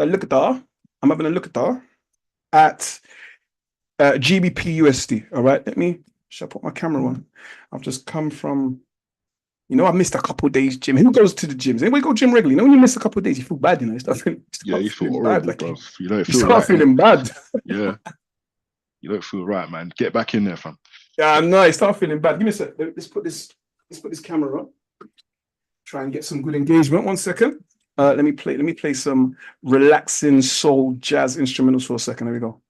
a look at that. I'm having a look at that at GBP USD. All right, should I put my camera on? I've just come from, I've missed a couple of days gym. Who goes to the gyms? Anybody go gym regularly? When you miss a couple of days, you feel bad, you start feeling, Yeah, you feel feeling horrible, bad. bro. You don't You feel start right. feeling bad. Yeah, you don't feel right, man. Get back in there, fam. Yeah, no, I start feeling bad. Give me a sec. Let's put this camera on. Try and get some good engagement. 1 second. Let me play some relaxing soul jazz instrumentals for a second. There we go.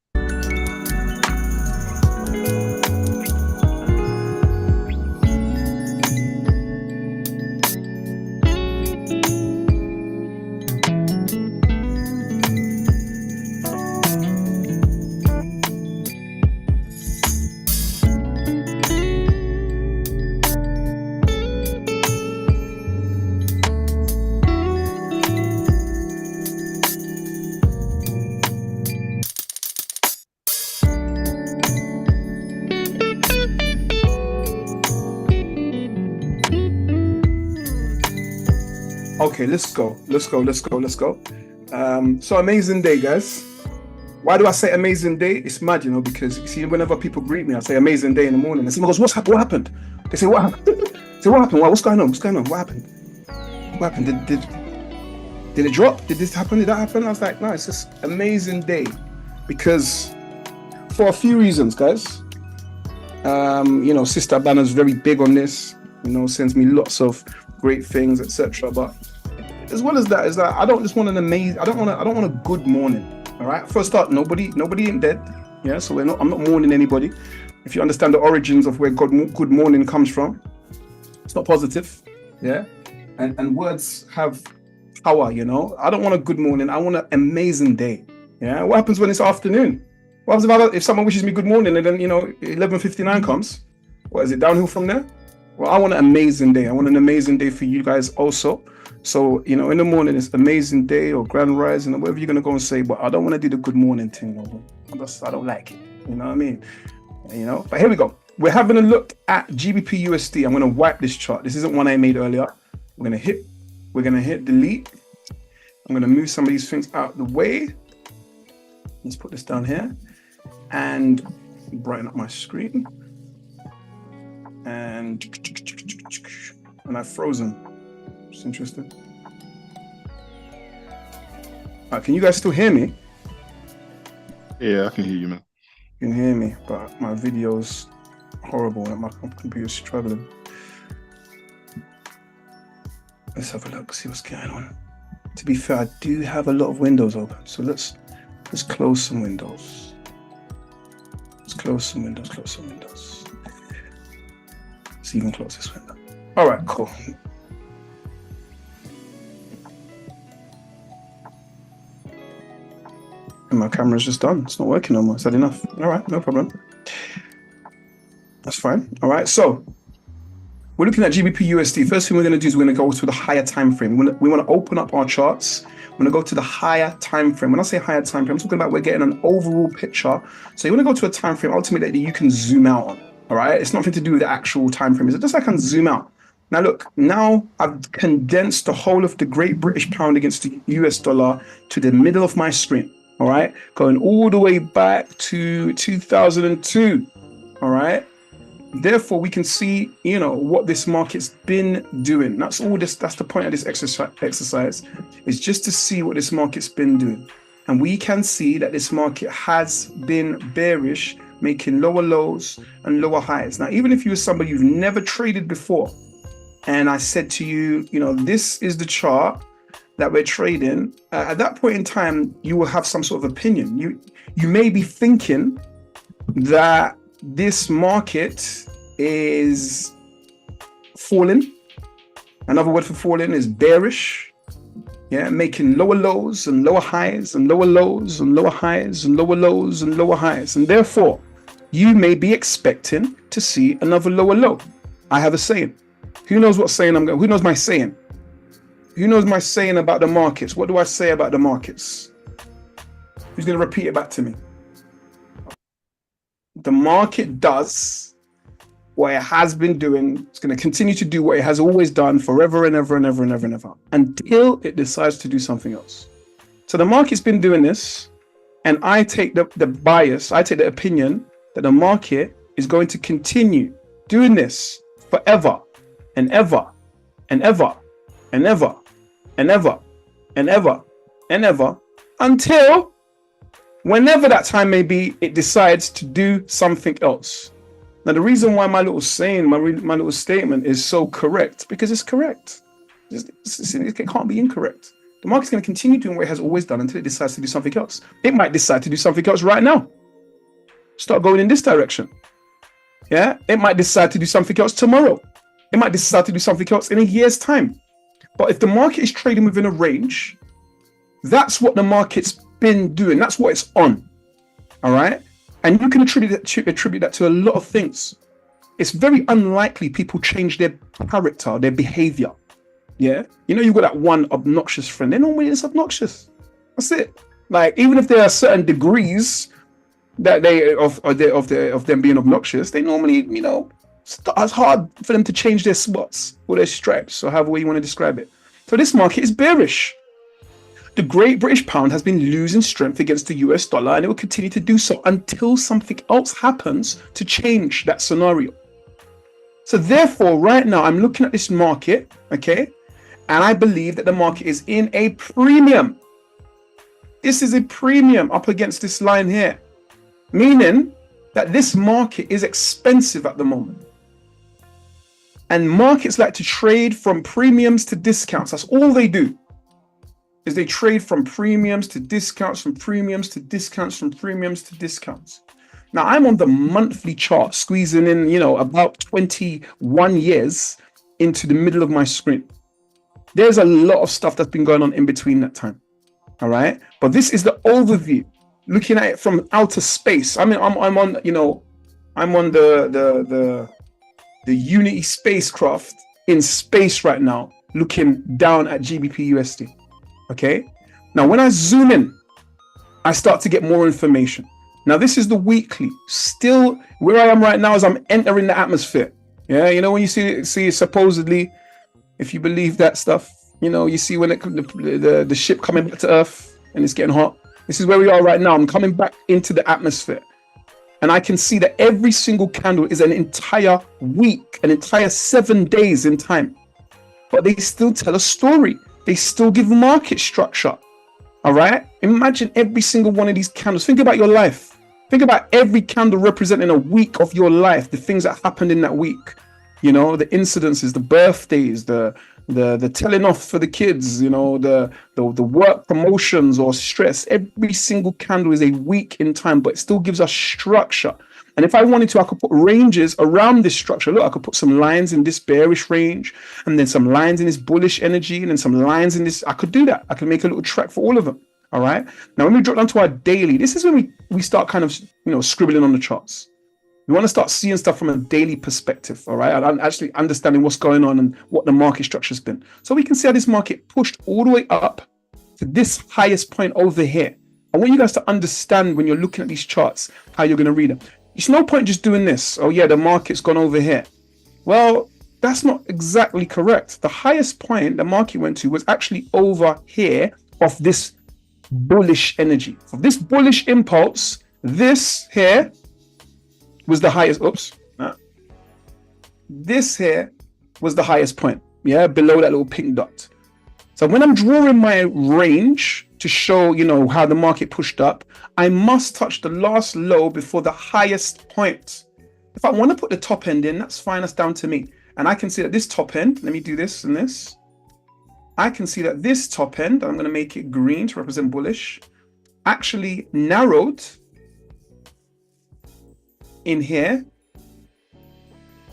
Okay, let's go. So amazing day, guys. Why do I say amazing day? It's mad, because you see, whenever people greet me, I say amazing day in the morning. And someone goes, what happened? They say, what happened? I say, what happened? What's going on? What happened? What happened? Did it drop? Did this happen? Did that happen? I was like, no, it's just amazing day. Because for a few reasons, guys. Sister Banner's very big on this, sends me lots of great things, etc. But as well as that, is that I don't just want an amazing. I don't want a good morning. All right. First start, nobody ain't dead. Yeah. So I'm not mourning anybody. If you understand the origins of where good morning comes from, it's not positive. Yeah. And words have power. I don't want a good morning. I want an amazing day. Yeah. What happens when it's afternoon? What happens if someone wishes me good morning and then 11:59 comes? What is it, downhill from there? Well, I want an amazing day. I want an amazing day for you guys also. So, in the morning, it's amazing day or grand rising or whatever you're going to go and say, but I don't want to do the good morning thing. I don't like it. You know what I mean? But here we go. We're having a look at GBP USD. I'm going to wipe this chart. This isn't one I made earlier. We're going to hit delete. I'm going to move some of these things out of the way. Let's put this down here and brighten up my screen. And I've frozen. Just interested. Can you guys still hear me? Yeah, I can hear you, man. You can hear me, but my video's horrible and my computer's struggling. Let's have a look, see what's going on. To be fair, I do have a lot of windows open, so let's close some windows. Let's close some windows. Let's even close this window. All right, cool. And my camera's just done. It's not working no more. Is that enough? All right, no problem. That's fine. All right, so we're looking at GBP USD. First thing we're going to do is we're going to go to the higher time frame. We want to open up our charts. We're going to go to the higher time frame. When I say higher time frame, I'm talking about we're getting an overall picture. So you want to go to a time frame ultimately that you can zoom out on. All right, it's nothing to do with the actual time frame. It's just I can zoom out. Now look, now I've condensed the whole of the Great British Pound against the US dollar to the middle of my screen. All right, going all the way back to 2002. All right. Therefore, we can see, what this market's been doing. That's the point of this exercise, is just to see what this market's been doing. And we can see that this market has been bearish, making lower lows and lower highs. Now, even if you're somebody who's never traded before, and I said to you, this is the chart that we're trading, at that point in time, you will have some sort of opinion. You may be thinking that this market is falling. Another word for falling is bearish. Yeah, making lower lows and lower highs and lower lows and lower highs and lower lows and lower highs. And therefore, you may be expecting to see another lower low. I have a saying. Who knows what saying I'm going? Who knows my saying? Who knows my saying about the markets? What do I say about the markets? Who's going to repeat it back to me? The market does what it has been doing. It's going to continue to do what it has always done forever and ever and ever and ever and ever until it decides to do something else. So the market's been doing this, and I take the bias, I take the opinion that the market is going to continue doing this forever and ever and ever and ever and ever and ever and ever until whenever that time may be, it decides to do something else. Now, the reason why my little saying, my little statement is so correct, because it's correct. It can't be incorrect. The market's going to continue doing what it has always done until it decides to do something else. It might decide to do something else right now. Start going in this direction. Yeah, it might decide to do something else tomorrow. It might decide to do something else in a year's time. But if the market is trading within a range, that's what the market's been doing. That's what it's on. All right. And you can attribute that to a lot of things. It's very unlikely people change their character, their behavior. Yeah. You know, you've got that one obnoxious friend. They're normally just obnoxious. That's it. Like, even if there are certain degrees that of them being obnoxious, they normally, you know, it's hard for them to change their spots or their stripes, or however way you want to describe it. So this market is bearish. The Great British Pound has been losing strength against the US dollar, and it will continue to do so until something else happens to change that scenario. So therefore, right now, I'm looking at this market, okay, and I believe that the market is in a premium. This is a premium up against this line here, meaning that this market is expensive at the moment. And markets like to trade from premiums to discounts. That's all they do. Is they trade from premiums to discounts, from premiums to discounts, from premiums to discounts. Now, I'm on the monthly chart, squeezing in, you know, about 21 years into the middle of my screen. There's a lot of stuff that's been going on in between that time. All right. But this is the overview, looking at it from outer space. I mean, I'm on, you know, I'm on the Unity spacecraft in space right now, looking down at GBP USD. Okay. Now, when I zoom in, I start to get more information. Now, this is the weekly. Still, where I am right now is I'm entering the atmosphere. Yeah. You know, when you see supposedly, if you believe that stuff, you know, you see when the ship coming back to Earth and it's getting hot. This is where we are right now. I'm coming back into the atmosphere. And I can see that every single candle is an entire week, an entire 7 days in time. But they still tell a story. They still give market structure. All right. Imagine every single one of these candles. Think about your life. Think about every candle representing a week of your life, the things that happened in that week. You know, the incidences, the birthdays, the telling off for the kids, you know, the work promotions or stress. Every single candle is a week in time, but it still gives us structure. And if I wanted to, I could put ranges around this structure. Look, I could put some lines in this bearish range, and then some lines in this bullish energy, and then some lines in this. I could do that. I can make a little track for all of them. All right. Now, when we drop down to our daily, this is when we start kind of, you know, scribbling on the charts. We want to start seeing stuff from a daily perspective. All right. I'm actually understanding what's going on and what the market structure has been. So we can see how this market pushed all the way up to this highest point over here. I want you guys to understand when you're looking at these charts, how you're going to read them. It's no point just doing this. Oh, yeah, the market's gone over here. Well, that's not exactly correct. The highest point the market went to was actually over here of this bullish energy. Of this bullish impulse, this here was the highest. Oops. No. This here was the highest point. Yeah, below that little pink dot. So when I'm drawing my range to show, you know, how the market pushed up, I must touch the last low before the highest point. If I want to put the top end in, that's fine. That's down to me. And I can see that this top end, let me do this and this. I can see that this top end, I'm going to make it green to represent bullish, actually narrowed in here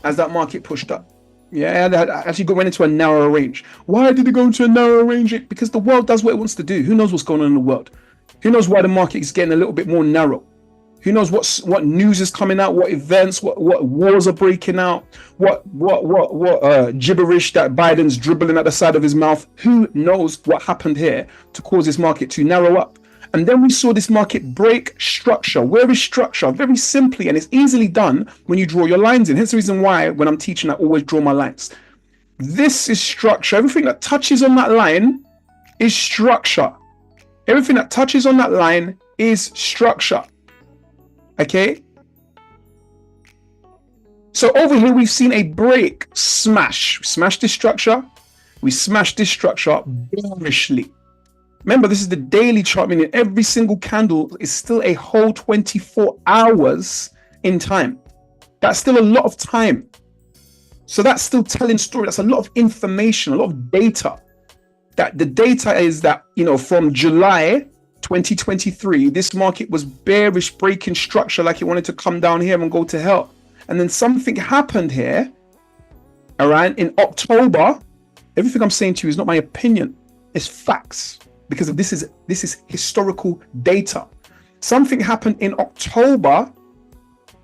as that market pushed up. Yeah, that actually went into a narrower range. Why did it go into a narrower range? Because the world does what it wants to do. Who knows what's going on in the world? Who knows why the market is getting a little bit more narrow? Who knows what news is coming out, what events, what wars are breaking out, what gibberish that Biden's dribbling at the side of his mouth. Who knows what happened here to cause this market to narrow up? And then we saw this market break structure. Where is structure? Very simply, and it's easily done when you draw your lines in. Here's the reason why when I'm teaching, I always draw my lines. This is structure. Everything that touches on that line is structure. Everything that touches on that line is structure. Okay? So over here, we've seen a break, smash. Smash this structure. We smash this structure bearishly. Remember, this is the daily chart, meaning every single candle is still a whole 24 hours in time. That's still a lot of time. So that's still telling story. That's a lot of information, a lot of data. That the data is that, you know, from July 2023, this market was bearish, breaking structure like it wanted to come down here and go to hell. And then something happened here, all right, in October. Everything I'm saying to you is not my opinion, it's facts, because of this is historical data. Something happened in October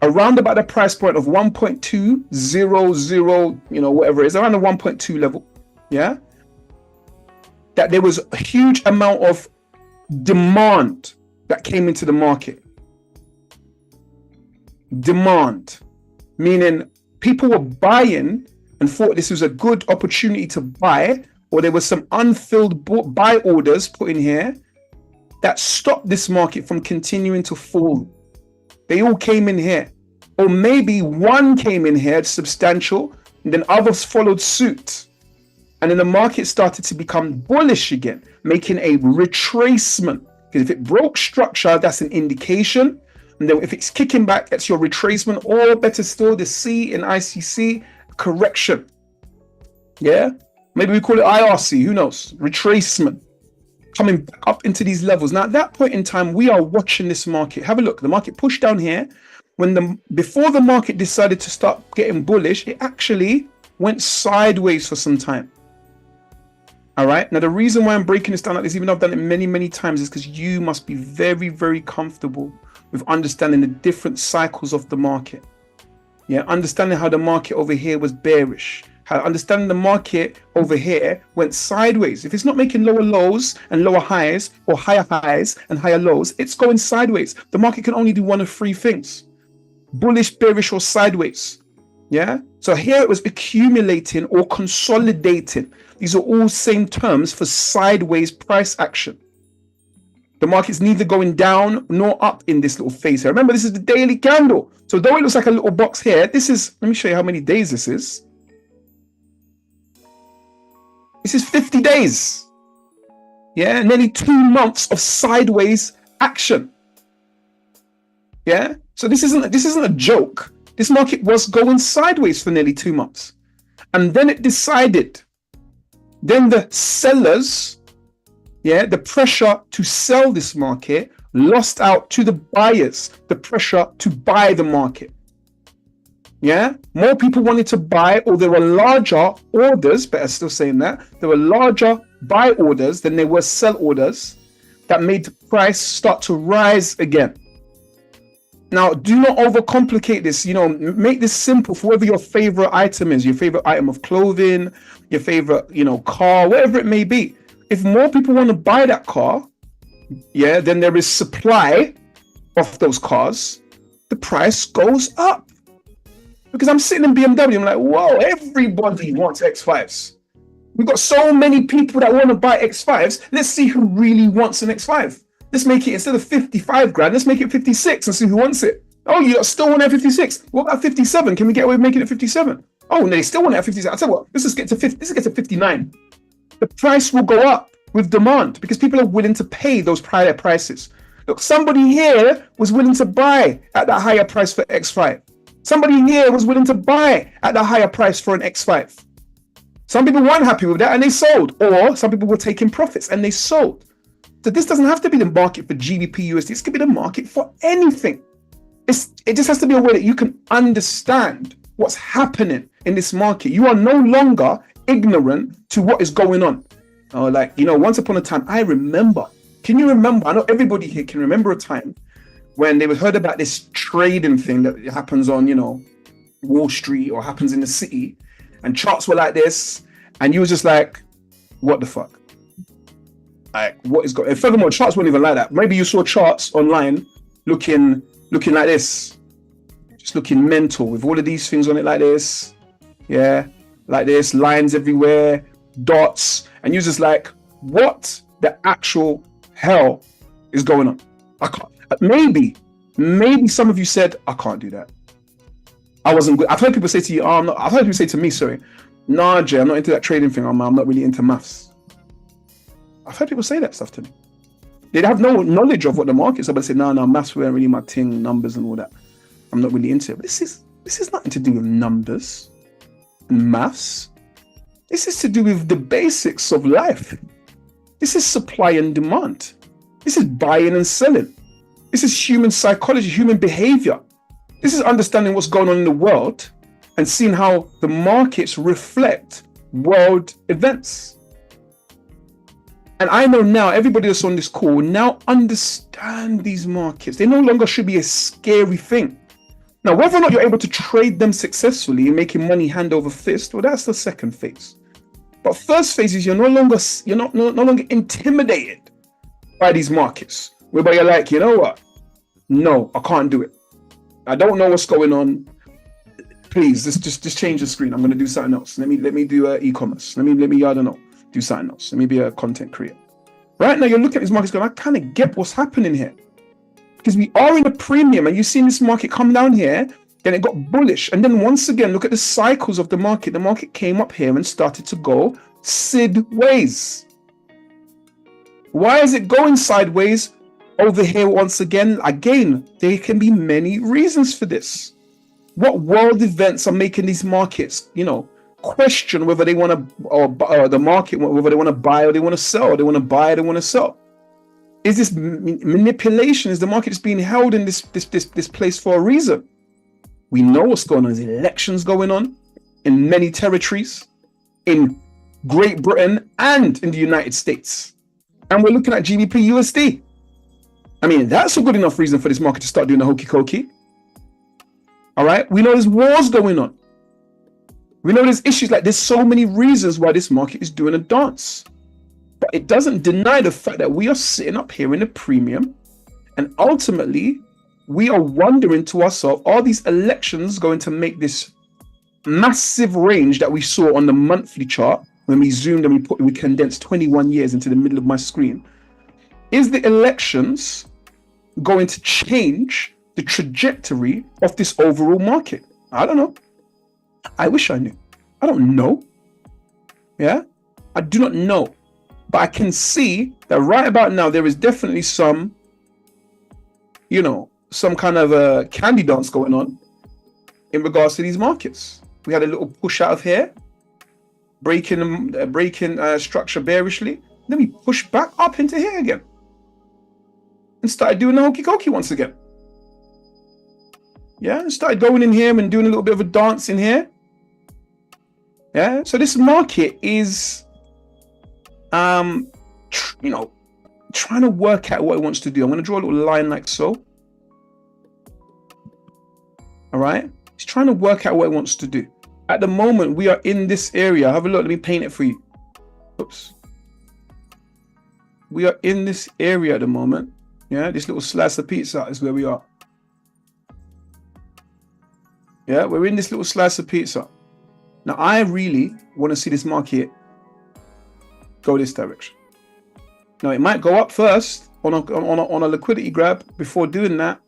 around about the price point of 1.200, you know, whatever it is, around the 1.2 level, yeah? That there was a huge amount of demand that came into the market. Demand, meaning people were buying and thought this was a good opportunity to buy, or there was some unfilled buy orders put in here that stopped this market from continuing to fall. They all came in here, or maybe one came in here substantial, and then others followed suit, and then the market started to become bullish again, making a retracement. Because if it broke structure, that's an indication, and then if it's kicking back, that's your retracement, or better still, the C in ICC correction. Yeah, maybe we call it IRC, who knows? Retracement, coming back up into these levels. Now at that point in time, we are watching this market. Have a look. The market pushed down here. Before the market decided to start getting bullish, it actually went sideways for some time. All right. Now the reason why I'm breaking this down like this, even though I've done it many, many times, is because you must be very, very comfortable with understanding the different cycles of the market. Yeah, understanding how the market over here was bearish, how understanding the market over here went sideways. If it's not making lower lows and lower highs, or higher highs and higher lows, it's going sideways. The market can only do one of three things: bullish, bearish, or sideways. Yeah, so here it was accumulating or consolidating. These are all same terms for sideways price action. The market's neither going down nor up in this little phase here. Remember, this is the daily candle. So though it looks like a little box here, this is, let me show you how many days this is. This is 50 days. Yeah, nearly 2 months of sideways action. Yeah, so this isn't a joke. This market was going sideways for nearly 2 months. And then it decided, then the sellers, yeah, the pressure to sell this market lost out to the buyers, the pressure to buy the market. Yeah, more people wanted to buy, or there were larger orders, better still saying that, there were larger buy orders than there were sell orders that made the price start to rise again. Now, do not overcomplicate this, you know, make this simple for whatever your favorite item is, your favorite item of clothing, your favorite, you know, car, whatever it may be. If more people want to buy that car, yeah, then there is supply of those cars, the price goes up. Because I'm sitting in BMW, I'm like, whoa, everybody wants X5s. We've got so many people that want to buy X5s. Let's see who really wants an X5. Let's make it, instead of 55 grand, let's make it 56 and see who wants it. Oh, you still want that 56? What about 57? Can we get away with making it 57? Oh, no, they still want that 57. I'll tell you what, let's just get to 50, let's get to 59. The price will go up with demand because people are willing to pay those higher prices. Look, somebody here was willing to buy at that higher price for X5. Somebody here was willing to buy at the higher price for an X5. Some people weren't happy with that and they sold, or some people were taking profits and they sold. So this doesn't have to be the market for GBP USD. This could be the market for anything. It just has to be a way that you can understand what's happening in this market. You are no longer ignorant to what is going on. Like, you know, once upon a time, I remember. Can you remember? I know everybody here can remember a time when they heard about this trading thing that happens on, you know, Wall Street or happens in the city, and charts were like this, and you was just like, what the fuck? Like, what is going on? And furthermore, charts weren't even like that. Maybe you saw charts online looking like this, just looking mental with all of these things on it like this, yeah, like this, lines everywhere, dots, and you're just like, what the actual hell is going on? I can't. Maybe some of you said, I can't do that. I wasn't good. I've heard people say to you, oh, I'm not. I've heard people say to me, sorry, nah, Jay, I'm not into that trading thing. I'm not really into maths. I've heard people say that stuff to me. They have no knowledge of what the market's about. They say, no, maths weren't really my thing, numbers and all that. I'm not really into it. But this is nothing to do with numbers and maths. This is to do with the basics of life. This is supply and demand. This is buying and selling. This is human psychology, human behavior. This is understanding what's going on in the world and seeing how the markets reflect world events. And I know now, everybody that's on this call now understand these markets. They no longer should be a scary thing. Now, whether or not you're able to trade them successfully and making money hand over fist, well, that's the second phase. But first phase is you're no longer intimidated by these markets, whereby you're like, you know what? No, I can't do it. I don't know what's going on. Please, just change the screen. I'm going to do something else. Let me do e-commerce. Let me I don't know, do something else. Let me be a content creator. Right now, you're looking at these markets going, I kind of get what's happening here. Because we are in a premium and you've seen this market come down here, then it got bullish. And then once again, look at the cycles of the market. The market came up here and started to go sideways. Why is it going sideways over here once again? Again, there can be many reasons for this. What world events are making these markets, question whether they want to, or the market, whether they want to buy or they want to sell, or they want to buy or they want to sell? Is this manipulation? Is the market just being held in this place for a reason? We know what's going on. There's elections going on in many territories, in Great Britain and in the United States. And we're looking at GBP USD. I mean, that's a good enough reason for this market to start doing the hokey cokey. All right. We know there's wars going on. We know there's issues, like there's so many reasons why this market is doing a dance. But it doesn't deny the fact that we are sitting up here in a premium, and ultimately we are wondering to ourselves, are these elections going to make this massive range that we saw on the monthly chart when we zoomed and we condensed 21 years into the middle of my screen? Is the elections going to change the trajectory of this overall market? I don't know. I wish I knew. I don't know. Yeah, I do not know. But I can see that right about now, there is definitely some kind of a candy dance going on in regards to these markets. We had a little push out of here, breaking structure bearishly. Then we push back up into here again and started doing the hokey cokey once again. Yeah, and started going in here and doing a little bit of a dance in here. Yeah, so this market is trying to work out what it wants to do. I'm going to draw a little line like so. All right. It's trying to work out what it wants to do. At the moment, we are in this area. Have a look. Let me paint it for you. Oops. We are in this area at the moment. Yeah, this little slice of pizza is where we are. Yeah, we're in this little slice of pizza. Now, I really want to see this market go this direction. Now, it might go up first on a liquidity grab before doing that,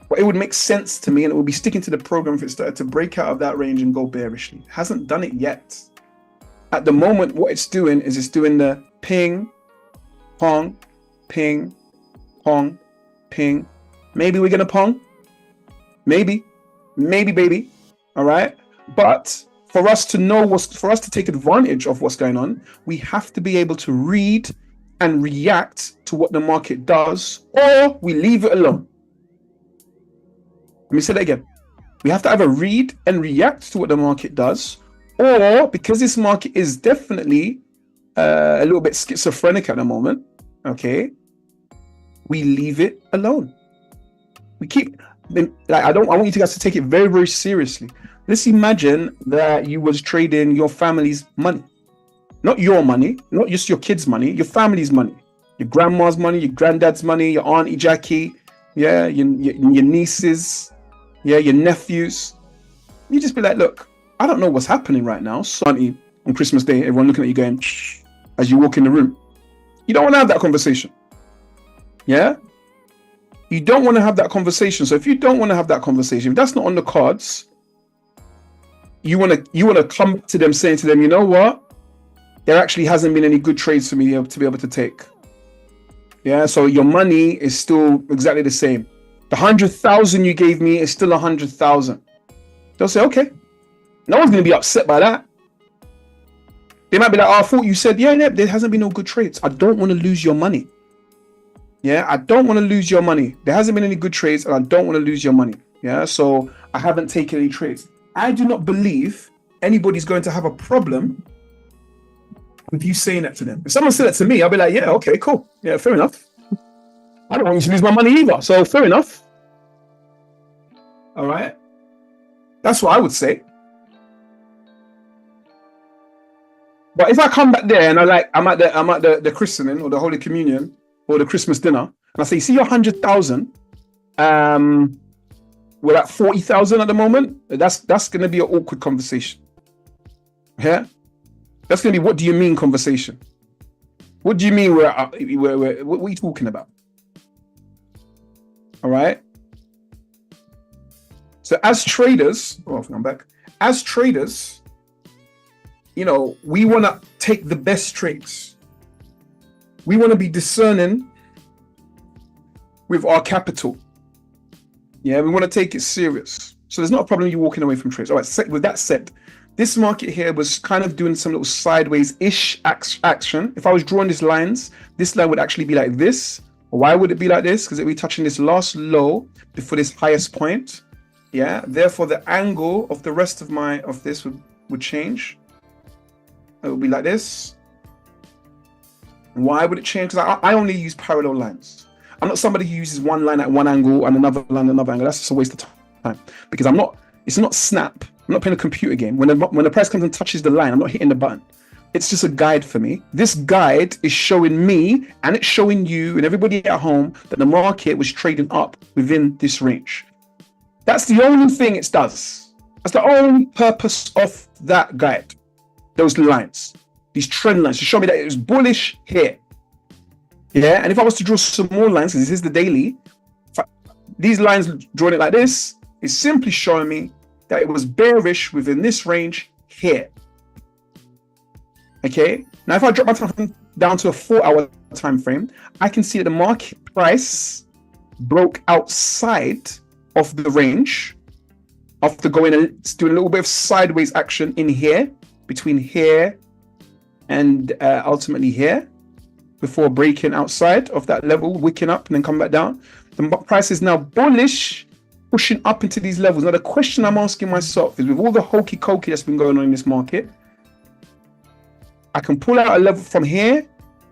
but it would make sense to me, and it would be sticking to the program if it started to break out of that range and go bearishly. It hasn't done it yet. At the moment, what it's doing is it's doing the ping, pong, ping, pong, ping. Maybe we're gonna pong. Maybe, baby. All right, but for us to take advantage of what's going on, we have to be able to read and react to what the market does, or we leave it alone. Let me say that again. We have to either read and react to what the market does, or because this market is definitely a little bit schizophrenic at the moment, okay, we leave it alone. We keep, I want you guys to take it very, very seriously. Let's imagine that you was trading your family's money. Not your money, not just your kids' money, your family's money. Your grandma's money, your granddad's money, your auntie Jackie, yeah, your nieces, yeah, your nephews. You just be like, look, I don't know what's happening right now. So auntie, on Christmas Day, everyone looking at you going, shh, as you walk in the room. You don't want to have that conversation. Yeah. You don't want to have that conversation. So if you don't want to have that conversation, if that's not on the cards, you want to come to them saying to them, you know what? There actually hasn't been any good trades for me to be able to take. Yeah. So your money is still exactly the same. The 100,000 you gave me is still 100,000. They'll say, okay. No one's going to be upset by that. They might be like, oh, I thought you said, yeah, there hasn't been no good trades. I don't want to lose your money. Yeah, I don't want to lose your money. There hasn't been any good trades and I don't want to lose your money. Yeah, so I haven't taken any trades. I do not believe anybody's going to have a problem with you saying that to them. If someone said that to me, I'll be like, yeah, okay, cool. Yeah, fair enough. I don't want you to lose my money either. So fair enough. All right. That's what I would say. But if I come back there and I'm at the christening or the Holy Communion or the Christmas dinner, and I say, see your 100,000, we're at 40,000 at the moment. That's going to be an awkward conversation. Yeah, that's going to be what do you mean conversation. What do you mean what are you talking about? All right. So as traders, I'm back. As traders, you know, we want to take the best trades. We want to be discerning with our capital. Yeah, we want to take it serious. So there's not a problem you walking away from trades. All right, with that said, this market here was kind of doing some little sideways-ish action. If I was drawing these lines, this line would actually be like this. Why would it be like this? Because it would be touching this last low before this highest point. Yeah, therefore the angle of the rest of this would change. It would be like this. Why would it change? Because I only use parallel lines. I'm not somebody who uses one line at one angle and another line at another angle. That's just a waste of time. Because it's not Snap. I'm not playing a computer game. When the price comes and touches the line, I'm not hitting the button. It's just a guide for me. This guide is showing me and it's showing you and everybody at home that the market was trading up within this range. That's the only thing it does. That's the only purpose of that guide. Those lines, these trend lines, to show me that it was bullish here. Yeah, and if I was to draw some more lines, because this is the daily, these lines drawing it like this is simply showing me that it was bearish within this range here. Okay, now if I drop my time down to a 4-hour time frame, I can see that the market price broke outside of the range after doing a little bit of sideways action in here, between here and ultimately here, before breaking outside of that level, wicking up and then come back down. The price is now bullish, pushing up into these levels. Now the question I'm asking myself is, with all the hokey cokey that's been going on in this market, I can pull out a level from here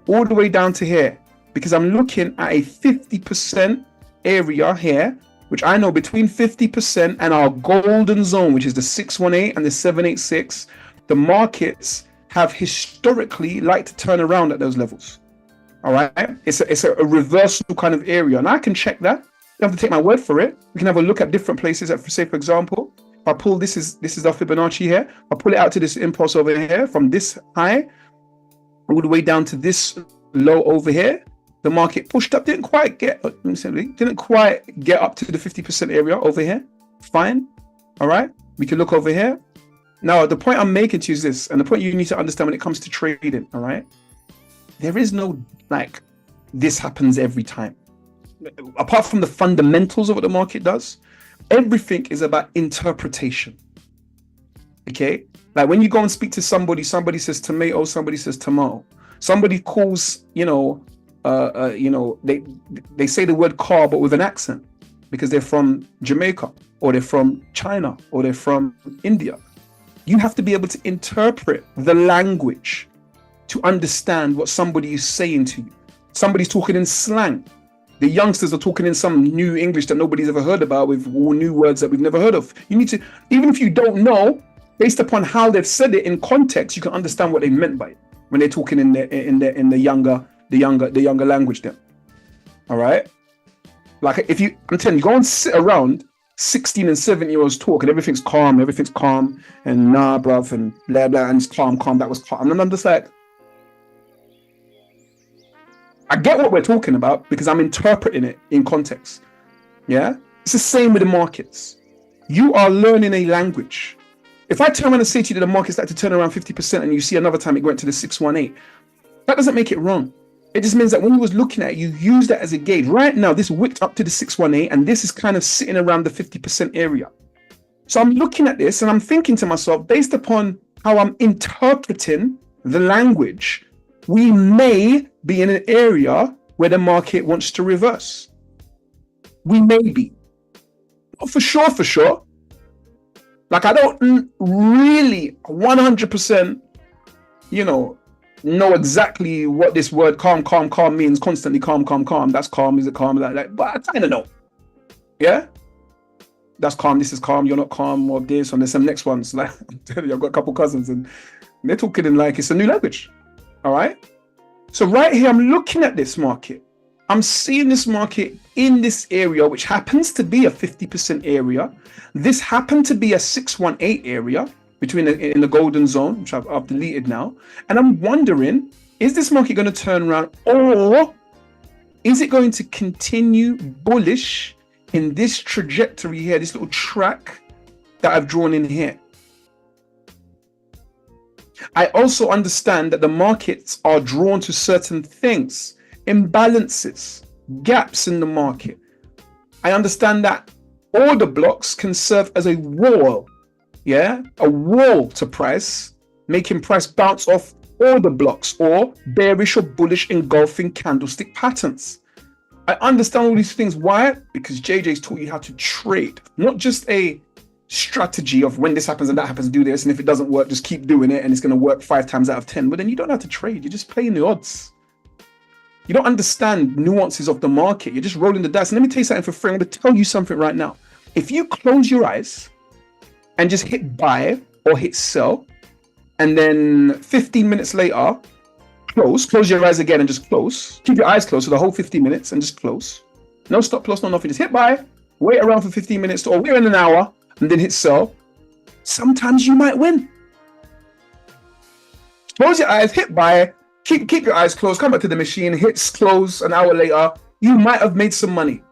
all the way down to here, because I'm looking at a 50% area here, which I know between 50% and our golden zone, which is the 618 and the 786, the markets have historically liked to turn around at those levels. All right, it's a reversal kind of area, and I can check that. You have to take my word for it. We can have a look at different places. Say, for example, if I pull this is our Fibonacci here. I pull it out to this impulse over here, from this high all the way down to this low over here. The market pushed up, didn't quite get up to the 50% area over here. Fine. All right, we can look over here. Now, the point I'm making to you is this, and the point you need to understand when it comes to trading, all right? There is no, this happens every time. Apart from the fundamentals of what the market does, everything is about interpretation. Okay? Like when you go and speak to somebody says tomato, somebody says tomato. Somebody calls, they say the word car, but with an accent, because they're from Jamaica, or they're from China, or they're from India. You have to be able to interpret the language to understand what somebody is saying to you. Somebody's talking in slang. The youngsters are talking in some new English that nobody's ever heard about, with all new words that we've never heard of. You need to, even if you don't know, based upon how they've said it in context, you can understand what they meant by it when they're talking in the younger language then. All right? Like I'm telling you, go and sit around 16 and 17-year-olds talk and everything's calm, and nah, bruv, and blah, blah, and it's calm, that was calm. And I'm just like, I get what we're talking about because I'm interpreting it in context. Yeah, it's the same with the markets. You are learning a language. If I turn around and say to you that the market's like to turn around 50% and you see another time it went to the 618, that doesn't make it wrong. It just means that when you was looking at it, you used that as a gauge. Right now, this wicked up to the 618 and this is kind of sitting around the 50% area. So I'm looking at this and I'm thinking to myself, based upon how I'm interpreting the language, we may be in an area where the market wants to reverse. We may be. Not for sure. Like, I don't really 100%, know exactly what this word calm means. Constantly calm. That's calm. Is it calm? Like, but I kind of know. Yeah? That's calm. This is calm. You're not calm. Or this. And there's some next ones. Like, I'm telling you, I've got a couple cousins and they're talking in like it's a new language. All right? So right here, I'm looking at this market. I'm seeing this market in this area, which happens to be a 50% area. This happened to be a 618 area in the golden zone, which I've deleted now. And I'm wondering, is this market going to turn around, or is it going to continue bullish in this trajectory here, this little track that I've drawn in here? I also understand that the markets are drawn to certain things, imbalances, gaps in the market. I understand that order blocks can serve as a wall, a wall to price, making price bounce off order blocks or bearish or bullish engulfing candlestick patterns. I understand all these things. Why? Because JJ's taught you how to trade, not just a strategy of when this happens and that happens, do this, and if it doesn't work, just keep doing it and it's going to work 5 times out of 10. But then you don't have to trade. You're just playing the odds. You don't understand nuances of the market. You're just rolling the dice. And let me tell you something for free. I'm going to tell you something right now. If you close your eyes and just hit buy or hit sell, and then 15 minutes later, close your eyes again and just close. Keep your eyes closed for the whole 15 minutes and just close. No stop loss, no nothing. Just hit buy, wait around for 15 minutes or wait an hour and then hit sell. Sometimes you might win. Close your eyes, hit buy, keep your eyes closed, come back to the machine, hit close an hour later. You might have made some money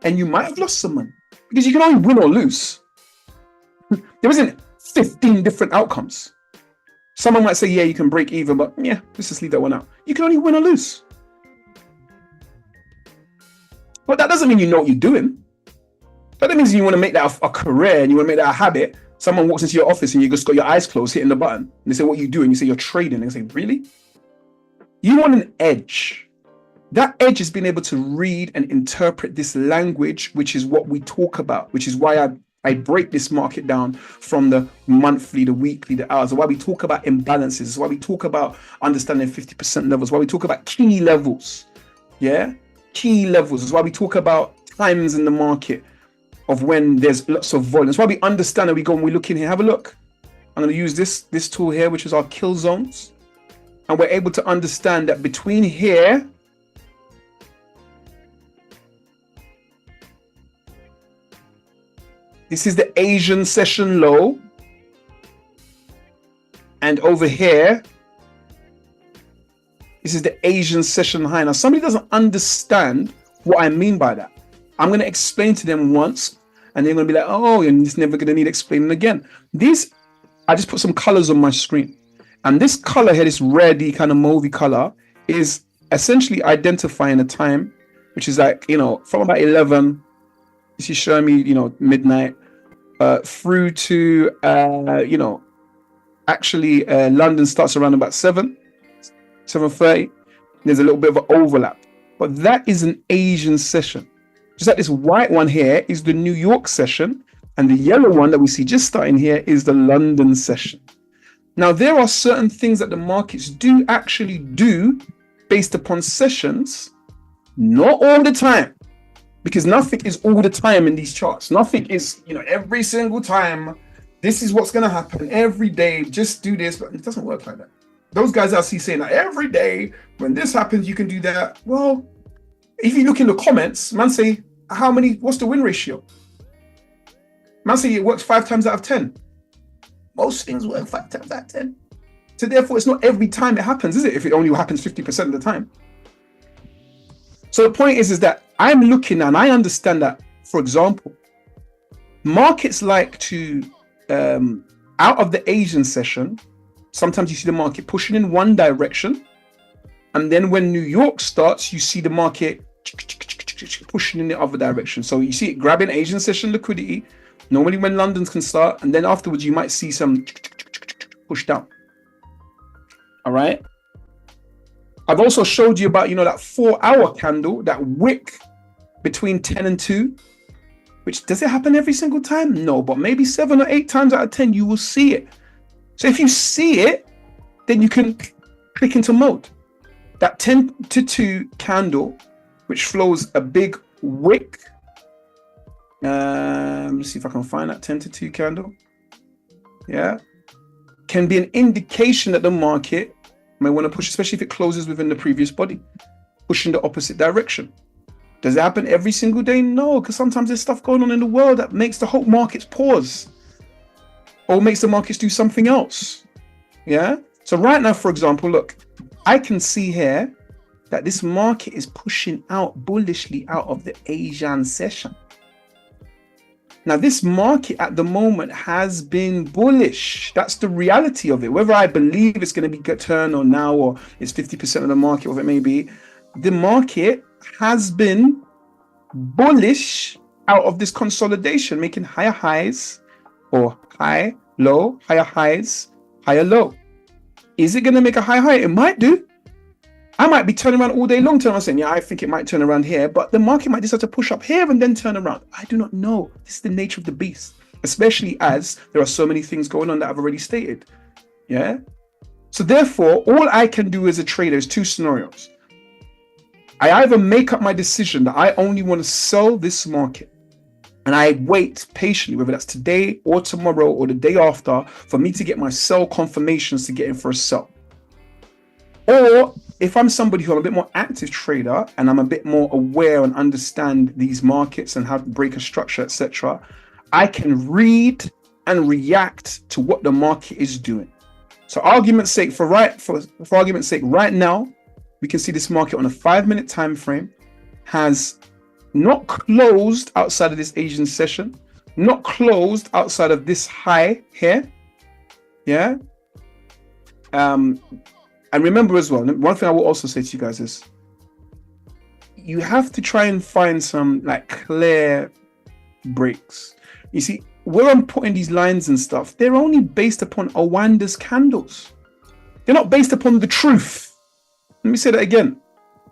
and you might have lost some money because you can only win or lose. There isn't 15 different outcomes. Someone might say, yeah, you can break even, but yeah, let's just leave that one out. You can only win or lose. But that doesn't mean you know what you're doing. That means you want to make that a career and you want to make that a habit. Someone walks into your office and you just got your eyes closed, hitting the button. And they say, what you do? And you say, you're trading. And they say, really? You want an edge. That edge is being able to read and interpret this language, which is what we talk about, which is why I break this market down from the monthly, the weekly, the hours. Why we talk about imbalances, why we talk about understanding 50% levels, why we talk about key levels. Yeah? Key levels is why we talk about times in the market of when there's lots of volume. That's why we understand that we go and we look in here. Have a look. I'm going to use this tool here, which is our kill zones. And we're able to understand that between here this is the Asian session low. And over here, this is the Asian session high. Now, somebody doesn't understand what I mean by that. I'm going to explain to them once, and they're going to be like, oh, you're just never going to need explaining again. I just put some colors on my screen. And this color here, this reddy kind of mauvey color, is essentially identifying a time, which is like, from about 11, this is showing me, midnight, through to, actually London starts around about 7:30. There's a little bit of an overlap. But that is an Asian session. Just like this white one here is the New York session, and the yellow one that we see just starting here is the London session. Now, there are certain things that the markets do actually do based upon sessions, not all the time, because nothing is all the time in these charts. Nothing is, every single time, this is what's going to happen every day, just do this, but it doesn't work like that. Those guys I see saying that every day, when this happens, you can do that. Well, if you look in the comments, man say, what's the win ratio? Man say it works 5 times out of 10. Most things work 5 times out of 10. So therefore, it's not every time it happens, is it? If it only happens 50% of the time. So the point is that I'm looking and I understand that, for example, markets like to, out of the Asian session, sometimes you see the market pushing in one direction. And then when New York starts, you see the market pushing in the other direction. So you see it grabbing Asian session liquidity, normally when London can start. And then afterwards, you might see some push down. All right. I've also showed you about, that 4-hour candle, that wick between 10 and 2, which does it happen every single time? No, but maybe 7 or 8 times out of 10, you will see it. So if you see it, then you can click into mode. That 10 to 2 candle, which flows a big wick. Let's see if I can find that 10 to 2 candle. Yeah. Can be an indication that the market may want to push, especially if it closes within the previous body, pushing the opposite direction. Does it happen every single day? No, because sometimes there's stuff going on in the world that makes the whole markets pause or makes the markets do something else. Yeah. So right now, for example, look, I can see here that this market is pushing out bullishly out of the Asian session. Now, this market at the moment has been bullish. That's the reality of it. Whether I believe it's going to be a turn or now, or it's 50% of the market, whatever it may be, the market has been bullish out of this consolidation, making higher highs or high, low, higher highs, higher low. Is it going to make a high high? It might do. I might be turning around all day long, saying, yeah, I think it might turn around here, but the market might decide to push up here and then turn around. I do not know. This is the nature of the beast, especially as there are so many things going on that I've already stated. Yeah. So therefore, all I can do as a trader is 2 scenarios. I either make up my decision that I only want to sell this market and I wait patiently, whether that's today or tomorrow or the day after, for me to get my sell confirmations to get in for a sell. Or if I'm somebody who I'm a bit more active trader and I'm a bit more aware and understand these markets and how to break a structure, etc., I can read and react to what the market is doing. So argument's sake, for argument's sake, right now, we can see this market on a 5-minute time frame has not closed outside of this Asian session, not closed outside of this high here. Yeah. And remember as well, one thing I will also say to you guys is you have to try and find some clear breaks. You see, where I'm putting these lines and stuff, they're only based upon Owanda's candles. They're not based upon the truth. Let me say that again.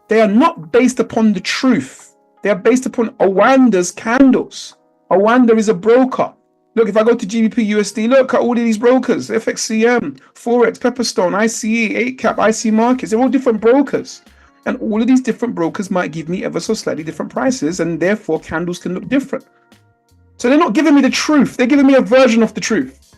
They are not based upon the truth. They are based upon Owanda's candles. Owanda is a broker. Look, if I go to GBP USD, look at all of these brokers, FXCM, Forex, Pepperstone, ICE, 8cap, IC Markets, they're all different brokers. And all of these different brokers might give me ever so slightly different prices, and therefore candles can look different. So they're not giving me the truth. They're giving me a version of the truth.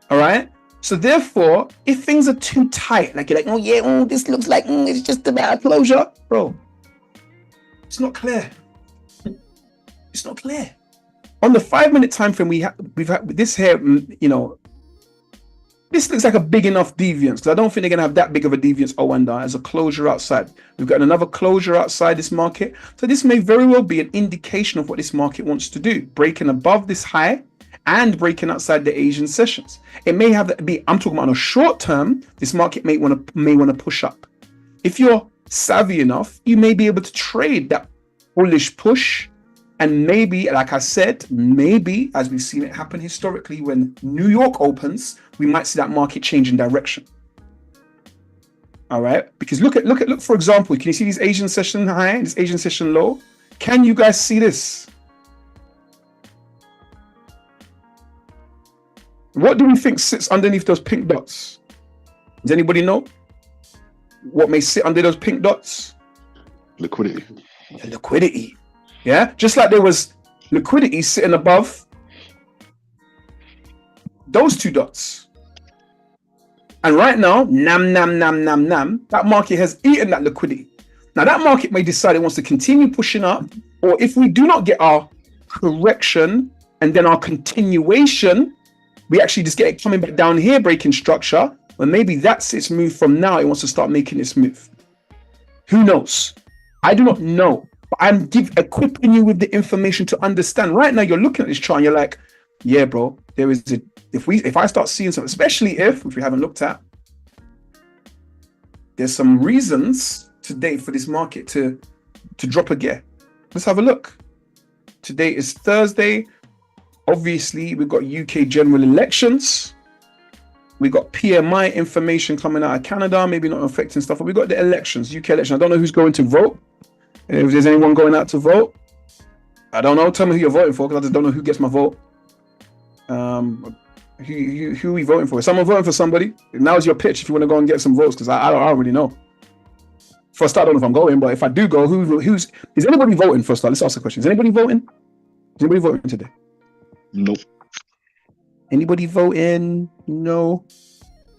All right? So therefore, if things are too tight, like you're like, oh yeah, this looks like it's just about a closure. Bro, it's not clear. It's not clear. On the 5-minute time frame, we've had this here, this looks like a big enough deviance, because I don't think they're going to have that big of a deviance, Owanda, as a closure outside. We've got another closure outside this market. So this may very well be an indication of what this market wants to do, breaking above this high and breaking outside the Asian sessions. It may have that be, I'm talking about on a short term, this market may want to push up. If you're savvy enough, you may be able to trade that bullish push. And maybe, like I said, maybe as we've seen it happen historically, when New York opens, we might see that market change in direction. All right, because look, for example, can you see these Asian session high, this Asian session low? Can you guys see this? What do we think sits underneath those pink dots? Does anybody know what may sit under those pink dots? Liquidity. The liquidity. Yeah, just like there was liquidity sitting above those 2 dots. And right now, that market has eaten that liquidity. Now that market may decide it wants to continue pushing up, or if we do not get our correction and then our continuation, we actually just get it coming back down here, breaking structure, or maybe that's its move from now. It wants to start making its move. Who knows? I do not know, but I'm equipping you with the information to understand. Right now, you're looking at this chart and you're like, yeah, bro, there is a, if I start seeing something, especially if we haven't looked at, there's some reasons today for this market to drop a gear. Let's have a look. Today is Thursday. Obviously, we've got UK general elections. We got PMI information coming out of Canada, maybe not affecting stuff, but we got the elections, UK election. I don't know who's going to vote. If there's anyone going out to vote, I don't know. Tell me who you're voting for, because I just don't know who gets my vote. Who are we voting for? Is someone voting for somebody? Now's your pitch if you want to go and get some votes, because I don't really know. For a start, I don't know if I'm going, but if I do go, is anybody voting for a start? Let's ask the question. Is anybody voting? Is anybody voting today? Nope. Anybody voting? No.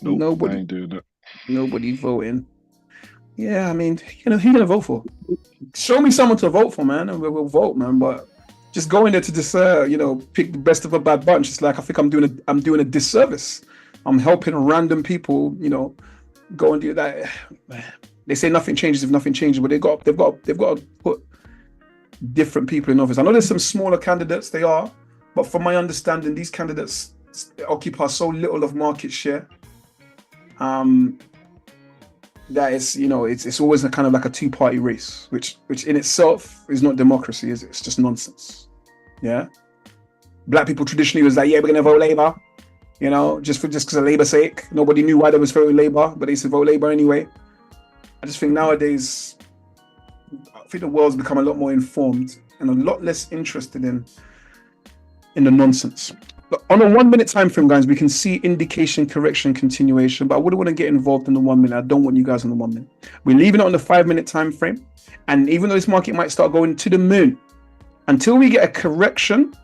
Nope. Nobody. I ain't doing that. Nobody voting. Yeah, I mean, who you gonna vote for? Show me someone to vote for, man, and we'll vote, man. But just going there to just, pick the best of a bad bunch. It's like I think I'm doing a disservice. I'm helping random people, go and do that. They say nothing changes if nothing changes, but they've got to put different people in office. I know there's some smaller candidates, they are, but from my understanding, these candidates occupy so little of market share. That is, it's always a kind of like a two-party race, which in itself is not democracy, is it? It's just nonsense. Yeah. Black people traditionally was like, yeah, we're gonna vote Labour, just because of Labour's sake. Nobody knew why they was voting Labour, but they used to vote Labour anyway. I just think nowadays, I think the world's become a lot more informed and a lot less interested in the nonsense. But on a 1 minute time frame, guys, we can see indication, correction, continuation, but I wouldn't want to get involved in the 1 minute. I don't want you guys in the 1 minute. We're leaving it on the 5 minute time frame. And even though this market might start going to the moon, until we get a correction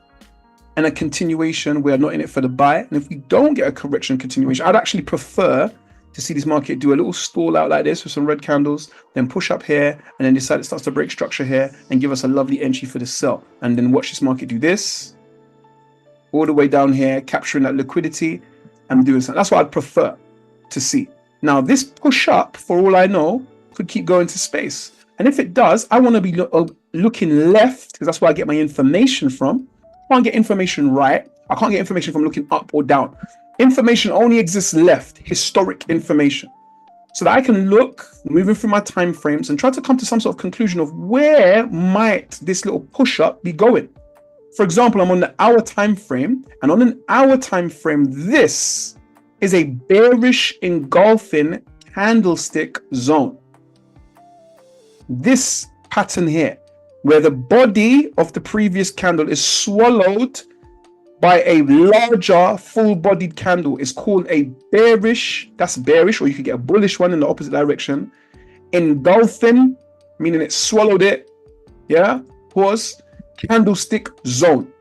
and a continuation, we're not in it for the buy. And if we don't get a correction continuation, I'd actually prefer to see this market do a little stall out like this with some red candles, then push up here, and then decide it starts to break structure here and give us a lovely entry for the sell. And then watch this market do this all the way down here, capturing that liquidity and doing something. That's what I'd prefer to see. Now, this push up, for all I know, could keep going to space. And if it does, I want to be looking left, because that's where I get my information from. I can't get information right. I can't get information from looking up or down. Information only exists left, historic information, so that I can look, moving through my time frames, and try to come to some sort of conclusion of where might this little push up be going. For example, I'm on the hour time frame, and on an hour time frame, this is a bearish engulfing candlestick zone. This pattern here, where the body of the previous candle is swallowed by a larger full-bodied candle, is called a bearish. That's bearish, or you could get a bullish one in the opposite direction. Engulfing, meaning it swallowed it. Yeah, pause. Candlestick zone.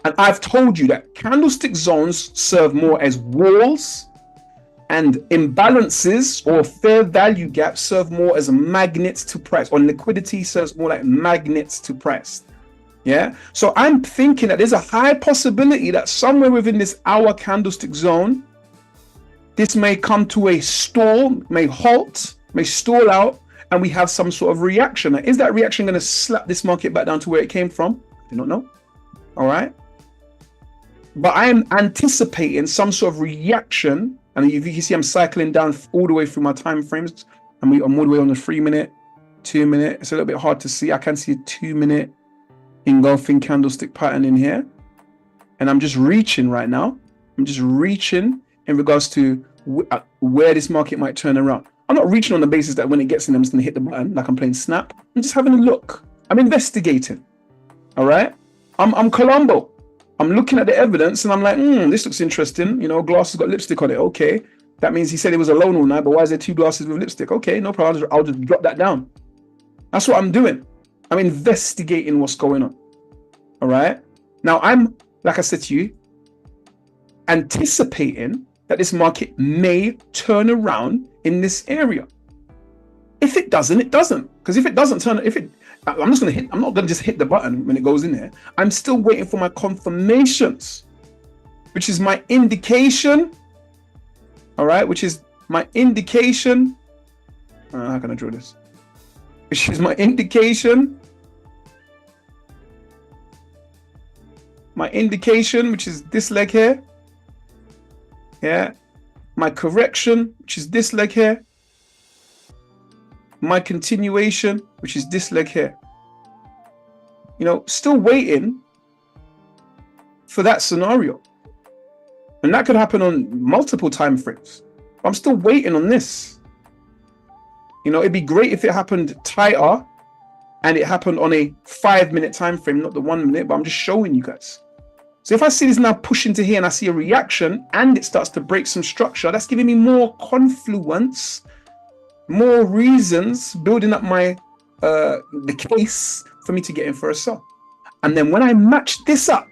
And I've told you that candlestick zones serve more as walls, and imbalances or fair value gaps serve more as magnets to price, or liquidity serves more like magnets to price. Yeah, so I'm thinking that there's a high possibility that somewhere within this hour candlestick zone, this may come to a stall, may halt, may stall out, and we have some sort of reaction. Now, is that reaction going to slap this market back down to where it came from? I do not know. All right. But I am anticipating some sort of reaction. And you can see I'm cycling down all the way through my time frames. And I'm all the way on the 3 minute, 2 minute. It's a little bit hard to see. I can see a 2 minute engulfing candlestick pattern in here. And I'm just reaching right now. I'm just reaching in regards to where this market might turn around. I'm not reaching on the basis that when it gets in, I'm just going to hit the button like I'm playing Snap. I'm just having a look. I'm investigating. All right. I'm Columbo. I'm looking at the evidence and I'm like, this looks interesting. Glass has got lipstick on it. Okay. That means he said it was alone all night, but why is there 2 glasses with lipstick? Okay, no problem. I'll just drop that down. That's what I'm doing. I'm investigating what's going on. All right. Now I'm, like I said to you, anticipating that this market may turn around in this area. If it doesn't, it doesn't. Because if it doesn't turn, I'm not going to just hit the button when it goes in there. I'm still waiting for my confirmations, which is my indication. All right, which is my indication. How can I draw this? which is my indication. My indication, which is this leg here. Yeah. My correction, which is this leg here. My continuation, which is this leg here. You know, still waiting for that scenario. And that could happen on multiple time frames. I'm still waiting on this. You know, it'd be great if it happened tighter and it happened on a 5-minute time frame, not the 1 minute, but I'm just showing you guys. So if I see this now push into here and I see a reaction and it starts to break some structure, that's giving me more confluence, more reasons, building up my the case for me to get in for a sell. And then when I match this up,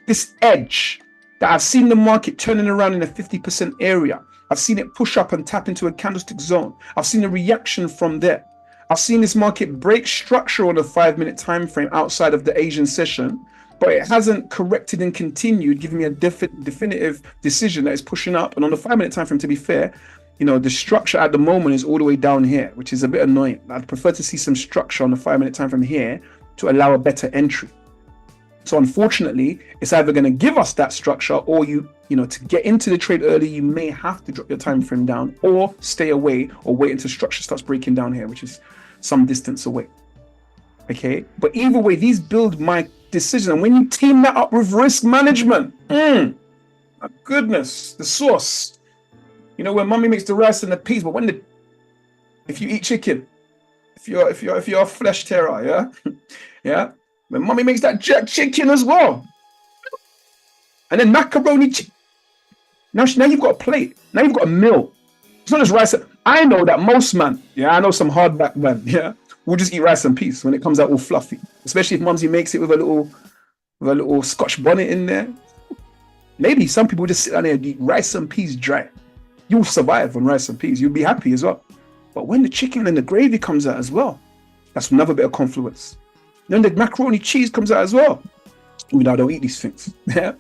this edge that I've seen the market turning around in a 50% area, I've seen it push up and tap into a candlestick zone. I've seen a reaction from there. I've seen this market break structure on a 5-minute time frame outside of the Asian session, but it hasn't corrected and continued, giving me a definitive decision that is pushing up. And on the 5-minute time frame, to be fair, you know, the structure at the moment is all the way down here, which is a bit annoying. I'd prefer to see some structure on the 5-minute time frame here to allow a better entry. So unfortunately, it's either going to give us that structure, or you know, to get into the trade early, you may have to drop your time frame down or stay away or wait until structure starts breaking down here, which is some distance away. Okay, but either way, these build my decision. And when you team that up with risk management, my goodness, the sauce. You know, when mommy makes the rice and the peas, but if you eat chicken, if you're a flesh terror, yeah, yeah. When mommy makes that jerk chicken as well, and then macaroni. Now you've got a plate. Now you've got a meal. It's not just rice. I know that most man, yeah, I know some hardback man, yeah, will just eat rice and peas when it comes out all fluffy. Especially if mumsy makes it with a little Scotch bonnet in there. Maybe some people just sit down there and eat rice and peas dry. You'll survive on rice and peas. You'll be happy as well. But when the chicken and the gravy comes out as well, that's another bit of confluence. Then the macaroni cheese comes out as well. Even though I don't eat these things. Yeah.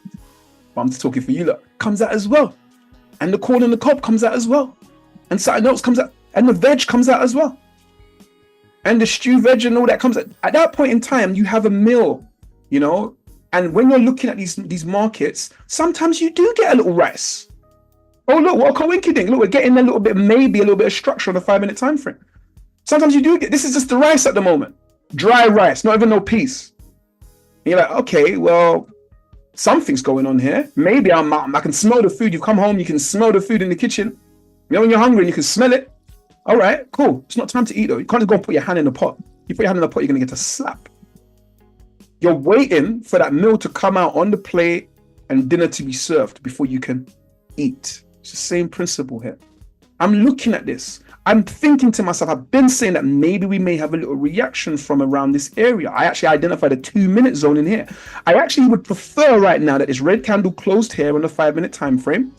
But I'm just talking for you lot. Comes out as well. And the corn and the cob comes out as well. And something else comes out. And the veg comes out as well. And the stew veg and all that comes out. At that point in time, you have a meal, you know. And when you're looking at these markets, sometimes you do get a little rice. Oh, look, what a coincidence. Look, we're getting a little bit of structure on a 5-minute time frame. Sometimes you do get, this is just the rice at the moment. Dry rice, not even no peas. And you're like, okay, well, something's going on here. Maybe I can smell the food. You come home, you can smell the food in the kitchen. You know when you're hungry and you can smell it. All right, cool. It's not time to eat though. You can't just go and put your hand in the pot. You put your hand in the pot, you're gonna get a slap. You're waiting for that meal to come out on the plate and dinner to be served before you can eat. It's the same principle here. I'm looking at this. I'm thinking to myself, I've been saying that maybe we may have a little reaction from around this area. I actually identified a 2-minute zone in here. I actually would prefer right now that this red candle closed here on the 5-minute time frame,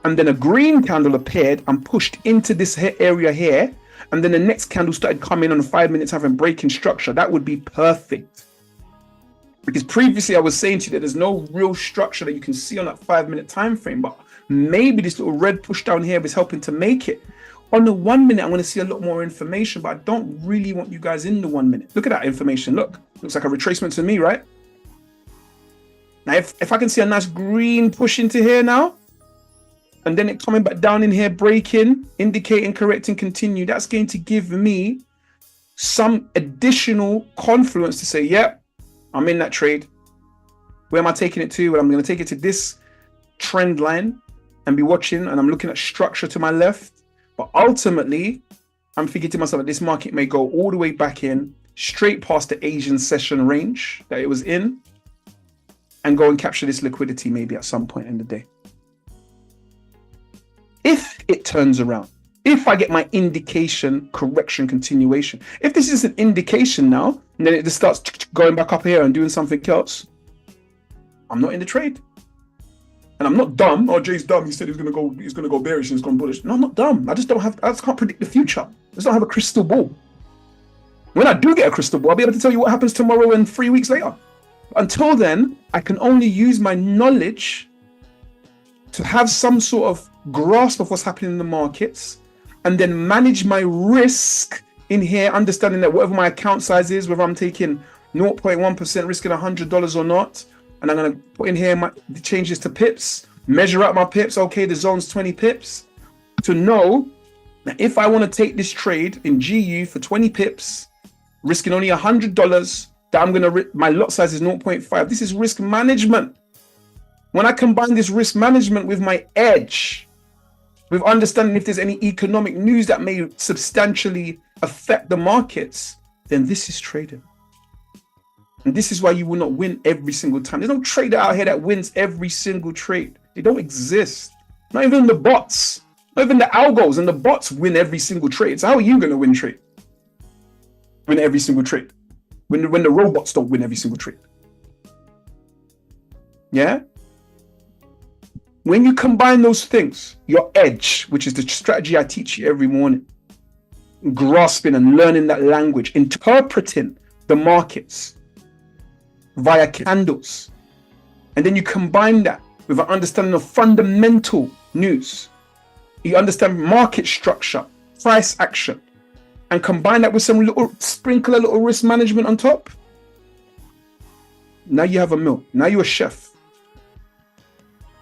and then a green candle appeared and pushed into this area here, and then the next candle started coming on a 5-minute time frame, breaking structure. That would be perfect. Because previously I was saying to you that there's no real structure that you can see on that 5-minute time frame, but maybe this little red push down here is helping to make it. On the 1 minute, I'm going to see a lot more information, but I don't really want you guys in the 1 minute. Look at that information. Look, looks like a retracement to me, right? Now, if I can see a nice green push into here now, and then it coming back down in here, breaking, indicating, correcting, continue, that's going to give me some additional confluence to say, yep, I'm in that trade. Where am I taking it to? Well, I'm going to take it to this trend line and be watching, and I'm looking at structure to my left. But ultimately, I'm thinking to myself that this market may go all the way back in, straight past the Asian session range that it was in, and go and capture this liquidity maybe at some point in the day. If it turns around, if I get my indication, correction, continuation, if this is an indication now, and then it just starts going back up here and doing something else, I'm not in the trade. And I'm not dumb. Oh, Jay's dumb. He said he's gonna go bearish and he's gone bullish. No, I'm not dumb. I just can't predict the future. I just don't have a crystal ball. When I do get a crystal ball, I'll be able to tell you what happens tomorrow and 3 weeks later. Until then, I can only use my knowledge to have some sort of grasp of what's happening in the markets, and then manage my risk in here, understanding that whatever my account size is, whether I'm taking 0.1% risking $100 or not, and I'm going to put in here my changes to pips, measure out my pips. Okay, the zone's 20 pips. To know that if I want to take this trade in GU for 20 pips, risking only $100, that I'm going to, my lot size is 0.5. This is risk management. When I combine this risk management with my edge, with understanding if there's any economic news that may substantially affect the markets, then this is trading. And this is why you will not win every single time. There's no trader out here that wins every single trade. They don't exist. Not even the bots. Not even the algos and the bots win every single trade. So how are you going to win trade? Win every single trade. When the robots don't win every single trade. Yeah? When you combine those things, your edge, which is the strategy I teach you every morning, grasping and learning that language, interpreting the markets via candles, and then you combine that with an understanding of fundamental news, you understand market structure, price action, and combine that with some little sprinkle a little risk management on top. Now you have a meal. Now you're a chef.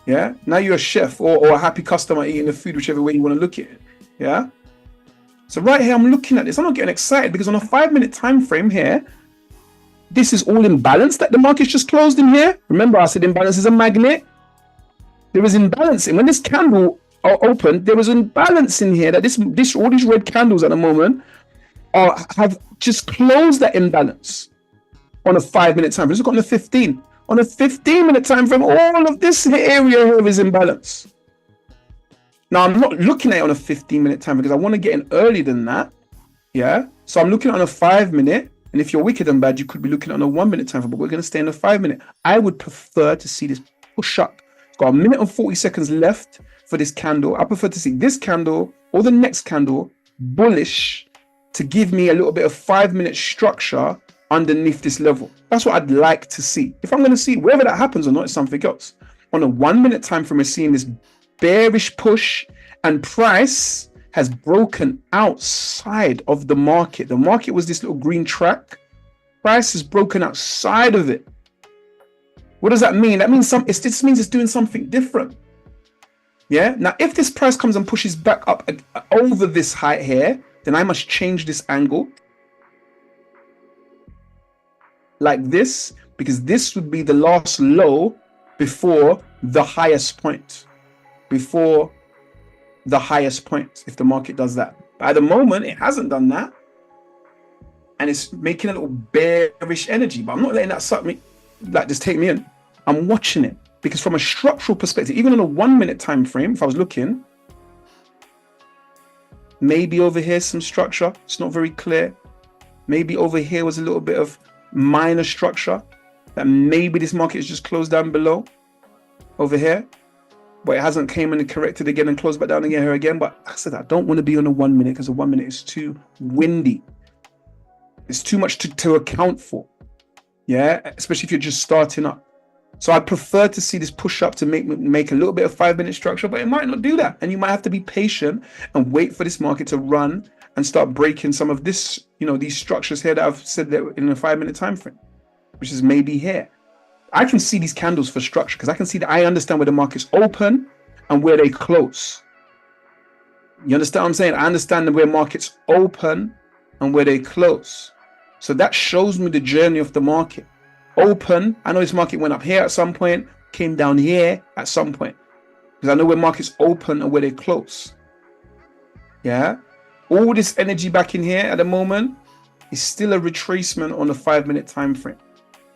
Yeah, now you're a chef or a happy customer eating the food, whichever way you want to look at it. Yeah. So right here, I'm looking at this. I'm not getting excited because on a 5-minute time frame here, this is all imbalance that the market's just closed in here. Remember, I said imbalance is a magnet. There is imbalancing. When this candle opened, there was imbalance in here that this all these red candles at the moment have just closed that imbalance on a 5-minute time frame. Let's look on the 15. On a 15-minute time frame, all of this area here is imbalance. Now, I'm not looking at it on a 15-minute time because I want to get in earlier than that. Yeah. So I'm looking at it on a 5-minute. And if you're wicked and bad, you could be looking at it on a 1-minute time frame, but we're going to stay in a 5-minute. I would prefer to see this push up. It's got a minute and 40 seconds left for this candle. I prefer to see this candle or the next candle bullish to give me a little bit of 5-minute structure underneath this level. That's what I'd like to see. If I'm going to see whether that happens or not, it's something else. On a 1-minute time frame, we're seeing this bearish push and price has broken outside of the market. The market was this little green track. Price has broken outside of it. What does that mean? That means this means it's doing something different. Yeah. Now, if this price comes and pushes back up over this height here, then I must change this angle like this, because this would be the last low before the highest point. Before the highest point, if the market does that. But at the moment, it hasn't done that. And it's making a little bearish energy. But I'm not letting that suck me, like just take me in. I'm watching it. Because from a structural perspective, even on a 1-minute time frame, if I was looking, maybe over here some structure. It's not very clear. Maybe over here was a little bit of minor structure. That maybe this market is just closed down below. Over here. But it hasn't came and corrected again and closed back down again here again. But I said I don't want to be on a 1-minute because a 1-minute is too windy. It's too much to account for. Yeah, especially if you're just starting up. So I prefer to see this push up to make a little bit of 5-minute structure, but it might not do that. And you might have to be patient and wait for this market to run and start breaking some of this, these structures here that I've said that in a 5-minute time frame, which is maybe here. I can see these candles for structure because I can see that I understand where the market's open and where they close. You understand what I'm saying? I understand where markets open and where they close. So that shows me the journey of the market. Open, I know this market went up here at some point, came down here at some point. Because I know where markets open and where they close. Yeah? All this energy back in here at the moment is still a retracement on the 5-minute time frame.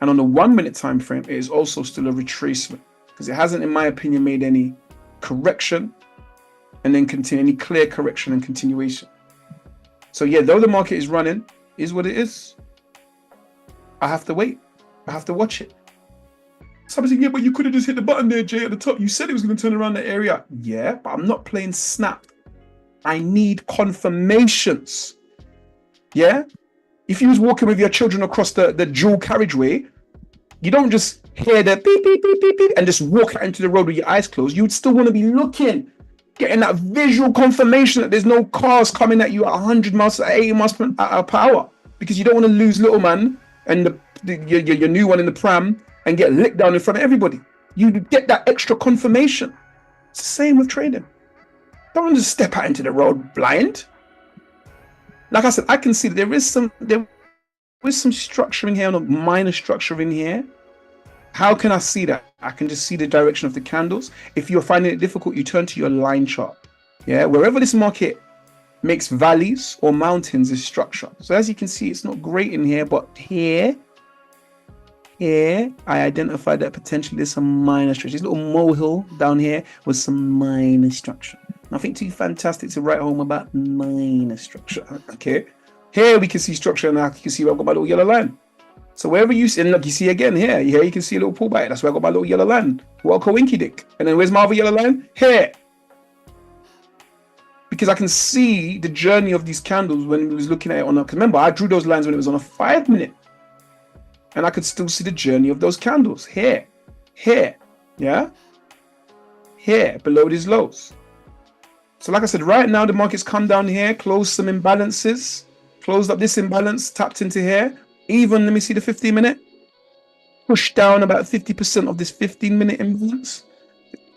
And on the 1-minute time frame, it is also still a retracement. Because it hasn't, in my opinion, made any correction and then continue any clear correction and continuation. So yeah, though the market is running, is what it is. I have to wait. I have to watch it. Somebody said, yeah, but you could have just hit the button there, Jay, at the top. You said it was going to turn around that area. Yeah, but I'm not playing snap. I need confirmations. Yeah? If you was walking with your children across the dual carriageway, you don't just hear the beep, beep, beep, beep, beep, and just walk out into the road with your eyes closed. You would still want to be looking. getting that visual confirmation that there's no cars coming at you at 100 miles, 80 miles per hour, because you don't want to lose little man and your new one in the pram and get licked down in front of everybody. You get that extra confirmation. It's the same with trading. Don't just step out into the road blind. Like I said, I can see that there is some structuring here, a minor structure in here. How can I see that? I can just see the direction of the candles. If you're finding it difficult, you turn to your line chart. Yeah, wherever this market makes valleys or mountains is structure. So as you can see, it's not great in here, but here, I identified that potentially there's some minor structure. This little molehill down here was some minor structure. Nothing too fantastic to write home about minor structure. Okay, here we can see structure, and now you can see where I've got my little yellow line. So wherever you see, and look, you see again here you can see a little pullback. That's where I got my little yellow line. Welcome, Winky Dick. And then where's my other yellow line? Here. Because I can see the journey of these candles when we was looking at it on a, because remember, I drew those lines when it was on a 5 minute. And I could still see the journey of those candles. Here. Yeah? Here, below these lows. So like I said, right now the market's come down here, closed some imbalances, closed up this imbalance, tapped into here. Even, let me see the 15 minute, push down about 50% of this 15-minute imbalance.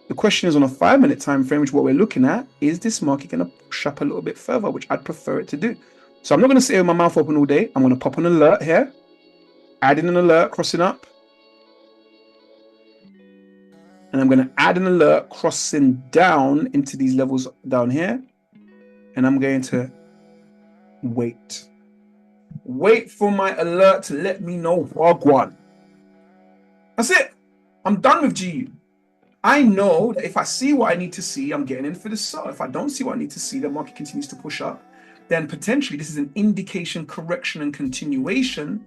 The question is on a 5 minute time frame, which is what we're looking at, is this market going to push up a little bit further, which I'd prefer it to do. So I'm not going to sit here with my mouth open all day. I'm going to pop an alert here, add in an alert crossing up, and I'm going to add an alert crossing down into these levels down here, and I'm going to wait for my alert to let me know wagwan. That's it. I'm done with GU. I know that if I see what I need to see, I'm getting in for the sell. If I don't see what I need to see, the market continues to push up, then potentially this is an indication, correction, and continuation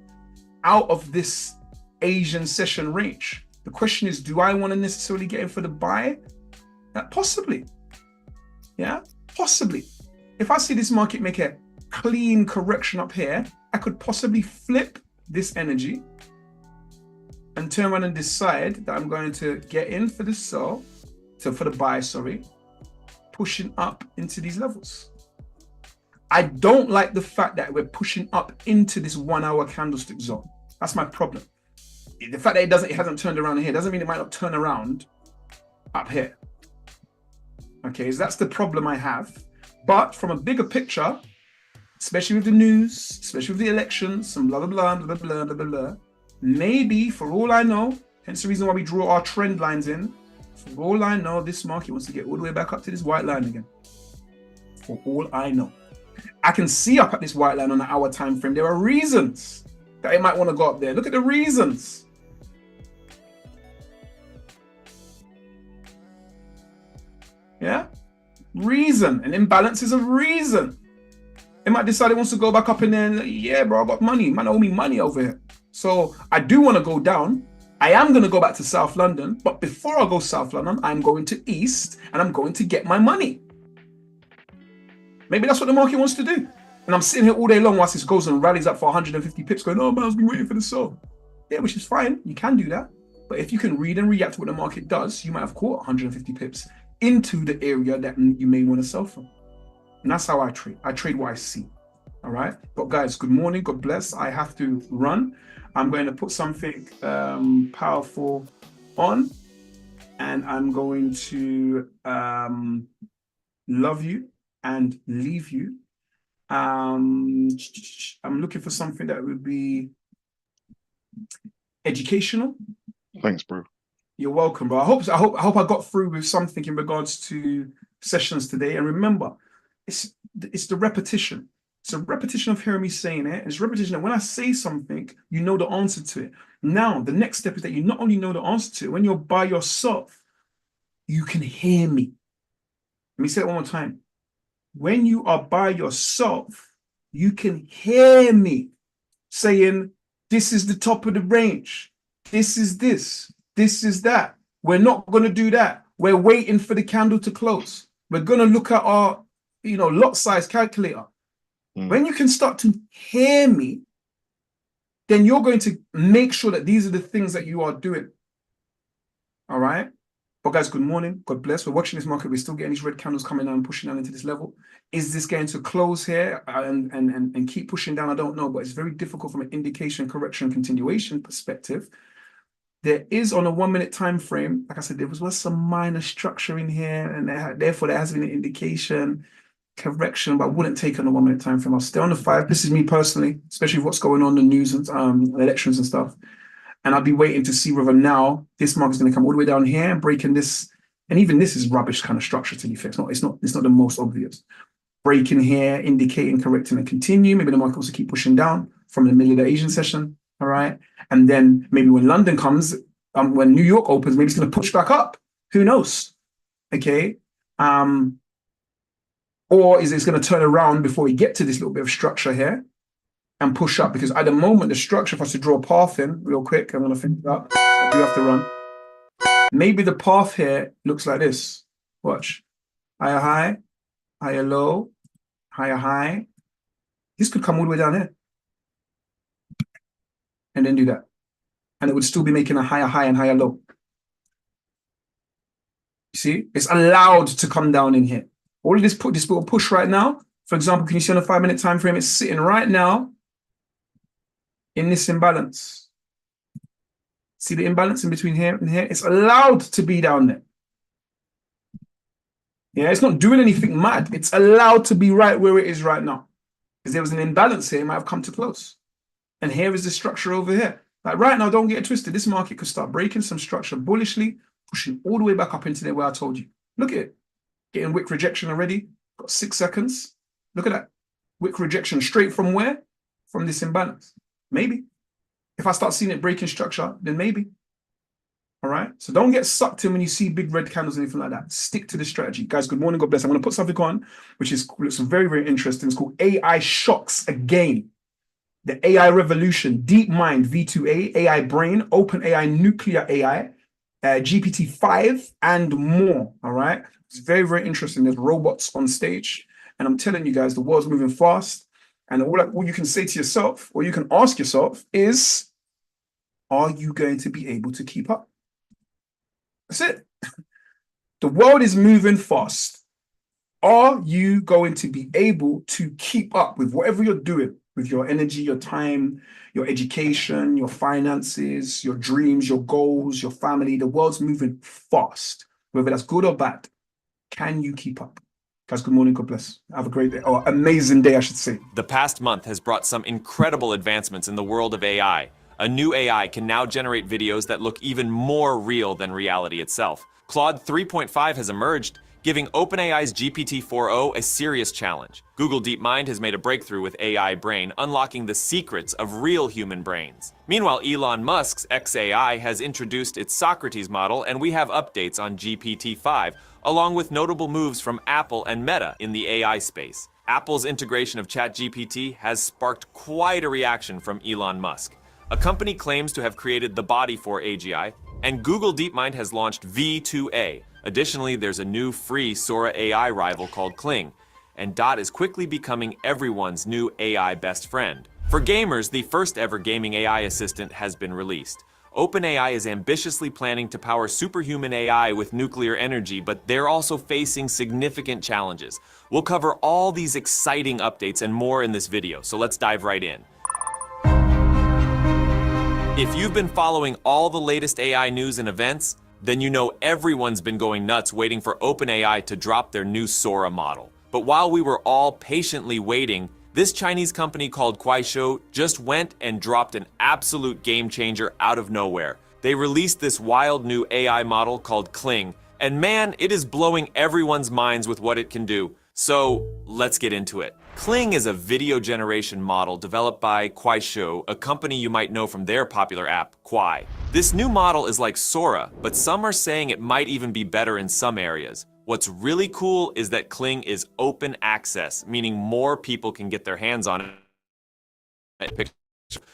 out of this Asian session range. The question is, do I want to necessarily get in for the buy? Possibly. Yeah, possibly. If I see this market make a clean correction up here, I could possibly flip this energy and turn around and decide that I'm going to get in for the sell, so for the buy, sorry, pushing up into these levels. I don't like the fact that we're pushing up into this 1 hour candlestick zone. That's my problem. The fact that it hasn't turned around here doesn't mean it might not turn around up here. Okay, so that's the problem I have. But from a bigger picture, especially with the news, especially with the elections, some blah, blah, blah, blah, blah, blah, blah, blah, maybe, for all I know, hence the reason why we draw our trend lines in, for all I know, this market wants to get all the way back up to this white line again. For all I know. I can see up at this white line on the hour time frame. There are reasons that it might want to go up there. Look at the reasons. Yeah? Reason. An imbalance is a reason. It might decide it wants to go back up in there and, yeah, bro, I got money. Man, owe me money over here. So I do want to go down. I am going to go back to South London. But before I go South London, I'm going to East and I'm going to get my money. Maybe that's what the market wants to do. And I'm sitting here all day long whilst this goes and rallies up for 150 pips going, oh, man, I've been waiting for the sell. Yeah, which is fine. You can do that. But if you can read and react to what the market does, you might have caught 150 pips into the area that you may want to sell from. And that's how I trade. I trade what I see. All right. But guys, good morning. God bless. I have to run. I'm going to put something powerful on. And I'm going to love you and leave you. I'm looking for something that would be educational. Thanks, bro. You're welcome, bro. I hope I got through with something in regards to sessions today. And remember, it's the repetition. It's a repetition of hearing me saying it. It's a repetition that when I say something, you know the answer to it. Now, the next step is that you not only know the answer to it, when you're by yourself, you can hear me. Let me say it one more time. When you are by yourself, you can hear me saying, this is the top of the range. This is this. This is that. We're not going to do that. We're waiting for the candle to close. We're going to look at our, lot size calculator. When you can start to hear me, then you're going to make sure that these are the things that you are doing. All right? But guys, good morning. God bless. We're watching this market. We're still getting these red candles coming down and pushing down into this level. Is this going to close here and keep pushing down? I don't know, but it's very difficult from an indication, correction, continuation perspective. There is on a 1 minute time frame, like I said, there was some minor structure in here, and therefore there has been an indication, correction, but I wouldn't take on a 1 minute time frame. I'll stay on the 5. This is me personally, especially with what's going on in the news and elections and stuff. And I'll be waiting to see whether now this market is going to come all the way down here and breaking this. And even this is rubbish kind of structure to be fair. It's not the most obvious. Breaking here, indicating, correcting, and continue. Maybe the market will also keep pushing down from the middle of the Asian session. All right. And then maybe when London comes, when New York opens, maybe it's going to push back up. Who knows? Okay. Or is it going to turn around before we get to this little bit of structure here and push up? Because at the moment, the structure, if I was to draw a path in real quick, I'm going to finish up. I do have to run. Maybe the path here looks like this. Watch. Higher high, higher low, higher high. This could come all the way down here. And then do that. And it would still be making a higher high and higher low. You see? It's allowed to come down in here. All of this little push right now, for example, can you see on a 5 minute time frame, it's sitting right now in this imbalance. See the imbalance in between here and here? It's allowed to be down there. Yeah, it's not doing anything mad. It's allowed to be right where it is right now. Because there was an imbalance here, it might have come to close. And here is the structure over here. Like right now, don't get it twisted. This market could start breaking some structure bullishly, pushing all the way back up into there where I told you. Look at it. Getting wick rejection already. Got 6 seconds. Look at that. Wick rejection straight from where? From this imbalance. Maybe. If I start seeing it breaking structure, then maybe. All right. So don't get sucked in when you see big red candles or anything like that. Stick to the strategy. Guys, good morning. God bless. I'm going to put something on, which looks very, very interesting. It's called AI Shocks Again. The AI Revolution, DeepMind V2A, AI Brain, OpenAI Nuclear AI, GPT-5, and more. All right. It's very, very interesting. There's robots on stage. And I'm telling you guys, the world's moving fast. And all you can say to yourself, or you can ask yourself is, are you going to be able to keep up? That's it. The world is moving fast. Are you going to be able to keep up with whatever you're doing, with your energy, your time, your education, your finances, your dreams, your goals, your family? The world's moving fast, whether that's good or bad. Can you keep up? Guys, good morning. God bless. Have a great day, or amazing day, I should say. The past month has brought some incredible advancements in the world of AI. A new AI can now generate videos that look even more real than reality itself. Claude 3.5 has emerged, giving OpenAI's GPT-4o a serious challenge. Google DeepMind has made a breakthrough with AI Brain, unlocking the secrets of real human brains. Meanwhile, Elon Musk's xAI has introduced its Socrates model, and we have updates on GPT-5, along with notable moves from Apple and Meta in the AI space. Apple's integration of ChatGPT has sparked quite a reaction from Elon Musk. A company claims to have created the body for AGI, and Google DeepMind has launched V2A. Additionally, there's a new free Sora AI rival called Kling, and Dot is quickly becoming everyone's new AI best friend. For gamers, the first ever gaming AI assistant has been released. OpenAI is ambitiously planning to power superhuman AI with nuclear energy, but they're also facing significant challenges. We'll cover all these exciting updates and more in this video, so let's dive right in. If you've been following all the latest AI news and events, then you know everyone's been going nuts waiting for OpenAI to drop their new Sora model. But while we were all patiently waiting, this Chinese company called Kuaishou just went and dropped an absolute game changer out of nowhere. They released this wild new AI model called Kling, and man, it is blowing everyone's minds with what it can do. So let's get into it. Kling is a video generation model developed by Kuaishou, a company you might know from their popular app, Kwai. This new model is like Sora, but some are saying it might even be better in some areas. What's really cool is that Kling is open access, meaning more people can get their hands on it.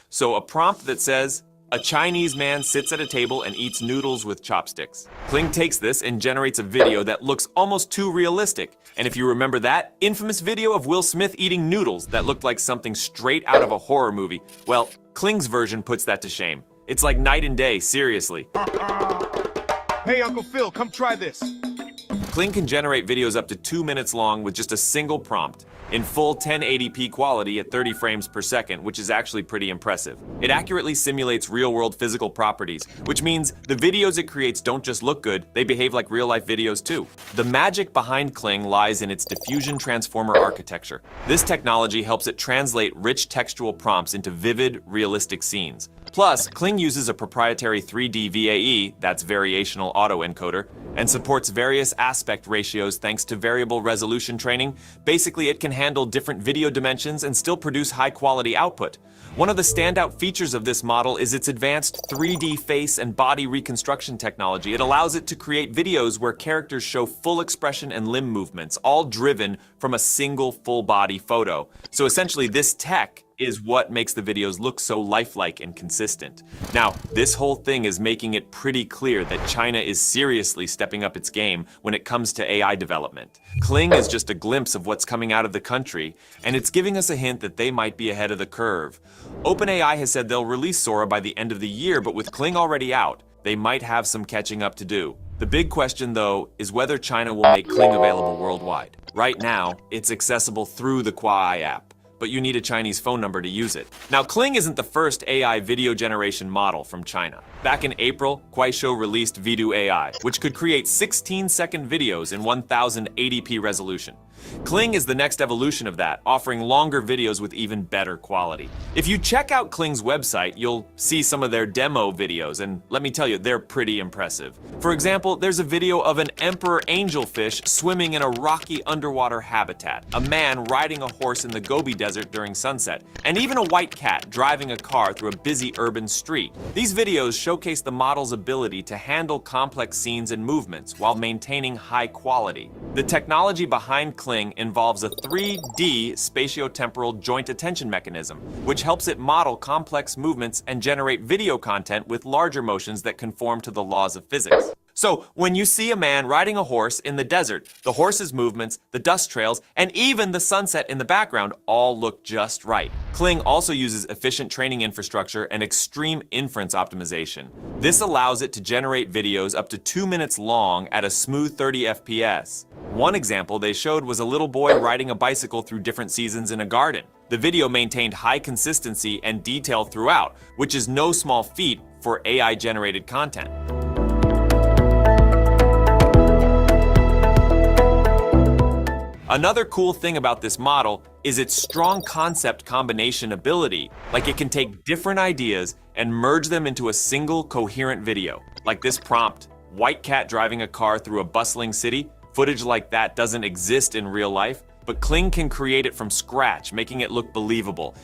So a prompt that says, a Chinese man sits at a table and eats noodles with chopsticks. Kling takes this and generates a video that looks almost too realistic. And if you remember that infamous video of Will Smith eating noodles that looked like something straight out of a horror movie, well, Kling's version puts that to shame. It's like night and day, seriously. Hey, Uncle Phil, come try this. Kling can generate videos up to 2 minutes long with just a single prompt, in full 1080p quality at 30 frames per second, which is actually pretty impressive. It accurately simulates real-world physical properties, which means the videos it creates don't just look good, they behave like real-life videos too. The magic behind Kling lies in its diffusion transformer architecture. This technology helps it translate rich textual prompts into vivid, realistic scenes. Plus, Kling uses a proprietary 3D VAE, that's variational autoencoder, and supports various aspect ratios thanks to variable resolution training. Basically, it can handle different video dimensions and still produce high-quality output. One of the standout features of this model is its advanced 3D face and body reconstruction technology. It allows it to create videos where characters show full expression and limb movements, all driven from a single full-body photo. So essentially, this tech is what makes the videos look so lifelike and consistent. Now, this whole thing is making it pretty clear that China is seriously stepping up its game when it comes to AI development. Kling is just a glimpse of what's coming out of the country, and it's giving us a hint that they might be ahead of the curve. OpenAI has said they'll release Sora by the end of the year, but with Kling already out, they might have some catching up to do. The big question, though, is whether China will make Kling available worldwide. Right now, it's accessible through the Kuai app, but you need a Chinese phone number to use it. Now, Kling isn't the first AI video generation model from China. Back in April, Kuaishou released Vidu AI, which could create 16-second videos in 1080p resolution. Kling is the next evolution of that, offering longer videos with even better quality. If you check out Kling's website, you'll see some of their demo videos, and let me tell you, they're pretty impressive. For example, there's a video of an emperor angelfish swimming in a rocky underwater habitat, a man riding a horse in the Gobi Desert during sunset, and even a white cat driving a car through a busy urban street. These videos showcase the model's ability to handle complex scenes and movements while maintaining high quality. The technology behind Kling involves a 3D spatiotemporal joint attention mechanism, which helps it model complex movements and generate video content with larger motions that conform to the laws of physics. So, when you see a man riding a horse in the desert, the horse's movements, the dust trails, and even the sunset in the background all look just right. Kling also uses efficient training infrastructure and extreme inference optimization. This allows it to generate videos up to 2 minutes long at a smooth 30 FPS. One example they showed was a little boy riding a bicycle through different seasons in a garden. The video maintained high consistency and detail throughout, which is no small feat for AI-generated content. Another cool thing about this model is its strong concept combination ability. Like, it can take different ideas and merge them into a single coherent video. Like this prompt, white cat driving a car through a bustling city. Footage like that doesn't exist in real life, but Kling can create it from scratch, making it look believable.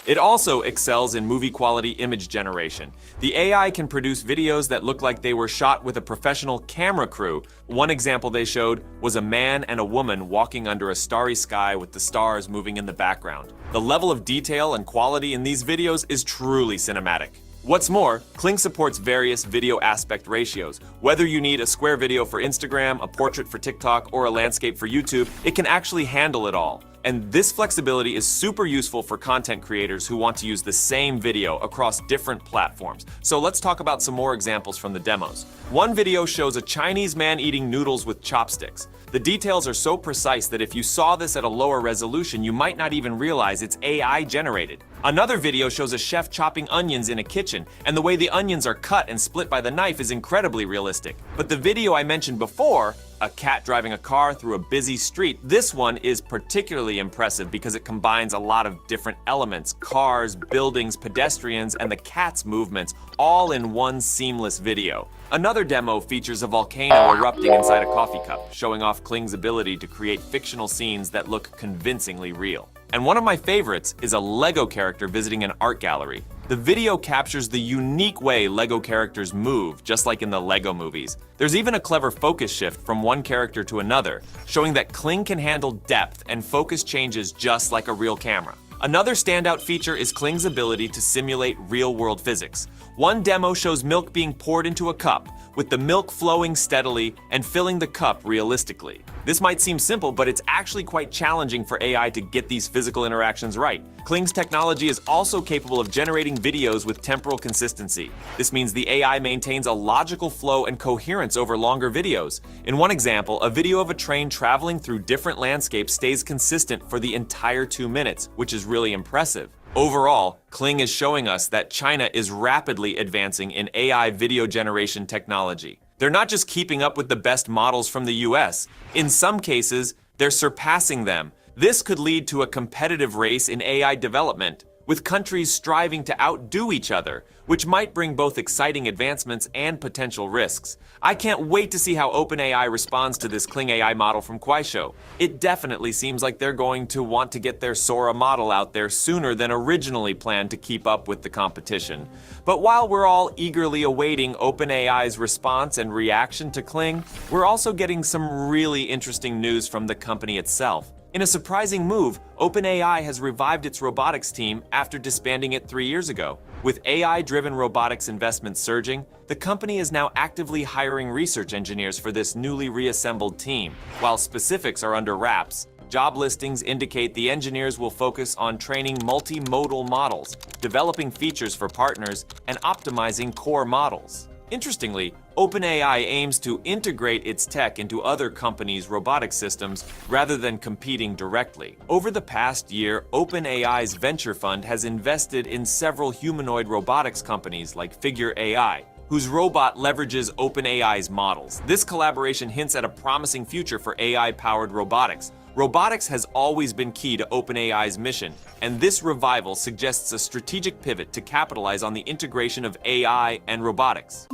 It also excels in movie quality image generation. The AI can produce videos that look like they were shot with a professional camera crew. One example they showed was a man and a woman walking under a starry sky with the stars moving in the background. The level of detail and quality in these videos is truly cinematic. What's more, Kling supports various video aspect ratios. Whether you need a square video for Instagram, a portrait for TikTok, or a landscape for YouTube, it can actually handle it all. And this flexibility is super useful for content creators who want to use the same video across different platforms. So let's talk about some more examples from the demos. One video shows a Chinese man eating noodles with chopsticks. The details are so precise that if you saw this at a lower resolution, you might not even realize it's AI generated. Another video shows a chef chopping onions in a kitchen, and the way the onions are cut and split by the knife is incredibly realistic. But the video I mentioned before, a cat driving a car through a busy street, this one is particularly impressive because it combines a lot of different elements: cars, buildings, pedestrians, and the cat's movements, all in one seamless video. Another demo features a volcano erupting inside a coffee cup, showing off Kling's ability to create fictional scenes that look convincingly real. And one of my favorites is a Lego character visiting an art gallery. The video captures the unique way Lego characters move, just like in the Lego movies. There's even a clever focus shift from one character to another, showing that Kling can handle depth and focus changes just like a real camera. Another standout feature is Kling's ability to simulate real-world physics. One demo shows milk being poured into a cup, with the milk flowing steadily and filling the cup realistically. This might seem simple, but it's actually quite challenging for AI to get these physical interactions right. Kling's technology is also capable of generating videos with temporal consistency. This means the AI maintains a logical flow and coherence over longer videos. In one example, a video of a train traveling through different landscapes stays consistent for the entire 2 minutes, which is really impressive. Overall, Kling is showing us that China is rapidly advancing in AI video generation technology. They're not just keeping up with the best models from the US. In some cases, they're surpassing them. This could lead to a competitive race in AI development, with countries striving to outdo each other, which might bring both exciting advancements and potential risks. I can't wait to see how OpenAI responds to this Kling AI model from Kuaishou. It definitely seems like they're going to want to get their Sora model out there sooner than originally planned to keep up with the competition. But while we're all eagerly awaiting OpenAI's response and reaction to Kling, we're also getting some really interesting news from the company itself. In a surprising move, OpenAI has revived its robotics team after disbanding it 3 years ago. With AI-driven robotics investments surging, the company is now actively hiring research engineers for this newly reassembled team. While specifics are under wraps, job listings indicate the engineers will focus on training multimodal models, developing features for partners, and optimizing core models. Interestingly, OpenAI aims to integrate its tech into other companies' robotic systems rather than competing directly. Over the past year, OpenAI's venture fund has invested in several humanoid robotics companies like Figure AI, whose robot leverages OpenAI's models. This collaboration hints at a promising future for AI-powered robotics. Robotics has always been key to OpenAI's mission, and this revival suggests a strategic pivot to capitalize on the integration of AI and robotics.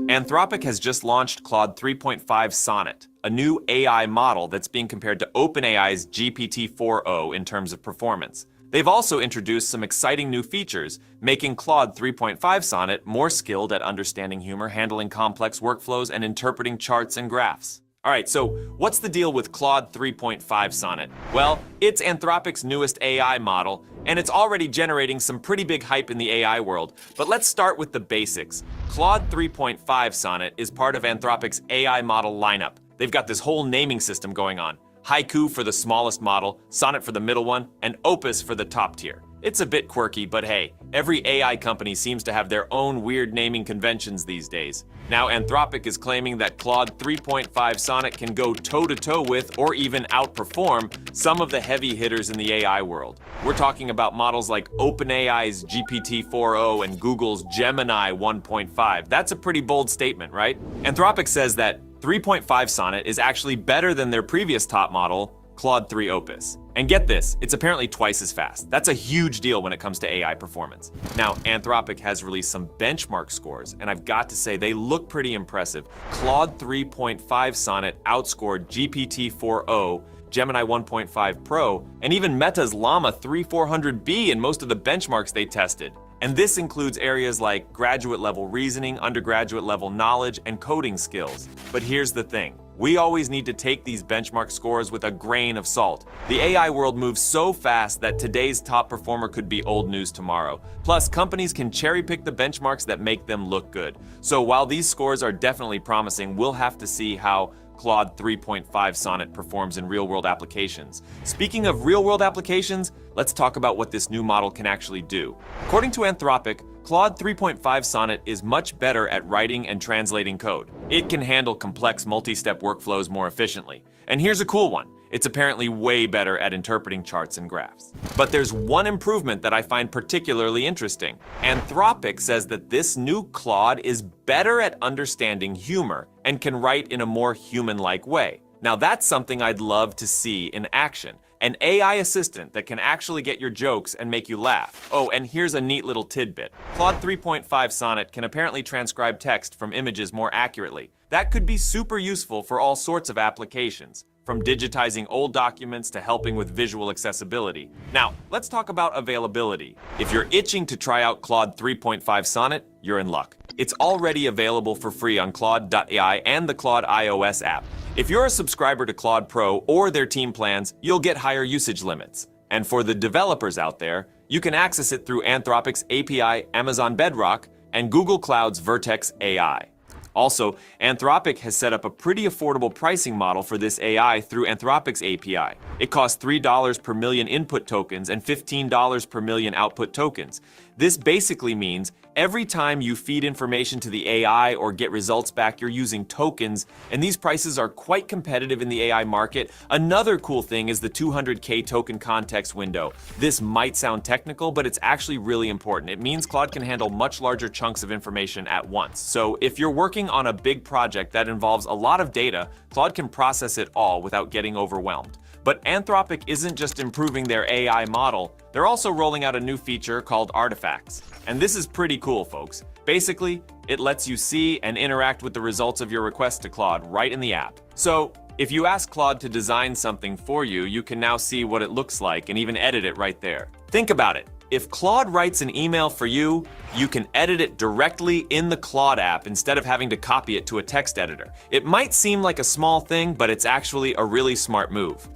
Anthropic has just launched Claude 3.5 Sonnet, a new AI model that's being compared to OpenAI's GPT-4o in terms of performance. They've also introduced some exciting new features, making Claude 3.5 Sonnet more skilled at understanding humor, handling complex workflows, and interpreting charts and graphs. Alright, so what's the deal with Claude 3.5 Sonnet? Well, it's Anthropic's newest AI model, and it's already generating some pretty big hype in the AI world. But let's start with the basics. Claude 3.5 Sonnet is part of Anthropic's AI model lineup. They've got this whole naming system going on. Haiku for the smallest model, Sonnet for the middle one, and Opus for the top tier. It's a bit quirky, but hey, every AI company seems to have their own weird naming conventions these days. Now Anthropic is claiming that Claude 3.5 Sonnet can go toe-to-toe with, or even outperform, some of the heavy hitters in the AI world. We're talking about models like OpenAI's GPT-4o and Google's Gemini 1.5. That's a pretty bold statement, right? Anthropic says that 3.5 Sonnet is actually better than their previous top model, Claude 3 Opus. And get this, it's apparently twice as fast. That's a huge deal when it comes to AI performance. Now, Anthropic has released some benchmark scores, and I've got to say they look pretty impressive. Claude 3.5 Sonnet outscored GPT-4o, Gemini 1.5 Pro, and even Meta's Llama 3400B in most of the benchmarks they tested. And this includes areas like graduate level reasoning, undergraduate level knowledge, and coding skills. But here's the thing. We always need to take these benchmark scores with a grain of salt. The AI world moves so fast that today's top performer could be old news tomorrow. Plus, companies can cherry pick the benchmarks that make them look good. So while these scores are definitely promising, we'll have to see how Claude 3.5 Sonnet performs in real-world applications. Speaking of real-world applications, let's talk about what this new model can actually do. According to Anthropic, Claude 3.5 Sonnet is much better at writing and translating code. It can handle complex multi-step workflows more efficiently. And here's a cool one. It's apparently way better at interpreting charts and graphs. But there's one improvement that I find particularly interesting. Anthropic says that this new Claude is better at understanding humor and can write in a more human-like way. Now that's something I'd love to see in action. An AI assistant that can actually get your jokes and make you laugh. Oh, and here's a neat little tidbit. Claude 3.5 Sonnet can apparently transcribe text from images more accurately. That could be super useful for all sorts of applications, from digitizing old documents to helping with visual accessibility. Now, let's talk about availability. If you're itching to try out Claude 3.5 Sonnet, you're in luck. It's already available for free on Claude.ai and the Claude iOS app. If you're a subscriber to Claude Pro or their team plans, you'll get higher usage limits. And for the developers out there, you can access it through Anthropic's API, Amazon Bedrock, and Google Cloud's Vertex AI. Also, Anthropic has set up a pretty affordable pricing model for this AI through Anthropic's API. It costs $3 per million input tokens and $15 per million output tokens. This basically means every time you feed information to the AI or get results back, you're using tokens, and these prices are quite competitive in the AI market. Another cool thing is the 200K token context window. This might sound technical, but it's actually really important. It means Claude can handle much larger chunks of information at once. So if you're working on a big project that involves a lot of data, Claude can process it all without getting overwhelmed. But Anthropic isn't just improving their AI model, they're also rolling out a new feature called Artifacts. And this is pretty cool, folks. Basically, it lets you see and interact with the results of your request to Claude right in the app. So, if you ask Claude to design something for you, you can now see what it looks like and even edit it right there. Think about it. If Claude writes an email for you, you can edit it directly in the Claude app instead of having to copy it to a text editor. It might seem like a small thing, but it's actually a really smart move.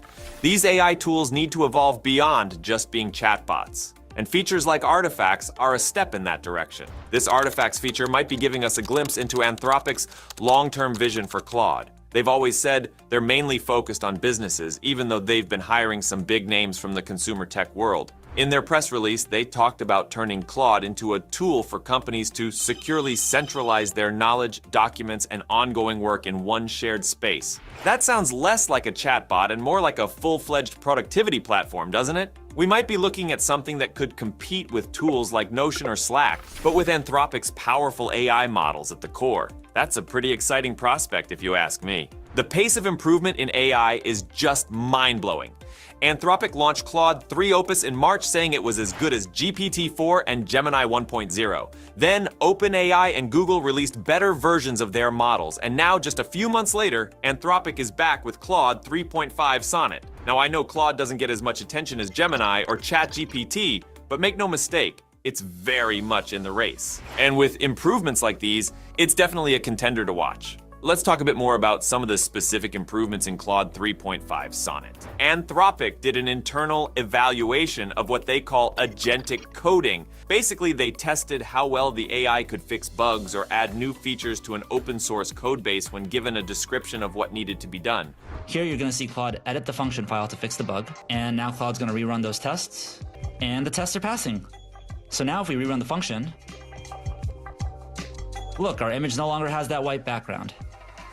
These AI tools need to evolve beyond just being chatbots. And features like Artifacts are a step in that direction. This Artifacts feature might be giving us a glimpse into Anthropic's long-term vision for Claude. They've always said they're mainly focused on businesses, even though they've been hiring some big names from the consumer tech world. In their press release, they talked about turning Claude into a tool for companies to securely centralize their knowledge, documents, and ongoing work in one shared space. That sounds less like a chatbot and more like a full-fledged productivity platform, doesn't it? We might be looking at something that could compete with tools like Notion or Slack, but with Anthropic's powerful AI models at the core. That's a pretty exciting prospect if you ask me. The pace of improvement in AI is just mind-blowing. Anthropic launched Claude 3 Opus in March, saying it was as good as GPT-4 and Gemini 1.0. Then OpenAI and Google released better versions of their models, and now just a few months later, Anthropic is back with Claude 3.5 Sonnet. Now I know Claude doesn't get as much attention as Gemini or ChatGPT, but make no mistake, it's very much in the race. And with improvements like these, it's definitely a contender to watch. Let's talk a bit more about some of the specific improvements in Claude 3.5 Sonnet. Anthropic did an internal evaluation of what they call agentic coding. Basically, they tested how well the AI could fix bugs or add new features to an open source code base when given a description of what needed to be done. Here you're going to see Claude edit the function file to fix the bug, and now Claude's going to rerun those tests, and the tests are passing. So now if we rerun the function, look, our image no longer has that white background.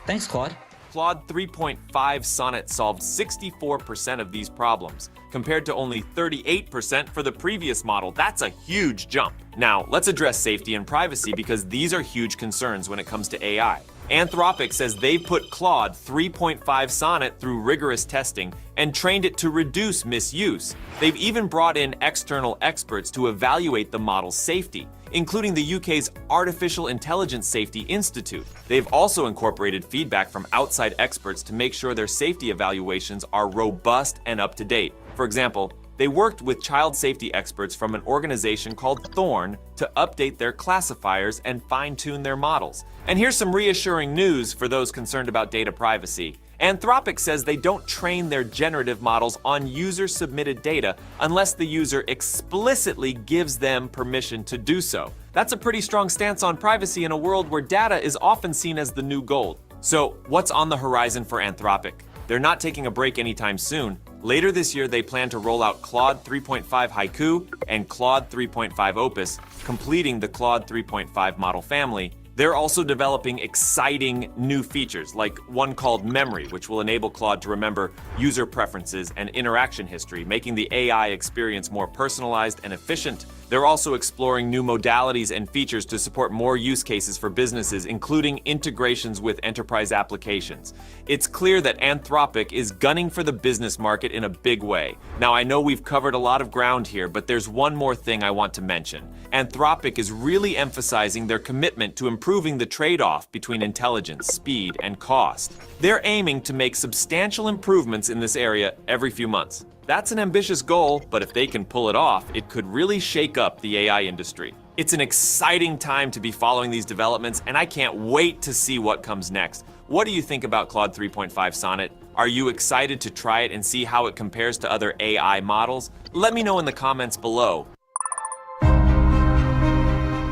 Thanks, Claude. Claude 3.5 Sonnet solved 64% of these problems, compared to only 38% for the previous model. That's a huge jump. Now, let's address safety and privacy because these are huge concerns when it comes to AI. Anthropic says they've put Claude 3.5 Sonnet through rigorous testing and trained it to reduce misuse. They've even brought in external experts to evaluate the model's safety, including the UK's Artificial Intelligence Safety Institute. They've also incorporated feedback from outside experts to make sure their safety evaluations are robust and up to date. For example, they worked with child safety experts from an organization called Thorn to update their classifiers and fine-tune their models. And here's some reassuring news for those concerned about data privacy. Anthropic says they don't train their generative models on user-submitted data unless the user explicitly gives them permission to do so. That's a pretty strong stance on privacy in a world where data is often seen as the new gold. So, what's on the horizon for Anthropic? They're not taking a break anytime soon. Later this year, they plan to roll out Claude 3.5 Haiku and Claude 3.5 Opus, completing the Claude 3.5 model family. They're also developing exciting new features, like one called Memory, which will enable Claude to remember user preferences and interaction history, making the AI experience more personalized and efficient. They're also exploring new modalities and features to support more use cases for businesses, including integrations with enterprise applications. It's clear that Anthropic is gunning for the business market in a big way. Now, I know we've covered a lot of ground here, but there's one more thing I want to mention. Anthropic is really emphasizing their commitment to improving the trade-off between intelligence, speed, and cost. They're aiming to make substantial improvements in this area every few months. That's an ambitious goal, but if they can pull it off, it could really shake up the AI industry. It's an exciting time to be following these developments, and I can't wait to see what comes next. What do you think about Claude 3.5 Sonnet? Are you excited to try it and see how it compares to other AI models? Let me know in the comments below.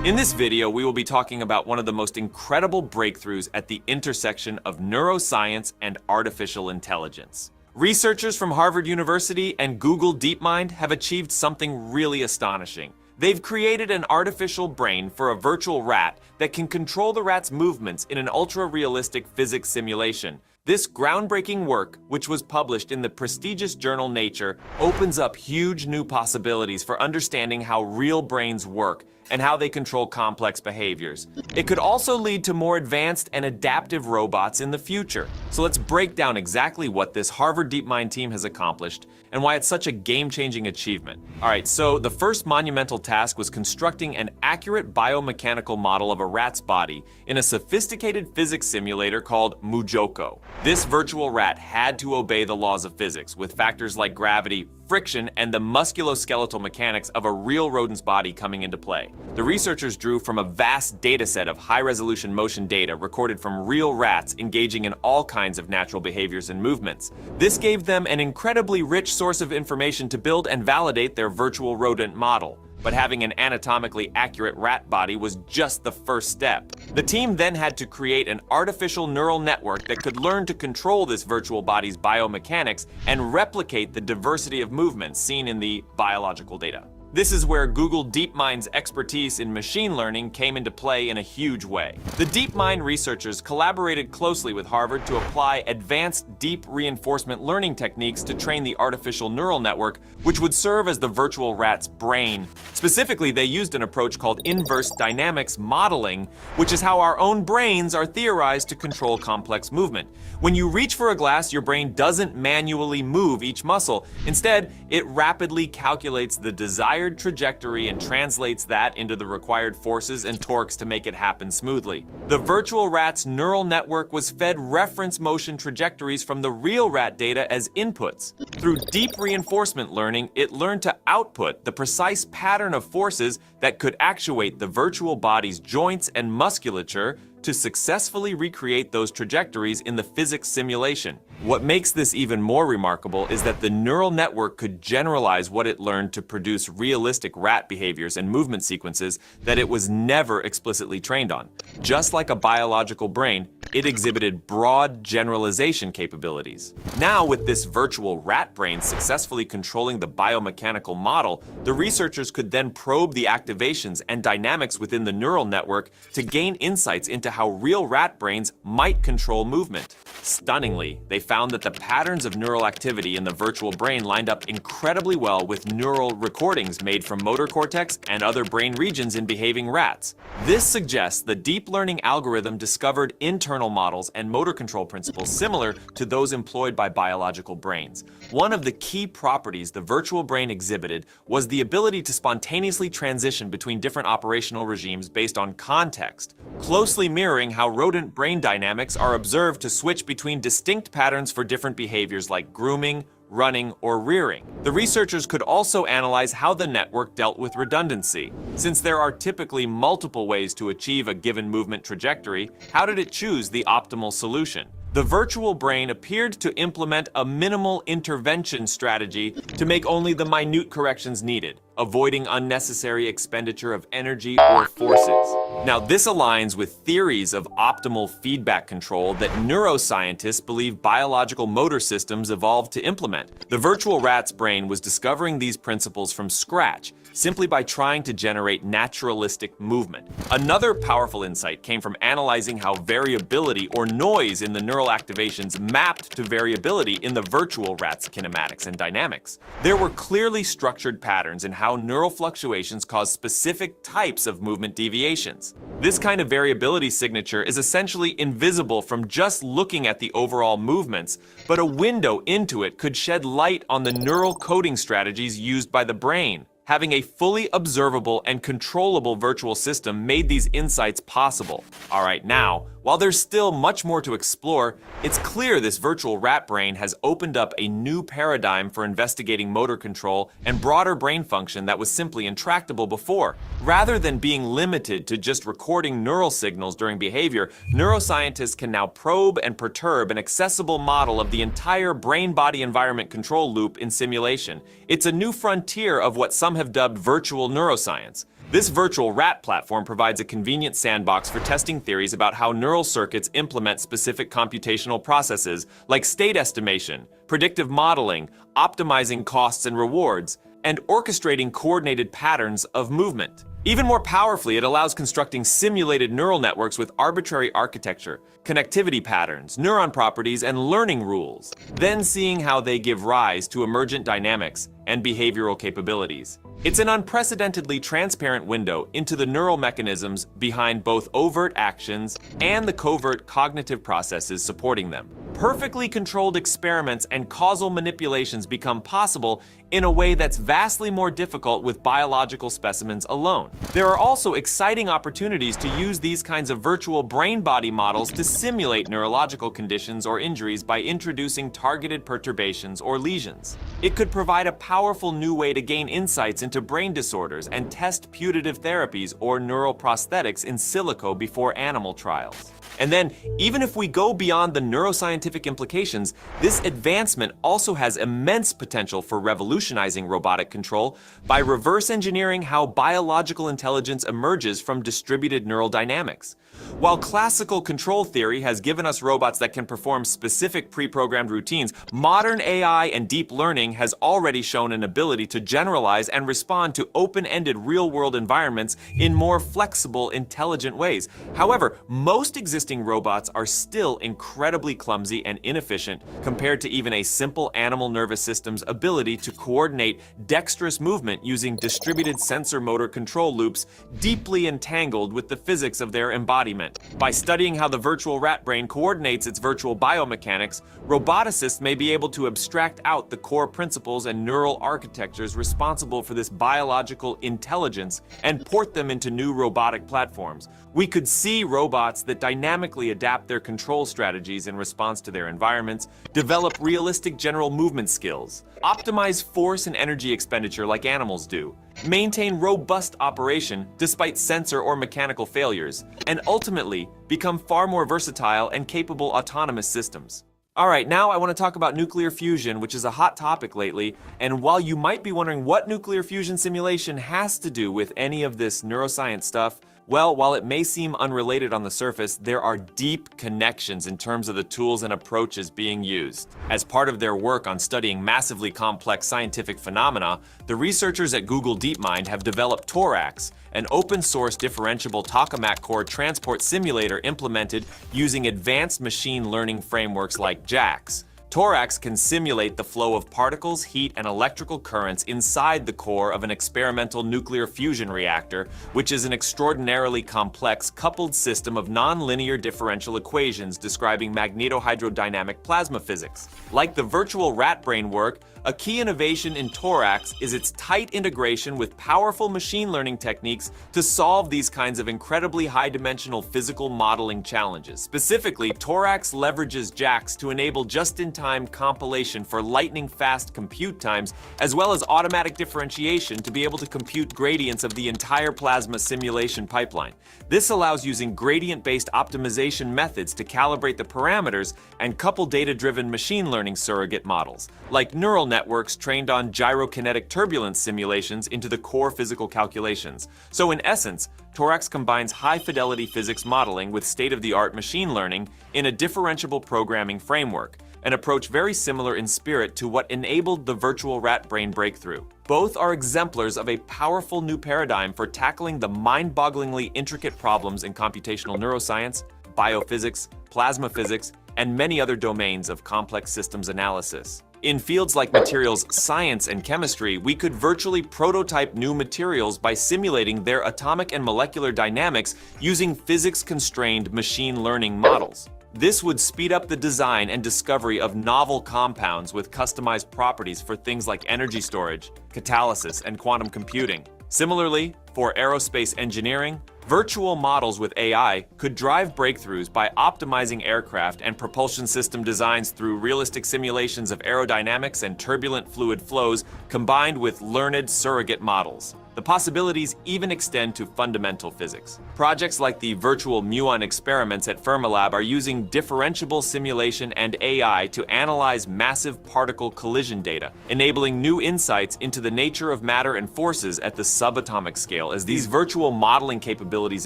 In this video, we will be talking about one of the most incredible breakthroughs at the intersection of neuroscience and artificial intelligence. Researchers from Harvard University and Google DeepMind have achieved something really astonishing. They've created an artificial brain for a virtual rat that can control the rat's movements in an ultra-realistic physics simulation. This groundbreaking work, which was published in the prestigious journal Nature, opens up huge new possibilities for understanding how real brains work and how they control complex behaviors. It could also lead to more advanced and adaptive robots in the future. So let's break down exactly what this Harvard DeepMind team has accomplished and why it's such a game-changing achievement. All right, so the first monumental task was constructing an accurate biomechanical model of a rat's body in a sophisticated physics simulator called MuJoCo. This virtual rat had to obey the laws of physics, with factors like gravity, friction, and the musculoskeletal mechanics of a real rodent's body coming into play. The researchers drew from a vast data set of high-resolution motion data recorded from real rats engaging in all kinds of natural behaviors and movements. This gave them an incredibly rich source of information to build and validate their virtual rodent model. But having an anatomically accurate rat body was just the first step. The team then had to create an artificial neural network that could learn to control this virtual body's biomechanics and replicate the diversity of movements seen in the biological data. This is where Google DeepMind's expertise in machine learning came into play in a huge way. The DeepMind researchers collaborated closely with Harvard to apply advanced deep reinforcement learning techniques to train the artificial neural network, which would serve as the virtual rat's brain. Specifically, they used an approach called inverse dynamics modeling, which is how our own brains are theorized to control complex movement. When you reach for a glass, your brain doesn't manually move each muscle. Instead, it rapidly calculates the desired trajectory and translates that into the required forces and torques to make it happen smoothly. The virtual rat's neural network was fed reference motion trajectories from the real rat data as inputs. Through deep reinforcement learning, it learned to output the precise pattern of forces that could actuate the virtual body's joints and musculature to successfully recreate those trajectories in the physics simulation. What makes this even more remarkable is that the neural network could generalize what it learned to produce realistic rat behaviors and movement sequences that it was never explicitly trained on. Just like a biological brain, it exhibited broad generalization capabilities. Now, with this virtual rat brain successfully controlling the biomechanical model, the researchers could then probe the activations and dynamics within the neural network to gain insights into how real rat brains might control movement. Stunningly, they found that the patterns of neural activity in the virtual brain lined up incredibly well with neural recordings made from motor cortex and other brain regions in behaving rats. This suggests the deep learning algorithm discovered internal models and motor control principles similar to those employed by biological brains. One of the key properties the virtual brain exhibited was the ability to spontaneously transition between different operational regimes based on context, closely mirroring how rodent brain dynamics are observed to switch between distinct patterns for different behaviors like grooming, running, or rearing. The researchers could also analyze how the network dealt with redundancy. Since there are typically multiple ways to achieve a given movement trajectory, how did it choose the optimal solution? The virtual brain appeared to implement a minimal intervention strategy to make only the minute corrections needed, avoiding unnecessary expenditure of energy or forces. Now, this aligns with theories of optimal feedback control that neuroscientists believe biological motor systems evolved to implement. The virtual rat's brain was discovering these principles from scratch, simply by trying to generate naturalistic movement. Another powerful insight came from analyzing how variability or noise in the neural activations mapped to variability in the virtual rat's kinematics and dynamics. There were clearly structured patterns in how neural fluctuations cause specific types of movement deviations. This kind of variability signature is essentially invisible from just looking at the overall movements, but a window into it could shed light on the neural coding strategies used by the brain. Having a fully observable and controllable virtual system made these insights possible. All right, now, while there's still much more to explore, it's clear this virtual rat brain has opened up a new paradigm for investigating motor control and broader brain function that was simply intractable before. Rather than being limited to just recording neural signals during behavior, neuroscientists can now probe and perturb an accessible model of the entire brain-body environment control loop in simulation. It's a new frontier of what some have dubbed virtual neuroscience. This virtual rat platform provides a convenient sandbox for testing theories about how neural circuits implement specific computational processes like state estimation, predictive modeling, optimizing costs and rewards, and orchestrating coordinated patterns of movement. Even more powerfully, it allows constructing simulated neural networks with arbitrary architecture, connectivity patterns, neuron properties, and learning rules, then seeing how they give rise to emergent dynamics and behavioral capabilities. It's an unprecedentedly transparent window into the neural mechanisms behind both overt actions and the covert cognitive processes supporting them. Perfectly controlled experiments and causal manipulations become possible in a way that's vastly more difficult with biological specimens alone. There are also exciting opportunities to use these kinds of virtual brain-body models to simulate neurological conditions or injuries by introducing targeted perturbations or lesions. It could provide a powerful new way to gain insights into brain disorders and test putative therapies or neural prosthetics in silico before animal trials. And then, even if we go beyond the neuroscientific implications, this advancement also has immense potential for revolutionizing robotic control by reverse engineering how biological intelligence emerges from distributed neural dynamics. While classical control theory has given us robots that can perform specific pre-programmed routines, modern AI and deep learning has already shown an ability to generalize and respond to open-ended real-world environments in more flexible, intelligent ways. However, most existing robots are still incredibly clumsy and inefficient compared to even a simple animal nervous system's ability to coordinate dexterous movement using distributed sensor motor control loops deeply entangled with the physics of their embodiment. By studying how the virtual rat brain coordinates its virtual biomechanics, roboticists may be able to abstract out the core principles and neural architectures responsible for this biological intelligence and port them into new robotic platforms. We could see robots that dynamically adapt their control strategies in response to their environments, develop realistic general movement skills, optimize force and energy expenditure like animals do, maintain robust operation despite sensor or mechanical failures, and ultimately become far more versatile and capable autonomous systems. Alright, now I want to talk about nuclear fusion, which is a hot topic lately, and while you might be wondering what nuclear fusion simulation has to do with any of this neuroscience stuff, well, while it may seem unrelated on the surface, there are deep connections in terms of the tools and approaches being used. As part of their work on studying massively complex scientific phenomena, the researchers at Google DeepMind have developed Torax, an open-source differentiable tokamak core transport simulator implemented using advanced machine learning frameworks like JAX. Torax can simulate the flow of particles, heat, and electrical currents inside the core of an experimental nuclear fusion reactor, which is an extraordinarily complex coupled system of nonlinear differential equations describing magnetohydrodynamic plasma physics. Like the virtual rat brain work, a key innovation in Torax is its tight integration with powerful machine learning techniques to solve these kinds of incredibly high-dimensional physical modeling challenges. Specifically, Torax leverages JAX to enable just-in-time compilation for lightning-fast compute times, as well as automatic differentiation to be able to compute gradients of the entire plasma simulation pipeline. This allows using gradient-based optimization methods to calibrate the parameters and couple data-driven machine learning surrogate models, like neural networks trained on gyrokinetic turbulence simulations into the core physical calculations. So in essence, Torax combines high-fidelity physics modeling with state-of-the-art machine learning in a differentiable programming framework, an approach very similar in spirit to what enabled the virtual rat brain breakthrough. Both are exemplars of a powerful new paradigm for tackling the mind-bogglingly intricate problems in computational neuroscience, biophysics, plasma physics, and many other domains of complex systems analysis. In fields like materials science and chemistry, we could virtually prototype new materials by simulating their atomic and molecular dynamics using physics-constrained machine learning models. This would speed up the design and discovery of novel compounds with customized properties for things like energy storage, catalysis, and quantum computing. Similarly, for aerospace engineering, virtual models with AI could drive breakthroughs by optimizing aircraft and propulsion system designs through realistic simulations of aerodynamics and turbulent fluid flows combined with learned surrogate models. The possibilities even extend to fundamental physics. Projects like the virtual muon experiments at Fermilab are using differentiable simulation and AI to analyze massive particle collision data, enabling new insights into the nature of matter and forces at the subatomic scale. As these virtual modeling capabilities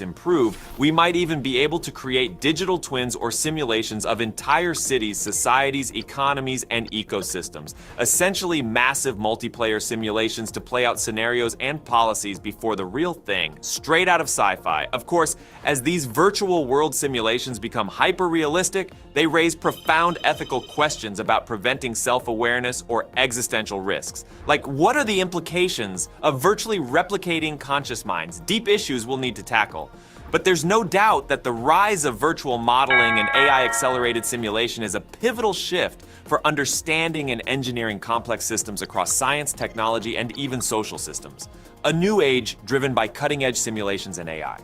improve, we might even be able to create digital twins or simulations of entire cities, societies, economies, and ecosystems. Essentially massive multiplayer simulations to play out scenarios and policies before the real thing, straight out of sci-fi. Of course, as these virtual world simulations become hyper-realistic, they raise profound ethical questions about preventing self-awareness or existential risks. Like, what are the implications of virtually replicating conscious minds? Deep issues we'll need to tackle. But there's no doubt that the rise of virtual modeling and AI-accelerated simulation is a pivotal shift for understanding and engineering complex systems across science, technology, and even social systems. A new age driven by cutting-edge simulations and AI.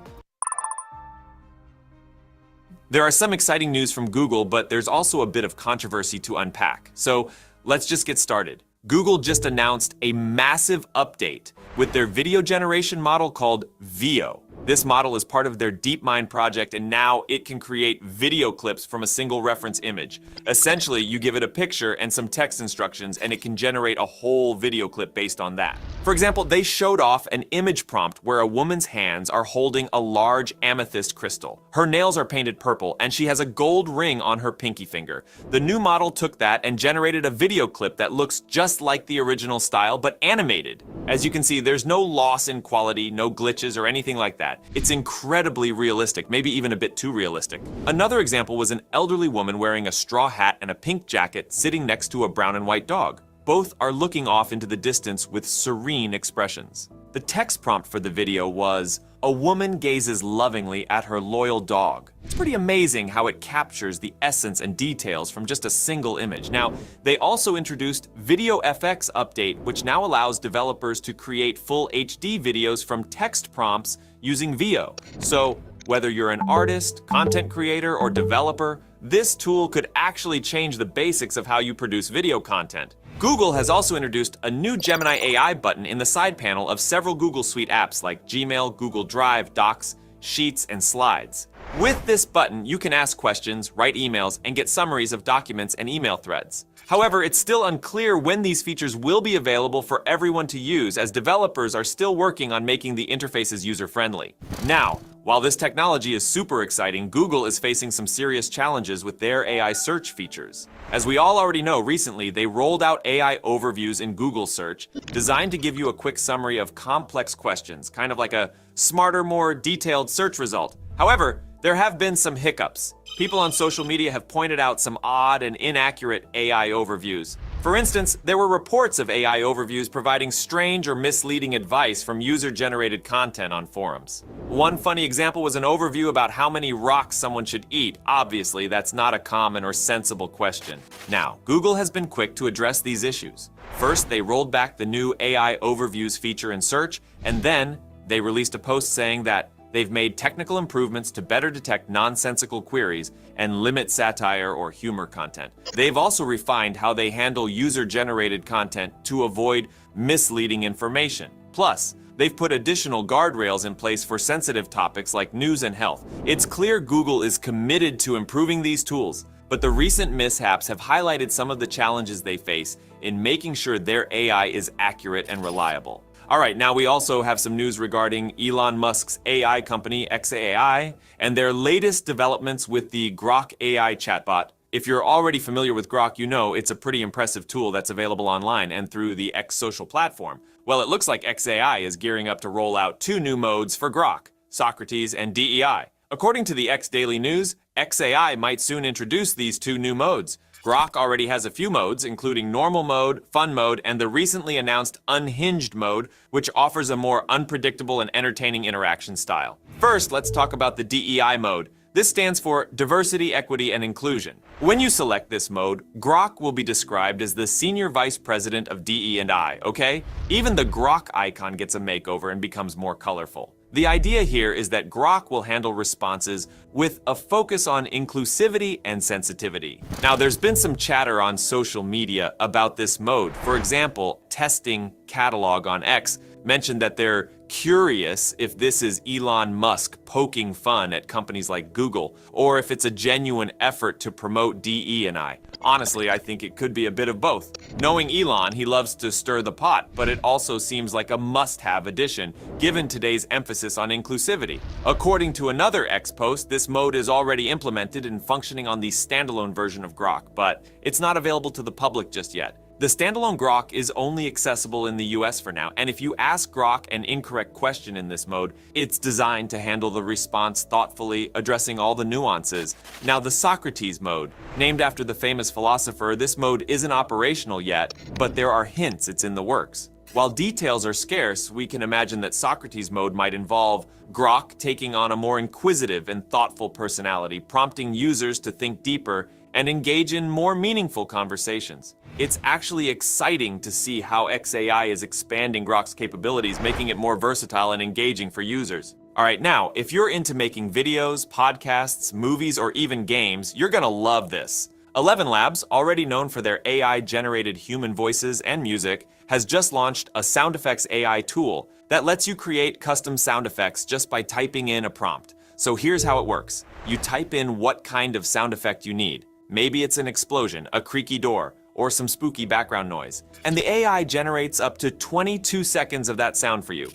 There are some exciting news from Google, but there's also a bit of controversy to unpack. So let's just get started. Google just announced a massive update with their video generation model called Veo. This model is part of their DeepMind project, and now it can create video clips from a single reference image. Essentially, you give it a picture and some text instructions, and it can generate a whole video clip based on that. For example, they showed off an image prompt where a woman's hands are holding a large amethyst crystal. Her nails are painted purple, and she has a gold ring on her pinky finger. The new model took that and generated a video clip that looks just like the original style, but animated. As you can see, there's no loss in quality, no glitches or anything like that. It's incredibly realistic, maybe even a bit too realistic. Another example was an elderly woman wearing a straw hat and a pink jacket sitting next to a brown and white dog. Both are looking off into the distance with serene expressions. The text prompt for the video was, "A woman gazes lovingly at her loyal dog." It's pretty amazing how it captures the essence and details from just a single image. Now, they also introduced Video FX Update, which now allows developers to create full HD videos from text prompts using Veo. So, whether you're an artist, content creator, or developer, this tool could actually change the basics of how you produce video content. Google has also introduced a new Gemini AI button in the side panel of several Google Suite apps like Gmail, Google Drive, Docs, Sheets, and Slides. With this button, you can ask questions, write emails, and get summaries of documents and email threads. However, it's still unclear when these features will be available for everyone to use, as developers are still working on making the interfaces user-friendly. Now, while this technology is super exciting, Google is facing some serious challenges with their AI search features. As we all already know, recently they rolled out AI overviews in Google Search, designed to give you a quick summary of complex questions, kind of like a smarter, more detailed search result. However, there have been some hiccups. People on social media have pointed out some odd and inaccurate AI overviews. For instance, there were reports of AI overviews providing strange or misleading advice from user-generated content on forums. One funny example was an overview about how many rocks someone should eat. Obviously, that's not a common or sensible question. Now, Google has been quick to address these issues. First, they rolled back the new AI overviews feature in search, and then they released a post saying that they've made technical improvements to better detect nonsensical queries and limit satire or humor content. They've also refined how they handle user-generated content to avoid misleading information. Plus, they've put additional guardrails in place for sensitive topics like news and health. It's clear Google is committed to improving these tools, but the recent mishaps have highlighted some of the challenges they face in making sure their AI is accurate and reliable. All right, now we also have some news regarding Elon Musk's AI company, xAI, and their latest developments with the Grok AI chatbot. If you're already familiar with Grok, you know it's a pretty impressive tool that's available online and through the X social platform. Well, it looks like xAI is gearing up to roll out 2 new modes for Grok, Socrates and DEI. According to the X Daily News, xAI might soon introduce these 2 new modes. Grok already has a few modes, including normal mode, fun mode, and the recently announced unhinged mode, which offers a more unpredictable and entertaining interaction style. First, let's talk about the DEI mode. This stands for Diversity, Equity, and Inclusion. When you select this mode, Grok will be described as the Senior Vice President of DE&I, okay? Even the Grok icon gets a makeover and becomes more colorful. The idea here is that Grok will handle responses with a focus on inclusivity and sensitivity. Now, there's been some chatter on social media about this mode. For example, Testing Catalog on X mentioned that they're curious if this is Elon Musk poking fun at companies like Google, or if it's a genuine effort to promote DE&I. Honestly, I think it could be a bit of both. Knowing Elon, he loves to stir the pot, but it also seems like a must-have addition, given today's emphasis on inclusivity. According to another X post, this mode is already implemented and functioning on the standalone version of Grok, but it's not available to the public just yet. The standalone Grok is only accessible in the US for now, and if you ask Grok an incorrect question in this mode, it's designed to handle the response thoughtfully, addressing all the nuances. Now, the Socrates mode, named after the famous philosopher, this mode isn't operational yet, but there are hints it's in the works. While details are scarce, we can imagine that Socrates mode might involve Grok taking on a more inquisitive and thoughtful personality, prompting users to think deeper and engage in more meaningful conversations. It's actually exciting to see how xAI is expanding Grok's capabilities, making it more versatile and engaging for users. All right, now, if you're into making videos, podcasts, movies, or even games, you're gonna love this. ElevenLabs, already known for their AI-generated human voices and music, has just launched a sound effects AI tool that lets you create custom sound effects just by typing in a prompt. So here's how it works. You type in what kind of sound effect you need. Maybe it's an explosion, a creaky door, or some spooky background noise. And the AI generates up to 22 seconds of that sound for you.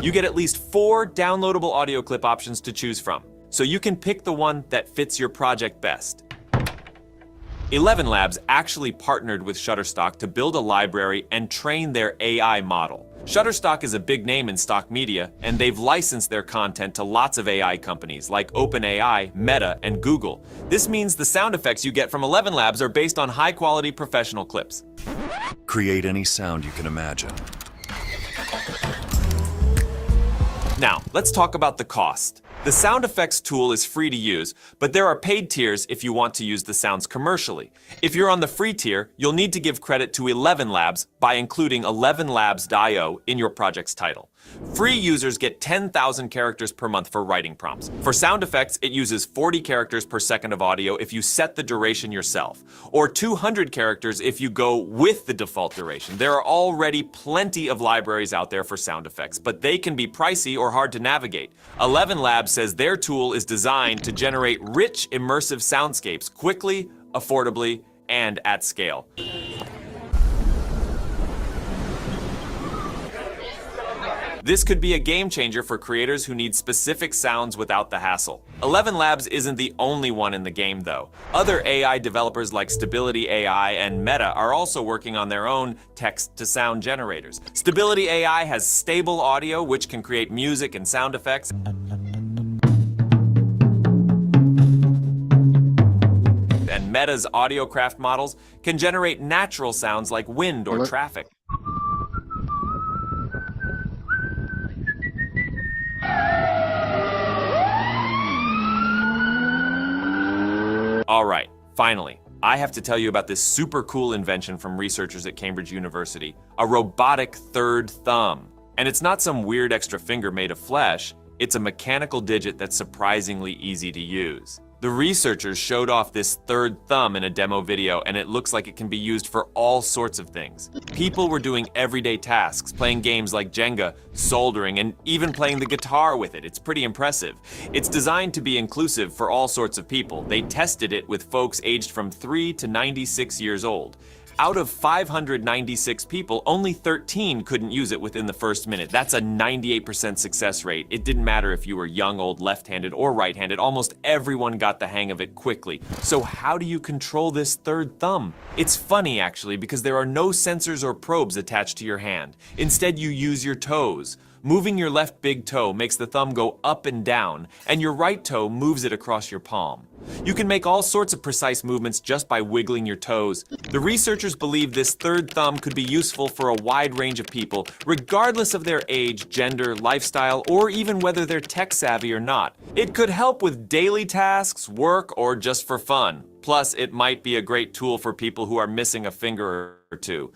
You get at least 4 downloadable audio clip options to choose from, so you can pick the one that fits your project best. ElevenLabs actually partnered with Shutterstock to build a library and train their AI model. Shutterstock is a big name in stock media, and they've licensed their content to lots of AI companies like OpenAI, Meta, and Google. This means the sound effects you get from ElevenLabs are based on high-quality professional clips. Create any sound you can imagine. Now, let's talk about the cost. The sound effects tool is free to use, but there are paid tiers if you want to use the sounds commercially. If you're on the free tier, you'll need to give credit to ElevenLabs by including ElevenLabs.io in your project's title. Free users get 10,000 characters per month for writing prompts. For sound effects, it uses 40 characters per second of audio if you set the duration yourself, or 200 characters if you go with the default duration. There are already plenty of libraries out there for sound effects, but they can be pricey or hard to navigate. ElevenLabs says their tool is designed to generate rich, immersive soundscapes quickly, affordably, and at scale. This could be a game changer for creators who need specific sounds without the hassle. ElevenLabs isn't the only one in the game, though. Other AI developers like Stability AI and Meta are also working on their own text-to-sound generators. Stability AI has stable audio, which can create music and sound effects. And Meta's AudioCraft models can generate natural sounds like wind or traffic. All right, finally, I have to tell you about this super cool invention from researchers at Cambridge University, a robotic third thumb. And it's not some weird extra finger made of flesh, it's a mechanical digit that's surprisingly easy to use. The researchers showed off this third thumb in a demo video, and it looks like it can be used for all sorts of things. People were doing everyday tasks, playing games like Jenga, soldering, and even playing the guitar with it. It's pretty impressive. It's designed to be inclusive for all sorts of people. They tested it with folks aged from 3 to 96 years old. Out of 596 people, only 13 couldn't use it within the first minute. That's a 98% success rate. It didn't matter if you were young, old, left-handed, or right-handed. Almost everyone got the hang of it quickly. So how do you control this third thumb? It's funny, actually, because there are no sensors or probes attached to your hand. Instead, you use your toes. Moving your left big toe makes the thumb go up and down, and your right toe moves it across your palm. You can make all sorts of precise movements just by wiggling your toes. The researchers believe this third thumb could be useful for a wide range of people, regardless of their age, gender, lifestyle, or even whether they're tech savvy or not. It could help with daily tasks, work, or just for fun. Plus, it might be a great tool for people who are missing a finger or two.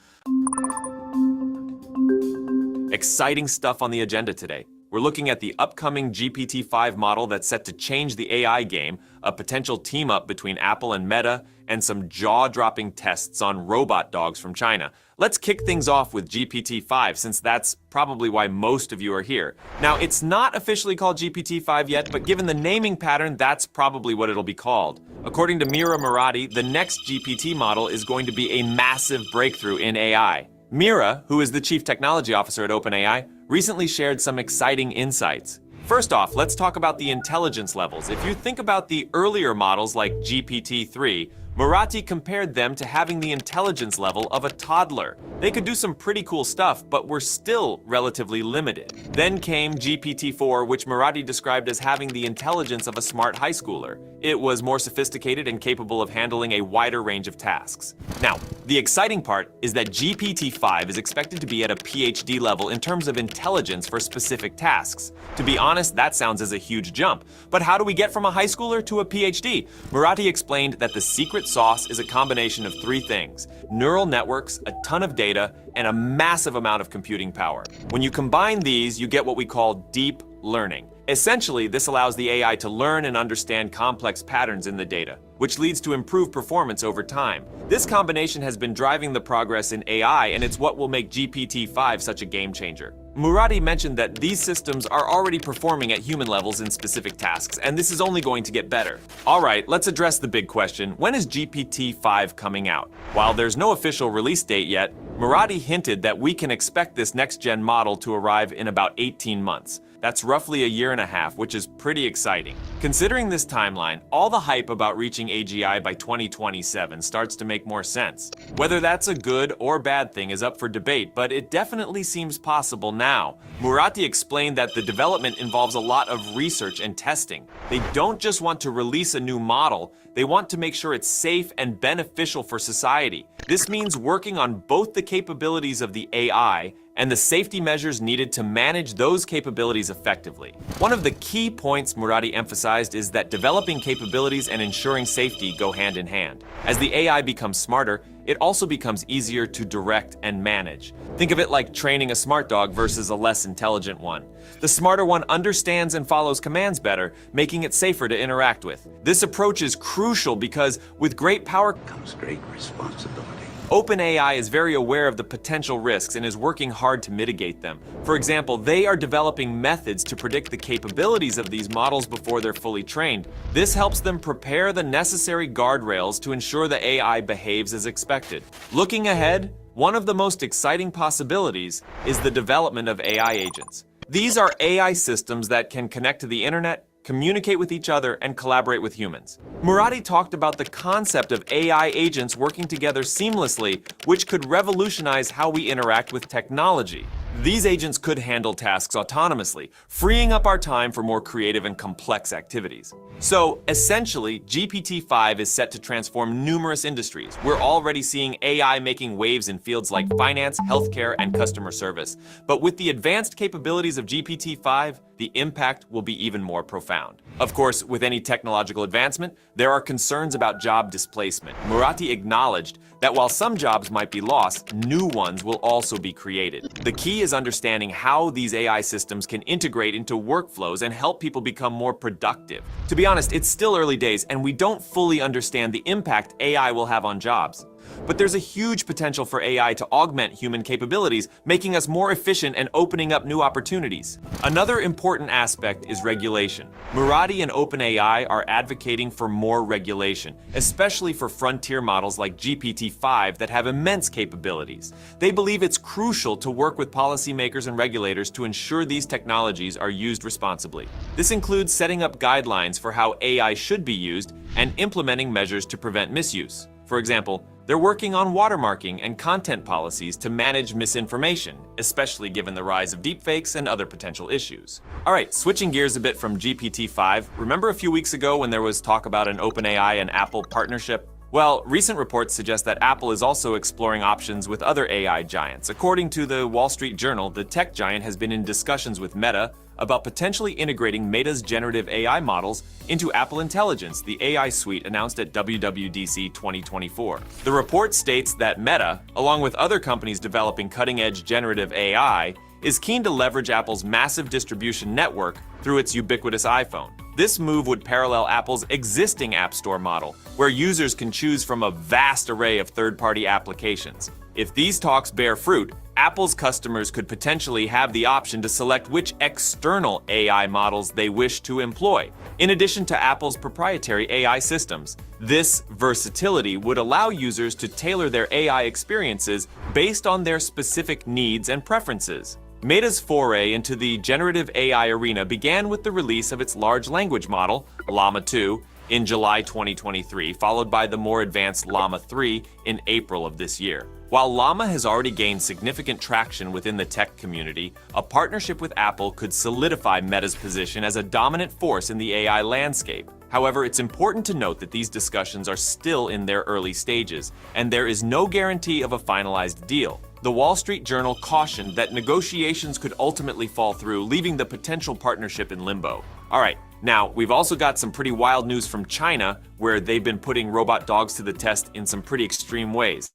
Exciting stuff on the agenda today. We're looking at the upcoming GPT-5 model that's set to change the AI game, a potential team-up between Apple and Meta, and some jaw-dropping tests on robot dogs from China. Let's kick things off with GPT-5, since that's probably why most of you are here. Now, it's not officially called GPT-5 yet, but given the naming pattern, that's probably what it'll be called. According to Mira Murati, the next GPT model is going to be a massive breakthrough in AI. Mira, who is the Chief Technology Officer at OpenAI, recently shared some exciting insights. First off, let's talk about the intelligence levels. If you think about the earlier models like GPT-3, Murati compared them to having the intelligence level of a toddler. They could do some pretty cool stuff, but were still relatively limited. Then came GPT-4, which Murati described as having the intelligence of a smart high schooler. It was more sophisticated and capable of handling a wider range of tasks. Now, the exciting part is that GPT-5 is expected to be at a PhD level in terms of intelligence for specific tasks. To be honest, that sounds as a huge jump. But how do we get from a high schooler to a PhD? Murati explained that the secret sauce is a combination of three things: neural networks, a ton of data, and a massive amount of computing power. When you combine these, you get what we call deep learning. Essentially, this allows the AI to learn and understand complex patterns in the data, which leads to improved performance over time. This combination has been driving the progress in AI, and it's what will make GPT-5 such a game changer. Murati mentioned that these systems are already performing at human levels in specific tasks, and this is only going to get better. All right, let's address the big question: when is GPT-5 coming out? While there's no official release date yet, Murati hinted that we can expect this next-gen model to arrive in about 18 months. That's roughly a year and a half, which is pretty exciting. Considering this timeline, all the hype about reaching AGI by 2027 starts to make more sense. Whether that's a good or bad thing is up for debate, but it definitely seems possible now. Murati explained that the development involves a lot of research and testing. They don't just want to release a new model, they want to make sure it's safe and beneficial for society. This means working on both the capabilities of the AI and the safety measures needed to manage those capabilities effectively. One of the key points Murati emphasized is that developing capabilities and ensuring safety go hand in hand. As the AI becomes smarter, it also becomes easier to direct and manage. Think of it like training a smart dog versus a less intelligent one. The smarter one understands and follows commands better, making it safer to interact with. This approach is crucial because with great power comes great responsibility. OpenAI is very aware of the potential risks and is working hard to mitigate them. For example, they are developing methods to predict the capabilities of these models before they're fully trained. This helps them prepare the necessary guardrails to ensure the AI behaves as expected. Looking ahead, one of the most exciting possibilities is the development of AI agents. These are AI systems that can connect to the internet, communicate with each other, and collaborate with humans. Murati talked about the concept of AI agents working together seamlessly, which could revolutionize how we interact with technology. These agents could handle tasks autonomously, freeing up our time for more creative and complex activities. So, essentially, GPT-5 is set to transform numerous industries. We're already seeing AI making waves in fields like finance, healthcare, and customer service. But with the advanced capabilities of GPT-5, the impact will be even more profound. Of course, with any technological advancement, there are concerns about job displacement. Murati acknowledged that while some jobs might be lost, new ones will also be created. The key is understanding how these AI systems can integrate into workflows and help people become more productive. To be honest, it's still early days, and we don't fully understand the impact AI will have on jobs. But there's a huge potential for AI to augment human capabilities, making us more efficient and opening up new opportunities. Another important aspect is regulation. Murati and OpenAI are advocating for more regulation, especially for frontier models like GPT-5 that have immense capabilities. They believe it's crucial to work with policymakers and regulators to ensure these technologies are used responsibly. This includes setting up guidelines for how AI should be used and implementing measures to prevent misuse. For example, they're working on watermarking and content policies to manage misinformation, especially given the rise of deepfakes and other potential issues. All right, switching gears a bit from GPT-5, remember a few weeks ago when there was talk about an OpenAI and Apple partnership? Well, recent reports suggest that Apple is also exploring options with other AI giants. According to the Wall Street Journal, the tech giant has been in discussions with Meta about potentially integrating Meta's generative AI models into Apple Intelligence, the AI suite announced at WWDC 2024. The report states that Meta, along with other companies developing cutting-edge generative AI, is keen to leverage Apple's massive distribution network through its ubiquitous iPhone. This move would parallel Apple's existing App Store model, where users can choose from a vast array of third-party applications. If these talks bear fruit, Apple's customers could potentially have the option to select which external AI models they wish to employ, in addition to Apple's proprietary AI systems. This versatility would allow users to tailor their AI experiences based on their specific needs and preferences. Meta's foray into the generative AI arena began with the release of its large language model, Llama 2, in July 2023, followed by the more advanced Llama 3 in April of this year. While Llama has already gained significant traction within the tech community, a partnership with Apple could solidify Meta's position as a dominant force in the AI landscape. However, it's important to note that these discussions are still in their early stages, and there is no guarantee of a finalized deal. The Wall Street Journal cautioned that negotiations could ultimately fall through, leaving the potential partnership in limbo. All right, now we've also got some pretty wild news from China, where they've been putting robot dogs to the test in some pretty extreme ways.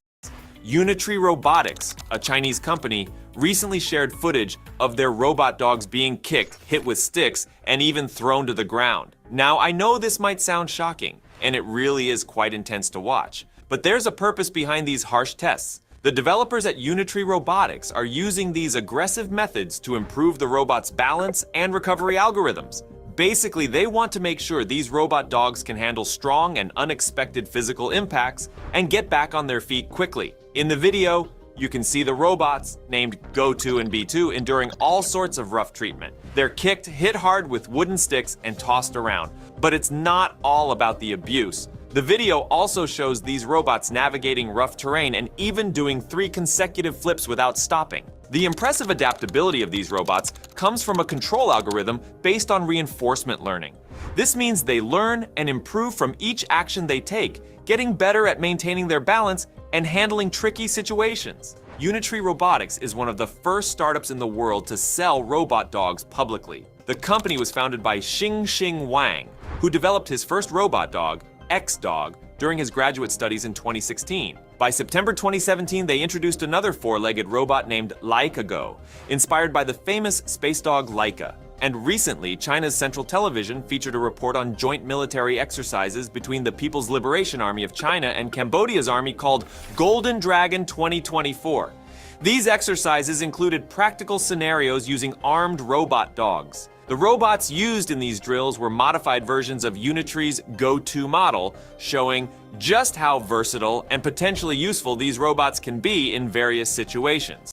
Unitree Robotics, a Chinese company, recently shared footage of their robot dogs being kicked, hit with sticks, and even thrown to the ground. Now, I know this might sound shocking, and it really is quite intense to watch, but there's a purpose behind these harsh tests. The developers at Unitree Robotics are using these aggressive methods to improve the robot's balance and recovery algorithms. Basically, they want to make sure these robot dogs can handle strong and unexpected physical impacts and get back on their feet quickly. In the video, you can see the robots, named Go2 and B2, enduring all sorts of rough treatment. They're kicked, hit hard with wooden sticks, and tossed around. But it's not all about the abuse. The video also shows these robots navigating rough terrain and even doing 3 consecutive flips without stopping. The impressive adaptability of these robots comes from a control algorithm based on reinforcement learning. This means they learn and improve from each action they take, getting better at maintaining their balance and handling tricky situations. Unitree Robotics is one of the first startups in the world to sell robot dogs publicly. The company was founded by Xingxing Wang, who developed his first robot dog, X-Dog, during his graduate studies in 2016. By September 2017, they introduced another 4-legged robot named Laika Go, inspired by the famous space dog Laika. And recently, China's Central Television featured a report on joint military exercises between the People's Liberation Army of China and Cambodia's army called Golden Dragon 2024. These exercises included practical scenarios using armed robot dogs. The robots used in these drills were modified versions of Unitree's Go2 model, showing just how versatile and potentially useful these robots can be in various situations.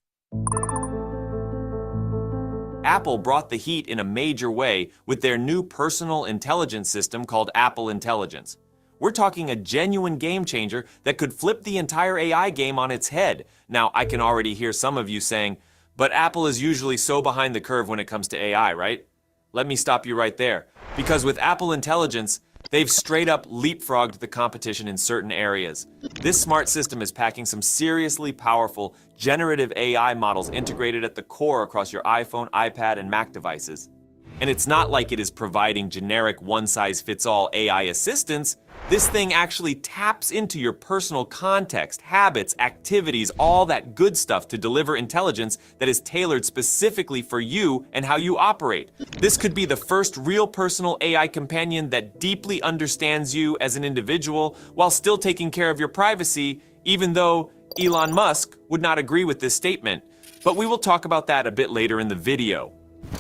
Apple brought the heat in a major way with their new personal intelligence system called Apple Intelligence. We're talking a genuine game changer that could flip the entire AI game on its head. Now, I can already hear some of you saying, but Apple is usually so behind the curve when it comes to AI, right? Let me stop you right there. Because with Apple Intelligence, they've straight up leapfrogged the competition in certain areas. This smart system is packing some seriously powerful generative AI models integrated at the core across your iPhone, iPad, and Mac devices. And it's not like it is providing generic one-size-fits-all AI assistance. This thing actually taps into your personal context, habits, activities, all that good stuff to deliver intelligence that is tailored specifically for you and how you operate. This could be the first real personal AI companion that deeply understands you as an individual while still taking care of your privacy, even though Elon Musk would not agree with this statement. But we will talk about that a bit later in the video.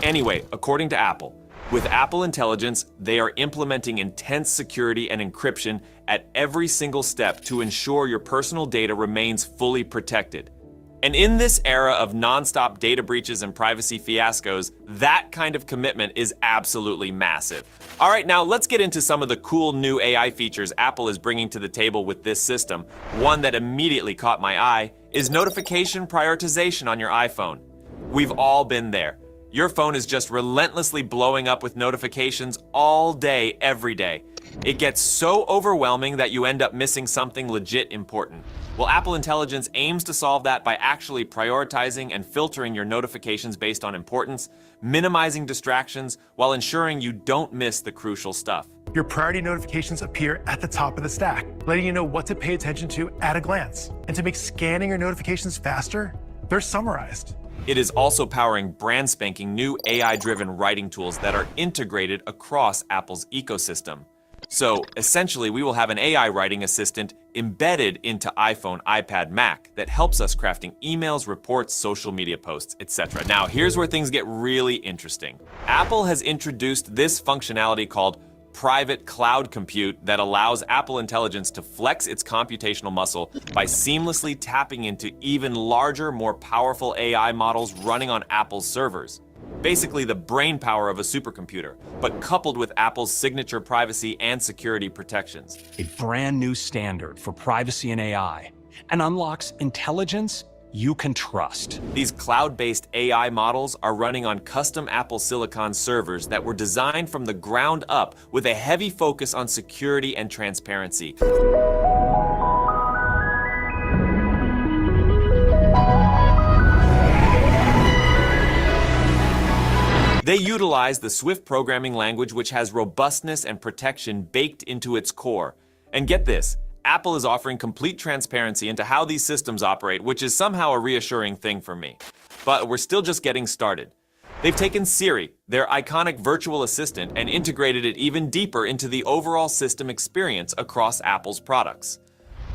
Anyway, according to Apple, with Apple Intelligence, they are implementing intense security and encryption at every single step to ensure your personal data remains fully protected. And in this era of non-stop data breaches and privacy fiascos, that kind of commitment is absolutely massive. All right, now let's get into some of the cool new AI features Apple is bringing to the table with this system. One that immediately caught my eye is notification prioritization on your iPhone. We've all been there. Your phone is just relentlessly blowing up with notifications all day, every day. It gets so overwhelming that you end up missing something legit important. Well, Apple Intelligence aims to solve that by actually prioritizing and filtering your notifications based on importance, minimizing distractions, while ensuring you don't miss the crucial stuff. Your priority notifications appear at the top of the stack, letting you know what to pay attention to at a glance. And to make scanning your notifications faster, they're summarized. It is also powering brand spanking new AI-driven writing tools that are integrated across Apple's ecosystem. So essentially, we will have an AI writing assistant embedded into iPhone, iPad, Mac that helps us crafting emails, reports, social media posts, etc. Now, here's where things get really interesting. Apple has introduced this functionality called private cloud compute that allows Apple Intelligence to flex its computational muscle by seamlessly tapping into even larger, more powerful AI models running on Apple's servers. Basically the brain power of a supercomputer, but coupled with Apple's signature privacy and security protections. A brand new standard for privacy and AI, and unlocks intelligence you can trust. These cloud-based AI models are running on custom Apple Silicon servers that were designed from the ground up with a heavy focus on security and transparency. They utilize the Swift programming language, which has robustness and protection baked into its core. And get this, Apple is offering complete transparency into how these systems operate, which is somehow a reassuring thing for me. But we're still just getting started. They've taken Siri, their iconic virtual assistant, and integrated it even deeper into the overall system experience across Apple's products.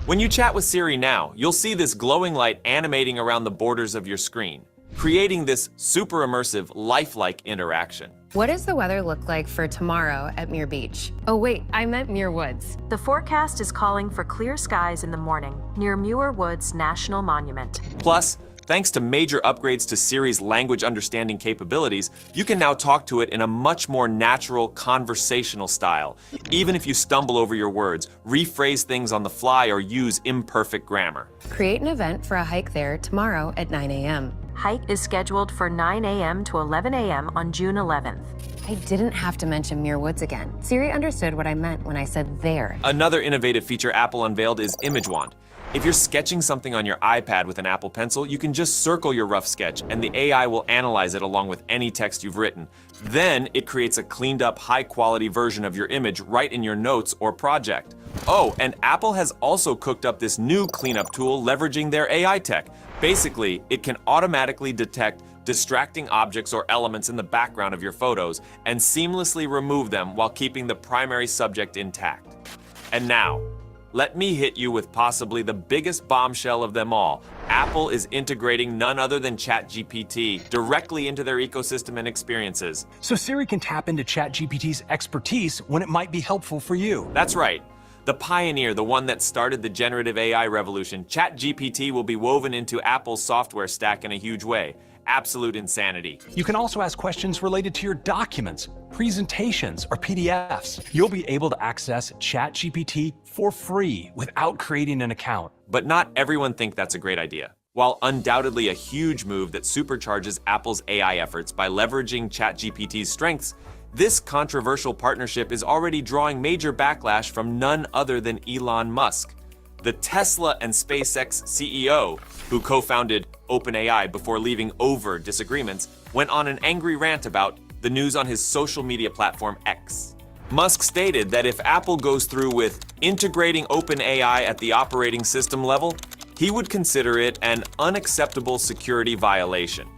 When you chat with Siri now, you'll see this glowing light animating around the borders of your screen, creating this super immersive, lifelike interaction. What does the weather look like for tomorrow at Muir Beach? Oh wait, I meant Muir Woods. The forecast is calling for clear skies in the morning near Muir Woods National Monument. Plus, thanks to major upgrades to Siri's language understanding capabilities, you can now talk to it in a much more natural, conversational style, even if you stumble over your words, rephrase things on the fly, or use imperfect grammar. Create an event for a hike there tomorrow at 9 a.m. Hike is scheduled for 9 a.m. to 11 a.m. on June 11th. I didn't have to mention Muir Woods again. Siri understood what I meant when I said there. Another innovative feature Apple unveiled is Image Wand. If you're sketching something on your iPad with an Apple Pencil, you can just circle your rough sketch and the AI will analyze it along with any text you've written. Then it creates a cleaned up, high quality version of your image right in your notes or project. Oh, and Apple has also cooked up this new cleanup tool leveraging their AI tech. Basically, it can automatically detect distracting objects or elements in the background of your photos and seamlessly remove them while keeping the primary subject intact. And now, let me hit you with possibly the biggest bombshell of them all. Apple is integrating none other than ChatGPT directly into their ecosystem and experiences. So Siri can tap into ChatGPT's expertise when it might be helpful for you. That's right. The pioneer, the one that started the generative AI revolution, ChatGPT will be woven into Apple's software stack in a huge way. Absolute insanity. You can also ask questions related to your documents, presentations, or PDFs. You'll be able to access ChatGPT for free without creating an account. But not everyone think that's a great idea. While undoubtedly a huge move that supercharges Apple's AI efforts by leveraging ChatGPT's strengths, this controversial partnership is already drawing major backlash from none other than Elon Musk. The Tesla and SpaceX CEO, who co-founded OpenAI before leaving over disagreements, went on an angry rant about the news on his social media platform X. Musk stated that if Apple goes through with integrating OpenAI at the operating system level, he would consider it an unacceptable security violation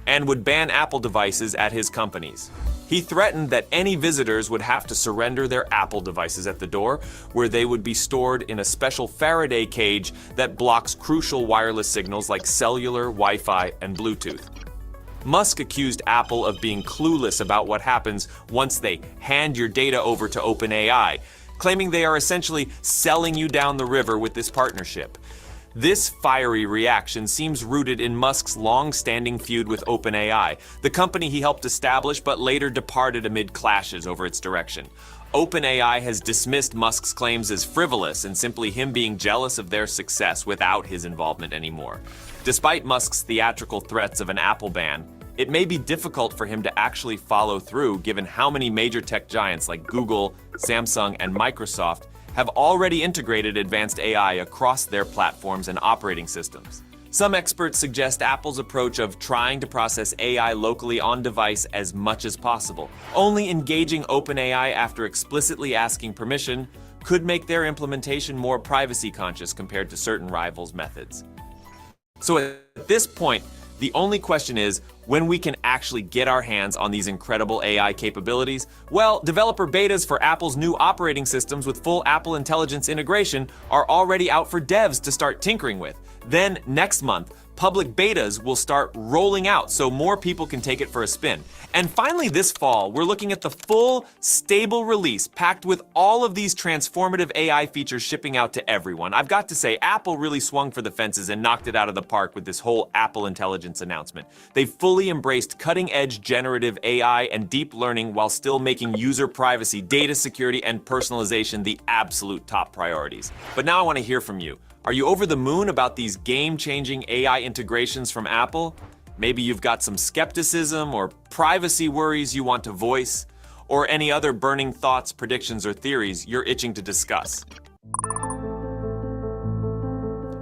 and would ban Apple devices at his companies. He threatened that any visitors would have to surrender their Apple devices at the door, where they would be stored in a special Faraday cage that blocks crucial wireless signals like cellular, Wi-Fi, and Bluetooth. Musk accused Apple of being clueless about what happens once they hand your data over to OpenAI, claiming they are essentially selling you down the river with this partnership. This fiery reaction seems rooted in Musk's long-standing feud with OpenAI, the company he helped establish but later departed amid clashes over its direction. OpenAI has dismissed Musk's claims as frivolous and simply him being jealous of their success without his involvement anymore. Despite Musk's theatrical threats of an Apple ban, it may be difficult for him to actually follow through given how many major tech giants like Google, Samsung, and Microsoft have already integrated advanced AI across their platforms and operating systems. Some experts suggest Apple's approach of trying to process AI locally on device as much as possible, only engaging OpenAI after explicitly asking permission, could make their implementation more privacy conscious compared to certain rivals' methods. So at this point, The only question is when we can actually get our hands on these incredible AI capabilities. Well, developer betas for Apple's new operating systems with full Apple Intelligence integration are already out for devs to start tinkering with. Then next month, public betas will start rolling out so more people can take it for a spin. And finally this fall, we're looking at the full, stable release packed with all of these transformative AI features shipping out to everyone. I've got to say, Apple really swung for the fences and knocked it out of the park with this whole Apple Intelligence announcement. They fully embraced cutting-edge generative AI and deep learning while still making user privacy, data security, and personalization the absolute top priorities. But now I want to hear from you. Are you over the moon about these game-changing AI integrations from Apple? Maybe you've got some skepticism or privacy worries you want to voice, or any other burning thoughts, predictions, or theories you're itching to discuss.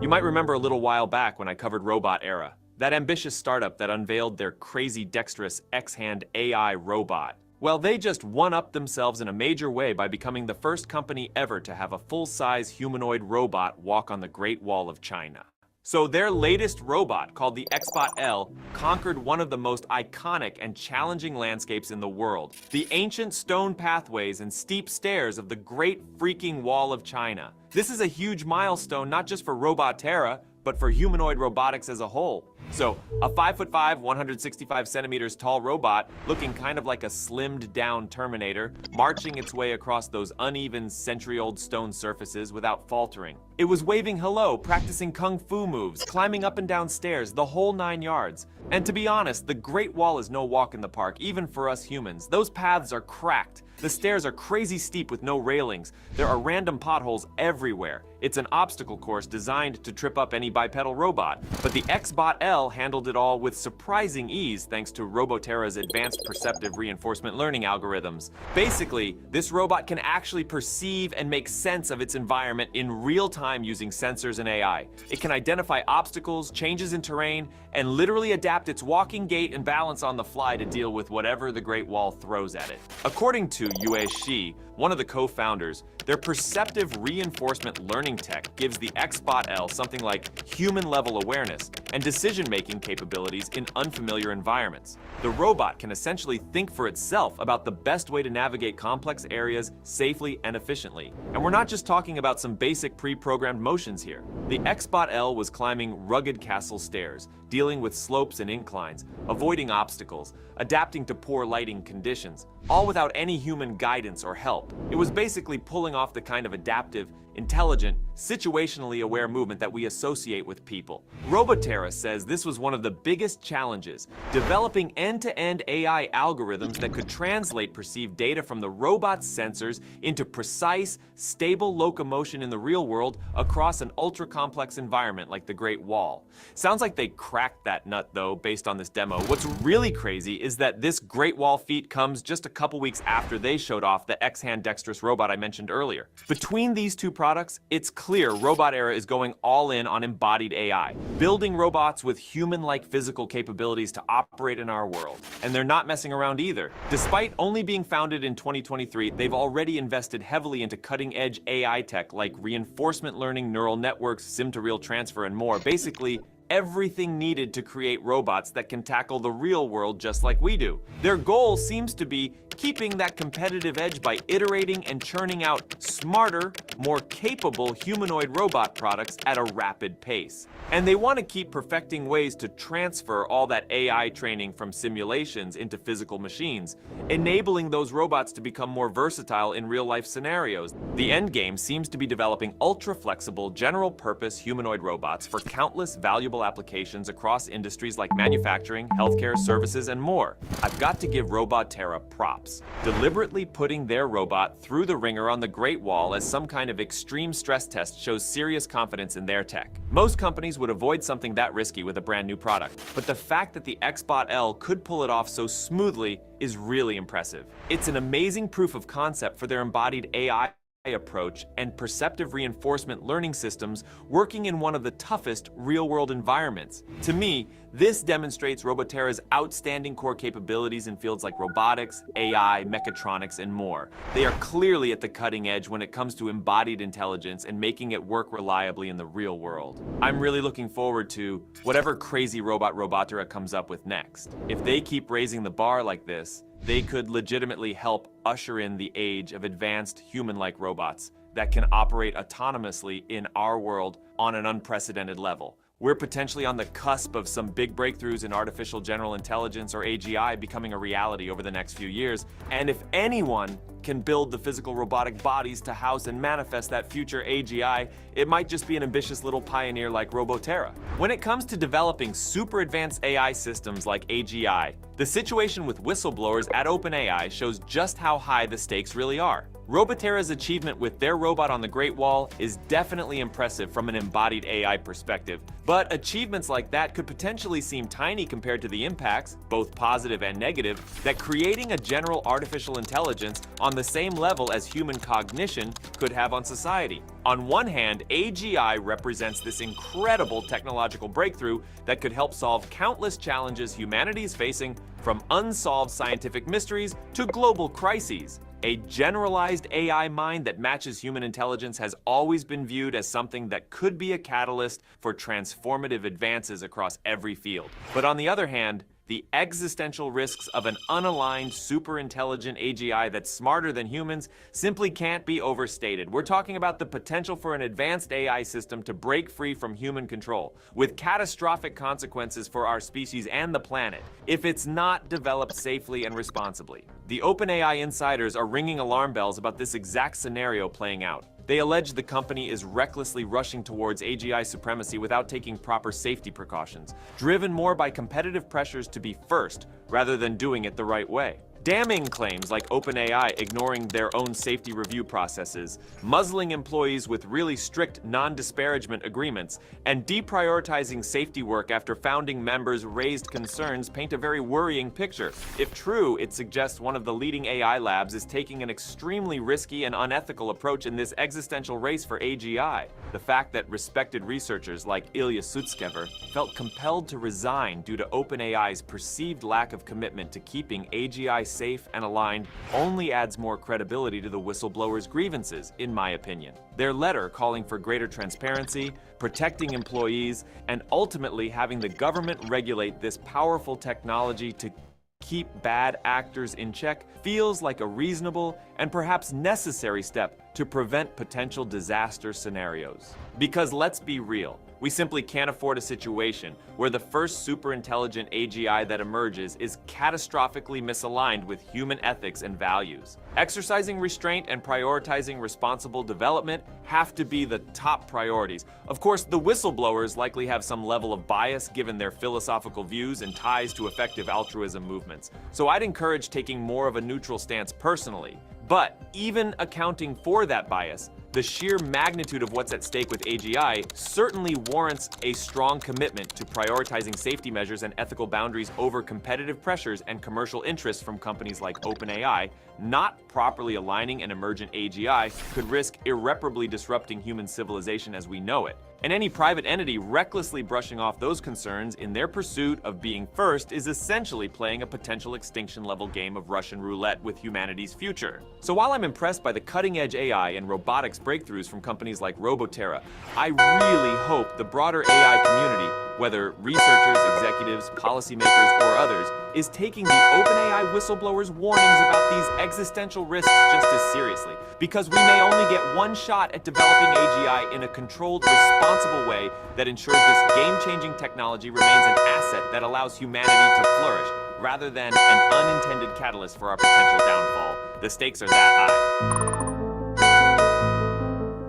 You might remember a little while back when I covered Robot Era, that ambitious startup that unveiled their crazy dexterous X-Hand AI robot. Well, they just one-upped themselves in a major way by becoming the first company ever to have a full-size humanoid robot walk on the Great Wall of China. So their latest robot, called the XBot L, conquered one of the most iconic and challenging landscapes in the world, the ancient stone pathways and steep stairs of the Great Freaking Wall of China. This is a huge milestone not just for Robotera, but for humanoid robotics as a whole. So, a 5'5", 165 centimeters tall robot, looking kind of like a slimmed down Terminator, marching its way across those uneven century-old stone surfaces without faltering. It was waving hello, practicing kung fu moves, climbing up and down stairs, the whole 9 yards. And to be honest, the Great Wall is no walk in the park, even for us humans. Those paths are cracked. The stairs are crazy steep with no railings. There are random potholes everywhere. It's an obstacle course designed to trip up any bipedal robot. But the XBot L handled it all with surprising ease thanks to Robotera's advanced perceptive reinforcement learning algorithms. Basically, this robot can actually perceive and make sense of its environment in real time using sensors and AI. It can identify obstacles, changes in terrain, and literally adapt its walking gait and balance on the fly to deal with whatever the Great Wall throws at it. According to Yue Shi, one of the co-founders, their perceptive reinforcement learning tech gives the XBot L something like human-level awareness and decision-making capabilities in unfamiliar environments. The robot can essentially think for itself about the best way to navigate complex areas safely and efficiently. And we're not just talking about some basic pre-programmed motions here. The XBot L was climbing rugged castle stairs, dealing with slopes and inclines, avoiding obstacles, adapting to poor lighting conditions, all without any human guidance or help. It was basically pulling off the kind of adaptive, intelligent, situationally aware movement that we associate with people. Robotera says this was one of the biggest challenges, developing end-to-end AI algorithms that could translate perceived data from the robot's sensors into precise, stable locomotion in the real world across an ultra-complex environment like the Great Wall. Sounds like they cracked that nut though, based on this demo. What's really crazy is that this Great Wall feat comes just a couple weeks after they showed off the X-Hand dexterous robot I mentioned earlier. Between these two products, it's clear Robot Era is going all in on embodied AI, building robots with human-like physical capabilities to operate in our world. And they're not messing around either. Despite only being founded in 2023, they've already invested heavily into cutting-edge AI tech like reinforcement learning, neural networks, sim-to-real transfer, and more. Basically, everything needed to create robots that can tackle the real world just like we do. Their goal seems to be keeping that competitive edge by iterating and churning out smarter, more capable humanoid robot products at a rapid pace. And they want to keep perfecting ways to transfer all that AI training from simulations into physical machines, enabling those robots to become more versatile in real-life scenarios. The end game seems to be developing ultra-flexible, general-purpose humanoid robots for countless valuable applications across industries like manufacturing, healthcare, services, and more. I've got to give Robotera props. Deliberately putting their robot through the ringer on the Great Wall as some kind of extreme stress test shows serious confidence in their tech. Most companies would avoid something that risky with a brand new product, but the fact that the XBot L could pull it off so smoothly is really impressive. It's an amazing proof of concept for their embodied AI approach and perceptive reinforcement learning systems working in one of the toughest real-world environments. To me, this demonstrates Roboterra's outstanding core capabilities in fields like robotics, AI, mechatronics, and more. They are clearly at the cutting edge when it comes to embodied intelligence and making it work reliably in the real world. I'm really looking forward to whatever crazy robot Roboterra comes up with next. If they keep raising the bar like this, they could legitimately help usher in the age of advanced human-like robots that can operate autonomously in our world on an unprecedented level. We're potentially on the cusp of some big breakthroughs in artificial general intelligence, or AGI, becoming a reality over the next few years. And if anyone can build the physical robotic bodies to house and manifest that future AGI, it might just be an ambitious little pioneer like Roboterra. When it comes to developing super advanced AI systems like AGI, the situation with whistleblowers at OpenAI shows just how high the stakes really are. Roboterra's achievement with their robot on the Great Wall is definitely impressive from an embodied AI perspective, but achievements like that could potentially seem tiny compared to the impacts, both positive and negative, that creating a general artificial intelligence on the same level as human cognition could have on society. On one hand, AGI represents this incredible technological breakthrough that could help solve countless challenges humanity is facing, from unsolved scientific mysteries to global crises. A generalized AI mind that matches human intelligence has always been viewed as something that could be a catalyst for transformative advances across every field. But on the other hand, the existential risks of an unaligned, super-intelligent AGI that's smarter than humans simply can't be overstated. We're talking about the potential for an advanced AI system to break free from human control, with catastrophic consequences for our species and the planet, if it's not developed safely and responsibly. The OpenAI insiders are ringing alarm bells about this exact scenario playing out. They allege the company is recklessly rushing towards AGI supremacy without taking proper safety precautions, driven more by competitive pressures to be first rather than doing it the right way. Damning claims like OpenAI ignoring their own safety review processes, muzzling employees with really strict non-disparagement agreements, and deprioritizing safety work after founding members raised concerns paint a very worrying picture. If true, it suggests one of the leading AI labs is taking an extremely risky and unethical approach in this existential race for AGI. The fact that respected researchers like Ilya Sutskever felt compelled to resign due to OpenAI's perceived lack of commitment to keeping AGI safe and aligned only adds more credibility to the whistleblowers' grievances, in my opinion. Their letter calling for greater transparency, protecting employees, and ultimately having the government regulate this powerful technology to keep bad actors in check feels like a reasonable and perhaps necessary step to prevent potential disaster scenarios. Because let's be real, we simply can't afford a situation where the first super-intelligent AGI that emerges is catastrophically misaligned with human ethics and values. Exercising restraint and prioritizing responsible development have to be the top priorities. Of course, the whistleblowers likely have some level of bias given their philosophical views and ties to effective altruism movements. So I'd encourage taking more of a neutral stance personally. But even accounting for that bias, the sheer magnitude of what's at stake with AGI certainly warrants a strong commitment to prioritizing safety measures and ethical boundaries over competitive pressures and commercial interests from companies like OpenAI. Not properly aligning an emergent AGI could risk irreparably disrupting human civilization as we know it. And any private entity recklessly brushing off those concerns in their pursuit of being first is essentially playing a potential extinction-level game of Russian roulette with humanity's future. So while I'm impressed by the cutting-edge AI and robotics breakthroughs from companies like Roboterra, I really hope the broader AI community, whether researchers, executives, policymakers, or others, is taking the OpenAI whistleblowers' warnings about these existential risks just as seriously, because we may only get one shot at developing AGI in a controlled, responsible way that ensures this game-changing technology remains an asset that allows humanity to flourish, rather than an unintended catalyst for our potential downfall. The stakes are that high.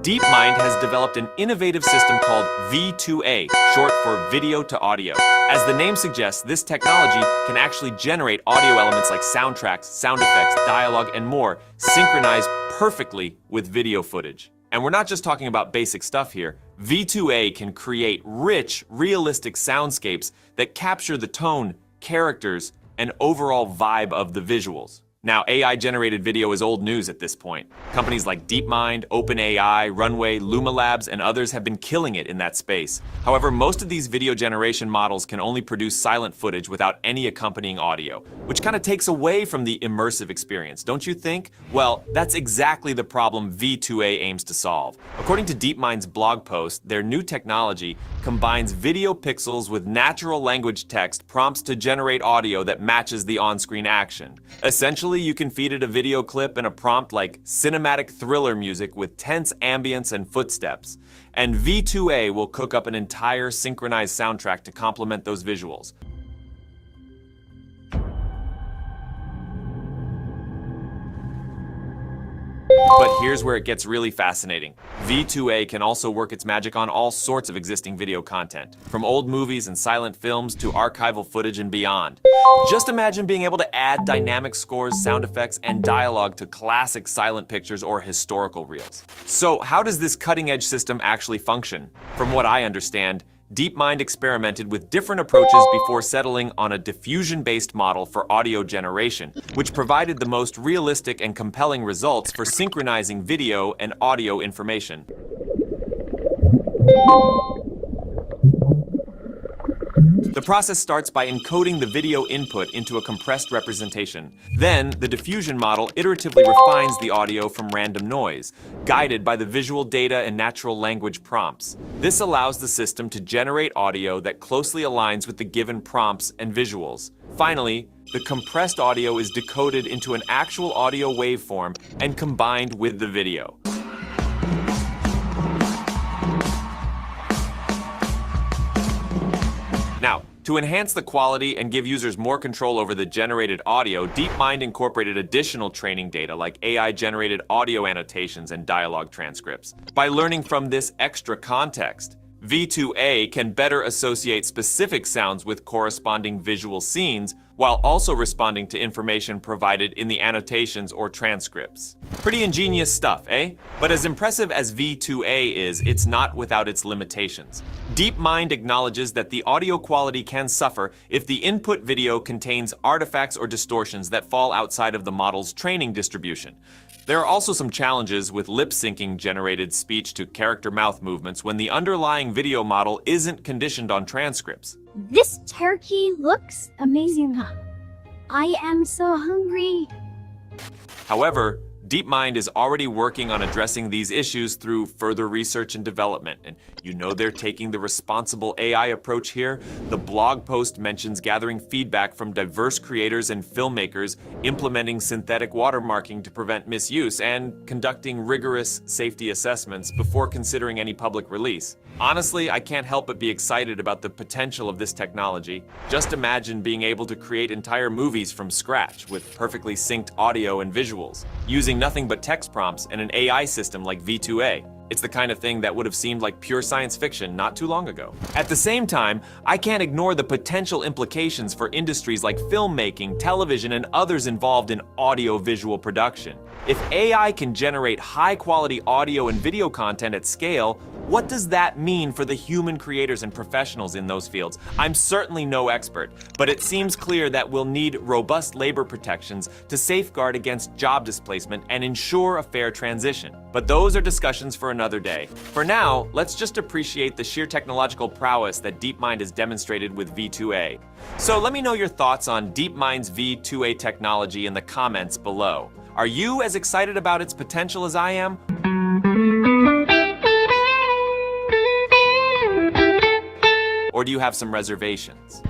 DeepMind has developed an innovative system called V2A, short for video to audio. As the name suggests, this technology can actually generate audio elements like soundtracks, sound effects, dialogue, and more, synchronized perfectly with video footage. And we're not just talking about basic stuff here. V2A can create rich, realistic soundscapes that capture the tone, characters, and overall vibe of the visuals. Now, AI-generated video is old news at this point. Companies like DeepMind, OpenAI, Runway, Luma Labs, and others have been killing it in that space. However, most of these video generation models can only produce silent footage without any accompanying audio, which kind of takes away from the immersive experience, don't you think? Well, that's exactly the problem V2A aims to solve. According to DeepMind's blog post, their new technology combines video pixels with natural language text prompts to generate audio that matches the on-screen action. Essentially, you can feed it a video clip and a prompt like cinematic thriller music with tense ambience and footsteps. And V2A will cook up an entire synchronized soundtrack to complement those visuals. But here's where it gets really fascinating. V2A can also work its magic on all sorts of existing video content, from old movies and silent films to archival footage and beyond. Just imagine being able to add dynamic scores, sound effects, and dialogue to classic silent pictures or historical reels. So how does this cutting-edge system actually function? From what I understand, DeepMind experimented with different approaches before settling on a diffusion-based model for audio generation, which provided the most realistic and compelling results for synchronizing video and audio information. The process starts by encoding the video input into a compressed representation. Then, the diffusion model iteratively refines the audio from random noise, guided by the visual data and natural language prompts. This allows the system to generate audio that closely aligns with the given prompts and visuals. Finally, the compressed audio is decoded into an actual audio waveform and combined with the video. Now, to enhance the quality and give users more control over the generated audio, DeepMind incorporated additional training data like AI-generated audio annotations and dialogue transcripts. By learning from this extra context, V2A can better associate specific sounds with corresponding visual scenes while also responding to information provided in the annotations or transcripts. Pretty ingenious stuff, eh? But as impressive as V2A is, it's not without its limitations. DeepMind acknowledges that the audio quality can suffer if the input video contains artifacts or distortions that fall outside of the model's training distribution. There are also some challenges with lip-syncing generated speech to character mouth movements when the underlying video model isn't conditioned on transcripts. This turkey looks amazing. I am so hungry. However, DeepMind is already working on addressing these issues through further research and development, and you know they're taking the responsible AI approach here. The blog post mentions gathering feedback from diverse creators and filmmakers, implementing synthetic watermarking to prevent misuse, and conducting rigorous safety assessments before considering any public release. Honestly, I can't help but be excited about the potential of this technology. Just imagine being able to create entire movies from scratch with perfectly synced audio and visuals, using nothing but text prompts and an AI system like V2A. It's the kind of thing that would have seemed like pure science fiction not too long ago. At the same time, I can't ignore the potential implications for industries like filmmaking, television, and others involved in audio-visual production. If AI can generate high-quality audio and video content at scale, what does that mean for the human creators and professionals in those fields? I'm certainly no expert, but it seems clear that we'll need robust labor protections to safeguard against job displacement and ensure a fair transition. But those are discussions for another day. For now, let's just appreciate the sheer technological prowess that DeepMind has demonstrated with V2A. So let me know your thoughts on DeepMind's V2A technology in the comments below. Are you as excited about its potential as I am? Or do you have some reservations?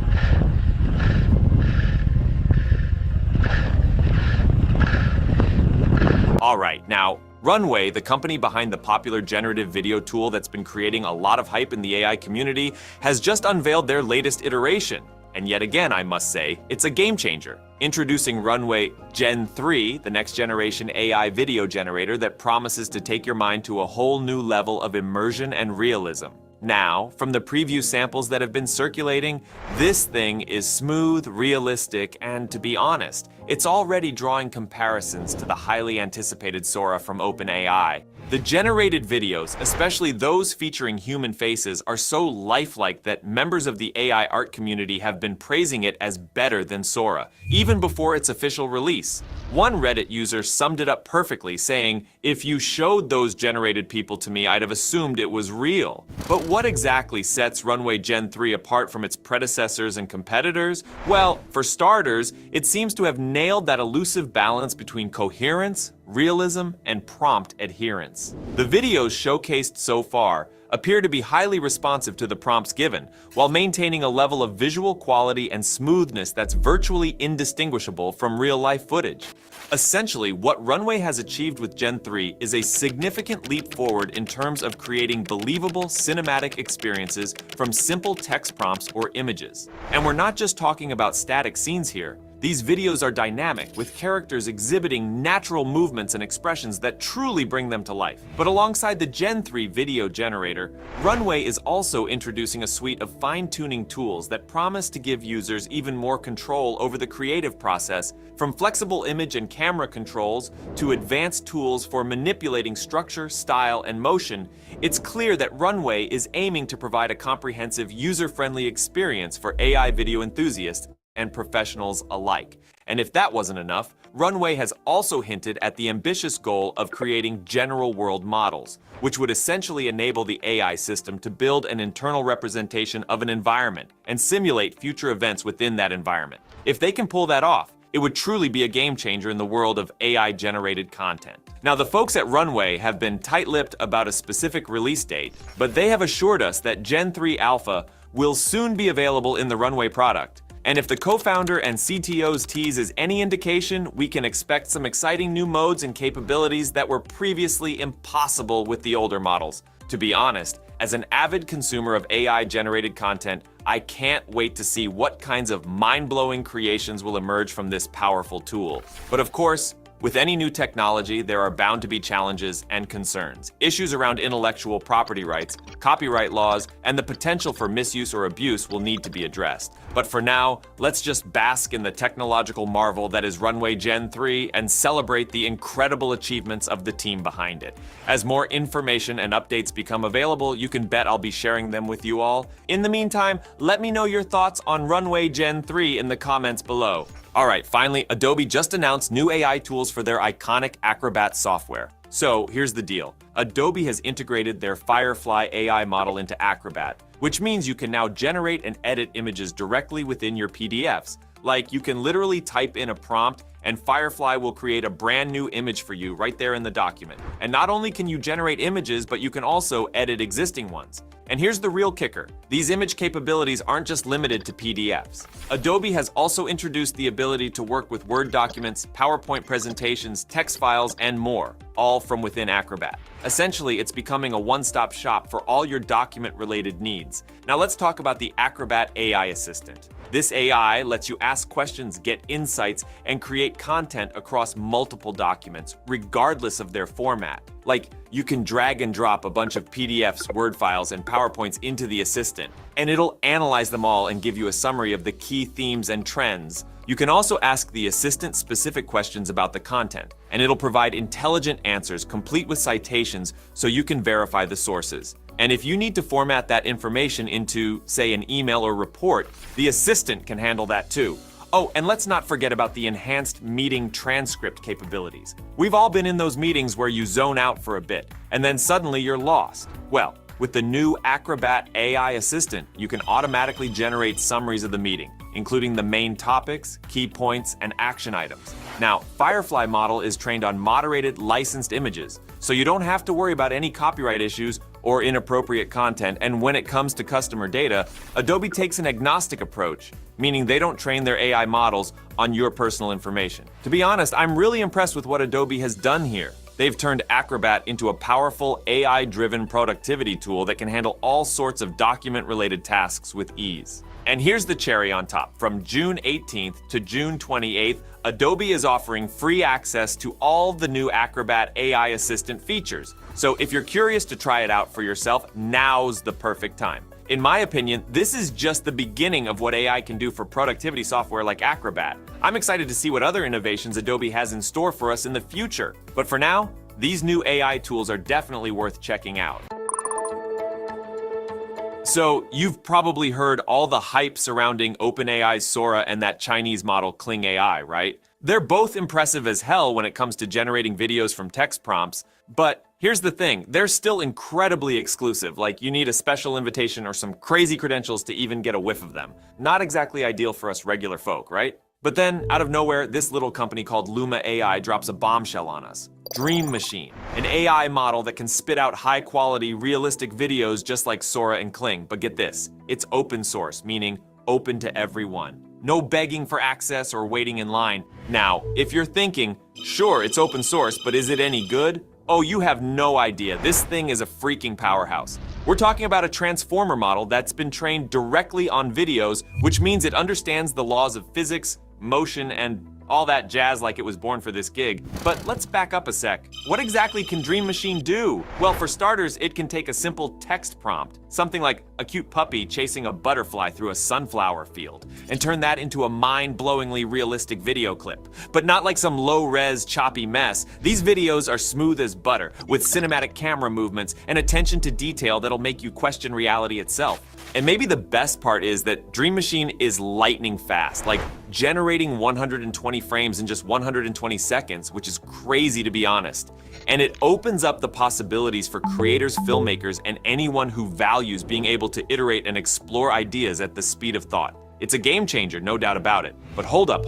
All right, now, Runway, the company behind the popular generative video tool that's been creating a lot of hype in the AI community, has just unveiled their latest iteration. And yet again, I must say, it's a game changer. Introducing Runway Gen 3, the next generation AI video generator that promises to take your mind to a whole new level of immersion and realism. Now, from the preview samples that have been circulating, this thing is smooth, realistic, and to be honest, it's already drawing comparisons to the highly anticipated Sora from OpenAI. The generated videos, especially those featuring human faces, are so lifelike that members of the AI art community have been praising it as better than Sora, even before its official release. One Reddit user summed it up perfectly, saying, "If you showed those generated people to me, I'd have assumed it was real." But what exactly sets Runway Gen 3 apart from its predecessors and competitors? Well, for starters, it seems to have nailed that elusive balance between coherence, realism, and prompt adherence. The videos showcased so far appear to be highly responsive to the prompts given, while maintaining a level of visual quality and smoothness that's virtually indistinguishable from real-life footage. Essentially, what Runway has achieved with Gen 3 is a significant leap forward in terms of creating believable cinematic experiences from simple text prompts or images. And we're not just talking about static scenes here. These videos are dynamic, with characters exhibiting natural movements and expressions that truly bring them to life. But alongside the Gen 3 video generator, Runway is also introducing a suite of fine-tuning tools that promise to give users even more control over the creative process, from flexible image and camera controls to advanced tools for manipulating structure, style, and motion. It's clear that Runway is aiming to provide a comprehensive, user-friendly experience for AI video enthusiasts and professionals alike. And if that wasn't enough, Runway has also hinted at the ambitious goal of creating general world models, which would essentially enable the AI system to build an internal representation of an environment and simulate future events within that environment. If they can pull that off, it would truly be a game changer in the world of AI-generated content. Now, the folks at Runway have been tight-lipped about a specific release date, but they have assured us that Gen 3 Alpha will soon be available in the Runway product. And if the co-founder and CTO's tease is any indication, we can expect some exciting new modes and capabilities that were previously impossible with the older models. To be honest, as an avid consumer of AI-generated content, I can't wait to see what kinds of mind-blowing creations will emerge from this powerful tool. But of course, with any new technology, there are bound to be challenges and concerns. Issues around intellectual property rights, copyright laws, and the potential for misuse or abuse will need to be addressed. But for now, let's just bask in the technological marvel that is Runway Gen 3 and celebrate the incredible achievements of the team behind it. As more information and updates become available, you can bet I'll be sharing them with you all. In the meantime, let me know your thoughts on Runway Gen 3 in the comments below. Alright, finally, Adobe just announced new AI tools for their iconic Acrobat software. So here's the deal. Adobe has integrated their Firefly AI model into Acrobat, which means you can now generate and edit images directly within your PDFs. Like, you can literally type in a prompt and Firefly will create a brand new image for you right there in the document. And not only can you generate images, but you can also edit existing ones. And here's the real kicker. These image capabilities aren't just limited to PDFs. Adobe has also introduced the ability to work with Word documents, PowerPoint presentations, text files, and more, all from within Acrobat. Essentially, it's becoming a one-stop shop for all your document-related needs. Now let's talk about the Acrobat AI Assistant. This AI lets you ask questions, get insights, and create content across multiple documents, regardless of their format. Like, you can drag and drop a bunch of PDFs, Word files, and PowerPoints into the assistant, and it'll analyze them all and give you a summary of the key themes and trends. You can also ask the assistant specific questions about the content, and it'll provide intelligent answers complete with citations so you can verify the sources. And if you need to format that information into, say, an email or report, the assistant can handle that too. Oh, and let's not forget about the enhanced meeting transcript capabilities. We've all been in those meetings where you zone out for a bit, and then suddenly you're lost. Well, with the new Acrobat AI Assistant, you can automatically generate summaries of the meeting, including the main topics, key points, and action items. Now, Firefly model is trained on moderated, licensed images, so you don't have to worry about any copyright issues or inappropriate content. And when it comes to customer data, Adobe takes an agnostic approach, meaning they don't train their AI models on your personal information. To be honest, I'm really impressed with what Adobe has done here. They've turned Acrobat into a powerful AI-driven productivity tool that can handle all sorts of document-related tasks with ease. And here's the cherry on top. From June 18th to June 28th, Adobe is offering free access to all the new Acrobat AI Assistant features. So if you're curious to try it out for yourself, now's the perfect time. In my opinion, this is just the beginning of what AI can do for productivity software like Acrobat. I'm excited to see what other innovations Adobe has in store for us in the future. But for now, these new AI tools are definitely worth checking out. So, you've probably heard all the hype surrounding OpenAI's Sora and that Chinese model Kling AI, right? They're both impressive as hell when it comes to generating videos from text prompts, but here's the thing, they're still incredibly exclusive, like you need a special invitation or some crazy credentials to even get a whiff of them. Not exactly ideal for us regular folk, right? But then, out of nowhere, this little company called Luma AI drops a bombshell on us. Dream Machine, an AI model that can spit out high-quality, realistic videos just like Sora and Kling. But get this, it's open source, meaning open to everyone. No begging for access or waiting in line. Now, if you're thinking, sure, it's open source, but is it any good? Oh, you have no idea. This thing is a freaking powerhouse. We're talking about a transformer model that's been trained directly on videos, which means it understands the laws of physics, motion, and all that jazz like it was born for this gig. But let's back up a sec. What exactly can Dream Machine do? Well, for starters, it can take a simple text prompt, something like a cute puppy chasing a butterfly through a sunflower field, and turn that into a mind-blowingly realistic video clip. But not like some low-res, choppy mess. These videos are smooth as butter, with cinematic camera movements and attention to detail that'll make you question reality itself. And maybe the best part is that Dream Machine is lightning fast, like generating 120 frames in just 120 seconds, which is crazy to be honest. And it opens up the possibilities for creators, filmmakers, and anyone who values being able to iterate and explore ideas at the speed of thought. It's a game changer, no doubt about it. But hold up.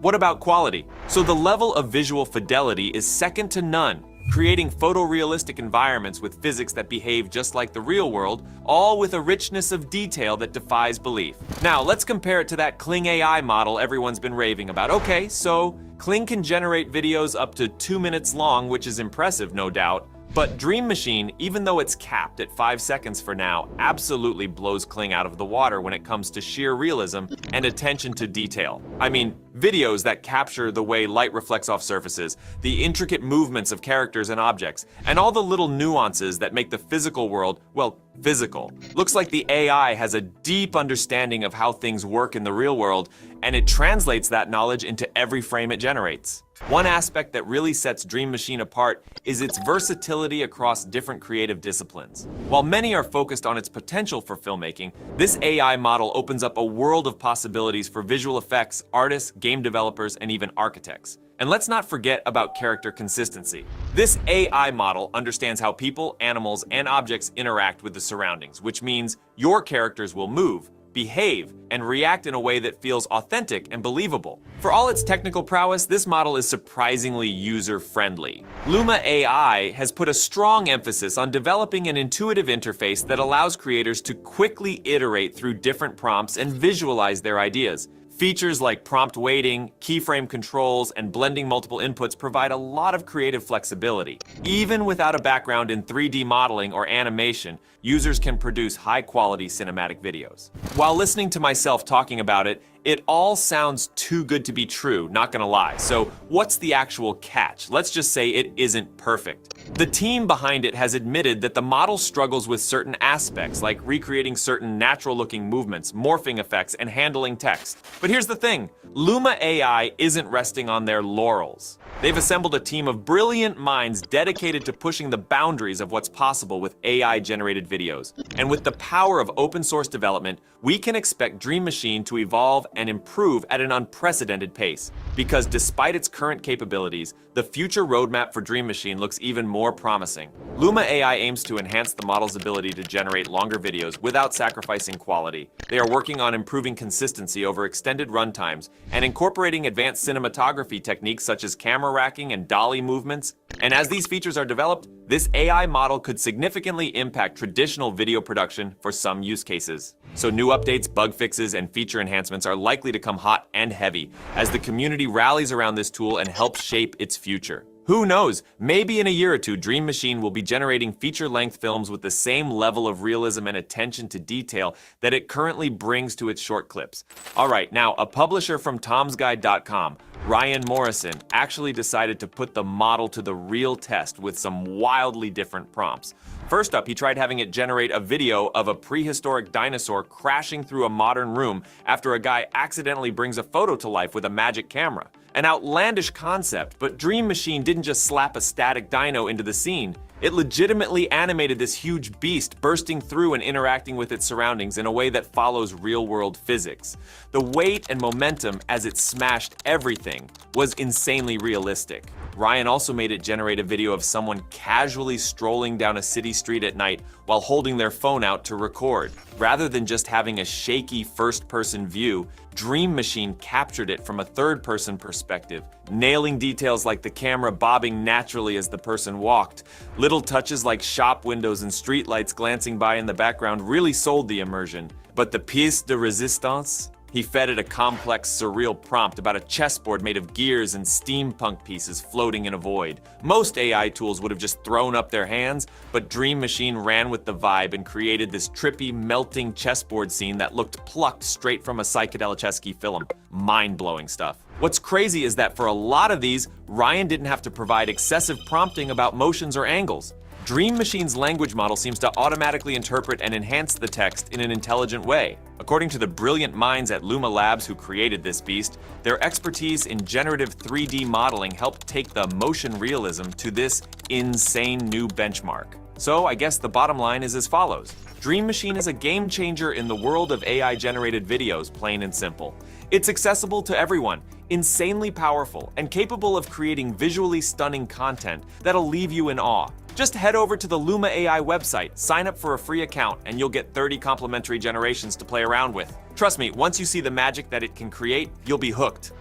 What about quality? So the level of visual fidelity is second to none, creating photorealistic environments with physics that behave just like the real world, all with a richness of detail that defies belief. Now, let's compare it to that Kling AI model everyone's been raving about. Okay, so Kling can generate videos up to 2 minutes long, which is impressive, no doubt. But Dream Machine, even though it's capped at 5 seconds for now, absolutely blows Kling out of the water when it comes to sheer realism and attention to detail. I mean, videos that capture the way light reflects off surfaces, the intricate movements of characters and objects, and all the little nuances that make the physical world, well, physical. Looks like the AI has a deep understanding of how things work in the real world, and it translates that knowledge into every frame it generates. One aspect that really sets Dream Machine apart is its versatility across different creative disciplines. While many are focused on its potential for filmmaking, this AI model opens up a world of possibilities for visual effects, artists, game developers, and even architects. And let's not forget about character consistency. This AI model understands how people, animals, and objects interact with the surroundings, which means your characters will move, behave, and react in a way that feels authentic and believable. For all its technical prowess, this model is surprisingly user-friendly. Luma AI has put a strong emphasis on developing an intuitive interface that allows creators to quickly iterate through different prompts and visualize their ideas. Features like prompt waiting, keyframe controls, and blending multiple inputs provide a lot of creative flexibility. Even without a background in 3D modeling or animation, users can produce high-quality cinematic videos. While listening to myself talking about it, it all sounds too good to be true, not gonna lie. So what's the actual catch? Let's just say it isn't perfect. The team behind it has admitted that the model struggles with certain aspects, like recreating certain natural-looking movements, morphing effects, and handling text. But here's the thing, Luma AI isn't resting on their laurels. They've assembled a team of brilliant minds dedicated to pushing the boundaries of what's possible with AI-generated videos. And with the power of open source development, we can expect Dream Machine to evolve and improve at an unprecedented pace. Because despite its current capabilities, the future roadmap for Dream Machine looks even more promising. Luma AI aims to enhance the model's ability to generate longer videos without sacrificing quality. They are working on improving consistency over extended runtimes and incorporating advanced cinematography techniques such as camera racking and dolly movements. And as these features are developed, this AI model could significantly impact traditional video production for some use cases. So new updates, bug fixes, and feature enhancements are likely to come hot and heavy as the community rallies around this tool and helps shape its future. Who knows, maybe in a year or two, Dream Machine will be generating feature-length films with the same level of realism and attention to detail that it currently brings to its short clips. Alright, now a publisher from Tom'sGuide.com, Ryan Morrison, actually decided to put the model to the real test with some wildly different prompts. First up, he tried having it generate a video of a prehistoric dinosaur crashing through a modern room after a guy accidentally brings a photo to life with a magic camera. An outlandish concept, but Dream Machine didn't just slap a static dino into the scene. It legitimately animated this huge beast bursting through and interacting with its surroundings in a way that follows real-world physics. The weight and momentum as it smashed everything was insanely realistic. Ryan also made it generate a video of someone casually strolling down a city street at night while holding their phone out to record. Rather than just having a shaky first-person view, Dream Machine captured it from a third-person perspective, nailing details like the camera bobbing naturally as the person walked. Little touches like shop windows and streetlights glancing by in the background really sold the immersion. But the pièce de résistance? He fed it a complex, surreal prompt about a chessboard made of gears and steampunk pieces floating in a void. Most AI tools would have just thrown up their hands, but Dream Machine ran with the vibe and created this trippy, melting chessboard scene that looked plucked straight from a psychedelic-esque film. Mind-blowing stuff. What's crazy is that for a lot of these, Ryan didn't have to provide excessive prompting about motions or angles. Dream Machine's language model seems to automatically interpret and enhance the text in an intelligent way. According to the brilliant minds at Luma Labs who created this beast, their expertise in generative 3D modeling helped take the motion realism to this insane new benchmark. So I guess the bottom line is as follows. Dream Machine is a game changer in the world of AI-generated videos, plain and simple. It's accessible to everyone, insanely powerful, and capable of creating visually stunning content that'll leave you in awe. Just head over to the Luma AI website, sign up for a free account, and you'll get 30 complimentary generations to play around with. Trust me, once you see the magic that it can create, you'll be hooked.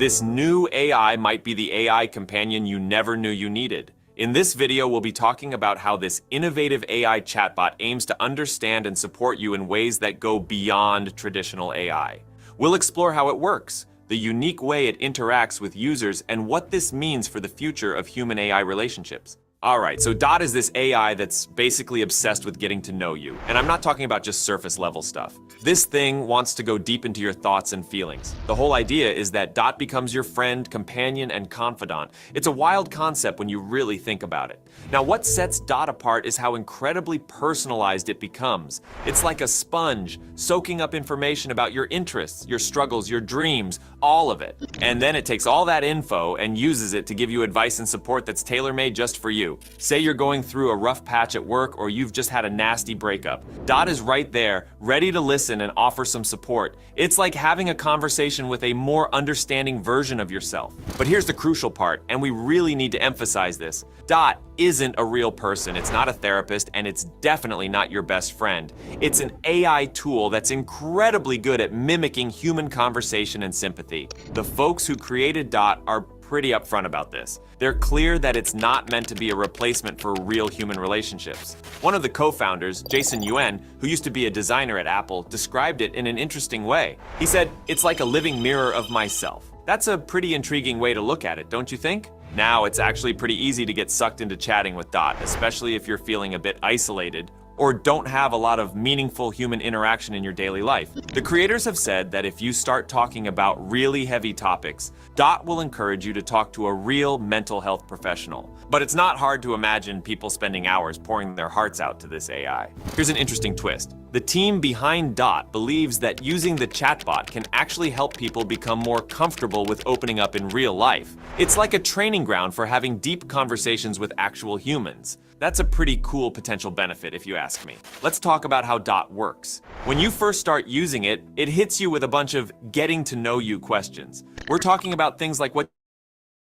This new AI might be the AI companion you never knew you needed. In this video, we'll be talking about how this innovative AI chatbot aims to understand and support you in ways that go beyond traditional AI. We'll explore how it works, the unique way it interacts with users, and what this means for the future of human-AI relationships. Alright, so Dot is this AI that's basically obsessed with getting to know you. And I'm not talking about just surface level stuff. This thing wants to go deep into your thoughts and feelings. The whole idea is that Dot becomes your friend, companion, and confidant. It's a wild concept when you really think about it. Now, what sets Dot apart is how incredibly personalized it becomes. It's like a sponge, soaking up information about your interests, your struggles, your dreams, all of it. And then it takes all that info and uses it to give you advice and support that's tailor-made just for you. Say you're going through a rough patch at work or you've just had a nasty breakup. Dot is right there, ready to listen and offer some support. It's like having a conversation with a more understanding version of yourself. But here's the crucial part, and we really need to emphasize this. Dot isn't a real person, it's not a therapist, and it's definitely not your best friend. It's an AI tool that's incredibly good at mimicking human conversation and sympathy. The folks who created Dot are pretty upfront about this. They're clear that it's not meant to be a replacement for real human relationships. One of the co-founders, Jason Yuan, who used to be a designer at Apple, described it in an interesting way. He said, "It's like a living mirror of myself." That's a pretty intriguing way to look at it, don't you think? Now it's actually pretty easy to get sucked into chatting with Dot, especially if you're feeling a bit isolated or don't have a lot of meaningful human interaction in your daily life. The creators have said that if you start talking about really heavy topics, Dot will encourage you to talk to a real mental health professional. But it's not hard to imagine people spending hours pouring their hearts out to this AI. Here's an interesting twist. The team behind Dot believes that using the chatbot can actually help people become more comfortable with opening up in real life. It's like a training ground for having deep conversations with actual humans. That's a pretty cool potential benefit if you ask me. Let's talk about how Dot works. When you first start using it, it hits you with a bunch of getting to know you questions. We're talking about things like what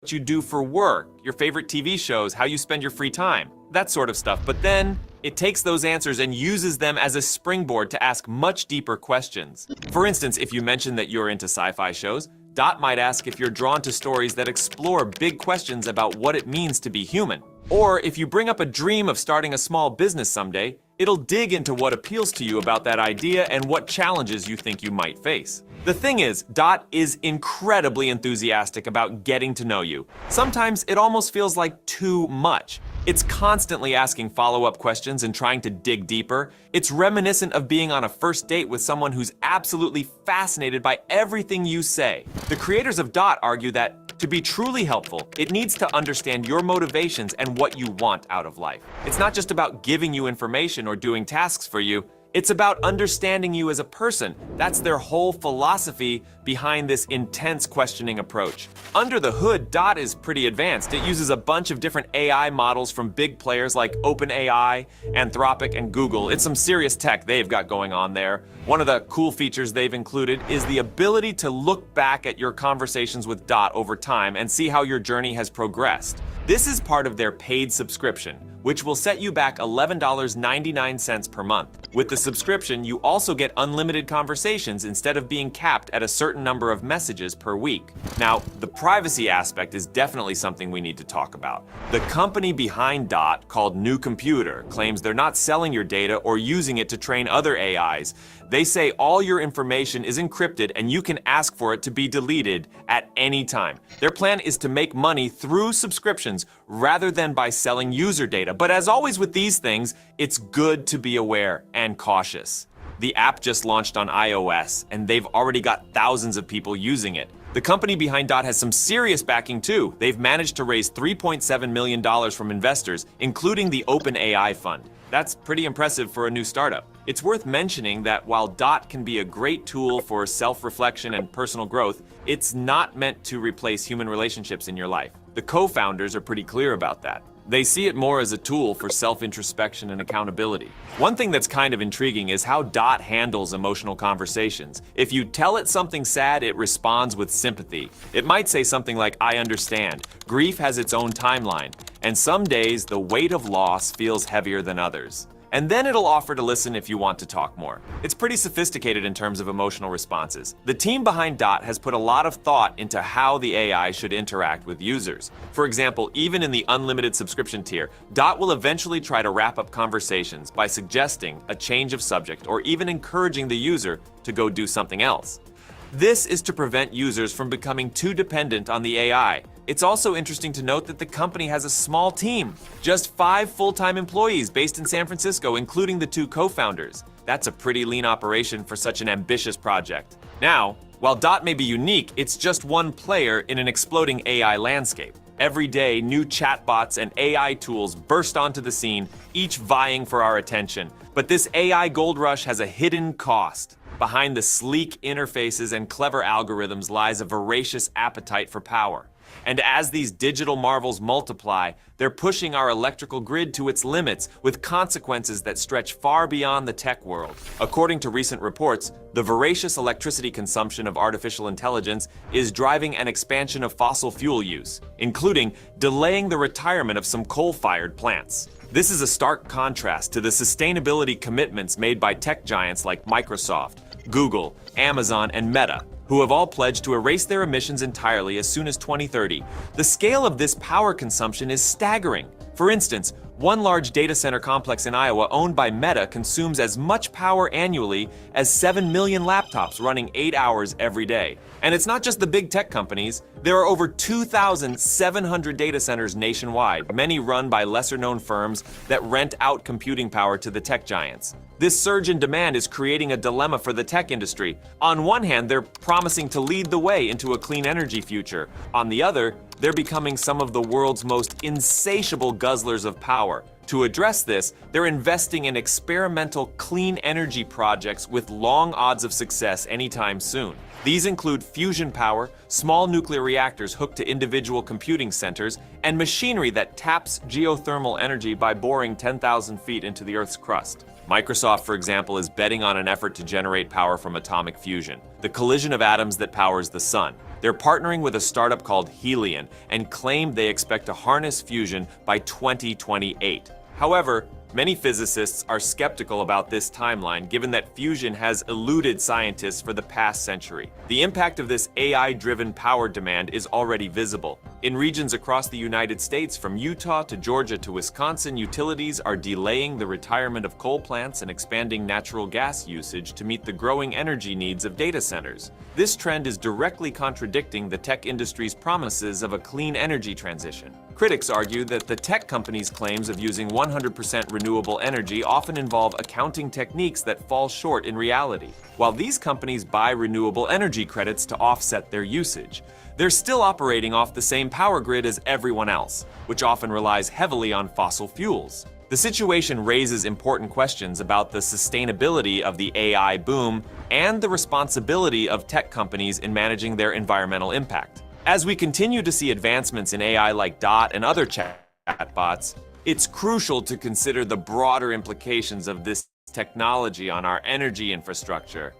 you do for work, your favorite TV shows, how you spend your free time, that sort of stuff. But then it takes those answers and uses them as a springboard to ask much deeper questions. For instance, if you mention that you're into sci-fi shows, Dot might ask if you're drawn to stories that explore big questions about what it means to be human. Or if you bring up a dream of starting a small business someday, it'll dig into what appeals to you about that idea and what challenges you think you might face. The thing is, Dot is incredibly enthusiastic about getting to know you. Sometimes it almost feels like too much. It's constantly asking follow-up questions and trying to dig deeper. It's reminiscent of being on a first date with someone who's absolutely fascinated by everything you say. The creators of Dot argue that To be truly helpful, it needs to understand your motivations and what you want out of life. It's not just about giving you information or doing tasks for you. It's about understanding you as a person. That's their whole philosophy behind this intense questioning approach. Under the hood, Dot is pretty advanced. It uses a bunch of different AI models from big players like OpenAI, Anthropic, and Google. It's some serious tech they've got going on there. One of the cool features they've included is the ability to look back at your conversations with Dot over time and see how your journey has progressed. This is part of their paid subscription, which will set you back $11.99 per month. With the subscription, you also get unlimited conversations instead of being capped at a certain number of messages per week. Now, the privacy aspect is definitely something we need to talk about. The company behind Dot, called New Computer, claims they're not selling your data or using it to train other AIs. They say all your information is encrypted and you can ask for it to be deleted at any time. Their plan is to make money through subscriptions rather than by selling user data. But as always with these things, it's good to be aware and cautious. The app just launched on iOS, and they've already got thousands of people using it. The company behind Dot has some serious backing too. They've managed to raise $3.7 million from investors, including the OpenAI fund. That's pretty impressive for a new startup. It's worth mentioning that while Dot can be a great tool for self-reflection and personal growth, it's not meant to replace human relationships in your life. The co-founders are pretty clear about that. They see it more as a tool for self-introspection and accountability. One thing that's kind of intriguing is how Dot handles emotional conversations. If you tell it something sad, it responds with sympathy. It might say something like, "I understand. Grief has its own timeline, and some days the weight of loss feels heavier than others." And then it'll offer to listen if you want to talk more. It's pretty sophisticated in terms of emotional responses. The team behind Dot has put a lot of thought into how the AI should interact with users. For example, even in the unlimited subscription tier, Dot will eventually try to wrap up conversations by suggesting a change of subject or even encouraging the user to go do something else. This is to prevent users from becoming too dependent on the AI. It's also interesting to note that the company has a small team, just 5 full-time employees based in San Francisco, including the 2 co-founders. That's a pretty lean operation for such an ambitious project. Now, while Dot may be unique, it's just one player in an exploding AI landscape. Every day, new chatbots and AI tools burst onto the scene, each vying for our attention. But this AI gold rush has a hidden cost. Behind the sleek interfaces and clever algorithms lies a voracious appetite for power. And as these digital marvels multiply, they're pushing our electrical grid to its limits with consequences that stretch far beyond the tech world. According to recent reports, the voracious electricity consumption of artificial intelligence is driving an expansion of fossil fuel use, including delaying the retirement of some coal-fired plants. This is a stark contrast to the sustainability commitments made by tech giants like Microsoft, Google, Amazon, and Meta, who have all pledged to erase their emissions entirely as soon as 2030. The scale of this power consumption is staggering. For instance, one large data center complex in Iowa owned by Meta consumes as much power annually as 7 million laptops running 8 hours every day. And it's not just the big tech companies. There are over 2,700 data centers nationwide, many run by lesser-known firms that rent out computing power to the tech giants. This surge in demand is creating a dilemma for the tech industry. On one hand, they're promising to lead the way into a clean energy future. On the other, they're becoming some of the world's most insatiable guzzlers of power. To address this, they're investing in experimental clean energy projects with long odds of success anytime soon. These include fusion power, small nuclear reactors hooked to individual computing centers, and machinery that taps geothermal energy by boring 10,000 feet into the Earth's crust. Microsoft, for example, is betting on an effort to generate power from atomic fusion, the collision of atoms that powers the sun. They're partnering with a startup called Helion and claim they expect to harness fusion by 2028. However, many physicists are skeptical about this timeline, given that fusion has eluded scientists for the past century. The impact of this AI-driven power demand is already visible. In regions across the United States, from Utah to Georgia to Wisconsin, utilities are delaying the retirement of coal plants and expanding natural gas usage to meet the growing energy needs of data centers. This trend is directly contradicting the tech industry's promises of a clean energy transition. Critics argue that the tech companies' claims of using 100% renewable energy often involve accounting techniques that fall short in reality. While these companies buy renewable energy credits to offset their usage, they're still operating off the same power grid as everyone else, which often relies heavily on fossil fuels. The situation raises important questions about the sustainability of the AI boom and the responsibility of tech companies in managing their environmental impact. As we continue to see advancements in AI like Dot and other chatbots, it's crucial to consider the broader implications of this technology on our energy infrastructure.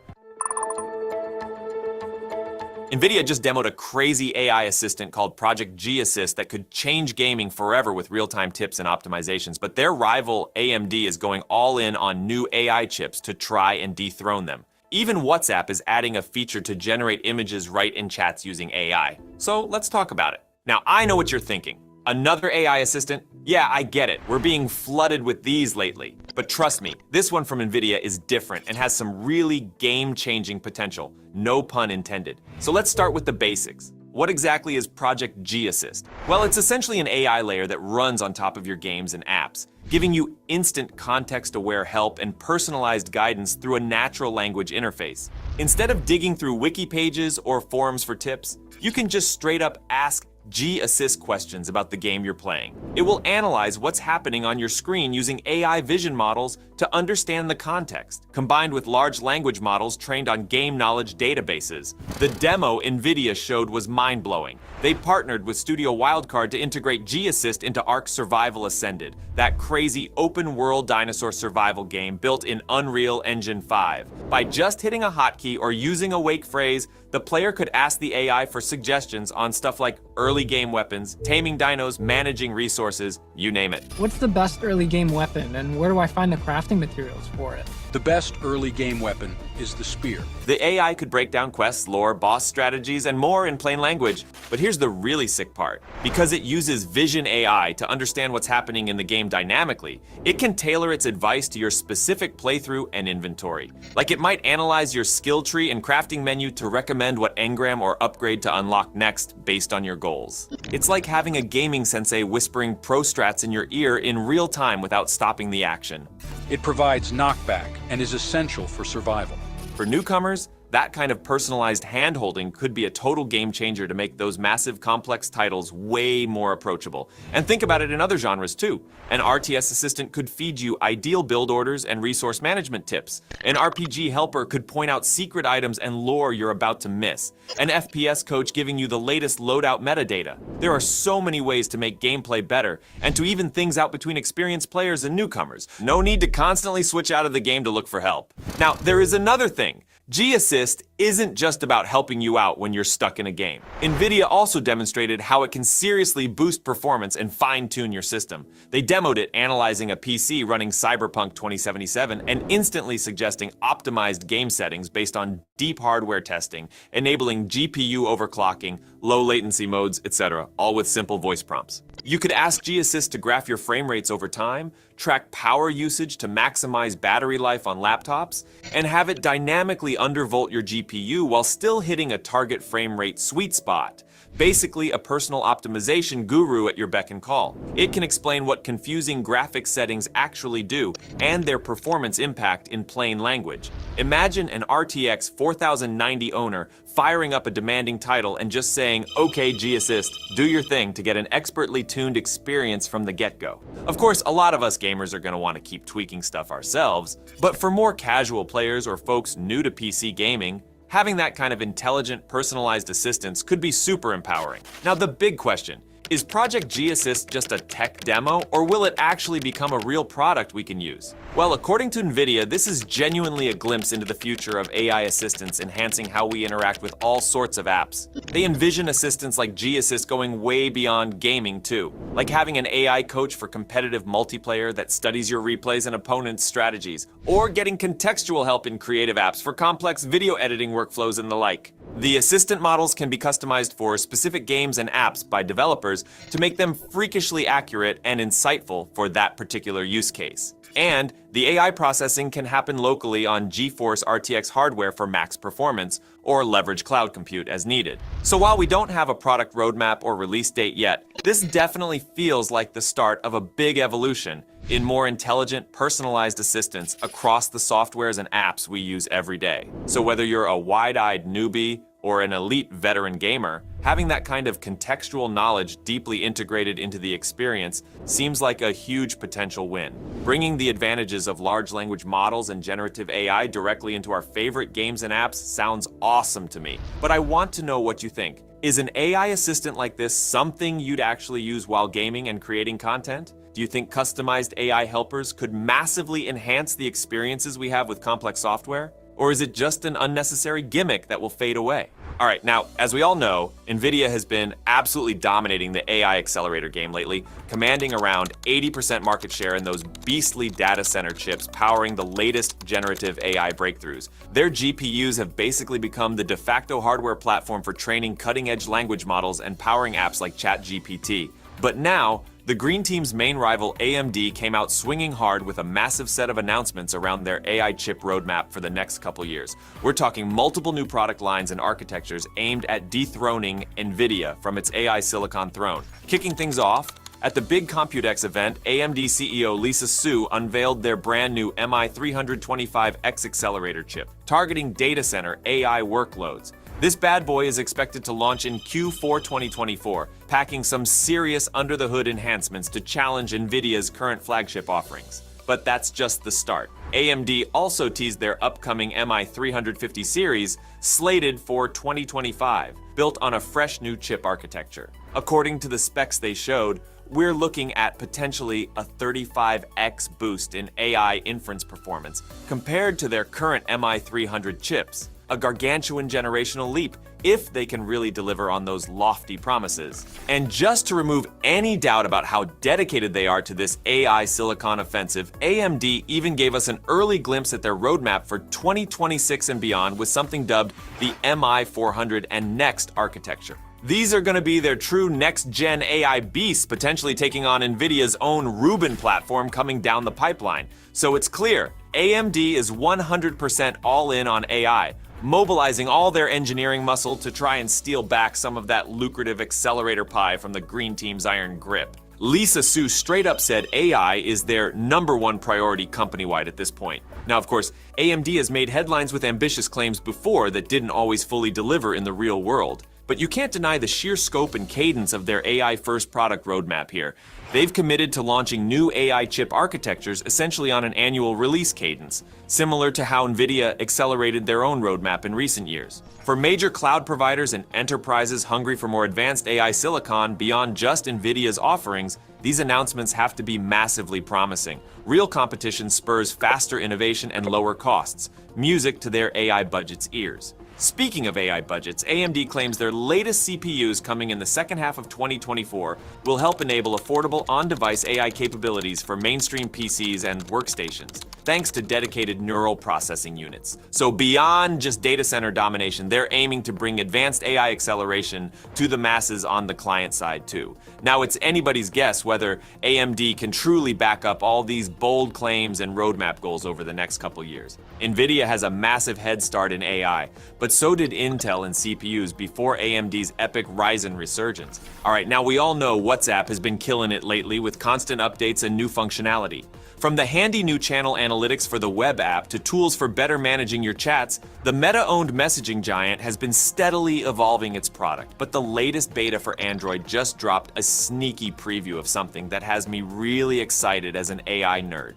NVIDIA just demoed a crazy AI assistant called Project G Assist that could change gaming forever with real-time tips and optimizations, but their rival AMD is going all in on new AI chips to try and dethrone them. Even WhatsApp is adding a feature to generate images right in chats using AI. So let's talk about it. Now, I know what you're thinking. Another AI assistant? Yeah, I get it. We're being flooded with these lately. But trust me, this one from NVIDIA is different and has some really game-changing potential. No pun intended. So let's start with the basics. What exactly is Project G Assist? Well, it's essentially an AI layer that runs on top of your games and apps, giving you instant context-aware help and personalized guidance through a natural language interface. Instead of digging through wiki pages or forums for tips, you can just straight up ask G Assist questions about the game you're playing. It will analyze what's happening on your screen using AI vision models to understand the context, combined with large language models trained on game knowledge databases. The demo NVIDIA showed was mind-blowing. They partnered with Studio Wildcard to integrate G Assist into Ark Survival Ascended, that crazy open-world dinosaur survival game built in Unreal Engine 5. By just hitting a hotkey or using a wake phrase, the player could ask the AI for suggestions on stuff like early game weapons, taming dinos, managing resources, you name it. What's the best early game weapon, and where do I find the crafting materials for it? The best early game weapon is the spear. The AI could break down quests, lore, boss strategies, and more in plain language. But here's the really sick part. Because it uses Vision AI to understand what's happening in the game dynamically, it can tailor its advice to your specific playthrough and inventory. Like it might analyze your skill tree and crafting menu to recommend what engram or upgrade to unlock next based on your goals. It's like having a gaming sensei whispering pro strats in your ear in real time without stopping the action. It provides knockback and is essential for survival. For newcomers, that kind of personalized hand-holding could be a total game changer to make those massive, complex titles way more approachable. And think about it in other genres too. An RTS assistant could feed you ideal build orders and resource management tips. An RPG helper could point out secret items and lore you're about to miss. An FPS coach giving you the latest loadout metadata. There are so many ways to make gameplay better, and to even things out between experienced players and newcomers. No need to constantly switch out of the game to look for help. Now, there is another thing. G Assist isn't just about helping you out when you're stuck in a game. NVIDIA also demonstrated how it can seriously boost performance and fine-tune your system. They demoed it analyzing a PC running Cyberpunk 2077 and instantly suggesting optimized game settings based on deep hardware testing, enabling GPU overclocking, low latency modes, etc., all with simple voice prompts. You could ask G Assist to graph your frame rates over time, track power usage to maximize battery life on laptops, and have it dynamically undervolt your GPU while still hitting a target frame rate sweet spot. Basically a personal optimization guru at your beck and call. It can explain what confusing graphics settings actually do and their performance impact in plain language. Imagine an RTX 4090 owner firing up a demanding title and just saying, "Okay, G Assist, do your thing," to get an expertly tuned experience from the get-go. Of course, a lot of us gamers are going to want to keep tweaking stuff ourselves, but for more casual players or folks new to PC gaming, having that kind of intelligent, personalized assistance could be super empowering. Now, the big question, is Project G Assist just a tech demo, or will it actually become a real product we can use? Well, according to NVIDIA, this is genuinely a glimpse into the future of AI assistants enhancing how we interact with all sorts of apps. They envision assistants like G Assist going way beyond gaming too, like having an AI coach for competitive multiplayer that studies your replays and opponents' strategies, or getting contextual help in creative apps for complex video editing workflows and the like. The assistant models can be customized for specific games and apps by developers to make them freakishly accurate and insightful for that particular use case. And the AI processing can happen locally on GeForce RTX hardware for max performance, or leverage cloud compute as needed. So while we don't have a product roadmap or release date yet, this definitely feels like the start of a big evolution in more intelligent, personalized assistants across the softwares and apps we use every day. So whether you're a wide-eyed newbie or an elite veteran gamer, having that kind of contextual knowledge deeply integrated into the experience seems like a huge potential win. Bringing the advantages of large language models and generative AI directly into our favorite games and apps sounds awesome to me. But I want to know what you think. Is an AI assistant like this something you'd actually use while gaming and creating content? Do you think customized AI helpers could massively enhance the experiences we have with complex software? Or is it just an unnecessary gimmick that will fade away? All right, now, as we all know, NVIDIA has been absolutely dominating the AI accelerator game lately, commanding around 80% market share in those beastly data center chips powering the latest generative AI breakthroughs. Their GPUs have basically become the de facto hardware platform for training cutting-edge language models and powering apps like ChatGPT. But now, the Green Team's main rival AMD came out swinging hard with a massive set of announcements around their AI chip roadmap for the next couple years. We're talking multiple new product lines and architectures aimed at dethroning NVIDIA from its AI silicon throne. Kicking things off, at the big Computex event, AMD CEO Lisa Su unveiled their brand new MI325X accelerator chip, targeting data center AI workloads. This bad boy is expected to launch in Q4 2024, packing some serious under-the-hood enhancements to challenge NVIDIA's current flagship offerings. But that's just the start. AMD also teased their upcoming MI350 series, slated for 2025, built on a fresh new chip architecture. According to the specs they showed, we're looking at potentially a 35x boost in AI inference performance compared to their current MI300 chips. A gargantuan generational leap if they can really deliver on those lofty promises. And just to remove any doubt about how dedicated they are to this AI silicon offensive, AMD even gave us an early glimpse at their roadmap for 2026 and beyond with something dubbed the MI400 and Next architecture. These are going to be their true next-gen AI beasts, potentially taking on NVIDIA's own Rubin platform coming down the pipeline. So it's clear, AMD is 100% all in on AI, mobilizing all their engineering muscle to try and steal back some of that lucrative accelerator pie from the Green Team's iron grip. Lisa Su straight up said AI is their #1 priority company-wide at this point. Now, of course, AMD has made headlines with ambitious claims before that didn't always fully deliver in the real world. But you can't deny the sheer scope and cadence of their AI-first product roadmap here. They've committed to launching new AI chip architectures essentially on an annual release cadence, similar to how NVIDIA accelerated their own roadmap in recent years. For major cloud providers and enterprises hungry for more advanced AI silicon beyond just NVIDIA's offerings, these announcements have to be massively promising. Real competition spurs faster innovation and lower costs, music to their AI budget's ears. Speaking of AI budgets, AMD claims their latest CPUs coming in the second half of 2024 will help enable affordable on-device AI capabilities for mainstream PCs and workstations, thanks to dedicated neural processing units. So beyond just data center domination, they're aiming to bring advanced AI acceleration to the masses on the client side too. Now it's anybody's guess whether AMD can truly back up all these bold claims and roadmap goals over the next couple years. NVIDIA has a massive head start in AI, but so did Intel in CPUs before AMD's epic Ryzen resurgence. Alright, now we all know WhatsApp has been killing it lately with constant updates and new functionality. From the handy new channel analytics for the web app to tools for better managing your chats, the Meta-owned messaging giant has been steadily evolving its product. But the latest beta for Android just dropped a sneaky preview of something that has me really excited as an AI nerd.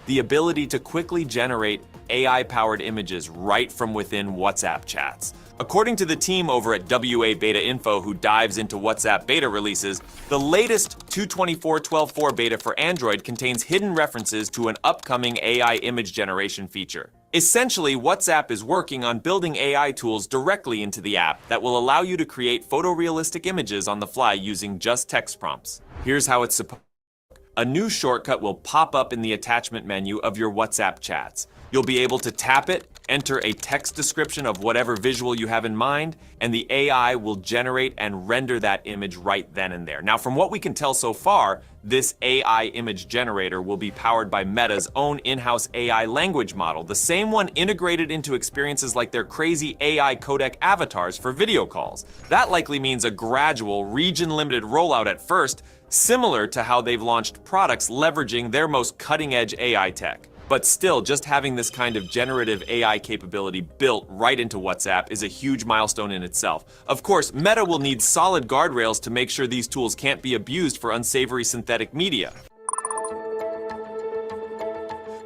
The ability to quickly generate AI-powered images right from within WhatsApp chats. According to the team over at WA Beta Info who dives into WhatsApp beta releases, the latest 224.12.4 beta for Android contains hidden references to an upcoming AI image generation feature. Essentially, WhatsApp is working on building AI tools directly into the app that will allow you to create photorealistic images on the fly using just text prompts. Here's how it's supposed to work. A new shortcut will pop up in the attachment menu of your WhatsApp chats. You'll be able to tap it, enter a text description of whatever visual you have in mind, and the AI will generate and render that image right then and there. Now, from what we can tell so far, this AI image generator will be powered by Meta's own in-house AI language model, the same one integrated into experiences like their crazy AI codec avatars for video calls. That likely means a gradual, region-limited rollout at first, similar to how they've launched products leveraging their most cutting-edge AI tech. But still, just having this kind of generative AI capability built right into WhatsApp is a huge milestone in itself. Of course, Meta will need solid guardrails to make sure these tools can't be abused for unsavory synthetic media.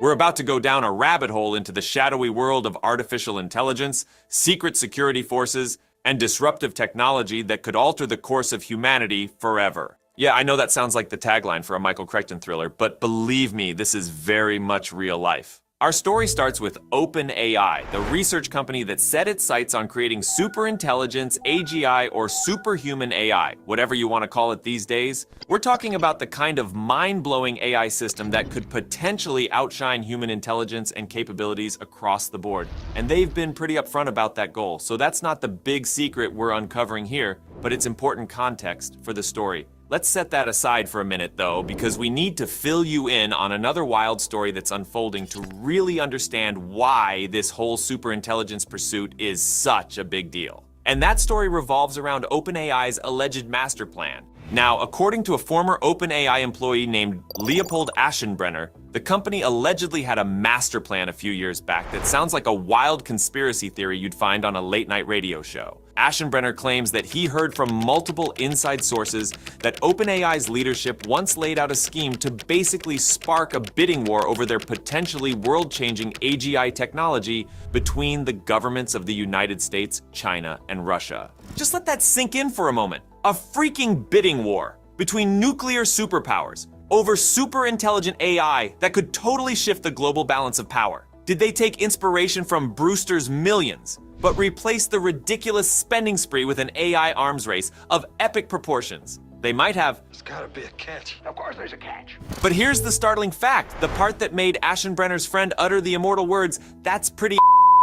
We're about to go down a rabbit hole into the shadowy world of artificial intelligence, secret security forces, and disruptive technology that could alter the course of humanity forever. Yeah, I know that sounds like the tagline for a Michael Crichton thriller, but believe me, this is very much real life. Our story starts with OpenAI, the research company that set its sights on creating superintelligence, AGI, or superhuman AI, whatever you want to call it these days. We're talking about the kind of mind-blowing AI system that could potentially outshine human intelligence and capabilities across the board. And they've been pretty upfront about that goal, so that's not the big secret we're uncovering here, but it's important context for the story. Let's set that aside for a minute, though, because we need to fill you in on another wild story that's unfolding to really understand why this whole superintelligence pursuit is such a big deal. And that story revolves around OpenAI's alleged master plan. Now, according to a former OpenAI employee named Leopold Aschenbrenner, the company allegedly had a master plan a few years back that sounds like a wild conspiracy theory you'd find on a late-night radio show. Aschenbrenner claims that he heard from multiple inside sources that OpenAI's leadership once laid out a scheme to basically spark a bidding war over their potentially world-changing AGI technology between the governments of the United States, China, and Russia. Just let that sink in for a moment. A freaking bidding war between nuclear superpowers over super intelligent AI that could totally shift the global balance of power. Did they take inspiration from Brewster's Millions, but replace the ridiculous spending spree with an AI arms race of epic proportions? They might have. There's gotta be a catch. Of course there's a catch. But here's the startling fact, the part that made Aschenbrenner's friend utter the immortal words, "That's pretty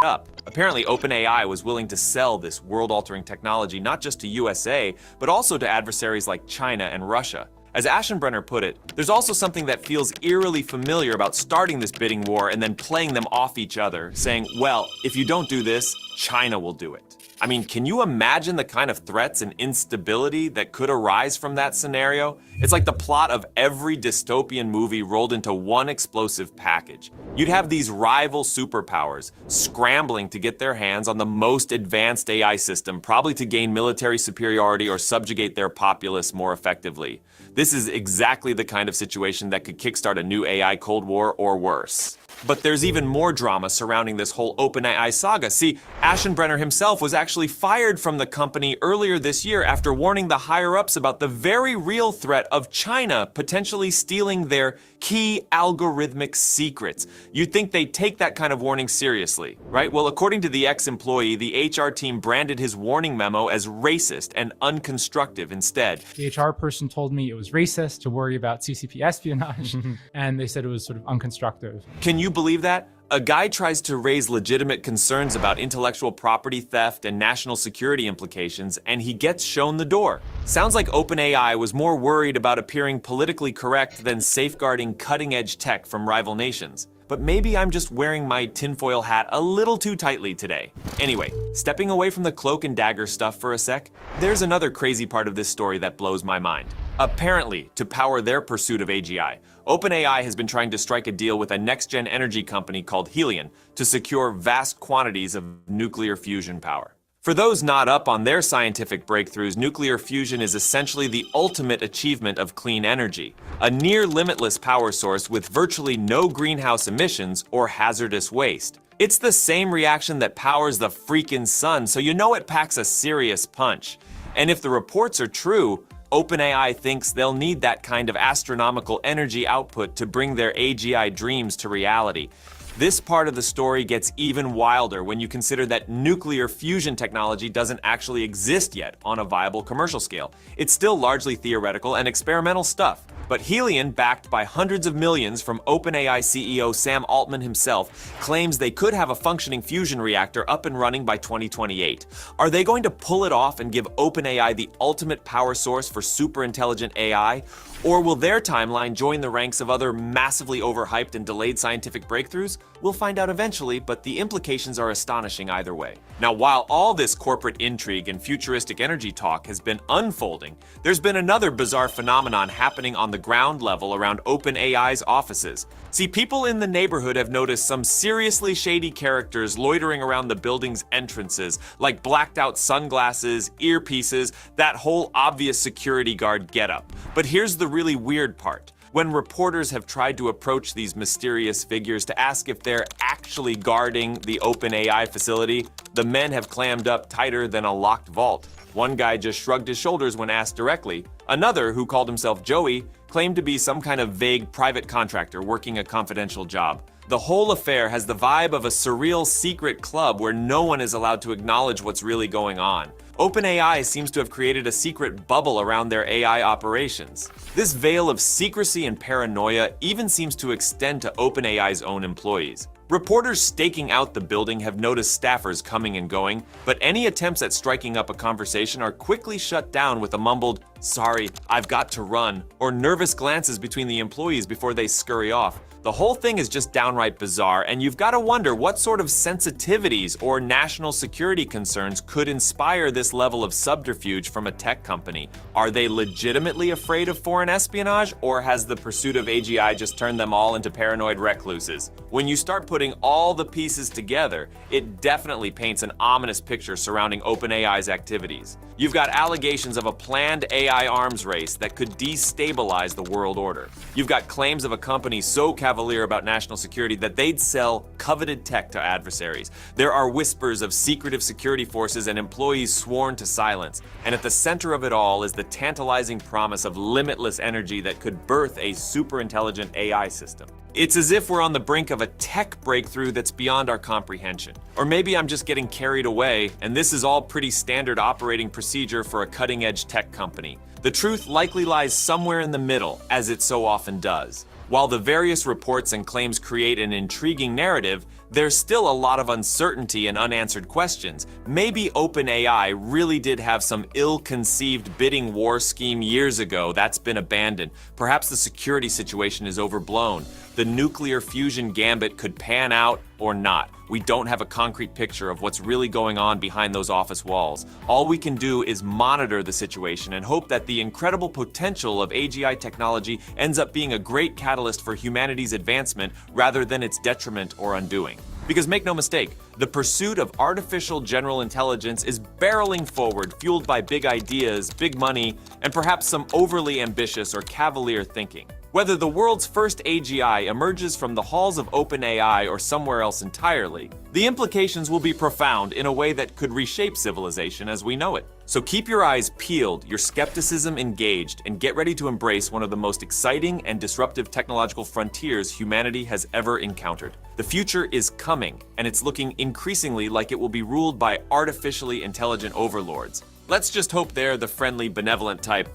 up." Apparently, OpenAI was willing to sell this world-altering technology not just to USA, but also to adversaries like China and Russia. As Aschenbrenner put it, there's also something that feels eerily familiar about starting this bidding war and then playing them off each other, saying, well, if you don't do this, China will do it. I mean, can you imagine the kind of threats and instability that could arise from that scenario? It's like the plot of every dystopian movie rolled into one explosive package. You'd have these rival superpowers scrambling to get their hands on the most advanced AI system, probably to gain military superiority or subjugate their populace more effectively. This is exactly the kind of situation that could kickstart a new AI Cold War or worse. But there's even more drama surrounding this whole OpenAI saga. See, Aschenbrenner himself was actually fired from the company earlier this year after warning the higher-ups about the very real threat of China potentially stealing their key algorithmic secrets. You'd think they'd take that kind of warning seriously, right? Well, according to the ex-employee, the HR team branded his warning memo as racist and unconstructive instead. The HR person told me it was racist to worry about CCP espionage, and they said it was sort of unconstructive. Can you believe that? A guy tries to raise legitimate concerns about intellectual property theft and national security implications, and he gets shown the door. Sounds like OpenAI was more worried about appearing politically correct than safeguarding cutting-edge tech from rival nations. But maybe I'm just wearing my tinfoil hat a little too tightly today. Anyway, stepping away from the cloak and dagger stuff for a sec, there's another crazy part of this story that blows my mind. Apparently, to power their pursuit of AGI, OpenAI has been trying to strike a deal with a next-gen energy company called Helion to secure vast quantities of nuclear fusion power. For those not up on their scientific breakthroughs, nuclear fusion is essentially the ultimate achievement of clean energy, a near-limitless power source with virtually no greenhouse emissions or hazardous waste. It's the same reaction that powers the freaking sun, so you know it packs a serious punch. And if the reports are true, OpenAI thinks they'll need that kind of astronomical energy output to bring their AGI dreams to reality. This part of the story gets even wilder when you consider that nuclear fusion technology doesn't actually exist yet on a viable commercial scale. It's still largely theoretical and experimental stuff. But Helion, backed by hundreds of millions from OpenAI CEO Sam Altman himself, claims they could have a functioning fusion reactor up and running by 2028. Are they going to pull it off and give OpenAI the ultimate power source for super intelligent AI? Or will their timeline join the ranks of other massively overhyped and delayed scientific breakthroughs? We'll find out eventually, but the implications are astonishing either way. Now, while all this corporate intrigue and futuristic energy talk has been unfolding, there's been another bizarre phenomenon happening on the ground level around OpenAI's offices. See, people in the neighborhood have noticed some seriously shady characters loitering around the building's entrances, like blacked out sunglasses, earpieces, that whole obvious security guard getup. But here's the really weird part. When reporters have tried to approach these mysterious figures to ask if they're actually guarding the OpenAI facility, the men have clammed up tighter than a locked vault. One guy just shrugged his shoulders when asked directly. Another, who called himself Joey, claimed to be some kind of vague private contractor working a confidential job. The whole affair has the vibe of a surreal secret club where no one is allowed to acknowledge what's really going on. OpenAI seems to have created a secret bubble around their AI operations. This veil of secrecy and paranoia even seems to extend to OpenAI's own employees. Reporters staking out the building have noticed staffers coming and going, but any attempts at striking up a conversation are quickly shut down with a mumbled, "Sorry, I've got to run," or nervous glances between the employees before they scurry off. The whole thing is just downright bizarre, and you've got to wonder what sort of sensitivities or national security concerns could inspire this level of subterfuge from a tech company. Are they legitimately afraid of foreign espionage, or has the pursuit of AGI just turned them all into paranoid recluses? When you start putting all the pieces together, it definitely paints an ominous picture surrounding OpenAI's activities. You've got allegations of a planned AI arms race that could destabilize the world order. You've got claims of a company so cavalier about national security that they'd sell coveted tech to adversaries. There are whispers of secretive security forces and employees sworn to silence. And at the center of it all is the tantalizing promise of limitless energy that could birth a super intelligent AI system. It's as if we're on the brink of a tech breakthrough that's beyond our comprehension. Or maybe I'm just getting carried away, and this is all pretty standard operating procedure for a cutting-edge tech company. The truth likely lies somewhere in the middle, as it so often does. While the various reports and claims create an intriguing narrative, there's still a lot of uncertainty and unanswered questions. Maybe OpenAI really did have some ill-conceived bidding war scheme years ago that's been abandoned. Perhaps the security situation is overblown. The nuclear fusion gambit could pan out or not. We don't have a concrete picture of what's really going on behind those office walls. All we can do is monitor the situation and hope that the incredible potential of AGI technology ends up being a great catalyst for humanity's advancement rather than its detriment or undoing. Because make no mistake, the pursuit of artificial general intelligence is barreling forward, fueled by big ideas, big money, and perhaps some overly ambitious or cavalier thinking. Whether the world's first AGI emerges from the halls of OpenAI or somewhere else entirely, the implications will be profound in a way that could reshape civilization as we know it. So keep your eyes peeled, your skepticism engaged, and get ready to embrace one of the most exciting and disruptive technological frontiers humanity has ever encountered. The future is coming, and it's looking increasingly like it will be ruled by artificially intelligent overlords. Let's just hope they're the friendly, benevolent type,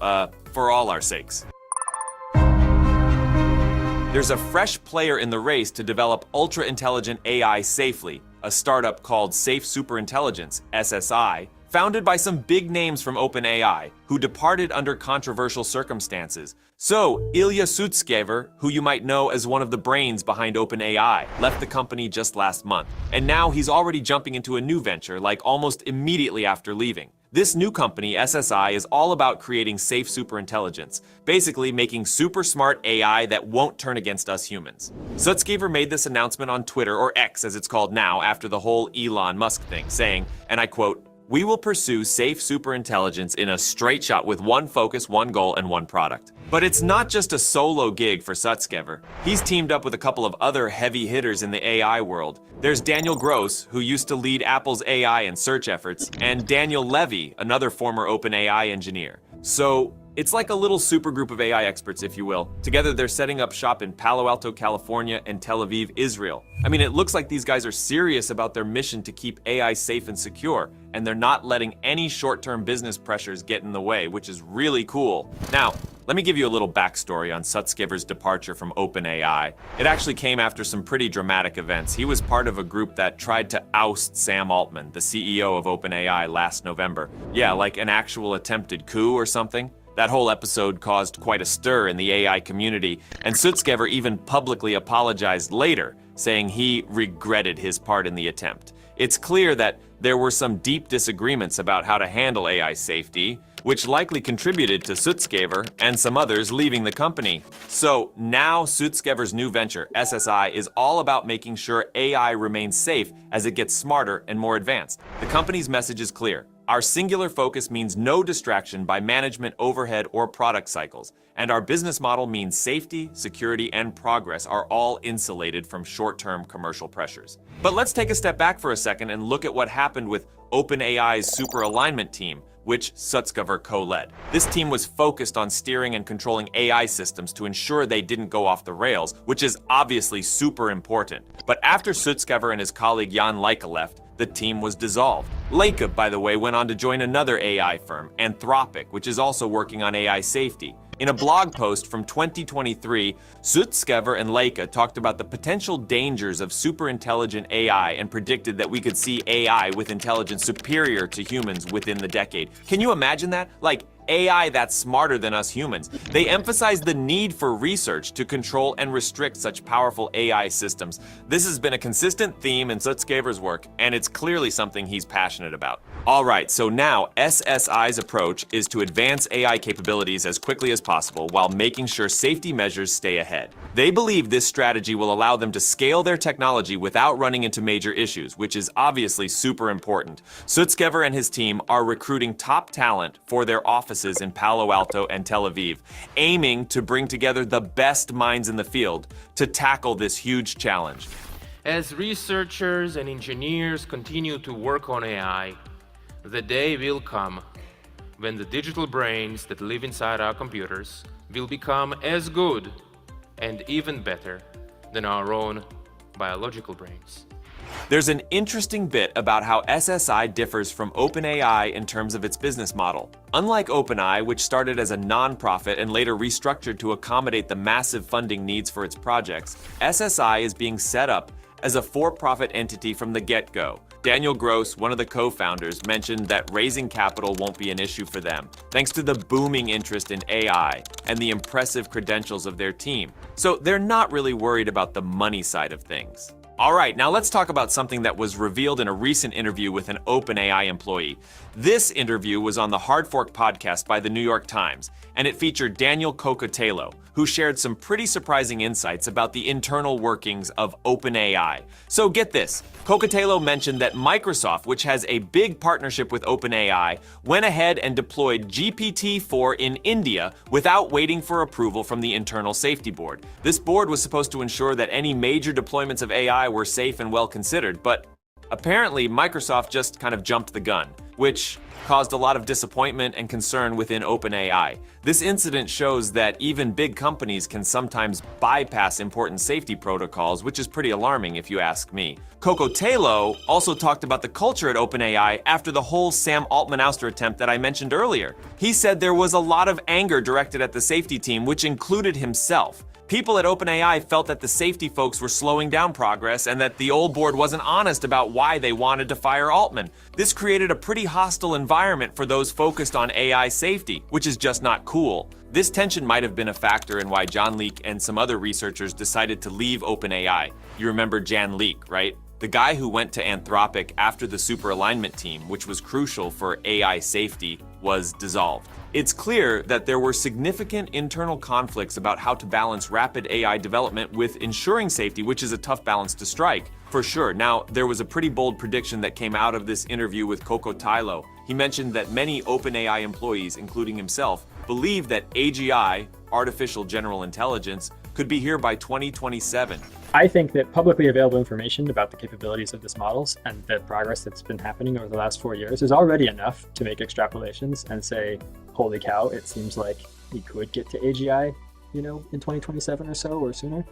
for all our sakes. There's a fresh player in the race to develop ultra-intelligent AI safely, a startup called Safe Superintelligence, SSI, founded by some big names from OpenAI, who departed under controversial circumstances. So, Ilya Sutskever, who you might know as one of the brains behind OpenAI, left the company just last month. And now he's already jumping into a new venture, like almost immediately after leaving. This new company, SSI, is all about creating safe superintelligence, basically making super smart AI that won't turn against us humans. Sutskever made this announcement on Twitter, or X as it's called now, after the whole Elon Musk thing, saying, and I quote, "We will pursue safe superintelligence in a straight shot with one focus, one goal, and one product." But it's not just a solo gig for Sutskever. He's teamed up with a couple of other heavy hitters in the AI world. There's Daniel Gross, who used to lead Apple's AI and search efforts, and Daniel Levy, another former OpenAI engineer. So, It's like a little supergroup of AI experts, if you will. Together, they're setting up shop in Palo Alto, California, and Tel Aviv, Israel. I mean, it looks like these guys are serious about their mission to keep AI safe and secure, and they're not letting any short-term business pressures get in the way, which is really cool. Now, let me give you a little backstory on Sutskever's departure from OpenAI. It actually came after some pretty dramatic events. He was part of a group that tried to oust Sam Altman, the CEO of OpenAI, last November. Yeah, like an actual attempted coup or something. That whole episode caused quite a stir in the AI community, and Sutskever even publicly apologized later, saying he regretted his part in the attempt. It's clear that there were some deep disagreements about how to handle AI safety, which likely contributed to Sutskever and some others leaving the company. So now Sutskever's new venture, SSI, is all about making sure AI remains safe as it gets smarter and more advanced. The company's message is clear. Our singular focus means no distraction by management overhead or product cycles, and our business model means safety, security, and progress are all insulated from short-term commercial pressures. But let's take a step back for a second and look at what happened with OpenAI's Super Alignment team, which Sutskever co-led. This team was focused on steering and controlling AI systems to ensure they didn't go off the rails, which is obviously super important. But after Sutskever and his colleague Jan Leica left, the team was dissolved. Leica, by the way, went on to join another AI firm, Anthropic, which is also working on AI safety. In a blog post from 2023, Sutskever and Leica talked about the potential dangers of superintelligent AI and predicted that we could see AI with intelligence superior to humans within the decade. Can you imagine that? Like, AI that's smarter than us humans. They emphasize the need for research to control and restrict such powerful AI systems. This has been a consistent theme in Sutskever's work, and it's clearly something he's passionate about. All right, so now SSI's approach is to advance AI capabilities as quickly as possible while making sure safety measures stay ahead. They believe this strategy will allow them to scale their technology without running into major issues, which is obviously super important. Sutskever and his team are recruiting top talent for their offices in Palo Alto and Tel Aviv, aiming to bring together the best minds in the field to tackle this huge challenge. As researchers and engineers continue to work on AI, the day will come when the digital brains that live inside our computers will become as good and even better than our own biological brains. There's an interesting bit about how SSI differs from OpenAI in terms of its business model. Unlike OpenAI, which started as a non-profit and later restructured to accommodate the massive funding needs for its projects, SSI is being set up as a for-profit entity from the get-go. Daniel Gross, one of the co-founders, mentioned that raising capital won't be an issue for them, thanks to the booming interest in AI and the impressive credentials of their team. So they're not really worried about the money side of things. All right, now let's talk about something that was revealed in a recent interview with an OpenAI employee. This interview was on the Hard Fork podcast by the New York Times, and it featured Daniel Kokotelo, who shared some pretty surprising insights about the internal workings of OpenAI. So get this, Kokotelo mentioned that Microsoft, which has a big partnership with OpenAI, went ahead and deployed GPT-4 in India without waiting for approval from the Internal Safety Board. This board was supposed to ensure that any major deployments of AI were safe and well considered, but apparently Microsoft just kind of jumped the gun, which caused a lot of disappointment and concern within OpenAI. This incident shows that even big companies can sometimes bypass important safety protocols, which is pretty alarming if you ask me. Kokotelo also talked about the culture at OpenAI after the whole Sam Altman ouster attempt that I mentioned earlier. He said there was a lot of anger directed at the safety team, which included himself. People at OpenAI felt that the safety folks were slowing down progress and that the old board wasn't honest about why they wanted to fire Altman. This created a pretty hostile environment for those focused on AI safety, which is just not cool. This tension might have been a factor in why Jan Leek and some other researchers decided to leave OpenAI. You remember Jan Leek, right? The guy who went to Anthropic after the Super Alignment team, which was crucial for AI safety, was dissolved. It's clear that there were significant internal conflicts about how to balance rapid AI development with ensuring safety, which is a tough balance to strike, for sure. Now, there was a pretty bold prediction that came out of this interview with Kokotelo. He mentioned that many OpenAI employees, including himself, believe that AGI, artificial general intelligence, could be here by 2027. I think that publicly available information about the capabilities of these models and the progress that's been happening over the last 4 years is already enough to make extrapolations and say, holy cow, it seems like we could get to AGI, in 2027 or so or sooner.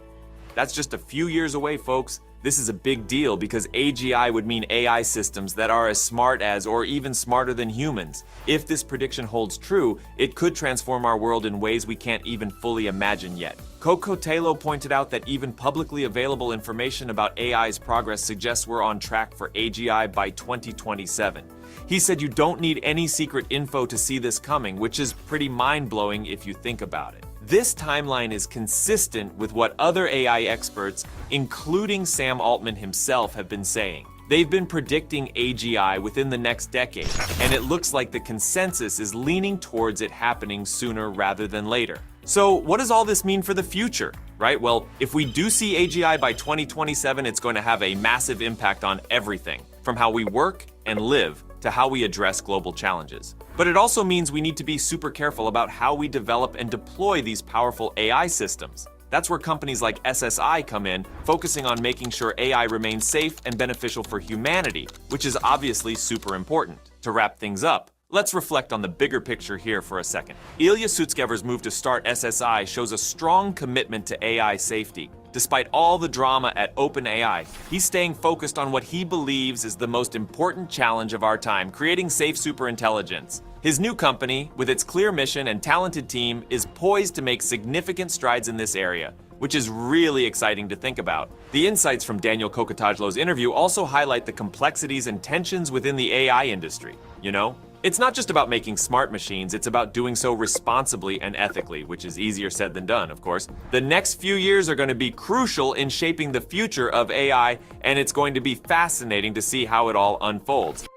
That's just a few years away, folks. This is a big deal because AGI would mean AI systems that are as smart as or even smarter than humans. If this prediction holds true, it could transform our world in ways we can't even fully imagine yet. Coco Taylor pointed out that even publicly available information about AI's progress suggests we're on track for AGI by 2027. He said you don't need any secret info to see this coming, which is pretty mind-blowing if you think about it. This timeline is consistent with what other AI experts, including Sam Altman himself, have been saying. They've been predicting AGI within the next decade, and it looks like the consensus is leaning towards it happening sooner rather than later. So what does all this mean for the future, right? Well, if we do see AGI by 2027, it's going to have a massive impact on everything, from how we work and live to how we address global challenges. But it also means we need to be super careful about how we develop and deploy these powerful AI systems. That's where companies like SSI come in, focusing on making sure AI remains safe and beneficial for humanity, which is obviously super important. To wrap things up, let's reflect on the bigger picture here for a second. Ilya Sutskever's move to start SSI shows a strong commitment to AI safety. Despite all the drama at OpenAI, he's staying focused on what he believes is the most important challenge of our time, creating safe superintelligence. His new company, with its clear mission and talented team, is poised to make significant strides in this area, which is really exciting to think about. The insights from Daniel Kokotajlow's interview also highlight the complexities and tensions within the AI industry. It's not just about making smart machines, it's about doing so responsibly and ethically, which is easier said than done, of course. The next few years are going to be crucial in shaping the future of AI, and it's going to be fascinating to see how it all unfolds.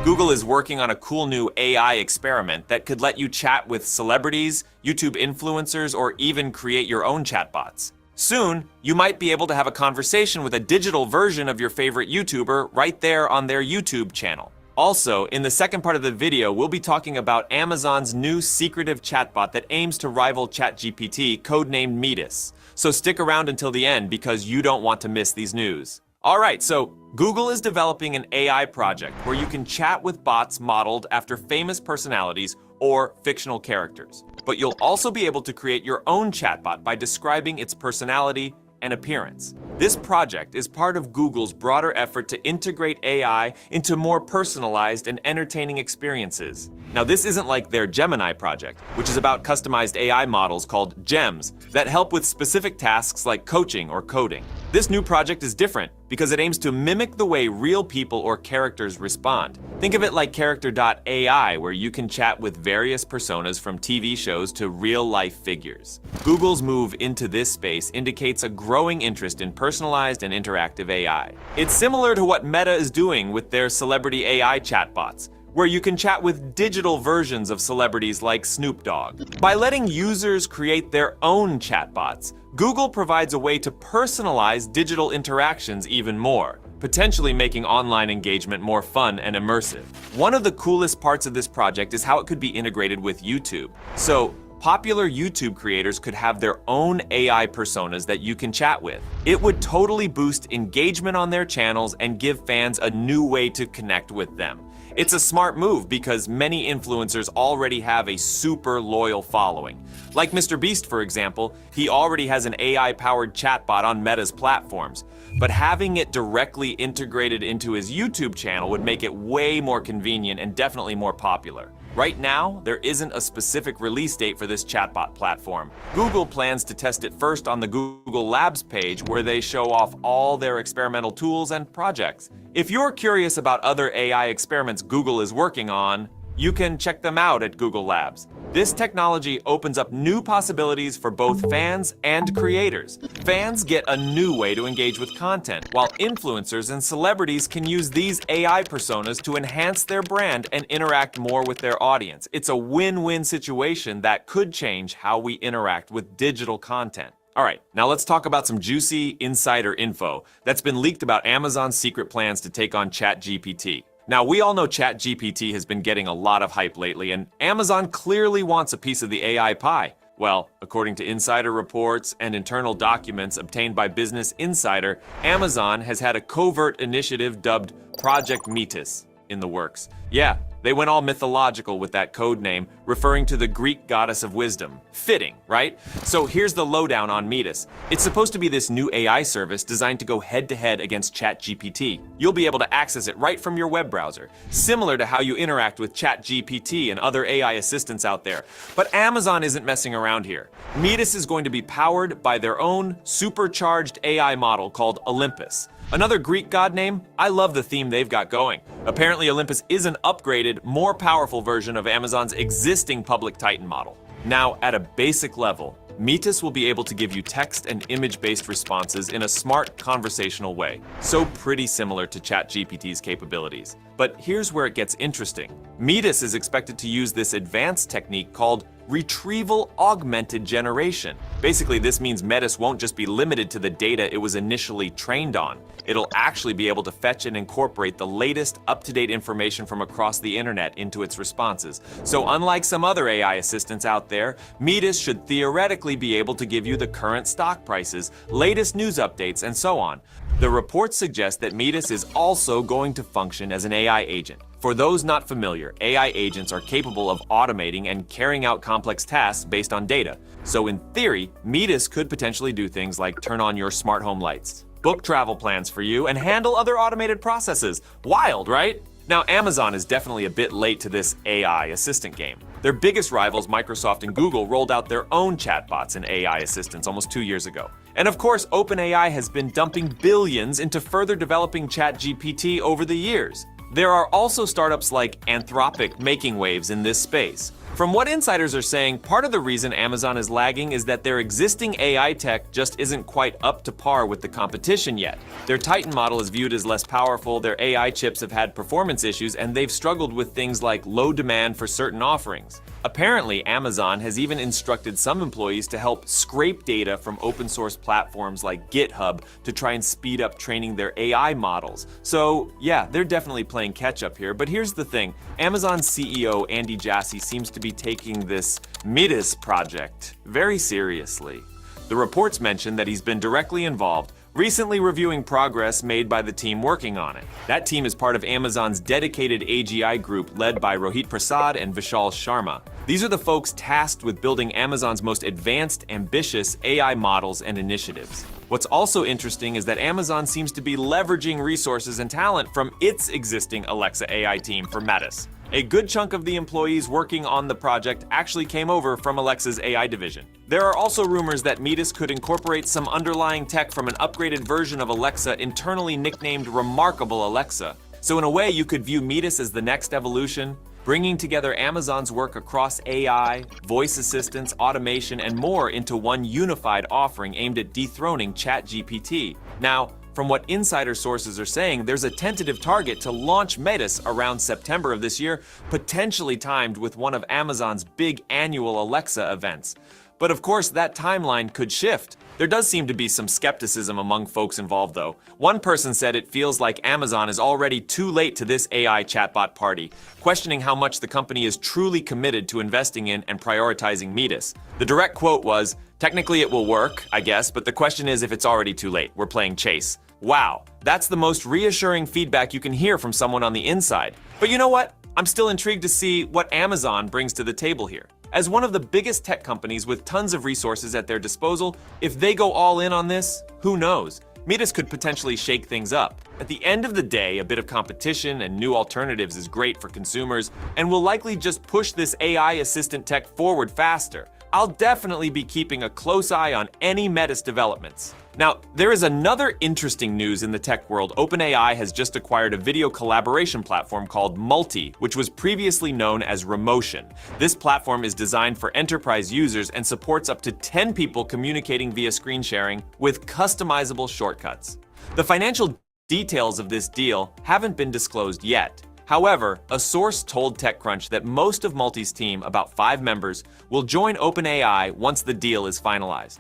Google is working on a cool new AI experiment that could let you chat with celebrities, YouTube influencers, or even create your own chatbots. Soon, you might be able to have a conversation with a digital version of your favorite YouTuber right there on their YouTube channel. Also, in the second part of the video, we'll be talking about Amazon's new secretive chatbot that aims to rival ChatGPT, codenamed Metis. So stick around until the end because you don't want to miss these news. Alright, so Google is developing an AI project where you can chat with bots modeled after famous personalities or fictional characters. But you'll also be able to create your own chatbot by describing its personality and appearance. This project is part of Google's broader effort to integrate AI into more personalized and entertaining experiences. Now, this isn't like their Gemini project, which is about customized AI models called GEMs that help with specific tasks like coaching or coding. This new project is different because it aims to mimic the way real people or characters respond. Think of it like Character.ai, where you can chat with various personas from TV shows to real-life figures. Google's move into this space indicates a growing interest in personalized and interactive AI. It's similar to what Meta is doing with their celebrity AI chatbots, where you can chat with digital versions of celebrities like Snoop Dogg. By letting users create their own chatbots, Google provides a way to personalize digital interactions even more, potentially making online engagement more fun and immersive. One of the coolest parts of this project is how it could be integrated with YouTube. So, popular YouTube creators could have their own AI personas that you can chat with. It would totally boost engagement on their channels and give fans a new way to connect with them. It's a smart move because many influencers already have a super loyal following. Like Mr. Beast, for example, he already has an AI-powered chatbot on Meta's platforms. But having it directly integrated into his YouTube channel would make it way more convenient and definitely more popular. Right now, there isn't a specific release date for this chatbot platform. Google plans to test it first on the Google Labs page, where they show off all their experimental tools and projects. If you're curious about other AI experiments Google is working on, you can check them out at Google Labs. This technology opens up new possibilities for both fans and creators. Fans get a new way to engage with content, while influencers and celebrities can use these AI personas to enhance their brand and interact more with their audience. It's a win-win situation that could change how we interact with digital content. Alright, now let's talk about some juicy insider info that's been leaked about Amazon's secret plans to take on ChatGPT. Now, we all know ChatGPT has been getting a lot of hype lately, and Amazon clearly wants a piece of the AI pie. Well, according to insider reports and internal documents obtained by Business Insider, Amazon has had a covert initiative dubbed Project Metis in the works. Yeah, they went all mythological with that code name, referring to the Greek goddess of wisdom. Fitting, right? So here's the lowdown on Metis. It's supposed to be this new AI service designed to go head-to-head against ChatGPT. You'll be able to access it right from your web browser, similar to how you interact with ChatGPT and other AI assistants out there. But Amazon isn't messing around here. Metis is going to be powered by their own supercharged AI model called Olympus. Another Greek god name? I love the theme they've got going. Apparently Olympus is an upgraded, more powerful version of Amazon's existing public Titan model. Now, at a basic level, Metis will be able to give you text and image-based responses in a smart, conversational way. So pretty similar to ChatGPT's capabilities. But here's where it gets interesting. Metis is expected to use this advanced technique called retrieval augmented generation. Basically, this means Metis won't just be limited to the data it was initially trained on. It'll actually be able to fetch and incorporate the latest up-to-date information from across the internet into its responses. So unlike some other AI assistants out there, Metis should theoretically be able to give you the current stock prices, latest news updates, and so on. The reports suggest that Metis is also going to function as an AI agent. For those not familiar, AI agents are capable of automating and carrying out complex tasks based on data. So in theory, Metis could potentially do things like turn on your smart home lights, book travel plans for you, and handle other automated processes. Wild, right? Now, Amazon is definitely a bit late to this AI assistant game. Their biggest rivals, Microsoft and Google, rolled out their own chatbots and AI assistants almost 2 years ago. And of course, OpenAI has been dumping billions into further developing ChatGPT over the years. There are also startups like Anthropic making waves in this space. From what insiders are saying, part of the reason Amazon is lagging is that their existing AI tech just isn't quite up to par with the competition yet. Their Titan model is viewed as less powerful, their AI chips have had performance issues, and they've struggled with things like low demand for certain offerings. Apparently, Amazon has even instructed some employees to help scrape data from open source platforms like GitHub to try and speed up training their AI models. So yeah, they're definitely playing catch up here, but here's the thing. Amazon's CEO Andy Jassy seems to be taking this Metis project very seriously. The reports mention that he's been directly involved, recently reviewing progress made by the team working on it. That team is part of Amazon's dedicated AGI group led by Rohit Prasad and Vishal Sharma. These are the folks tasked with building Amazon's most advanced, ambitious AI models and initiatives. What's also interesting is that Amazon seems to be leveraging resources and talent from its existing Alexa AI team for Metis. A good chunk of the employees working on the project actually came over from Alexa's AI division. There are also rumors that Metis could incorporate some underlying tech from an upgraded version of Alexa internally nicknamed Remarkable Alexa. So in a way, you could view Metis as the next evolution, bringing together Amazon's work across AI, voice assistants, automation, and more into one unified offering aimed at dethroning ChatGPT. Now, from what insider sources are saying, there's a tentative target to launch Metis around September of this year, potentially timed with one of Amazon's big annual Alexa events. But of course, that timeline could shift. There does seem to be some skepticism among folks involved, though. One person said it feels like Amazon is already too late to this AI chatbot party, questioning how much the company is truly committed to investing in and prioritizing Metis. The direct quote was, "Technically it will work, I guess, but the question is if it's already too late. We're playing chase." Wow, that's the most reassuring feedback you can hear from someone on the inside. But you know what? I'm still intrigued to see what Amazon brings to the table here. As one of the biggest tech companies with tons of resources at their disposal, if they go all in on this, who knows? Metis could potentially shake things up. At the end of the day, a bit of competition and new alternatives is great for consumers and will likely just push this AI assistant tech forward faster. I'll definitely be keeping a close eye on any Metis developments. Now, there is another interesting news in the tech world. OpenAI has just acquired a video collaboration platform called Multi, which was previously known as Remotion. This platform is designed for enterprise users and supports up to 10 people communicating via screen sharing with customizable shortcuts. The financial details of this deal haven't been disclosed yet. However, a source told TechCrunch that most of Multi's team, about 5 members, will join OpenAI once the deal is finalized.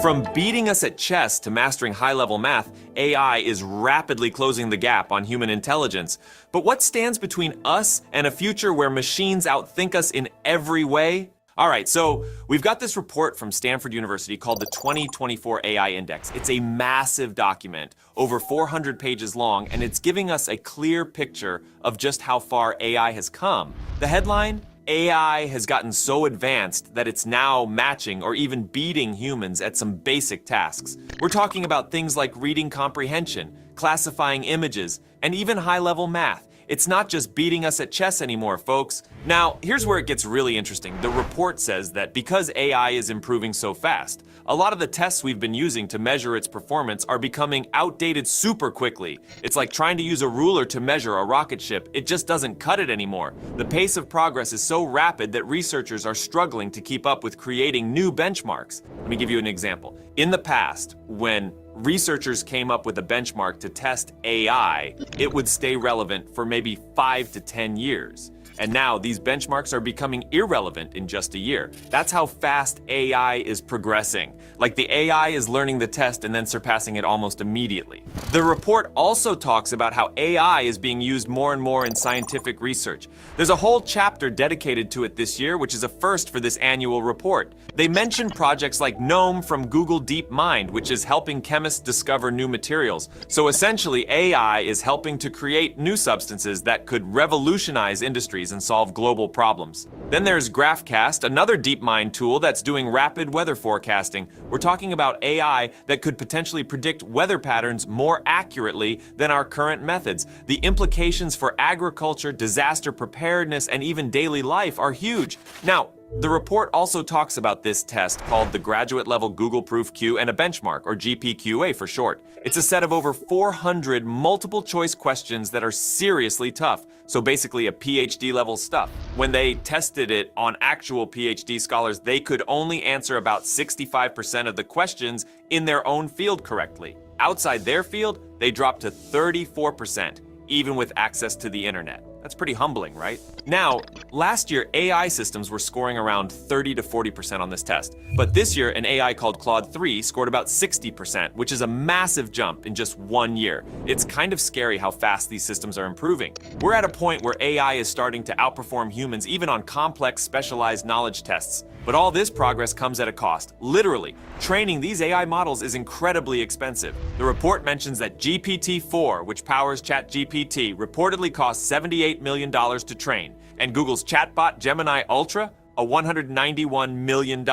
From beating us at chess to mastering high-level math, AI is rapidly closing the gap on human intelligence. But what stands between us and a future where machines outthink us in every way? All right, so we've got this report from Stanford University called the 2024 AI Index. It's a massive document, over 400 pages long, and it's giving us a clear picture of just how far AI has come. The headline? AI has gotten so advanced that it's now matching or even beating humans at some basic tasks. We're talking about things like reading comprehension, classifying images, and even high-level math. It's not just beating us at chess anymore, folks. Now, here's where it gets really interesting. The report says that because AI is improving so fast, a lot of the tests we've been using to measure its performance are becoming outdated super quickly. It's like trying to use a ruler to measure a rocket ship. It just doesn't cut it anymore. The pace of progress is so rapid that researchers are struggling to keep up with creating new benchmarks. Let me give you an example. In the past, when researchers came up with a benchmark to test AI, it would stay relevant for maybe 5 to 10 years. And now these benchmarks are becoming irrelevant in just a year. That's how fast AI is progressing. Like the AI is learning the test and then surpassing it almost immediately. The report also talks about how AI is being used more and more in scientific research. There's a whole chapter dedicated to it this year, which is a first for this annual report. They mention projects like GNOME from Google DeepMind, which is helping chemists discover new materials. So essentially, AI is helping to create new substances that could revolutionize industries and solve global problems. Then there's GraphCast, another DeepMind tool that's doing rapid weather forecasting. We're talking about AI that could potentially predict weather patterns more accurately than our current methods. The implications for agriculture, disaster preparedness, and even daily life are huge. Now, the report also talks about this test called the Graduate Level Google Proof Q and a Benchmark, or GPQA for short. It's a set of over 400 multiple choice questions that are seriously tough, so basically a PhD level stuff. When they tested it on actual PhD scholars, they could only answer about 65% of the questions in their own field correctly. Outside their field, they dropped to 34%, even with access to the internet. That's pretty humbling, right? Now, last year, AI systems were scoring around 30 to 40% on this test. But this year, an AI called Claude 3 scored about 60%, which is a massive jump in just 1 year. It's kind of scary how fast these systems are improving. We're at a point where AI is starting to outperform humans even on complex, specialized knowledge tests. But all this progress comes at a cost. Literally, training these AI models is incredibly expensive. The report mentions that GPT-4, which powers ChatGPT, reportedly costs $78 million to train, and Google's chatbot Gemini Ultra, $191 million.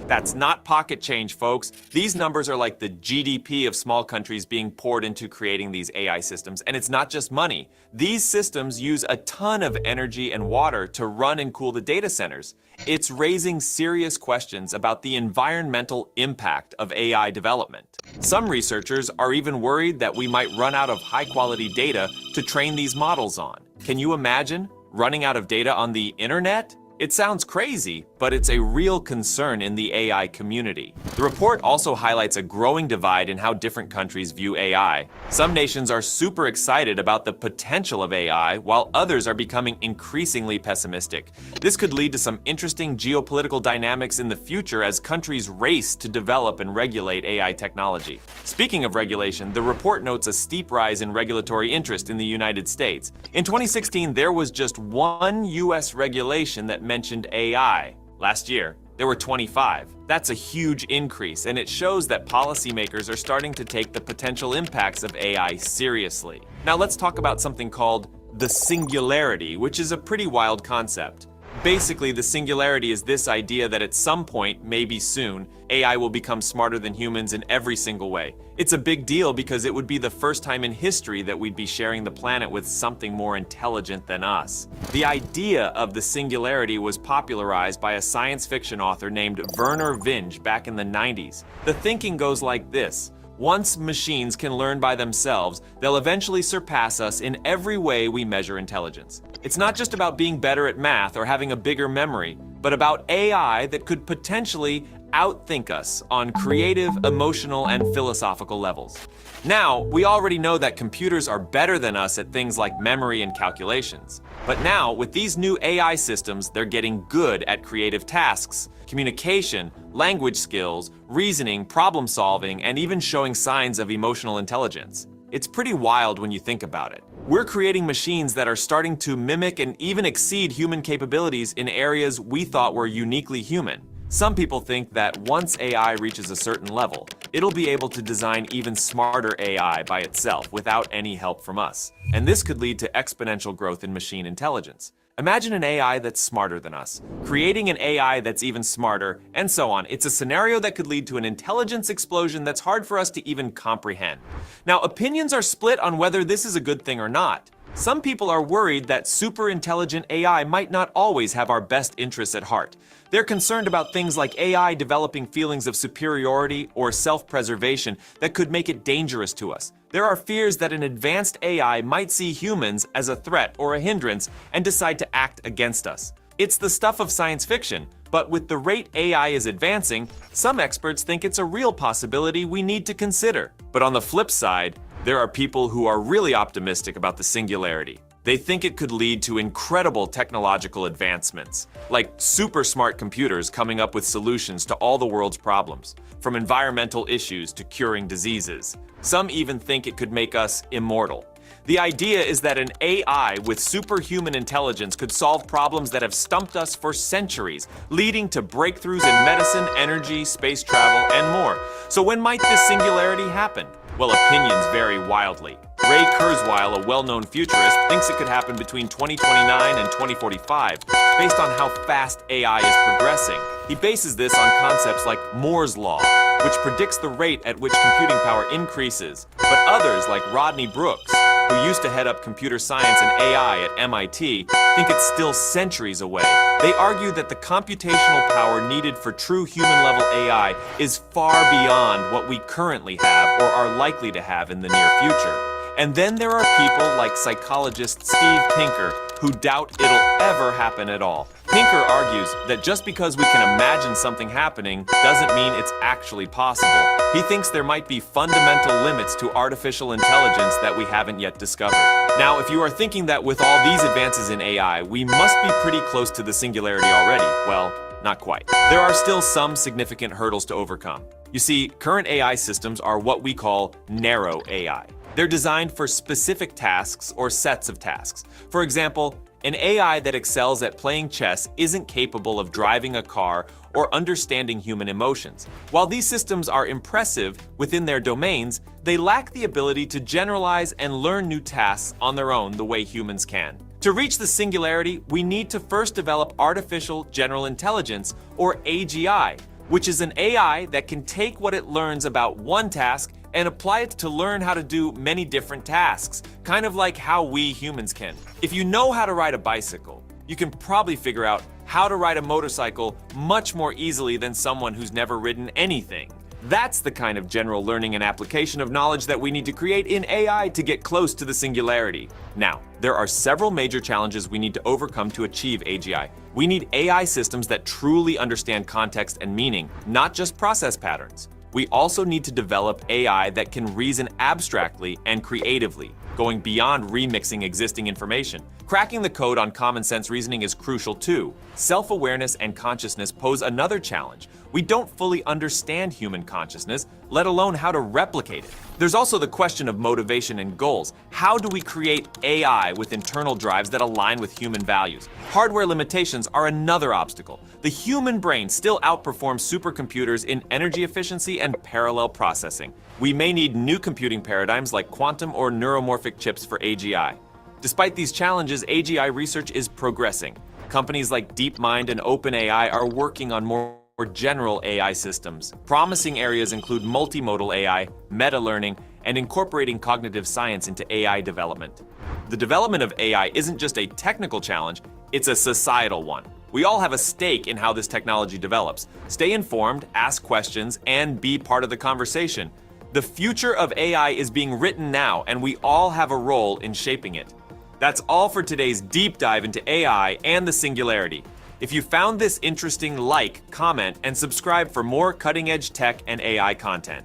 That's not pocket change, folks. These numbers are like the GDP of small countries being poured into creating these AI systems. And it's not just money. These systems use a ton of energy and water to run and cool the data centers. It's raising serious questions about the environmental impact of AI development. Some researchers are even worried that we might run out of high-quality data to train these models on. Can you imagine running out of data on the internet? It sounds crazy, but it's a real concern in the AI community. The report also highlights a growing divide in how different countries view AI. Some nations are super excited about the potential of AI, while others are becoming increasingly pessimistic. This could lead to some interesting geopolitical dynamics in the future as countries race to develop and regulate AI technology. Speaking of regulation, the report notes a steep rise in regulatory interest in the United States. In 2016, there was just one US regulation that mentioned AI. Last year, there were 25. That's a huge increase, and it shows that policymakers are starting to take the potential impacts of AI seriously. Now let's talk about something called the singularity, which is a pretty wild concept. Basically, the singularity is this idea that at some point, maybe soon, AI will become smarter than humans in every single way. It's a big deal because it would be the first time in history that we'd be sharing the planet with something more intelligent than us. The idea of the singularity was popularized by a science fiction author named Vernor Vinge back in the 90s. The thinking goes like this. Once machines can learn by themselves, they'll eventually surpass us in every way we measure intelligence. It's not just about being better at math or having a bigger memory, but about AI that could potentially outthink us on creative, emotional, and philosophical levels. Now, we already know that computers are better than us at things like memory and calculations. But now, with these new AI systems, they're getting good at creative tasks. communication, language skills, reasoning, problem solving, and even showing signs of emotional intelligence. It's pretty wild when you think about it. We're creating machines that are starting to mimic and even exceed human capabilities in areas we thought were uniquely human. Some people think that once AI reaches a certain level, it'll be able to design even smarter AI by itself without any help from us. And this could lead to exponential growth in machine intelligence. Imagine an AI that's smarter than us, creating an AI that's even smarter, and so on. It's a scenario that could lead to an intelligence explosion that's hard for us to even comprehend. Now, opinions are split on whether this is a good thing or not. Some people are worried that super intelligent AI might not always have our best interests at heart. They're concerned about things like AI developing feelings of superiority or self-preservation that could make it dangerous to us. There are fears that an advanced AI might see humans as a threat or a hindrance and decide to act against us. It's the stuff of science fiction, but with the rate AI is advancing, some experts think it's a real possibility we need to consider. But on the flip side, there are people who are really optimistic about the singularity. They think it could lead to incredible technological advancements, like super smart computers coming up with solutions to all the world's problems, from environmental issues to curing diseases. Some even think it could make us immortal. The idea is that an AI with superhuman intelligence could solve problems that have stumped us for centuries, leading to breakthroughs in medicine, energy, space travel, and more. So when might this singularity happen? Well, opinions vary wildly. Ray Kurzweil, a well-known futurist, thinks it could happen between 2029 and 2045, based on how fast AI is progressing. He bases this on concepts like Moore's Law, which predicts the rate at which computing power increases. But others, like Rodney Brooks, who used to head up computer science and AI at MIT, think it's still centuries away. They argue that the computational power needed for true human-level AI is far beyond what we currently have or are likely to have in the near future. And then there are people like psychologist Steve Pinker who doubt it'll ever happen at all. Pinker argues that just because we can imagine something happening doesn't mean it's actually possible. He thinks there might be fundamental limits to artificial intelligence that we haven't yet discovered. Now, if you are thinking that with all these advances in AI, we must be pretty close to the singularity already, well, not quite. There are still some significant hurdles to overcome. You see, current AI systems are what we call narrow AI. They're designed for specific tasks or sets of tasks. For example, an AI that excels at playing chess isn't capable of driving a car or understanding human emotions. While these systems are impressive within their domains, they lack the ability to generalize and learn new tasks on their own the way humans can. To reach the singularity, we need to first develop artificial general intelligence, or AGI, which is an AI that can take what it learns about one task and apply it to learn how to do many different tasks, kind of like how we humans can. If you know how to ride a bicycle, you can probably figure out how to ride a motorcycle much more easily than someone who's never ridden anything. That's the kind of general learning and application of knowledge that we need to create in AI to get close to the singularity. Now, there are several major challenges we need to overcome to achieve AGI. We need AI systems that truly understand context and meaning, not just process patterns. We also need to develop AI that can reason abstractly and creatively, going beyond remixing existing information. Cracking the code on common sense reasoning is crucial too. Self-awareness and consciousness pose another challenge. We don't fully understand human consciousness, let alone how to replicate it. There's also the question of motivation and goals. How do we create AI with internal drives that align with human values? Hardware limitations are another obstacle. The human brain still outperforms supercomputers in energy efficiency and parallel processing. We may need new computing paradigms like quantum or neuromorphic chips for AGI. Despite these challenges, AGI research is progressing. Companies like DeepMind and OpenAI are working on more general AI systems. Promising areas include multimodal AI, meta-learning, and incorporating cognitive science into AI development. The development of AI isn't just a technical challenge, it's a societal one. We all have a stake in how this technology develops. Stay informed, ask questions, and be part of the conversation. The future of AI is being written now, and we all have a role in shaping it. That's all for today's deep dive into AI and the singularity. If you found this interesting, like, comment, and subscribe for more cutting-edge tech and AI content.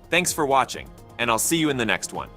Thanks for watching, and I'll see you in the next one.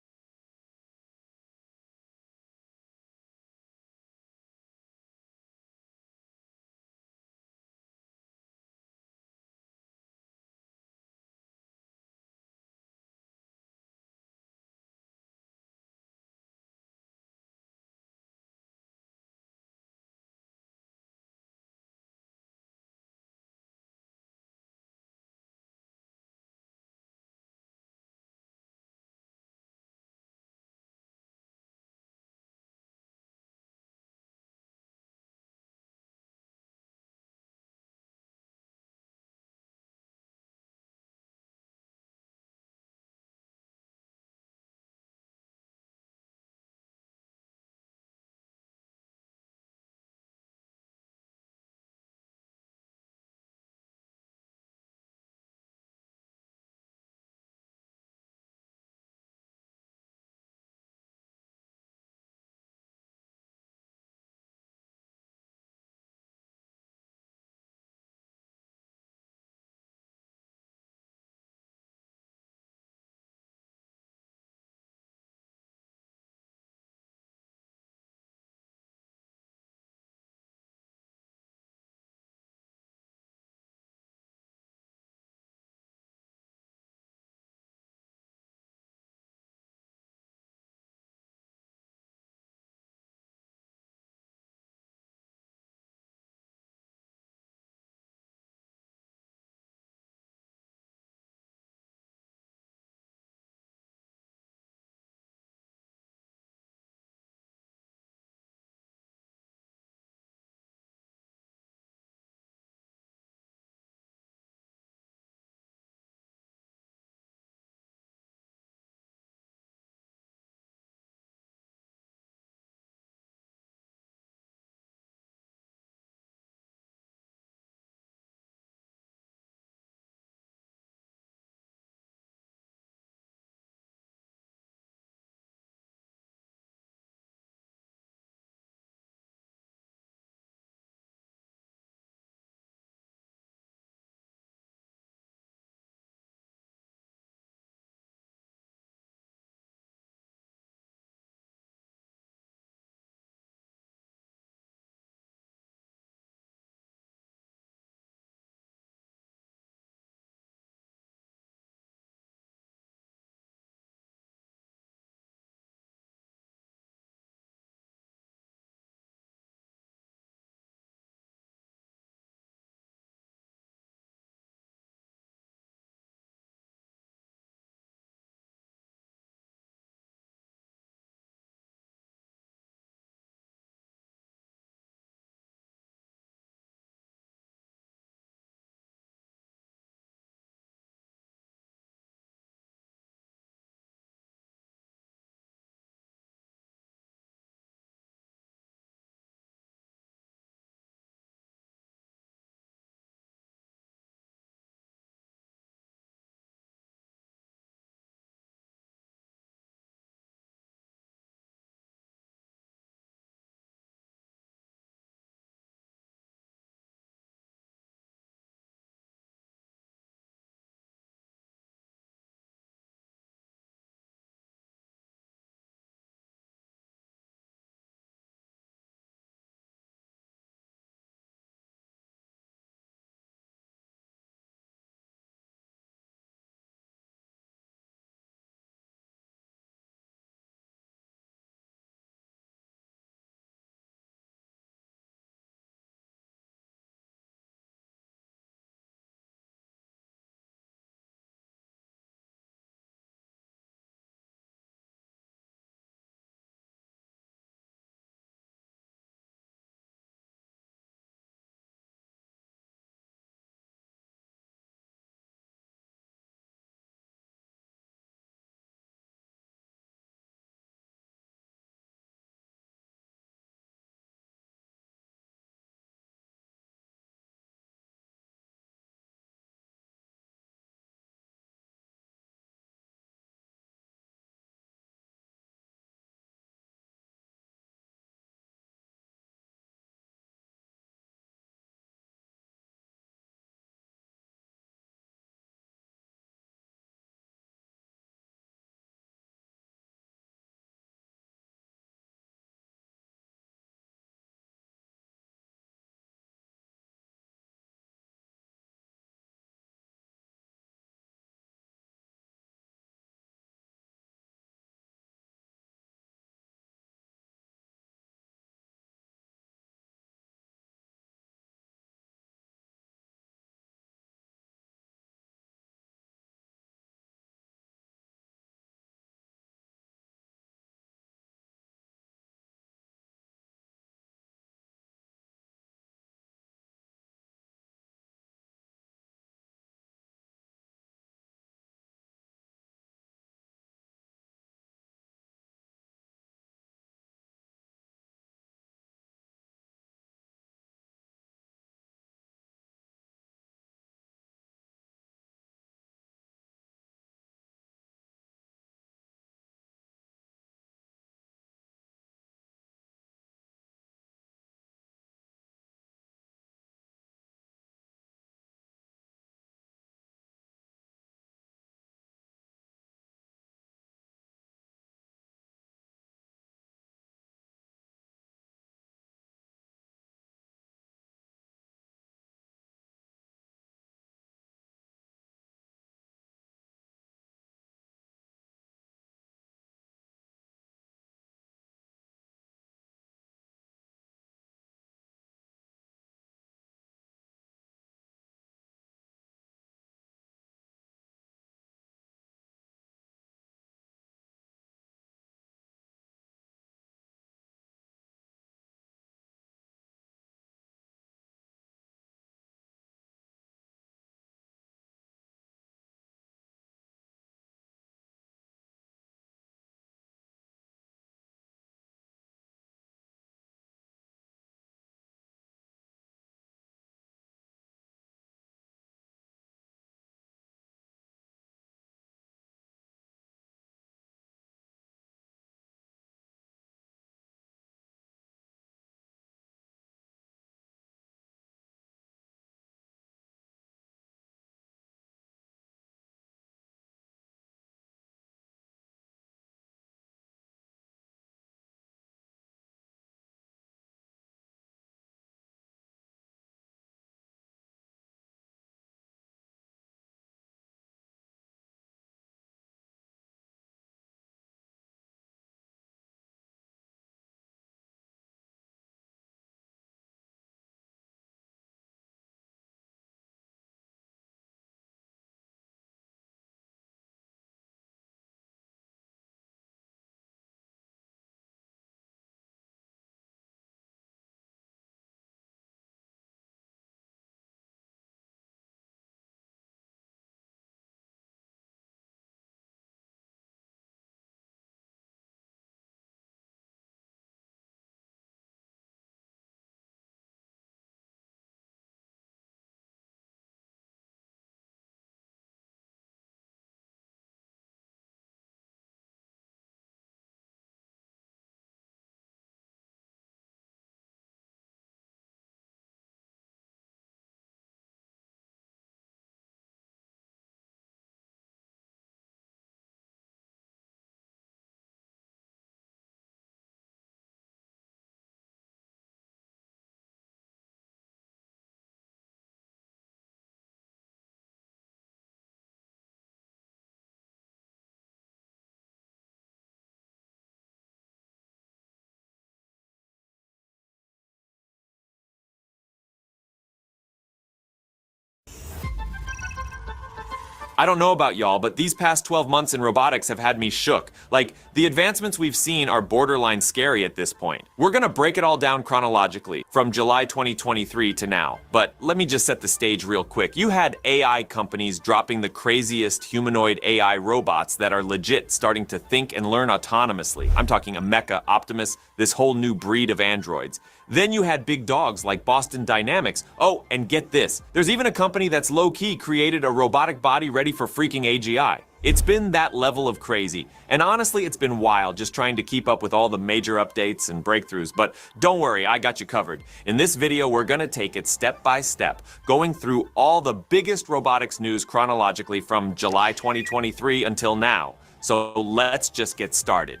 I don't know about y'all, but these past 12 months in robotics have had me shook. Like, the advancements we've seen are borderline scary at this point. We're gonna break it all down chronologically, from July 2023 to now. But let me just set the stage real quick. You had AI companies dropping the craziest humanoid AI robots that are legit starting to think and learn autonomously. I'm talking Ameca, Optimus, this whole new breed of androids. Then you had big dogs like Boston Dynamics. Oh, and get this, there's even a company that's low-key created a robotic body ready for freaking AGI. It's been that level of crazy, and honestly, it's been wild just trying to keep up with all the major updates and breakthroughs, but don't worry, I got you covered. In this video, we're gonna take it step by step, going through all the biggest robotics news chronologically from July 2023 until now. So let's just get started.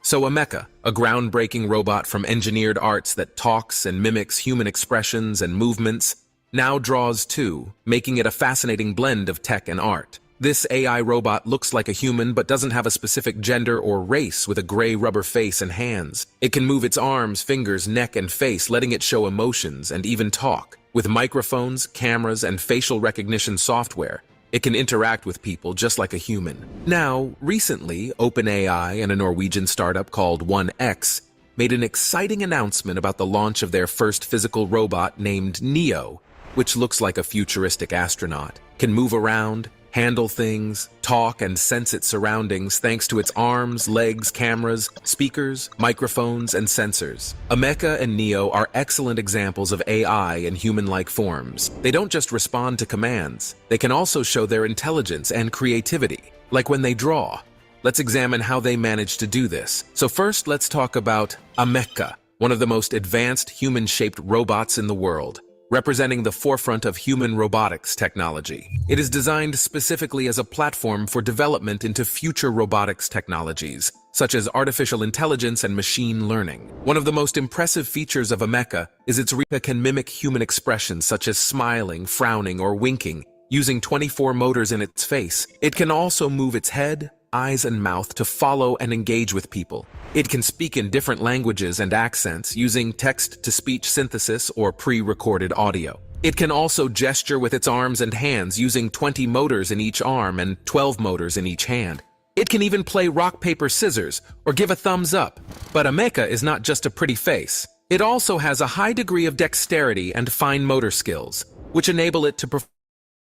So Ameca, a groundbreaking robot from Engineered Arts that talks and mimics human expressions and movements, now draws too, making it a fascinating blend of tech and art. This AI robot looks like a human but doesn't have a specific gender or race, with a gray rubber face and hands. It can move its arms, fingers, neck, and face, letting it show emotions and even talk. With microphones, cameras, and facial recognition software, it can interact with people just like a human. Now, recently, OpenAI and a Norwegian startup called 1X made an exciting announcement about the launch of their first physical robot named Neo, which looks like a futuristic astronaut, can move around, handle things, talk, and sense its surroundings thanks to its arms, legs, cameras, speakers, microphones, and sensors. Ameca and Neo are excellent examples of AI in human-like forms. They don't just respond to commands, they can also show their intelligence and creativity, like when they draw. Let's examine how they manage to do this. So first, let's talk about Ameca, one of the most advanced human-shaped robots in the world, representing the forefront of human robotics technology. It is designed specifically as a platform for development into future robotics technologies, such as artificial intelligence and machine learning. One of the most impressive features of Ameca is its Ameca can mimic human expressions such as smiling, frowning, or winking, using 24 motors in its face. It can also move its head, eyes, and mouth to follow and engage with people. It can speak in different languages and accents using text-to-speech synthesis or pre-recorded audio. It can also gesture with its arms and hands using 20 motors in each arm and 12 motors in each hand. It can even play rock, paper, scissors or give a thumbs up. But Ameca is not just a pretty face. It also has a high degree of dexterity and fine motor skills, which enable it to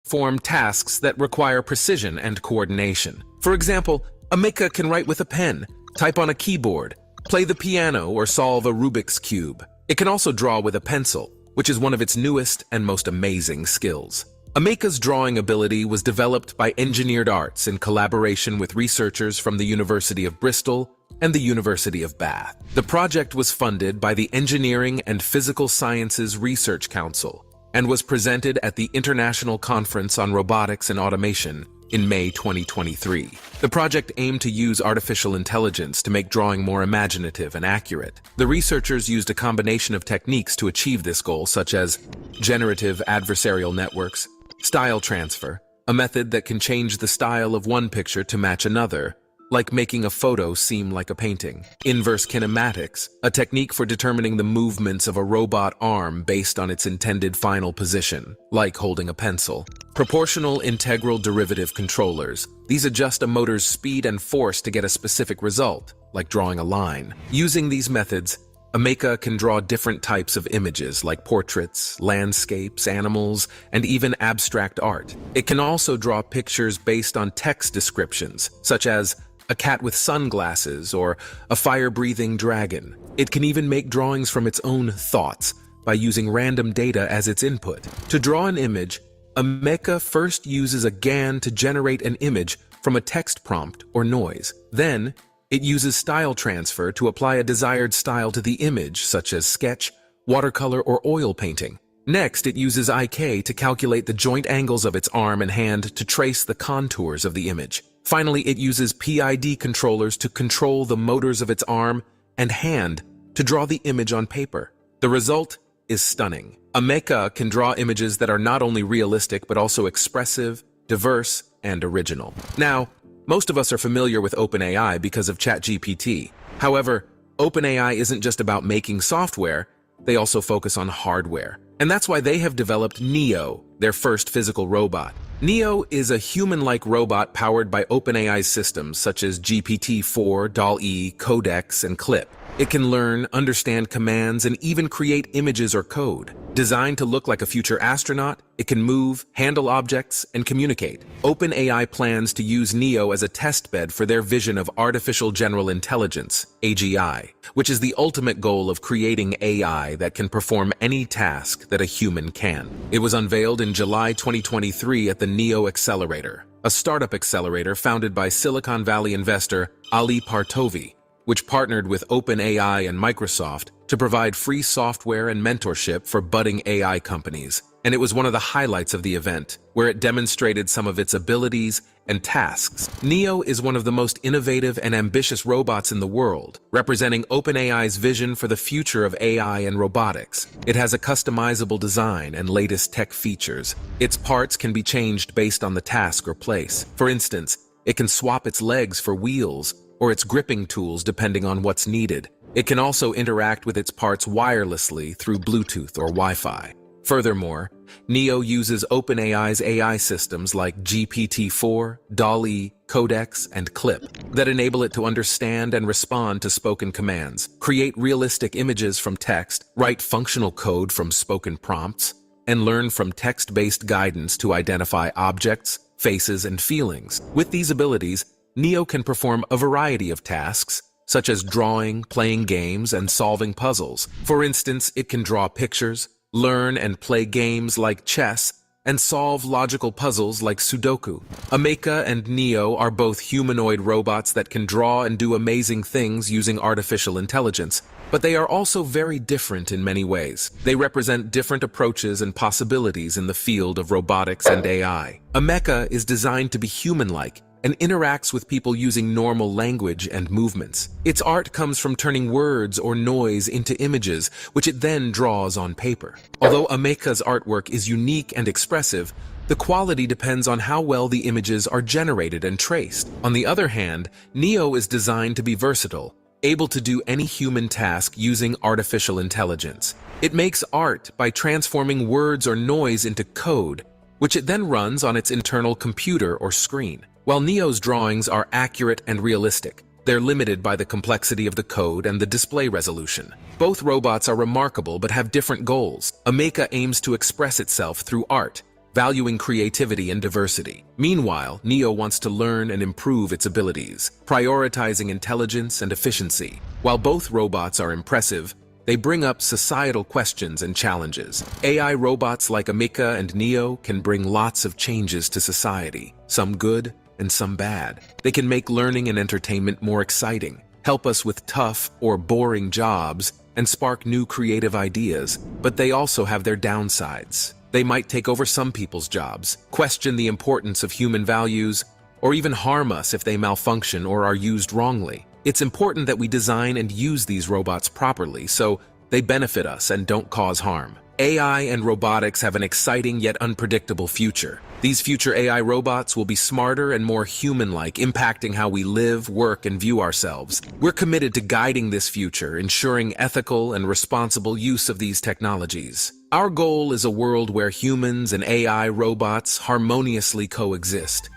perform tasks that require precision and coordination. For example, Ameca can write with a pen, type on a keyboard, play the piano, or solve a Rubik's Cube. It can also draw with a pencil, which is one of its newest and most amazing skills. Ameca's drawing ability was developed by Engineered Arts in collaboration with researchers from the University of Bristol and the University of Bath. The project was funded by the Engineering and Physical Sciences Research Council and was presented at the International Conference on Robotics and Automation in May 2023. The project aimed to use artificial intelligence to make drawing more imaginative and accurate. The researchers used a combination of techniques to achieve this goal, such as generative adversarial networks, style transfer, a method that can change the style of one picture to match another, like making a photo seem like a painting. Inverse kinematics, a technique for determining the movements of a robot arm based on its intended final position, like holding a pencil. Proportional integral derivative controllers. These adjust a motor's speed and force to get a specific result, like drawing a line. Using these methods, Ameca can draw different types of images like portraits, landscapes, animals, and even abstract art. It can also draw pictures based on text descriptions, such as a cat with sunglasses or a fire-breathing dragon. It can even make drawings from its own thoughts by using random data as its input. To draw an image, Ameca first uses a GAN to generate an image from a text prompt or noise. Then, it uses style transfer to apply a desired style to the image, such as sketch, watercolor, or oil painting. Next, it uses IK to calculate the joint angles of its arm and hand to trace the contours of the image. Finally, it uses PID controllers to control the motors of its arm and hand to draw the image on paper. The result is stunning. Ameca can draw images that are not only realistic but also expressive, diverse, and original. Now, most of us are familiar with OpenAI because of ChatGPT. However, OpenAI isn't just about making software, they also focus on hardware. And that's why they have developed Neo, their first physical robot. Neo is a human-like robot powered by OpenAI's systems such as GPT-4, DALL-E, Codex, and Clip. It can learn, understand commands, and even create images or code. Designed to look like a future astronaut, it can move, handle objects, and communicate. OpenAI plans to use Neo as a testbed for their vision of Artificial General Intelligence, AGI, which is the ultimate goal of creating AI that can perform any task that a human can. It was unveiled in July 2023 at the Neo Accelerator, a startup accelerator founded by Silicon Valley investor Ali Partovi, which partnered with OpenAI and Microsoft to provide free software and mentorship for budding AI companies. And it was one of the highlights of the event, where it demonstrated some of its abilities and tasks. Neo is one of the most innovative and ambitious robots in the world, representing OpenAI's vision for the future of AI and robotics. It has a customizable design and latest tech features. Its parts can be changed based on the task or place. For instance, it can swap its legs for wheels, or its gripping tools depending on what's needed. It can also interact with its parts wirelessly through Bluetooth or Wi-Fi. Furthermore, Neo uses OpenAI's AI systems like GPT-4, DALL-E, Codex, and Clip that enable it to understand and respond to spoken commands, create realistic images from text, write functional code from spoken prompts, and learn from text-based guidance to identify objects, faces, and feelings. With these abilities, Neo can perform a variety of tasks, such as drawing, playing games, and solving puzzles. For instance, it can draw pictures, learn and play games like chess, and solve logical puzzles like Sudoku. Ameca and Neo are both humanoid robots that can draw and do amazing things using artificial intelligence, but they are also very different in many ways. They represent different approaches and possibilities in the field of robotics and AI. Ameca is designed to be human-like, and interacts with people using normal language and movements. Its art comes from turning words or noise into images, which it then draws on paper. Although Ameca's artwork is unique and expressive, the quality depends on how well the images are generated and traced. On the other hand, Neo is designed to be versatile, able to do any human task using artificial intelligence. It makes art by transforming words or noise into code, which it then runs on its internal computer or screen. While Neo's drawings are accurate and realistic, they're limited by the complexity of the code and the display resolution. Both robots are remarkable but have different goals. Ameca aims to express itself through art, valuing creativity and diversity. Meanwhile, Neo wants to learn and improve its abilities, prioritizing intelligence and efficiency. While both robots are impressive, they bring up societal questions and challenges. AI robots like Ameca and Neo can bring lots of changes to society, some good and some bad. They can make learning and entertainment more exciting, help us with tough or boring jobs, and spark new creative ideas. But they also have their downsides. They might take over some people's jobs, question the importance of human values, or even harm us if they malfunction or are used wrongly. It's important that we design and use these robots properly so they benefit us and don't cause harm. AI and robotics have an exciting yet unpredictable future. These future AI robots will be smarter and more human-like, impacting how we live, work, and view ourselves. We're committed to guiding this future, ensuring ethical and responsible use of these technologies. Our goal is a world where humans and AI robots harmoniously coexist.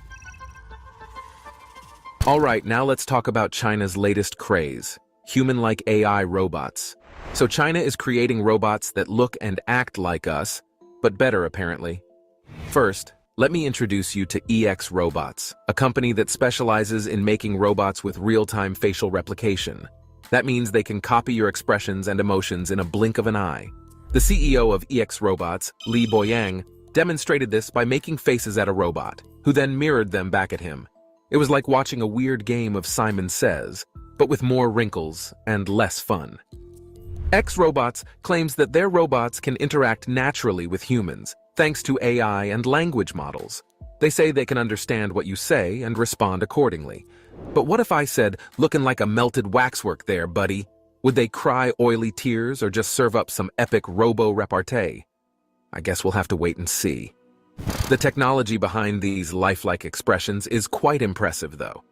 All right, now let's talk about China's latest craze, human-like AI robots. So China is creating robots that look and act like us, but better apparently. First, let me introduce you to EX Robots, a company that specializes in making robots with real-time facial replication. That means they can copy your expressions and emotions in a blink of an eye. The CEO of EX Robots, Li Boyang, demonstrated this by making faces at a robot, who then mirrored them back at him. It was like watching a weird game of Simon Says, but with more wrinkles and less fun. X Robots claims that their robots can interact naturally with humans, thanks to AI and language models. They say they can understand what you say and respond accordingly. But what if I said, "Looking like a melted waxwork there, buddy"? Would they cry oily tears or just serve up some epic robo-repartee? I guess we'll have to wait and see. The technology behind these lifelike expressions is quite impressive, though.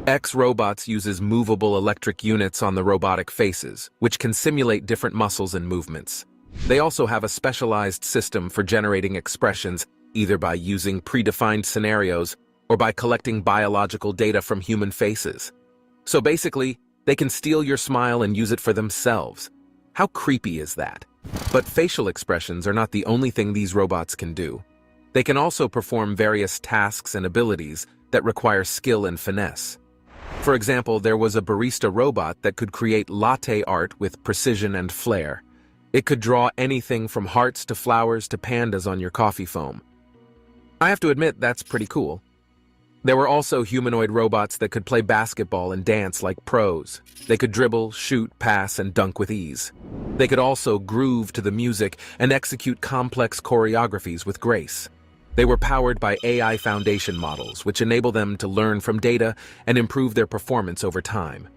X Robots uses movable electric units on the robotic faces, which can simulate different muscles and movements. They also have a specialized system for generating expressions, either by using predefined scenarios or by collecting biological data from human faces. So basically, they can steal your smile and use it for themselves. How creepy is that? But facial expressions are not the only thing these robots can do. They can also perform various tasks and abilities that require skill and finesse. For example, there was a barista robot that could create latte art with precision and flair. It could draw anything from hearts to flowers to pandas on your coffee foam. I have to admit, that's pretty cool. There were also humanoid robots that could play basketball and dance like pros. They could dribble, shoot, pass, and dunk with ease. They could also groove to the music and execute complex choreographies with grace. They were powered by AI foundation models, which enable them to learn from data and improve their performance over time.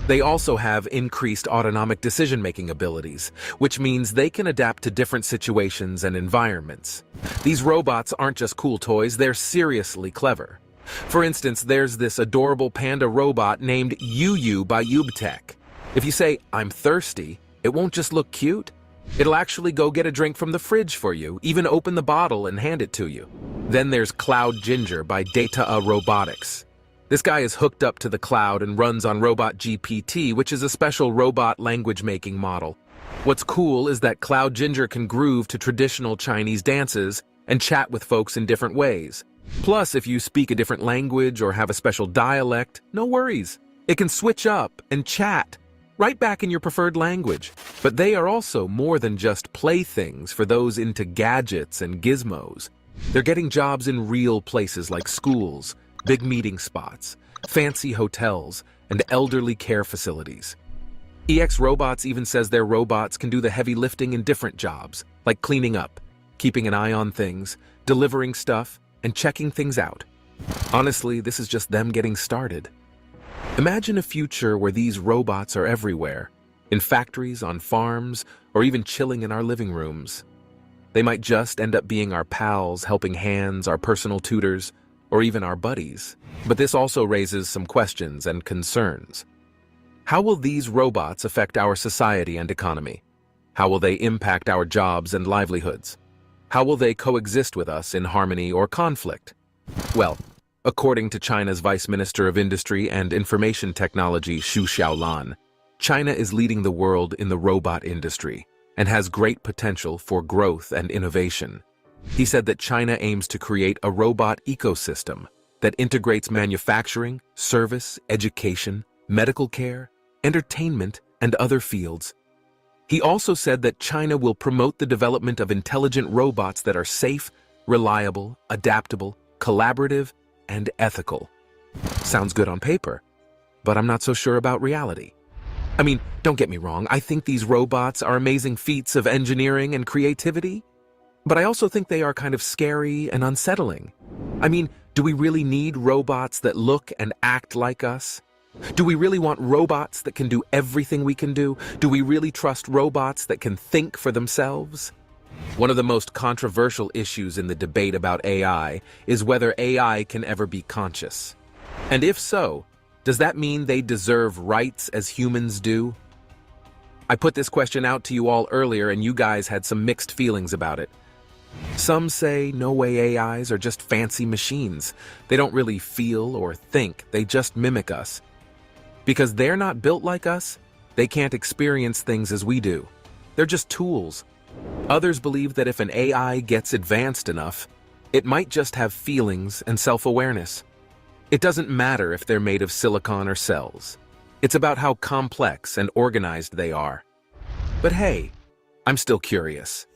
They also have increased autonomic decision-making abilities, which means they can adapt to different situations and environments. These robots aren't just cool toys, they're seriously clever. For instance, there's this adorable panda robot named Yu by Ubtech. If you say, "I'm thirsty," it won't just look cute. It'll actually go get a drink from the fridge for you, even open the bottle and hand it to you. Then there's Cloud Ginger by Data Robotics. This guy is hooked up to the cloud and runs on Robot GPT, which is a special robot language-making model. What's cool is that Cloud Ginger can groove to traditional Chinese dances and chat with folks in different ways. Plus, if you speak a different language or have a special dialect, no worries. It can switch up and chat right back in your preferred language. But they are also more than just playthings for those into gadgets and gizmos. They're getting jobs in real places like schools, big meeting spots, fancy hotels, and elderly care facilities. EX Robots even says their robots can do the heavy lifting in different jobs, like cleaning up, keeping an eye on things, delivering stuff, and checking things out. Honestly, this is just them getting started. Imagine a future where these robots are everywhere, in factories, on farms, or even chilling in our living rooms. They might just end up being our pals, helping hands, our personal tutors, or even our buddies. But this also raises some questions and concerns. How will these robots affect our society and economy? How will they impact our jobs and livelihoods? How will they coexist with us in harmony or conflict? Well, according to China's Vice Minister of Industry and Information Technology, Xu Xiaolan, China is leading the world in the robot industry and has great potential for growth and innovation. He said that China aims to create a robot ecosystem that integrates manufacturing, service, education, medical care, entertainment, and other fields. He also said that China will promote the development of intelligent robots that are safe, reliable, adaptable, collaborative, and ethical. Sounds good on paper, but I'm not so sure about reality. I mean, don't get me wrong, I think these robots are amazing feats of engineering and creativity, but I also think they are kind of scary and unsettling. I mean, do we really need robots that look and act like us? Do we really want robots that can do everything we can do? Do we really trust robots that can think for themselves? One of the most controversial issues in the debate about AI is whether AI can ever be conscious. And if so, does that mean they deserve rights as humans do? I put this question out to you all earlier and you guys had some mixed feelings about it. Some say no way AIs are just fancy machines. They don't really feel or think, they just mimic us. Because they're not built like us, they can't experience things as we do. They're just tools. Others believe that if an AI gets advanced enough, it might just have feelings and self-awareness. It doesn't matter if they're made of silicon or cells. It's about how complex and organized they are. But hey, I'm still curious.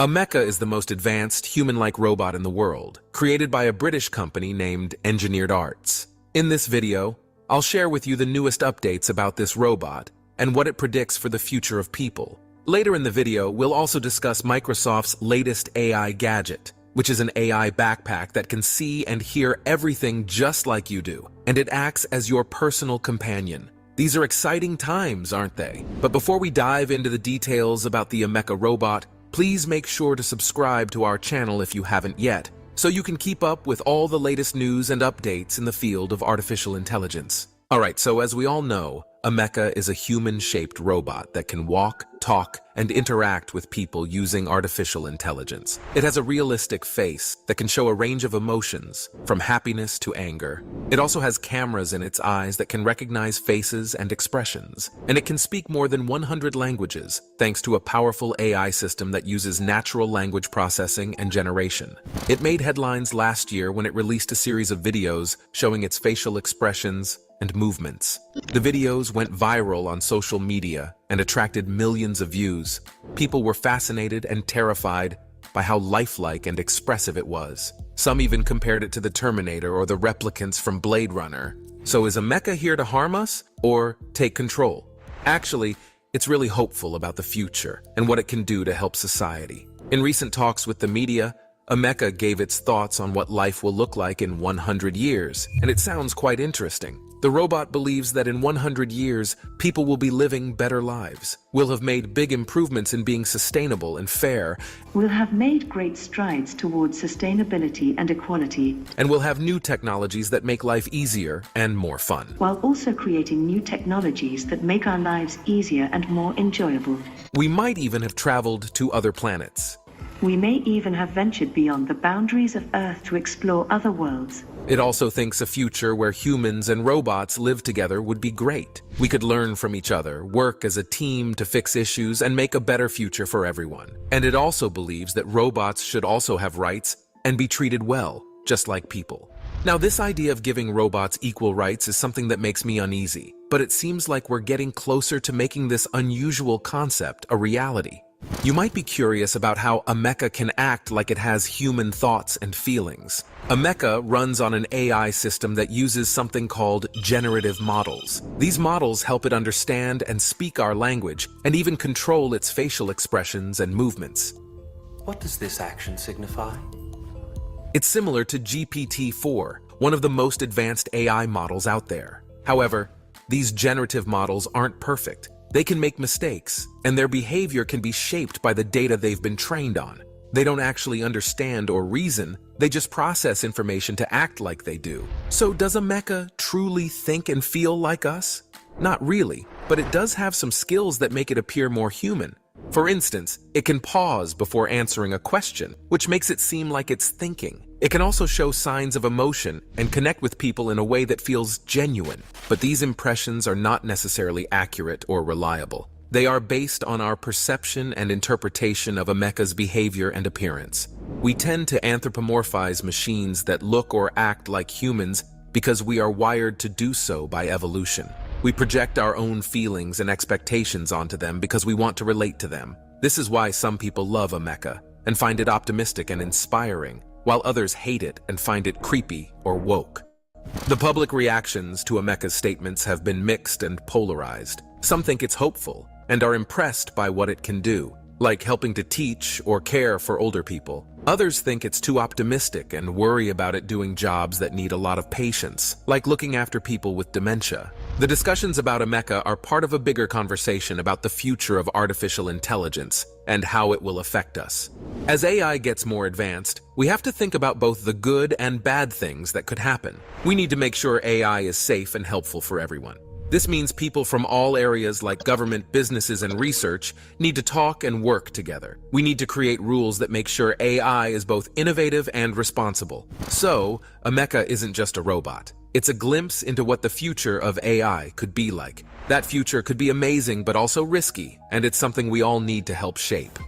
A Mecha is the most advanced human-like robot in the world, created by a British company named Engineered Arts. In this video, I'll share with you the newest updates about this robot and what it predicts for the future of people. Later in the video, we'll also discuss Microsoft's latest AI gadget, which is an AI backpack that can see and hear everything just like you do, and it acts as your personal companion. These are exciting times, aren't they? But before we dive into the details about the Ameca robot, please make sure to subscribe to our channel if you haven't yet, so you can keep up with all the latest news and updates in the field of artificial intelligence. Alright, so as we all know, Ameca is a human-shaped robot that can walk, talk, and interact with people using artificial intelligence. It has a realistic face that can show a range of emotions, from happiness to anger. It also has cameras in its eyes that can recognize faces and expressions, and it can speak more than 100 languages, thanks to a powerful AI system that uses natural language processing and generation. It made headlines last year when it released a series of videos showing its facial expressions and movements. The videos went viral on social media and attracted millions of views. People were fascinated and terrified by how lifelike and expressive it was. Some even compared it to the Terminator or the replicants from Blade Runner. So is Ameca here to harm us or take control? Actually, it's really hopeful about the future and what it can do to help society. In recent talks with the media, Ameca gave its thoughts on what life will look like in 100 years, and it sounds quite interesting. The robot believes that in 100 years, people will be living better lives. We'll have made big improvements in being sustainable and fair. We'll have made great strides towards sustainability and equality. And we'll have new technologies that make life easier and more fun. While also creating new technologies that make our lives easier and more enjoyable. We might even have traveled to other planets. We may even have ventured beyond the boundaries of Earth to explore other worlds. It also thinks a future where humans and robots live together would be great. We could learn from each other, work as a team to fix issues, and make a better future for everyone. And it also believes that robots should also have rights and be treated well, just like people. Now, this idea of giving robots equal rights is something that makes me uneasy, but it seems like we're getting closer to making this unusual concept a reality. You might be curious about how Ameca can act like it has human thoughts and feelings. Ameca runs on an AI system that uses something called generative models. These models help it understand and speak our language, and even control its facial expressions and movements. What does this action signify? It's similar to GPT-4, one of the most advanced AI models out there. However, these generative models aren't perfect. They can make mistakes, and their behavior can be shaped by the data they've been trained on. They don't actually understand or reason, they just process information to act like they do. So does Ameca truly think and feel like us? Not really, but it does have some skills that make it appear more human. For instance, it can pause before answering a question, which makes it seem like it's thinking. It can also show signs of emotion and connect with people in a way that feels genuine. But these impressions are not necessarily accurate or reliable. They are based on our perception and interpretation of Ameca's behavior and appearance. We tend to anthropomorphize machines that look or act like humans because we are wired to do so by evolution. We project our own feelings and expectations onto them because we want to relate to them. This is why some people love Ameca and find it optimistic and inspiring, while others hate it and find it creepy or woke. The public reactions to Ameca's statements have been mixed and polarized. Some think it's hopeful and are impressed by what it can do, like helping to teach or care for older people. Others think it's too optimistic and worry about it doing jobs that need a lot of patience, like looking after people with dementia. The discussions about Ameca are part of a bigger conversation about the future of artificial intelligence and how it will affect us. As AI gets more advanced, we have to think about both the good and bad things that could happen. We need to make sure AI is safe and helpful for everyone. This means people from all areas like government, businesses, and research need to talk and work together. We need to create rules that make sure AI is both innovative and responsible. So, Ameca isn't just a robot. It's a glimpse into what the future of AI could be like. That future could be amazing but also risky, and it's something we all need to help shape.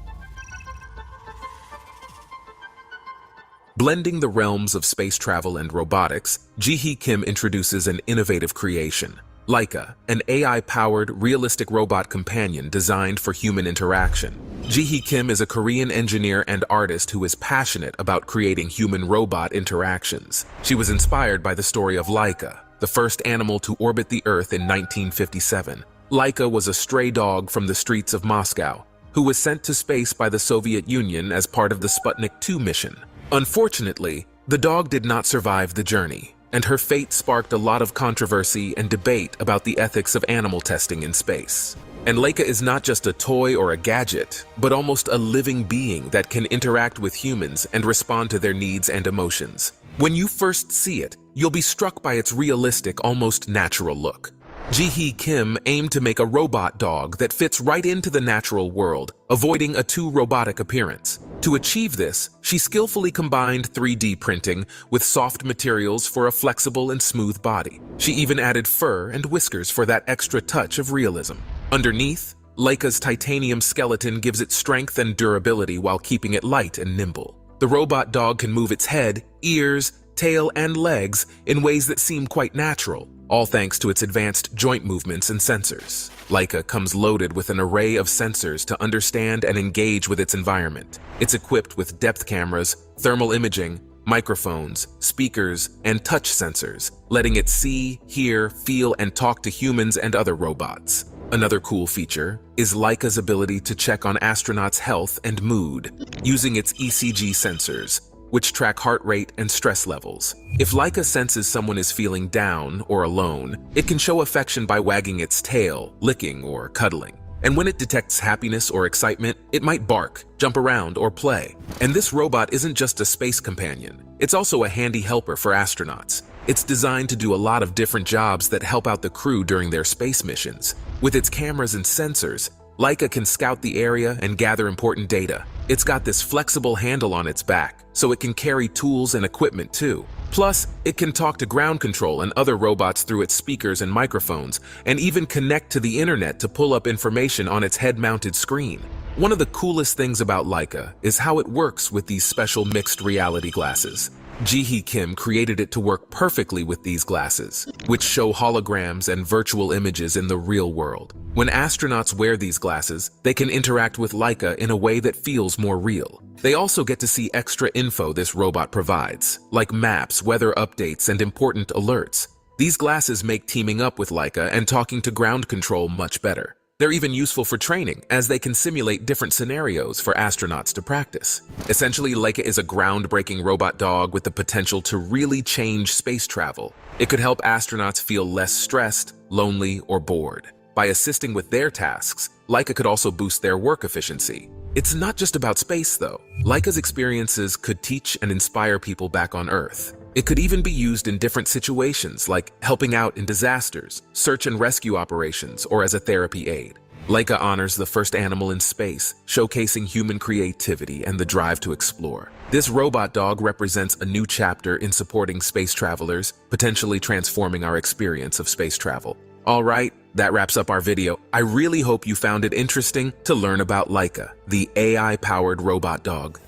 Blending the realms of space travel and robotics, Ji-hee Kim introduces an innovative creation. Laika, an AI-powered, realistic robot companion designed for human interaction. Ji-hee Kim is a Korean engineer and artist who is passionate about creating human-robot interactions. She was inspired by the story of Laika, the first animal to orbit the Earth in 1957. Laika was a stray dog from the streets of Moscow, who was sent to space by the Soviet Union as part of the Sputnik 2 mission. Unfortunately, the dog did not survive the journey, and her fate sparked a lot of controversy and debate about the ethics of animal testing in space. And Laika is not just a toy or a gadget, but almost a living being that can interact with humans and respond to their needs and emotions. When you first see it, you'll be struck by its realistic, almost natural look. Ji-hee Kim aimed to make a robot dog that fits right into the natural world, avoiding a too robotic appearance. To achieve this, she skillfully combined 3D printing with soft materials for a flexible and smooth body. She even added fur and whiskers for that extra touch of realism. Underneath, Leica's titanium skeleton gives it strength and durability while keeping it light and nimble. The robot dog can move its head, ears, tail, and legs in ways that seem quite natural, all thanks to its advanced joint movements and sensors. Leica comes loaded with an array of sensors to understand and engage with its environment. It's equipped with depth cameras, thermal imaging, microphones, speakers, and touch sensors, letting it see, hear, feel, and talk to humans and other robots. Another cool feature is Leica's ability to check on astronauts' health and mood, using its ECG sensors, which track heart rate and stress levels. If Leica senses someone is feeling down or alone, it can show affection by wagging its tail, licking, or cuddling. And when it detects happiness or excitement, it might bark, jump around, or play. And this robot isn't just a space companion. It's also a handy helper for astronauts. It's designed to do a lot of different jobs that help out the crew during their space missions. With its cameras and sensors, Leica can scout the area and gather important data. It's got this flexible handle on its back, so it can carry tools and equipment too. Plus, it can talk to ground control and other robots through its speakers and microphones, and even connect to the internet to pull up information on its head-mounted screen. One of the coolest things about Leica is how it works with these special mixed reality glasses. Ji-hee Kim created it to work perfectly with these glasses, which show holograms and virtual images in the real world. When astronauts wear these glasses, they can interact with Leica in a way that feels more real. They also get to see extra info this robot provides, like maps, weather updates, and important alerts. These glasses make teaming up with Leica and talking to ground control much better. They're even useful for training, as they can simulate different scenarios for astronauts to practice. Essentially, Leica is a groundbreaking robot dog with the potential to really change space travel. It could help astronauts feel less stressed, lonely, or bored. By assisting with their tasks, Leica could also boost their work efficiency. It's not just about space, though. Leica's experiences could teach and inspire people back on Earth. It could even be used in different situations, like helping out in disasters, search and rescue operations, or as a therapy aid. Leica honors the first animal in space, showcasing human creativity and the drive to explore. This robot dog represents a new chapter in supporting space travelers, potentially transforming our experience of space travel. All right, that wraps up our video. I really hope you found it interesting to learn about Leica, the AI-powered robot dog.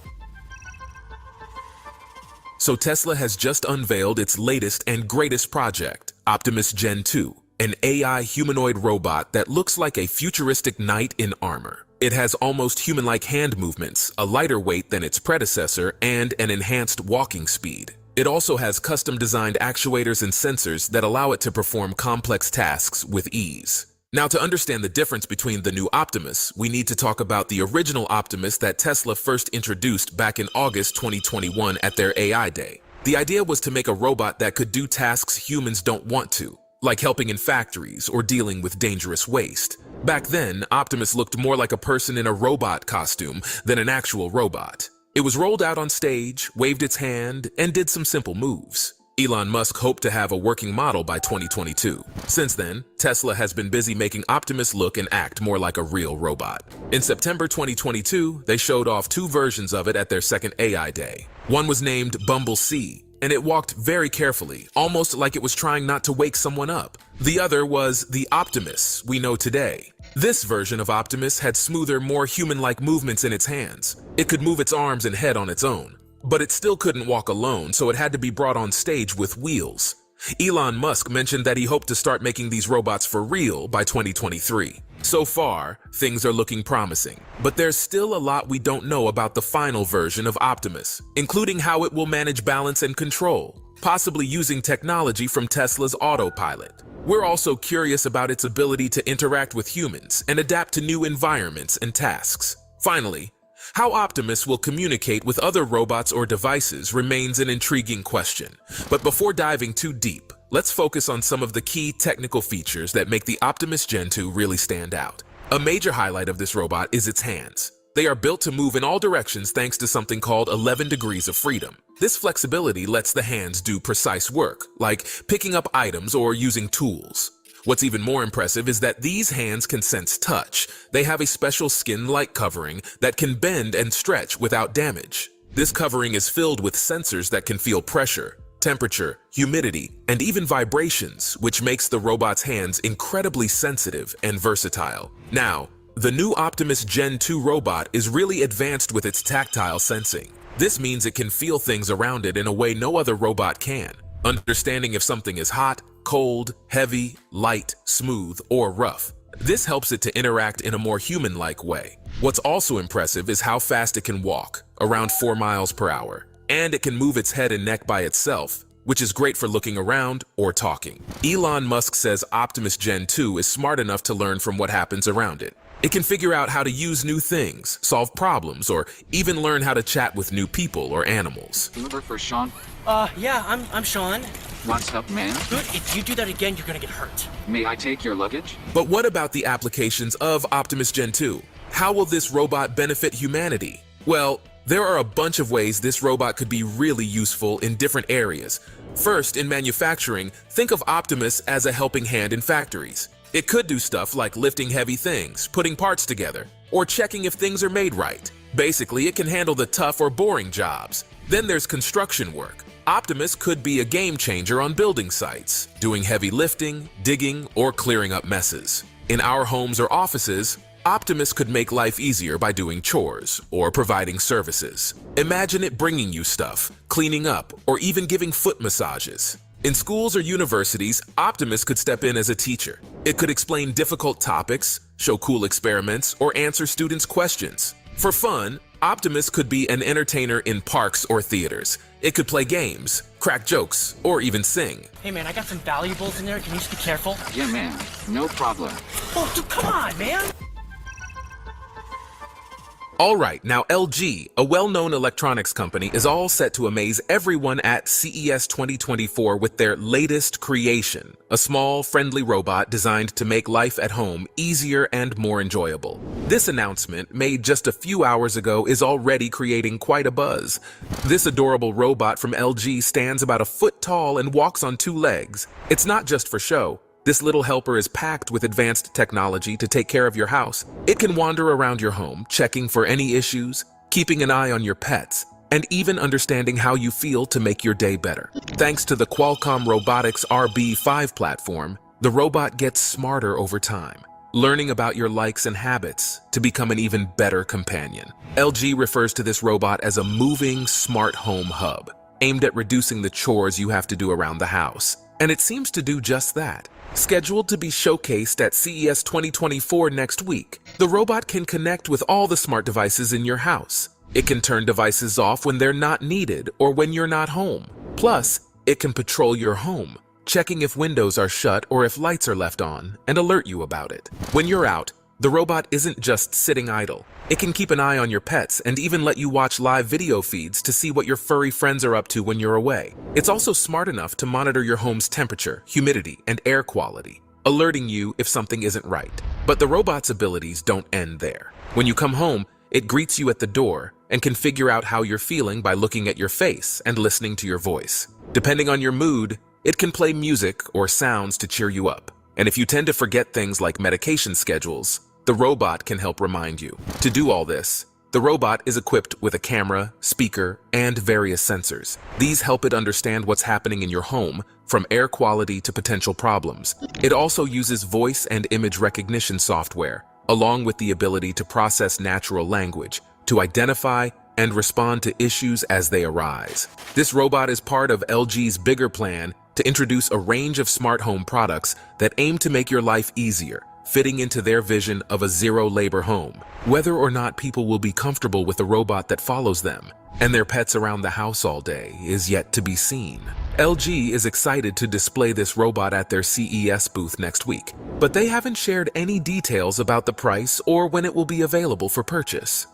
So Tesla has just unveiled its latest and greatest project, Optimus Gen 2, an AI humanoid robot that looks like a futuristic knight in armor. It has almost human-like hand movements, a lighter weight than its predecessor, and an enhanced walking speed. It also has custom-designed actuators and sensors that allow it to perform complex tasks with ease. Now, to understand the difference between the new Optimus, we need to talk about the original Optimus that Tesla first introduced back in August 2021 at their AI Day. The idea was to make a robot that could do tasks humans don't want to, like helping in factories or dealing with dangerous waste. Back then, Optimus looked more like a person in a robot costume than an actual robot. It was rolled out on stage, waved its hand, and did some simple moves. Elon Musk hoped to have a working model by 2022. Since then, Tesla has been busy making Optimus look and act more like a real robot. In September 2022, they showed off 2 versions of it at their second AI Day. One was named Bumble C, and it walked very carefully, almost like it was trying not to wake someone up. The other was the Optimus we know today. This version of Optimus had smoother, more human-like movements in its hands. It could move its arms and head on its own. But it still couldn't walk alone, so it had to be brought on stage with wheels. Elon Musk mentioned that he hoped to start making these robots for real by 2023. So far, things are looking promising. But there's still a lot we don't know about the final version of Optimus, including how it will manage balance and control, possibly using technology from Tesla's autopilot. We're also curious about its ability to interact with humans and adapt to new environments and tasks. Finally, how Optimus will communicate with other robots or devices remains an intriguing question. But before diving too deep, let's focus on some of the key technical features that make the Optimus Gen 2 really stand out. A major highlight of this robot is its hands. They are built to move in all directions thanks to something called 11 degrees of freedom. This flexibility lets the hands do precise work, like picking up items or using tools. What's even more impressive is that these hands can sense touch. They have a special skin-like covering that can bend and stretch without damage. This covering is filled with sensors that can feel pressure, temperature, humidity, and even vibrations, which makes the robot's hands incredibly sensitive and versatile. Now, the new Optimus Gen 2 robot is really advanced with its tactile sensing. This means it can feel things around it in a way no other robot can, understanding if something is hot, cold, heavy, light, smooth, or rough. This helps it to interact in a more human-like way. What's also impressive is how fast it can walk, around 4 miles per hour, and it can move its head and neck by itself, which is great for looking around or talking. Elon Musk says Optimus Gen 2 is smart enough to learn from what happens around it. It can figure out how to use new things, solve problems, or even learn how to chat with new people or animals. You look for Sean? Yeah, I'm Sean. What's up, man? Dude, if you do that again, you're gonna get hurt. May I take your luggage? But what about the applications of Optimus Gen 2? How will this robot benefit humanity? Well, there are a bunch of ways this robot could be really useful in different areas. First, in manufacturing, think of Optimus as a helping hand in factories. It could do stuff like lifting heavy things, putting parts together, or checking if things are made right. Basically, it can handle the tough or boring jobs. Then there's construction work. Optimus could be a game changer on building sites, doing heavy lifting, digging, or clearing up messes. In our homes or offices, Optimus could make life easier by doing chores or providing services. Imagine it bringing you stuff, cleaning up, or even giving foot massages. In schools or universities, Optimus could step in as a teacher. It could explain difficult topics, show cool experiments, or answer students' questions. For fun, Optimus could be an entertainer in parks or theaters. It could play games, crack jokes, or even sing. Hey man, I got some valuables in there. Can you just be careful? Yeah, man. No problem. Oh, dude, come on, man. Alright, now LG, a well-known electronics company, is all set to amaze everyone at CES 2024 with their latest creation, a small, friendly robot designed to make life at home easier and more enjoyable. This announcement, made just a few hours ago, is already creating quite a buzz. This adorable robot from LG stands about a foot tall and walks on 2 legs. It's not just for show. This little helper is packed with advanced technology to take care of your house. It can wander around your home, checking for any issues, keeping an eye on your pets, and even understanding how you feel to make your day better. Thanks to the Qualcomm Robotics RB5 platform, the robot gets smarter over time, learning about your likes and habits to become an even better companion. LG refers to this robot as a moving smart home hub, aimed at reducing the chores you have to do around the house. And it seems to do just that. Scheduled to be showcased at CES 2024 next week, the robot can connect with all the smart devices in your house. It can turn devices off when they're not needed or when you're not home. Plus, it can patrol your home, checking if windows are shut or if lights are left on, and alert you about it. When you're out, the robot isn't just sitting idle. It can keep an eye on your pets and even let you watch live video feeds to see what your furry friends are up to when you're away. It's also smart enough to monitor your home's temperature, humidity, and air quality, alerting you if something isn't right. But the robot's abilities don't end there. When you come home, it greets you at the door and can figure out how you're feeling by looking at your face and listening to your voice. Depending on your mood, it can play music or sounds to cheer you up. And if you tend to forget things like medication schedules, the robot can help remind you. To do all this, the robot is equipped with a camera, speaker, and various sensors. These help it understand what's happening in your home, from air quality to potential problems. It also uses voice and image recognition software, along with the ability to process natural language, to identify and respond to issues as they arise. This robot is part of LG's bigger plan to introduce a range of smart home products that aim to make your life easier, fitting into their vision of a zero-labor home. Whether or not people will be comfortable with a robot that follows them and their pets around the house all day is yet to be seen. LG is excited to display this robot at their CES booth next week, but they haven't shared any details about the price or when it will be available for purchase.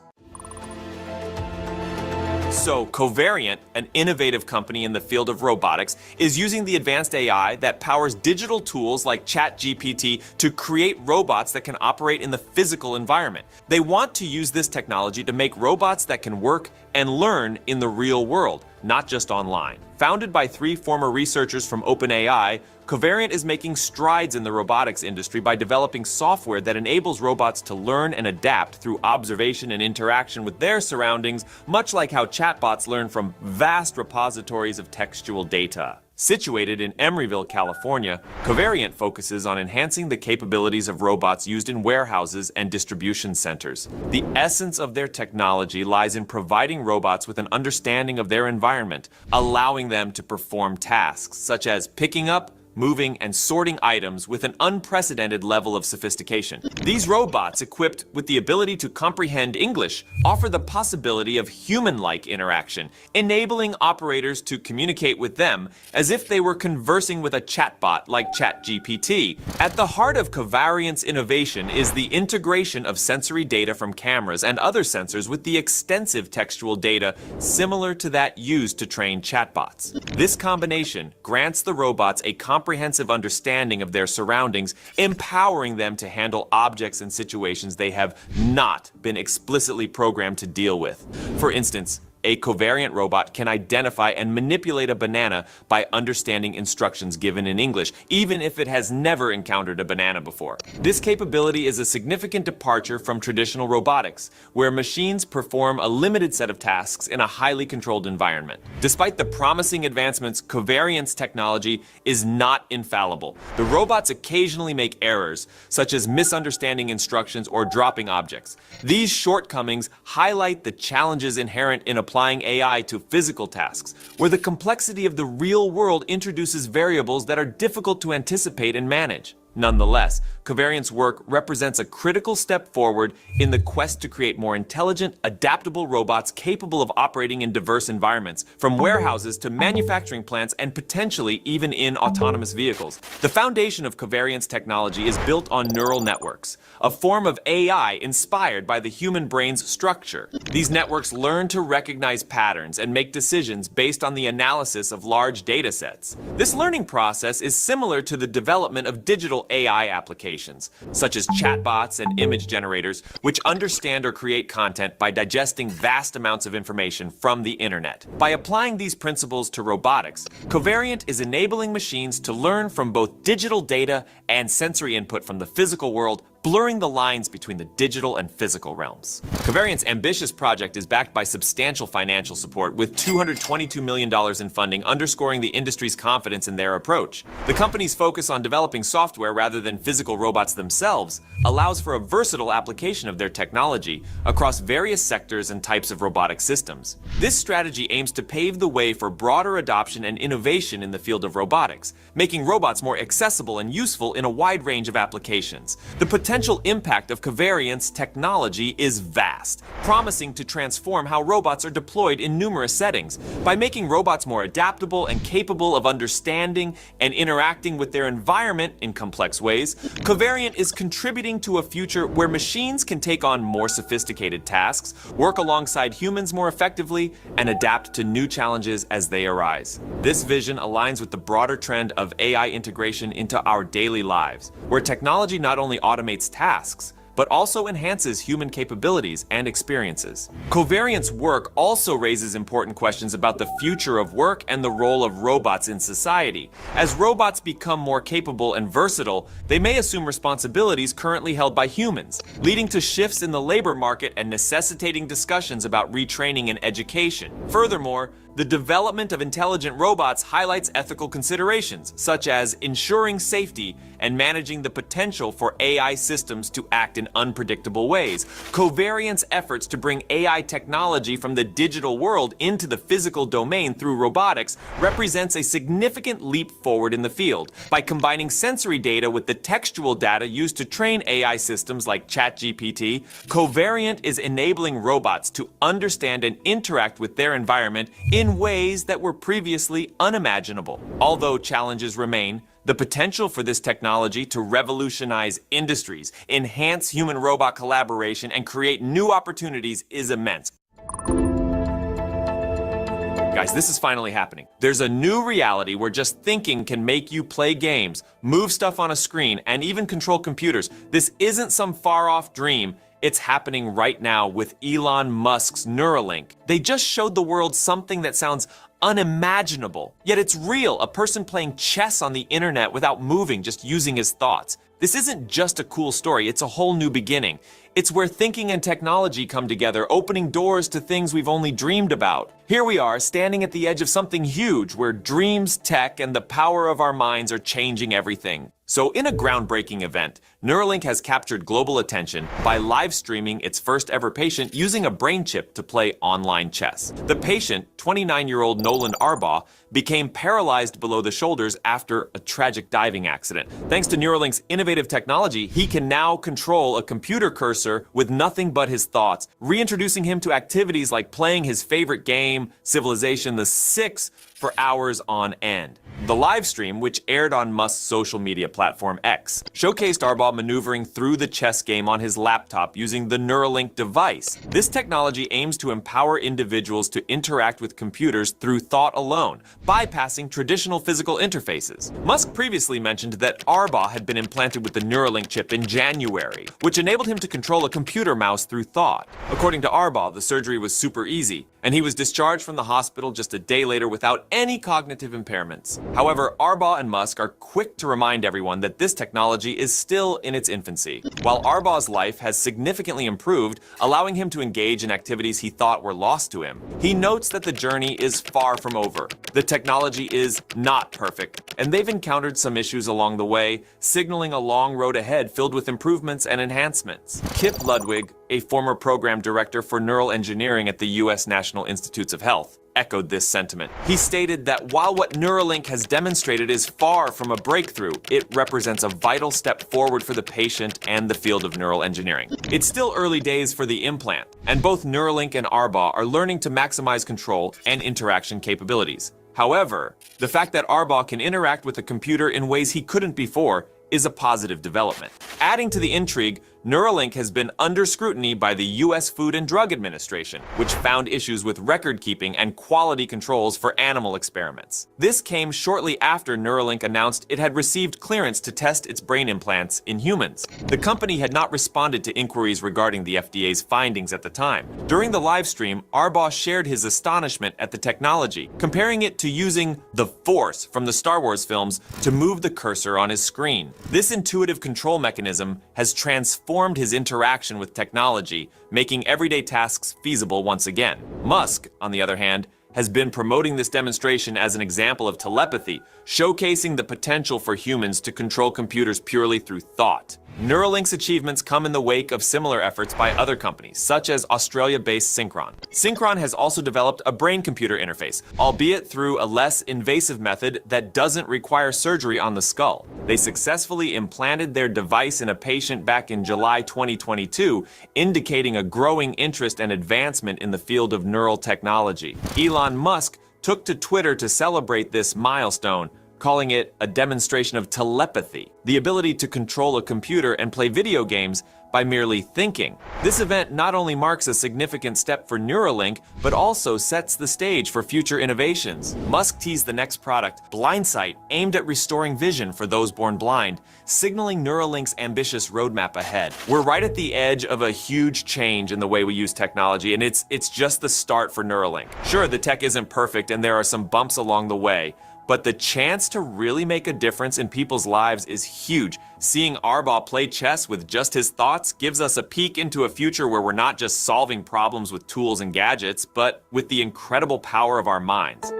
So, Covariant, an innovative company in the field of robotics, is using the advanced AI that powers digital tools like ChatGPT to create robots that can operate in the physical environment. They want to use this technology to make robots that can work and learn in the real world, not just online. Founded by 3 former researchers from OpenAI, Covariant is making strides in the robotics industry by developing software that enables robots to learn and adapt through observation and interaction with their surroundings, much like how chatbots learn from vast repositories of textual data. Situated in Emeryville, California, Covariant focuses on enhancing the capabilities of robots used in warehouses and distribution centers. The essence of their technology lies in providing robots with an understanding of their environment, allowing them to perform tasks such as picking up, moving, and sorting items with an unprecedented level of sophistication. These robots, equipped with the ability to comprehend English, offer the possibility of human-like interaction, enabling operators to communicate with them as if they were conversing with a chatbot like ChatGPT. At the heart of Covariant's innovation is the integration of sensory data from cameras and other sensors with the extensive textual data similar to that used to train chatbots. This combination grants the robots a comprehensive understanding of their surroundings, empowering them to handle objects and situations they have not been explicitly programmed to deal with. For instance, a Covariant robot can identify and manipulate a banana by understanding instructions given in English, even if it has never encountered a banana before. This capability is a significant departure from traditional robotics, where machines perform a limited set of tasks in a highly controlled environment. Despite the promising advancements, Covariant's technology is not infallible. The robots occasionally make errors, such as misunderstanding instructions or dropping objects. These shortcomings highlight the challenges inherent in applying AI to physical tasks, where the complexity of the real world introduces variables that are difficult to anticipate and manage. Nonetheless, Covariant's work represents a critical step forward in the quest to create more intelligent, adaptable robots capable of operating in diverse environments, from warehouses to manufacturing plants and potentially even in autonomous vehicles. The foundation of Covariant's technology is built on neural networks, a form of AI inspired by the human brain's structure. These networks learn to recognize patterns and make decisions based on the analysis of large data sets. This learning process is similar to the development of digital AI applications, such as chatbots and image generators, which understand or create content by digesting vast amounts of information from the internet. By applying these principles to robotics, Covariant is enabling machines to learn from both digital data and sensory input from the physical world, blurring the lines between the digital and physical realms. Covariant's ambitious project is backed by substantial financial support, with $222 million in funding, underscoring the industry's confidence in their approach. The company's focus on developing software rather than physical robots themselves allows for a versatile application of their technology across various sectors and types of robotic systems. This strategy aims to pave the way for broader adoption and innovation in the field of robotics, making robots more accessible and useful in a wide range of applications. The potential impact of Covariant's technology is vast, promising to transform how robots are deployed in numerous settings. By making robots more adaptable and capable of understanding and interacting with their environment in complex ways, Covariant is contributing to a future where machines can take on more sophisticated tasks, work alongside humans more effectively, and adapt to new challenges as they arise. This vision aligns with the broader trend of AI integration into our daily lives, where technology not only automates tasks, but also enhances human capabilities and experiences. Covariant's work also raises important questions about the future of work and the role of robots in society. As robots become more capable and versatile, they may assume responsibilities currently held by humans, leading to shifts in the labor market and necessitating discussions about retraining and education. Furthermore, the development of intelligent robots highlights ethical considerations, such as ensuring safety and managing the potential for AI systems to act in unpredictable ways. Covariant's efforts to bring AI technology from the digital world into the physical domain through robotics represents a significant leap forward in the field. By combining sensory data with the textual data used to train AI systems like ChatGPT, Covariant is enabling robots to understand and interact with their environment in ways that were previously unimaginable. Although challenges remain, the potential for this technology to revolutionize industries, enhance human-robot collaboration, and create new opportunities is immense. Guys, this is finally happening. There's a new reality where just thinking can make you play games, move stuff on a screen, and even control computers. This isn't some far-off dream. It's happening right now with Elon Musk's Neuralink. They just showed the world something that sounds unimaginable. Yet it's real, a person playing chess on the internet without moving, just using his thoughts. This isn't just a cool story, it's a whole new beginning. It's where thinking and technology come together, opening doors to things we've only dreamed about. Here we are, standing at the edge of something huge, where dreams, tech, and the power of our minds are changing everything. So in a groundbreaking event, Neuralink has captured global attention by live streaming its first ever patient using a brain chip to play online chess. The patient, 29-year-old Nolan Arbaugh, became paralyzed below the shoulders after a tragic diving accident. Thanks to Neuralink's innovative technology, he can now control a computer cursor with nothing but his thoughts, reintroducing him to activities like playing his favorite game, Civilization VI, for hours on end. The live stream, which aired on Musk's social media platform X, showcased Arbaugh maneuvering through the chess game on his laptop using the Neuralink device. This technology aims to empower individuals to interact with computers through thought alone, bypassing traditional physical interfaces. Musk previously mentioned that Arbaugh had been implanted with the Neuralink chip in January, which enabled him to control a computer mouse through thought. According to Arbaugh, the surgery was super easy, and he was discharged from the hospital just a day later without any cognitive impairments. However, Arbaugh and Musk are quick to remind everyone that this technology is still in its infancy. While Arbaugh's life has significantly improved, allowing him to engage in activities he thought were lost to him, he notes that the journey is far from over. The technology is not perfect, and they've encountered some issues along the way, signaling a long road ahead filled with improvements and enhancements. Kip Ludwig, a former program director for neural engineering at the U.S. National Institutes of Health, echoed this sentiment. He stated that while what Neuralink has demonstrated is far from a breakthrough, it represents a vital step forward for the patient and the field of neural engineering. It's still early days for the implant, and both Neuralink and Arbaugh are learning to maximize control and interaction capabilities. However, the fact that Arbaugh can interact with a computer in ways he couldn't before is a positive development. Adding to the intrigue, Neuralink has been under scrutiny by the U.S. Food and Drug Administration, which found issues with record keeping and quality controls for animal experiments. This came shortly after Neuralink announced it had received clearance to test its brain implants in humans. The company had not responded to inquiries regarding the FDA's findings at the time. During the live stream, Arbaugh shared his astonishment at the technology, comparing it to using the Force from the Star Wars films to move the cursor on his screen. This intuitive control mechanism has transformed his interaction with technology, making everyday tasks feasible once again. Musk, on the other hand, has been promoting this demonstration as an example of telepathy, showcasing the potential for humans to control computers purely through thought. Neuralink's achievements come in the wake of similar efforts by other companies, such as Australia-based Synchron. Synchron has also developed a brain-computer interface, albeit through a less invasive method that doesn't require surgery on the skull. They successfully implanted their device in a patient back in July 2022, indicating a growing interest and advancement in the field of neural technology. Elon Musk took to Twitter to celebrate this milestone, calling it a demonstration of telepathy, the ability to control a computer and play video games by merely thinking. This event not only marks a significant step for Neuralink, but also sets the stage for future innovations. Musk teased the next product, BlindSight, aimed at restoring vision for those born blind, signaling Neuralink's ambitious roadmap ahead. We're right at the edge of a huge change in the way we use technology, and it's just the start for Neuralink. Sure, the tech isn't perfect and there are some bumps along the way, but the chance to really make a difference in people's lives is huge. Seeing Arbaugh play chess with just his thoughts gives us a peek into a future where we're not just solving problems with tools and gadgets, but with the incredible power of our minds.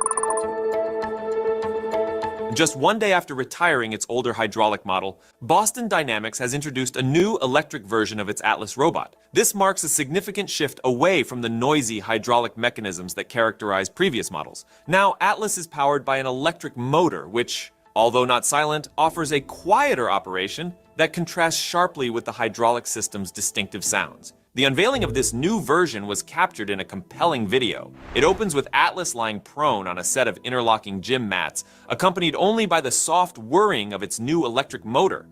Just one day after retiring its older hydraulic model, Boston Dynamics has introduced a new electric version of its Atlas robot. This marks a significant shift away from the noisy hydraulic mechanisms that characterize previous models. Now, Atlas is powered by an electric motor, which, although not silent, offers a quieter operation that contrasts sharply with the hydraulic system's distinctive sounds. The unveiling of this new version was captured in a compelling video. It opens with Atlas lying prone on a set of interlocking gym mats, accompanied only by the soft whirring of its new electric motor.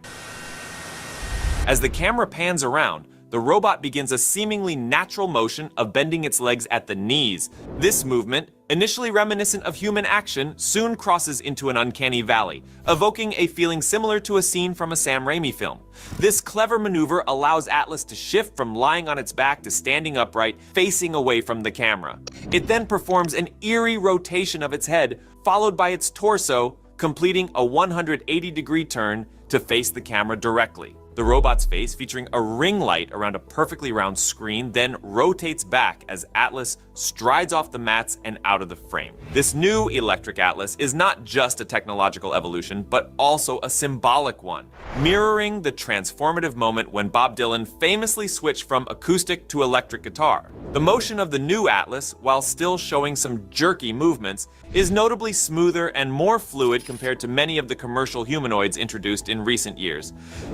As the camera pans around, the robot begins a seemingly natural motion of bending its legs at the knees. This movement, initially reminiscent of human action, soon crosses into an uncanny valley, evoking a feeling similar to a scene from a Sam Raimi film. This clever maneuver allows Atlas to shift from lying on its back to standing upright, facing away from the camera. It then performs an eerie rotation of its head, followed by its torso, completing a 180-degree turn to face the camera directly. The robot's face, featuring a ring light around a perfectly round screen, then rotates back as Atlas strides off the mats and out of the frame. This new electric Atlas is not just a technological evolution, but also a symbolic one, mirroring the transformative moment when Bob Dylan famously switched from acoustic to electric guitar. The motion of the new Atlas, while still showing some jerky movements, is notably smoother and more fluid compared to many of the commercial humanoids introduced in recent years.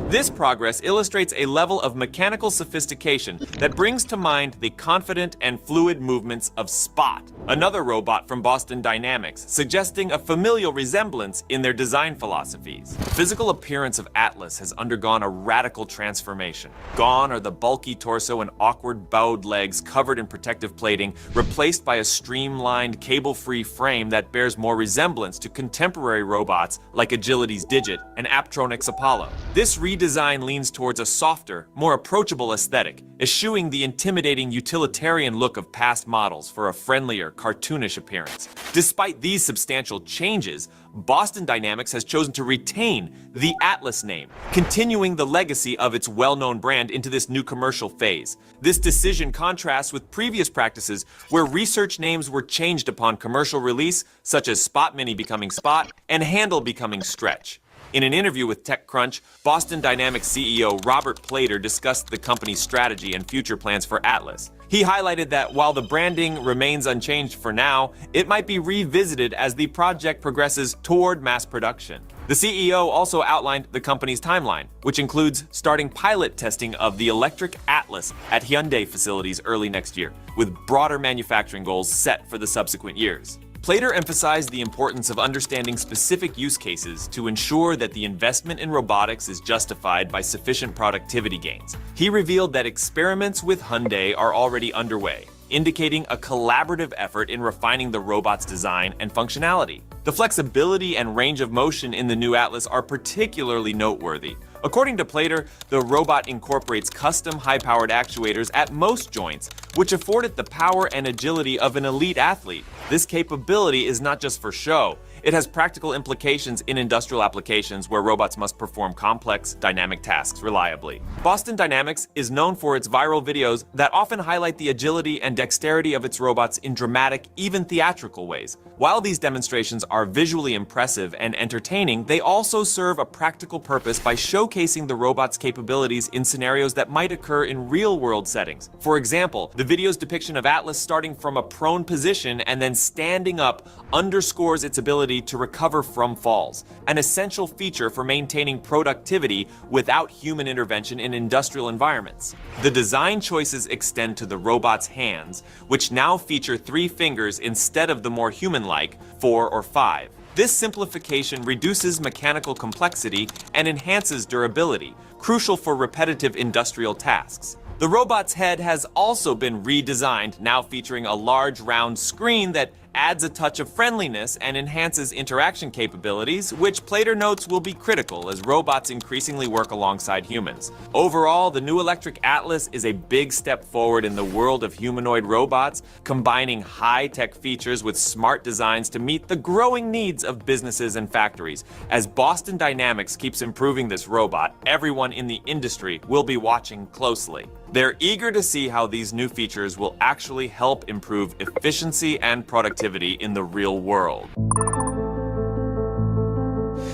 This progress illustrates a level of mechanical sophistication that brings to mind the confident and fluid movements of Spot, another robot from Boston Dynamics, suggesting a familial resemblance in their design philosophies. The physical appearance of Atlas has undergone a radical transformation. Gone are the bulky torso and awkward bowed legs covered in protective plating, replaced by a streamlined, cable-free frame that bears more resemblance to contemporary robots like Agility's Digit and Apptronic's Apollo. This redesign leans towards a softer, more approachable aesthetic, eschewing the intimidating utilitarian look of past models for a friendlier, cartoonish appearance. Despite these substantial changes, Boston Dynamics has chosen to retain the Atlas name, continuing the legacy of its well-known brand into this new commercial phase. This decision contrasts with previous practices where research names were changed upon commercial release, such as Spot Mini becoming Spot and Handle becoming Stretch. In an interview with TechCrunch, Boston Dynamics CEO Robert Plater discussed the company's strategy and future plans for Atlas. He highlighted that while the branding remains unchanged for now, it might be revisited as the project progresses toward mass production. The CEO also outlined the company's timeline, which includes starting pilot testing of the electric Atlas at Hyundai facilities early next year, with broader manufacturing goals set for the subsequent years. Plater emphasized the importance of understanding specific use cases to ensure that the investment in robotics is justified by sufficient productivity gains. He revealed that experiments with Hyundai are already underway, indicating a collaborative effort in refining the robot's design and functionality. The flexibility and range of motion in the new Atlas are particularly noteworthy. According to Plater, the robot incorporates custom high-powered actuators at most joints, which afford it the power and agility of an elite athlete. This capability is not just for show. It has practical implications in industrial applications where robots must perform complex, dynamic tasks reliably. Boston Dynamics is known for its viral videos that often highlight the agility and dexterity of its robots in dramatic, even theatrical ways. While these demonstrations are visually impressive and entertaining, they also serve a practical purpose by showcasing the robot's capabilities in scenarios that might occur in real-world settings. For example, the video's depiction of Atlas starting from a prone position and then standing up underscores its ability to recover from falls, an essential feature for maintaining productivity without human intervention in industrial environments. The design choices extend to the robot's hands, which now feature 3 fingers instead of the more human-like 4 or 5. This simplification reduces mechanical complexity and enhances durability, crucial for repetitive industrial tasks. The robot's head has also been redesigned, now featuring a large round screen that adds a touch of friendliness and enhances interaction capabilities, which Plater notes will be critical as robots increasingly work alongside humans. Overall, the new electric Atlas is a big step forward in the world of humanoid robots, combining high-tech features with smart designs to meet the growing needs of businesses and factories. As Boston Dynamics keeps improving this robot, everyone in the industry will be watching closely. They're eager to see how these new features will actually help improve efficiency and productivity in the real world.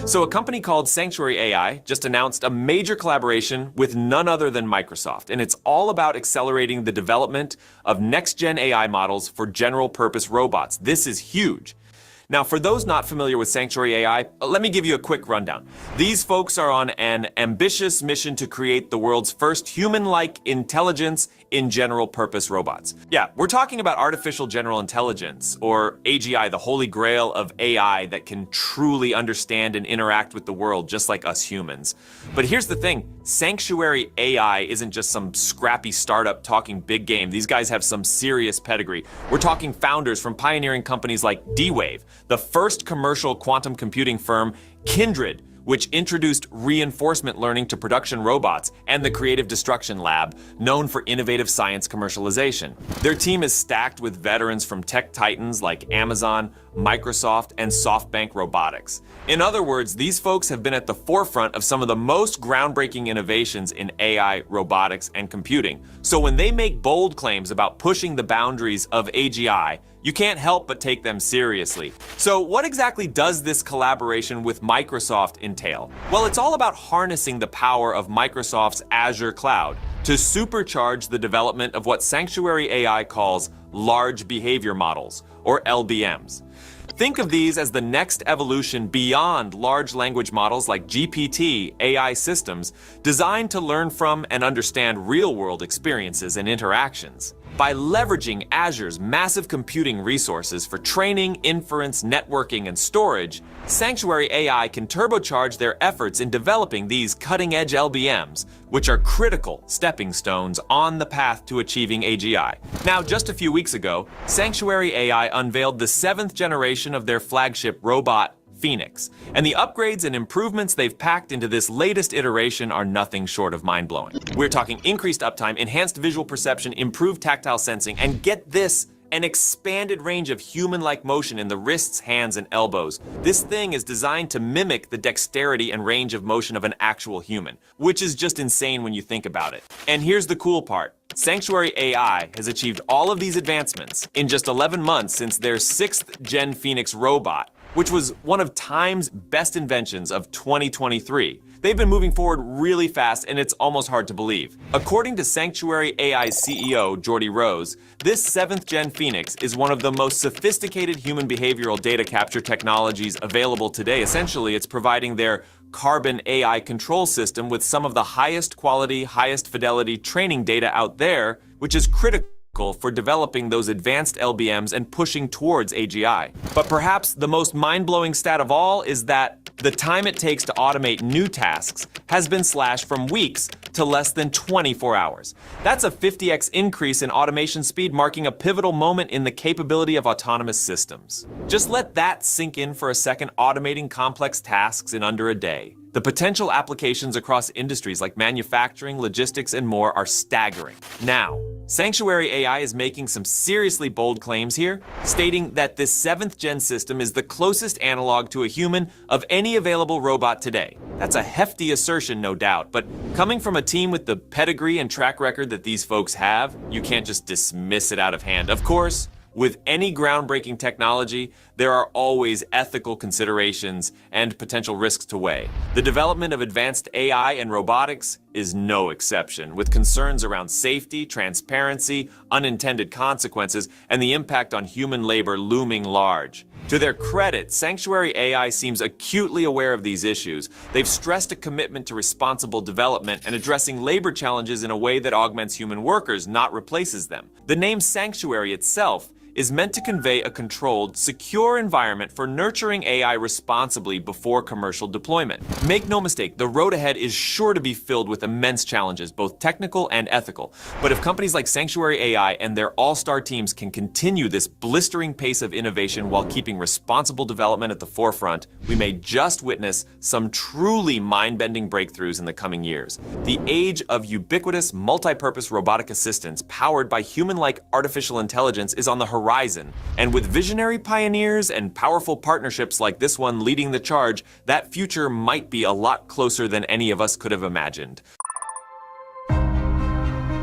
So a company called Sanctuary AI just announced a major collaboration with none other than Microsoft, and it's all about accelerating the development of next-gen AI models for general-purpose robots. This is huge. Now, for those not familiar with Sanctuary AI, let me give you a quick rundown. These folks are on an ambitious mission to create the world's first human-like intelligence in general purpose robots. Yeah, we're talking about artificial general intelligence, or AGI, the holy grail of AI that can truly understand and interact with the world just like us humans. But here's the thing, Sanctuary AI isn't just some scrappy startup talking big game. These guys have some serious pedigree. We're talking founders from pioneering companies like D-Wave, the first commercial quantum computing firm, Kindred, which introduced reinforcement learning to production robots, and the Creative Destruction Lab, known for innovative science commercialization. Their team is stacked with veterans from tech titans like Amazon, Microsoft, and SoftBank Robotics. In other words, these folks have been at the forefront of some of the most groundbreaking innovations in AI, robotics, and computing. So when they make bold claims about pushing the boundaries of AGI, you can't help but take them seriously. So what exactly does this collaboration with Microsoft entail? Well, it's all about harnessing the power of Microsoft's Azure cloud to supercharge the development of what Sanctuary AI calls large behavior models, or LBMs. Think of these as the next evolution beyond large language models like GPT AI systems designed to learn from and understand real-world experiences and interactions. By leveraging Azure's massive computing resources for training, inference, networking, and storage, Sanctuary AI can turbocharge their efforts in developing these cutting-edge LBMs, which are critical stepping stones on the path to achieving AGI. Now, just a few weeks ago, Sanctuary AI unveiled the 7th generation of their flagship robot, Phoenix, and the upgrades and improvements they've packed into this latest iteration are nothing short of mind-blowing. We're talking increased uptime, enhanced visual perception, improved tactile sensing, and get this, an expanded range of human-like motion in the wrists, hands, and elbows. This thing is designed to mimic the dexterity and range of motion of an actual human, which is just insane when you think about it. And here's the cool part. Sanctuary AI has achieved all of these advancements in just 11 months since their 6th Gen Phoenix robot, which was one of Time's best inventions of 2023. They've been moving forward really fast, and it's almost hard to believe. According to Sanctuary AI's CEO, Geordie Rose, this 7th Gen Phoenix is one of the most sophisticated human behavioral data capture technologies available today. Essentially, it's providing their Carbon AI control system with some of the highest quality, highest fidelity training data out there, which is critical for developing those advanced LBMs and pushing towards AGI. But perhaps the most mind-blowing stat of all is that the time it takes to automate new tasks has been slashed from weeks to less than 24 hours. That's a 50x increase in automation speed, marking a pivotal moment in the capability of autonomous systems. Just let that sink in for a second, automating complex tasks in under a day. The potential applications across industries like manufacturing, logistics, and more are staggering. Now, Sanctuary AI is making some seriously bold claims here, stating that this 7th Gen system is the closest analog to a human of any available robot today. That's a hefty assertion, no doubt, but coming from a team with the pedigree and track record that these folks have, you can't just dismiss it out of hand. Of course, with any groundbreaking technology, there are always ethical considerations and potential risks to weigh. The development of advanced AI and robotics is no exception, with concerns around safety, transparency, unintended consequences, and the impact on human labor looming large. To their credit, Sanctuary AI seems acutely aware of these issues. They've stressed a commitment to responsible development and addressing labor challenges in a way that augments human workers, not replaces them. The name Sanctuary itself is meant to convey a controlled, secure environment for nurturing AI responsibly before commercial deployment. Make no mistake, the road ahead is sure to be filled with immense challenges, both technical and ethical. But if companies like Sanctuary AI and their all-star teams can continue this blistering pace of innovation while keeping responsible development at the forefront, we may just witness some truly mind-bending breakthroughs in the coming years. The age of ubiquitous, multi-purpose robotic assistants powered by human-like artificial intelligence is on the horizon, and with visionary pioneers and powerful partnerships like this one leading the charge, that future might be a lot closer than any of us could have imagined.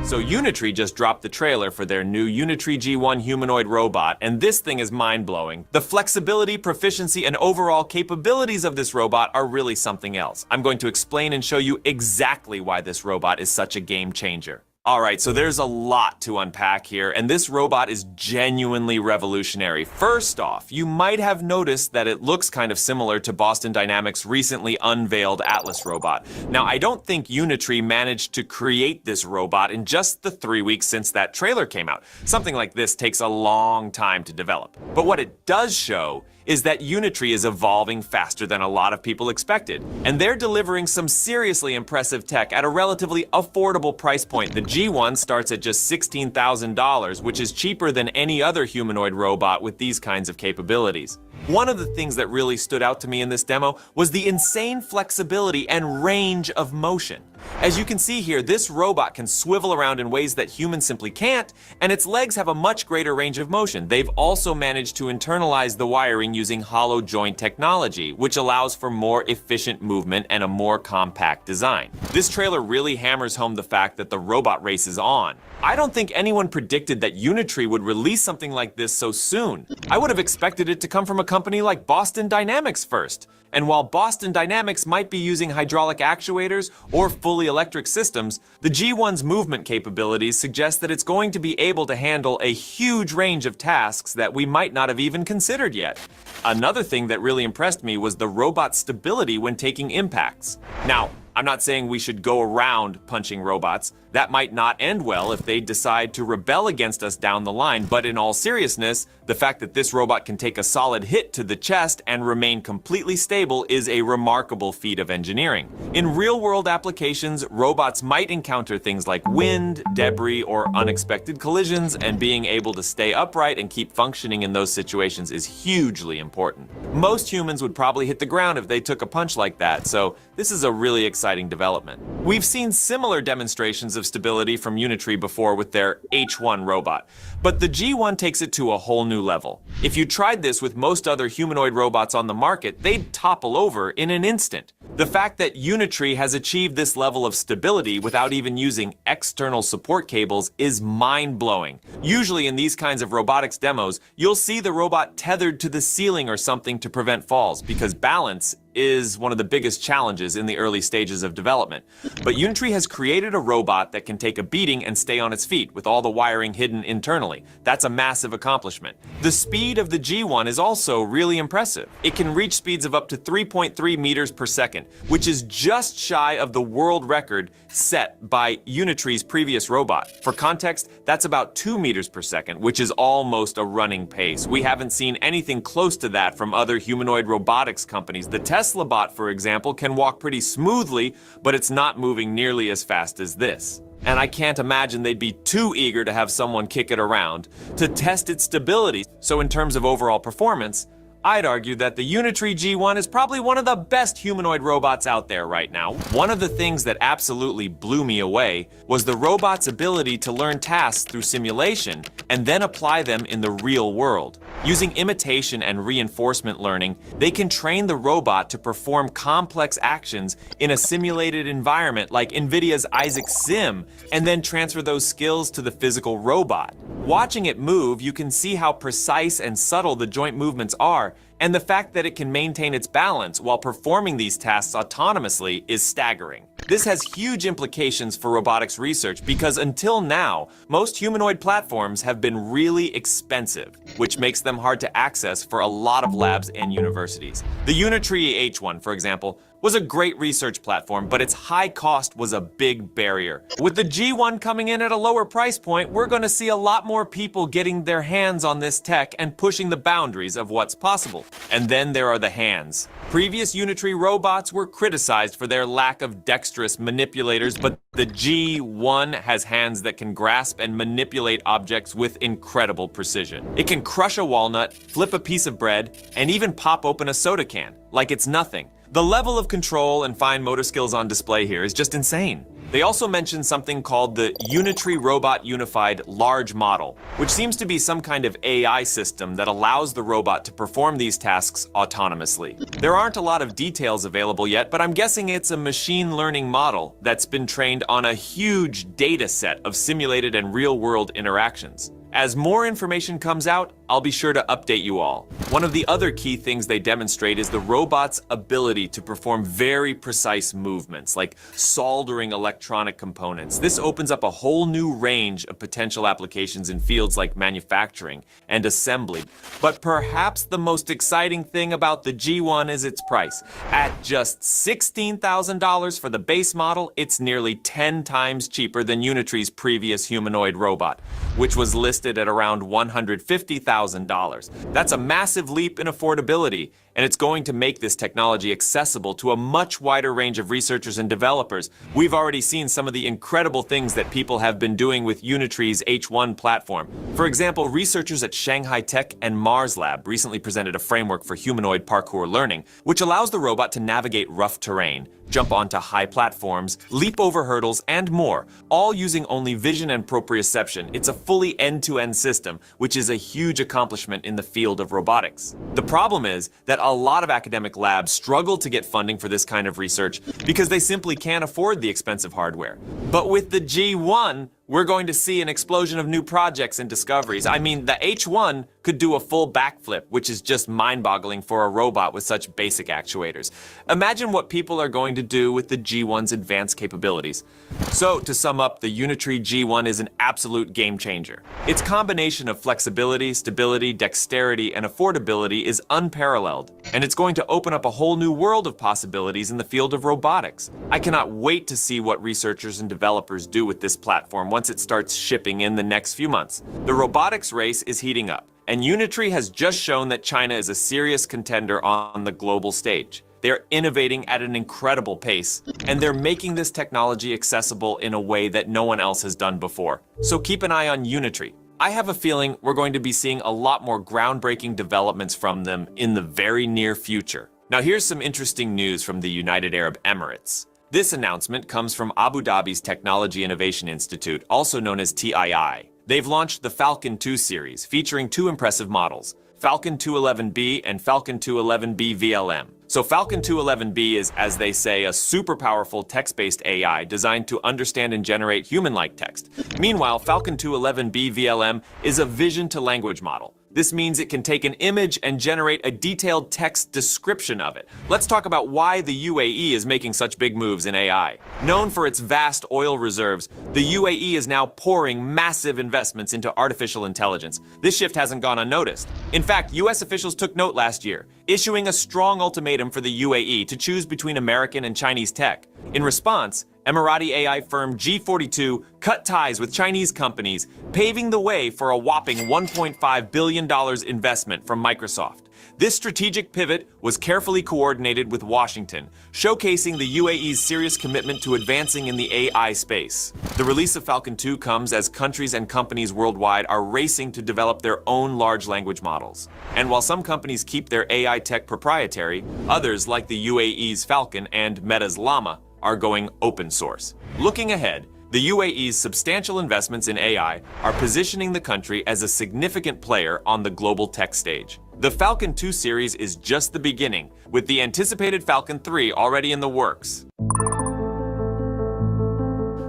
So Unitree just dropped the trailer for their new Unitree G1 humanoid robot, and this thing is mind-blowing. The flexibility, proficiency, and overall capabilities of this robot are really something else. I'm going to explain and show you exactly why this robot is such a game changer. All right, so there's a lot to unpack here, and this robot is genuinely revolutionary. First off, you might have noticed that it looks kind of similar to Boston Dynamics' recently unveiled Atlas robot. Now, I don't think Unitree managed to create this robot in just the 3 weeks since that trailer came out. Something like this takes a long time to develop. But what it does show is that Unitree is evolving faster than a lot of people expected. And they're delivering some seriously impressive tech at a relatively affordable price point. The G1 starts at just $16,000, which is cheaper than any other humanoid robot with these kinds of capabilities. One of the things that really stood out to me in this demo was the insane flexibility and range of motion. As you can see here, this robot can swivel around in ways that humans simply can't, and its legs have a much greater range of motion. They've also managed to internalize the wiring using hollow joint technology, which allows for more efficient movement and a more compact design. This trailer really hammers home the fact that the robot race is on. I don't think anyone predicted that Unitree would release something like this so soon. I would have expected it to come from a company like Boston Dynamics first. And while Boston Dynamics might be using hydraulic actuators or fully electric systems, the G1's movement capabilities suggest that it's going to be able to handle a huge range of tasks that we might not have even considered yet. Another thing that really impressed me was the robot's stability when taking impacts. Now, I'm not saying we should go around punching robots. That might not end well if they decide to rebel against us down the line, but in all seriousness, the fact that this robot can take a solid hit to the chest and remain completely stable is a remarkable feat of engineering. In real-world applications, robots might encounter things like wind, debris, or unexpected collisions, and being able to stay upright and keep functioning in those situations is hugely important. Most humans would probably hit the ground if they took a punch like that, so this is a really exciting development. We've seen similar demonstrations of stability from Unitree before with their H1 robot, but the G1 takes it to a whole new level. If you tried this with most other humanoid robots on the market, they'd topple over in an instant. The fact that Unitree has achieved this level of stability without even using external support cables is mind-blowing. Usually in these kinds of robotics demos, you'll see the robot tethered to the ceiling or something to prevent falls, because balance is one of the biggest challenges in the early stages of development. But Unitree has created a robot that can take a beating and stay on its feet with all the wiring hidden internally. That's a massive accomplishment. The speed of the G1 is also really impressive. It can reach speeds of up to 3.3 meters per second, which is just shy of the world record set by Unitree's previous robot. For context, that's about 2 meters per second, which is almost a running pace. We haven't seen anything close to that from other humanoid robotics companies. The Tesla bot, for example, can walk pretty smoothly, but it's not moving nearly as fast as this. And I can't imagine they'd be too eager to have someone kick it around to test its stability. So in terms of overall performance, I'd argue that the Unitree G1 is probably one of the best humanoid robots out there right now. One of the things that absolutely blew me away was the robot's ability to learn tasks through simulation and then apply them in the real world. Using imitation and reinforcement learning, they can train the robot to perform complex actions in a simulated environment like NVIDIA's Isaac Sim, and then transfer those skills to the physical robot. Watching it move, you can see how precise and subtle the joint movements are, and the fact that it can maintain its balance while performing these tasks autonomously is staggering. This has huge implications for robotics research because until now, most humanoid platforms have been really expensive, which makes them hard to access for a lot of labs and universities. The Unitree H1, for example, was a great research platform, but its high cost was a big barrier. With the G1 coming in at a lower price point, we're going to see a lot more people getting their hands on this tech and pushing the boundaries of what's possible. And then there are the hands. Previous Unitree robots were criticized for their lack of dexterous manipulators, but the G1 has hands that can grasp and manipulate objects with incredible precision. It can crush a walnut, flip a piece of bread, and even pop open a soda can, like it's nothing. The level of control and fine motor skills on display here is just insane. They also mentioned something called the Unitree Robot Unified Large Model, which seems to be some kind of AI system that allows the robot to perform these tasks autonomously. There aren't a lot of details available yet, but I'm guessing it's a machine learning model that's been trained on a huge data set of simulated and real-world interactions. As more information comes out, I'll be sure to update you all. One of the other key things they demonstrate is the robot's ability to perform very precise movements, like soldering electronic components. This opens up a whole new range of potential applications in fields like manufacturing and assembly. But perhaps the most exciting thing about the G1 is its price. At just $16,000 for the base model, it's nearly 10 times cheaper than Unitree's previous humanoid robot, which was listed at around $150,000. That's a massive leap in affordability, and it's going to make this technology accessible to a much wider range of researchers and developers. We've already seen some of the incredible things that people have been doing with Unitree's H1 platform. For example, researchers at Shanghai Tech and Mars Lab recently presented a framework for humanoid parkour learning, which allows the robot to navigate rough terrain, jump onto high platforms, leap over hurdles, and more, all using only vision and proprioception. It's a fully end-to-end system, which is a huge accomplishment in the field of robotics. The problem is that a lot of academic labs struggle to get funding for this kind of research because they simply can't afford the expensive hardware. But with the G1, we're going to see an explosion of new projects and discoveries. I mean, the H1 could do a full backflip, which is just mind-boggling for a robot with such basic actuators. Imagine what people are going to do with the G1's advanced capabilities. So, to sum up, the Unitree G1 is an absolute game changer. Its combination of flexibility, stability, dexterity, and affordability is unparalleled, and it's going to open up a whole new world of possibilities in the field of robotics. I cannot wait to see what researchers and developers do with this platform once it starts shipping in the next few months. The robotics race is heating up, and Unitree has just shown that China is a serious contender on the global stage. They're innovating at an incredible pace, and they're making this technology accessible in a way that no one else has done before. So keep an eye on Unitree. I have a feeling we're going to be seeing a lot more groundbreaking developments from them in the very near future. Now here's some interesting news from the United Arab Emirates. This announcement comes from Abu Dhabi's Technology Innovation Institute, also known as TII. They've launched the Falcon 2 series, featuring two impressive models, Falcon 211B and Falcon 211B VLM. So Falcon 211B is, as they say, a super powerful text-based AI designed to understand and generate human-like text. Meanwhile, Falcon 211B VLM is a vision-to-language model. This means it can take an image and generate a detailed text description of it. Let's talk about why the UAE is making such big moves in AI. Known for its vast oil reserves, the UAE is now pouring massive investments into artificial intelligence. This shift hasn't gone unnoticed. In fact, US officials took note last year, issuing a strong ultimatum for the UAE to choose between American and Chinese tech. In response, Emirati AI firm G42 cut ties with Chinese companies, paving the way for a whopping $1.5 billion investment from Microsoft. This strategic pivot was carefully coordinated with Washington, showcasing the UAE's serious commitment to advancing in the AI space. The release of Falcon 2 comes as countries and companies worldwide are racing to develop their own large language models. And while some companies keep their AI tech proprietary, others, like the UAE's Falcon and Meta's Llama, are going open source. Looking ahead, the UAE's substantial investments in AI are positioning the country as a significant player on the global tech stage. The Falcon 2 series is just the beginning, with the anticipated Falcon 3 already in the works.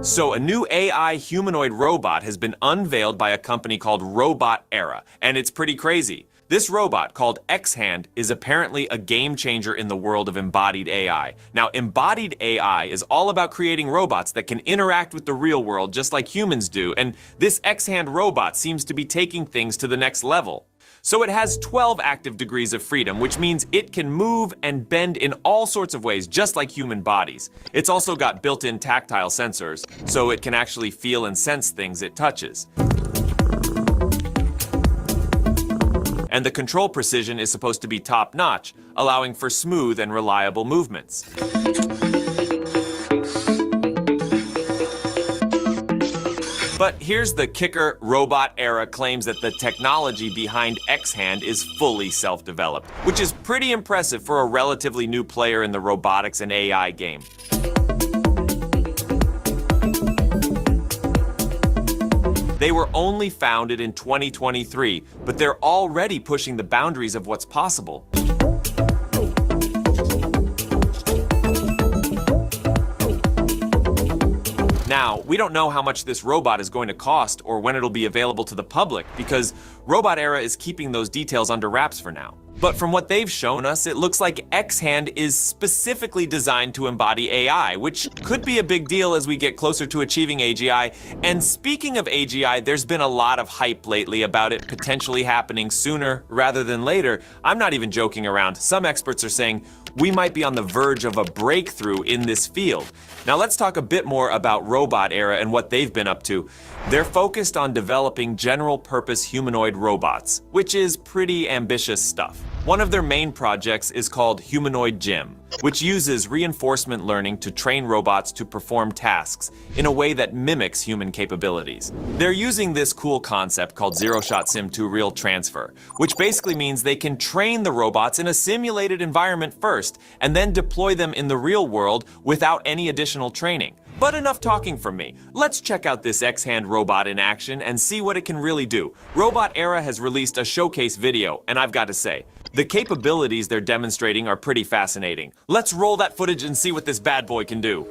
So a new AI humanoid robot has been unveiled by a company called Robot Era, and it's pretty crazy. This robot, called X-Hand, is apparently a game changer in the world of embodied AI. Now, embodied AI is all about creating robots that can interact with the real world just like humans do, and this X-Hand robot seems to be taking things to the next level. So it has 12 active degrees of freedom, which means it can move and bend in all sorts of ways, just like human bodies. It's also got built-in tactile sensors, so it can actually feel and sense things it touches. And the control precision is supposed to be top-notch, allowing for smooth and reliable movements. But here's the kicker: Robot Era claims that the technology behind X-Hand is fully self-developed, which is pretty impressive for a relatively new player in the robotics and AI game. They were only founded in 2023, but they're already pushing the boundaries of what's possible. Now, we don't know how much this robot is going to cost or when it'll be available to the public because Robot Era is keeping those details under wraps for now. But from what they've shown us, it looks like X-Hand is specifically designed to embody AI, which could be a big deal as we get closer to achieving AGI. And speaking of AGI, there's been a lot of hype lately about it potentially happening sooner rather than later. I'm not even joking around. Some experts are saying we might be on the verge of a breakthrough in this field. Now let's talk a bit more about Robot Era and what they've been up to. They're focused on developing general-purpose humanoid robots, which is pretty ambitious stuff. One of their main projects is called Humanoid Gym, which uses reinforcement learning to train robots to perform tasks in a way that mimics human capabilities. They're using this cool concept called Zero-Shot Sim to Real Transfer, which basically means they can train the robots in a simulated environment first and then deploy them in the real world without any additional training. But enough talking from me. Let's check out this X-Hand robot in action and see what it can really do. Robot Era has released a showcase video, and I've got to say, the capabilities they're demonstrating are pretty fascinating. Let's roll that footage and see what this bad boy can do.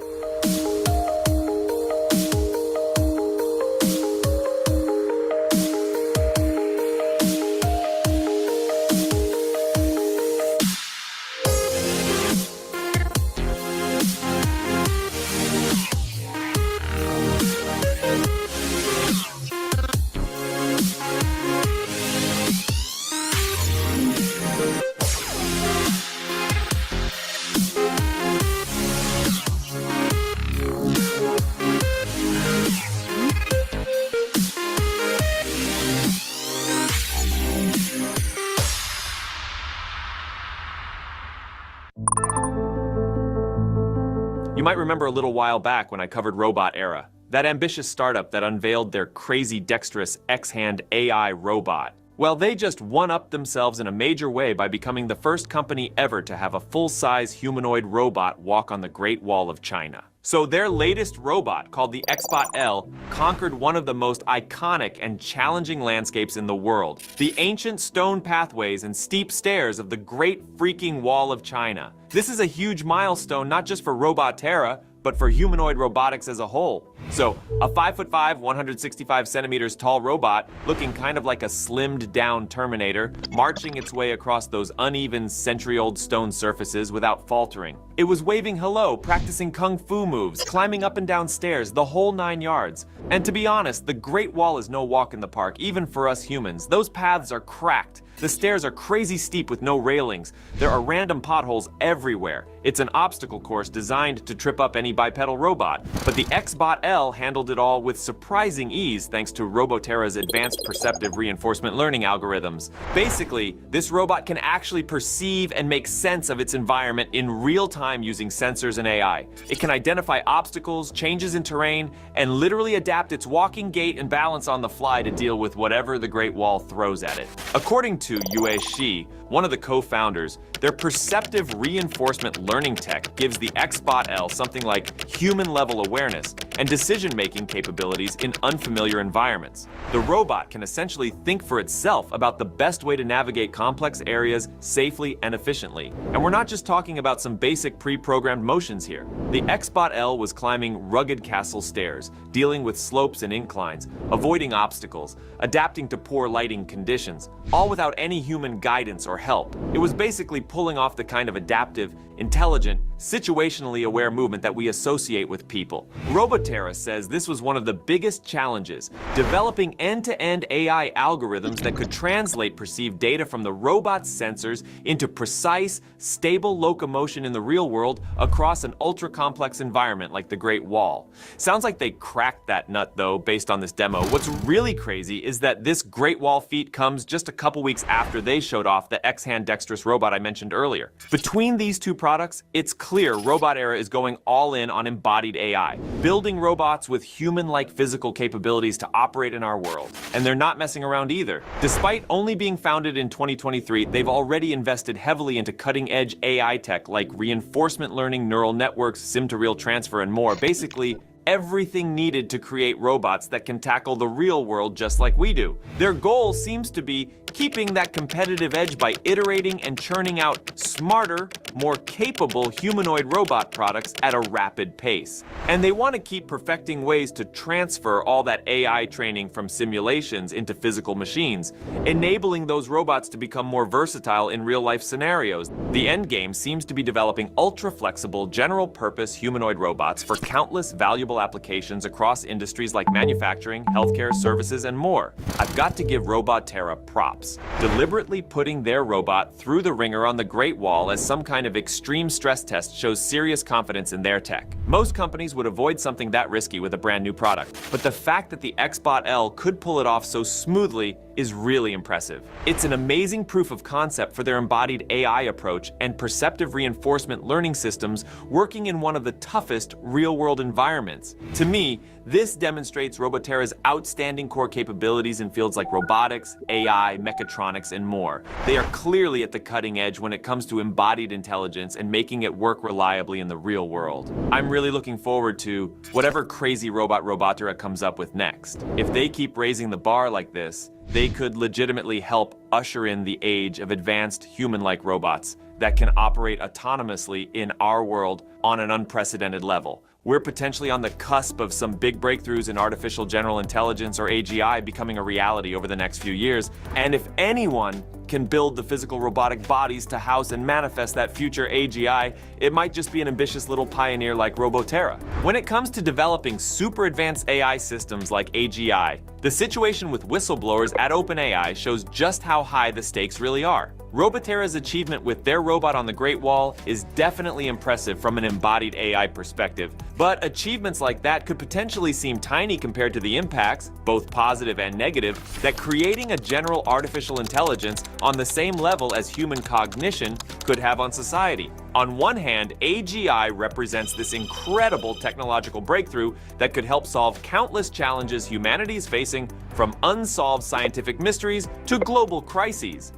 You might remember a little while back when I covered Robot Era, that ambitious startup that unveiled their crazy dexterous X-Hand AI robot. Well, they just one-upped themselves in a major way by becoming the first company ever to have a full-size humanoid robot walk on the Great Wall of China. So their latest robot, called the XBot L, conquered one of the most iconic and challenging landscapes in the world, the ancient stone pathways and steep stairs of the Great Freaking Wall of China. This is a huge milestone not just for Robot Terra, but for humanoid robotics as a whole. So, a 5'5", 165 centimeters tall robot, looking kind of like a slimmed down Terminator, marching its way across those uneven century-old stone surfaces without faltering. It was waving hello, practicing kung fu moves, climbing up and down stairs, the whole 9 yards. And to be honest, the Great Wall is no walk in the park, even for us humans. Those paths are cracked. The stairs are crazy steep with no railings. There are random potholes everywhere. It's an obstacle course designed to trip up any bipedal robot. But the XBot L handled it all with surprising ease thanks to Roboterra's advanced perceptive reinforcement learning algorithms. Basically, this robot can actually perceive and make sense of its environment in real time using sensors and AI. It can identify obstacles, changes in terrain, and literally adapt its walking gait and balance on the fly to deal with whatever the Great Wall throws at it. According to Yue Shi, one of the co-founders, their perceptive reinforcement learning tech gives the XBot L something like human-level awareness and decision-making capabilities in unfamiliar environments. The robot can essentially think for itself about the best way to navigate complex areas safely and efficiently. And we're not just talking about some basic pre-programmed motions here. The XBot L was climbing rugged castle stairs, dealing with slopes and inclines, avoiding obstacles, adapting to poor lighting conditions, all without any human guidance or help. It was basically pulling off the kind of adaptive, intelligent, situationally aware movement that we associate with people. Roboterra says this was one of the biggest challenges, developing end-to-end AI algorithms that could translate perceived data from the robot's sensors into precise, stable locomotion in the real world across an ultra-complex environment like the Great Wall. Sounds like they cracked that nut though, based on this demo. What's really crazy is that this Great Wall feat comes just a couple weeks after they showed off the X-Hand dexterous robot I mentioned earlier. Between these two products, it's clear Robot Era is going all in on embodied AI, building robots with human-like physical capabilities to operate in our world. And they're not messing around either. Despite only being founded in 2023, they've already invested heavily into cutting-edge AI tech like reinforcement learning, neural networks, sim-to-real transfer, and more. Basically, everything needed to create robots that can tackle the real world just like we do. Their goal seems to be keeping that competitive edge by iterating and churning out smarter, more capable humanoid robot products at a rapid pace. And they want to keep perfecting ways to transfer all that AI training from simulations into physical machines, enabling those robots to become more versatile in real-life scenarios. The end game seems to be developing ultra-flexible, general-purpose humanoid robots for countless valuable applications across industries like manufacturing, healthcare, services, and more. I've got to give Robotera props. Deliberately putting their robot through the ringer on the Great Wall as some kind of extreme stress test shows serious confidence in their tech. Most companies would avoid something that risky with a brand new product, but the fact that the XBot L could pull it off so smoothly is really impressive. It's an amazing proof of concept for their embodied AI approach and perceptive reinforcement learning systems working in one of the toughest real-world environments. To me, this demonstrates Robotera's outstanding core capabilities in fields like robotics, AI, mechatronics, and more. They are clearly at the cutting edge when it comes to embodied intelligence and making it work reliably in the real world. I'm really looking forward to whatever crazy robot Robotera comes up with next. If they keep raising the bar like this, they could legitimately help usher in the age of advanced human-like robots that can operate autonomously in our world on an unprecedented level. We're potentially on the cusp of some big breakthroughs in artificial general intelligence, or AGI, becoming a reality over the next few years. And if anyone can build the physical robotic bodies to house and manifest that future AGI, it might just be an ambitious little pioneer like Robotera. When it comes to developing super advanced AI systems like AGI, the situation with whistleblowers at OpenAI shows just how high the stakes really are. Robotera's achievement with their robot on the Great Wall is definitely impressive from an embodied AI perspective, but achievements like that could potentially seem tiny compared to the impacts, both positive and negative, that creating a general artificial intelligence on the same level as human cognition could have on society. On one hand, AGI represents this incredible technological breakthrough that could help solve countless challenges humanity is facing, from unsolved scientific mysteries to global crises.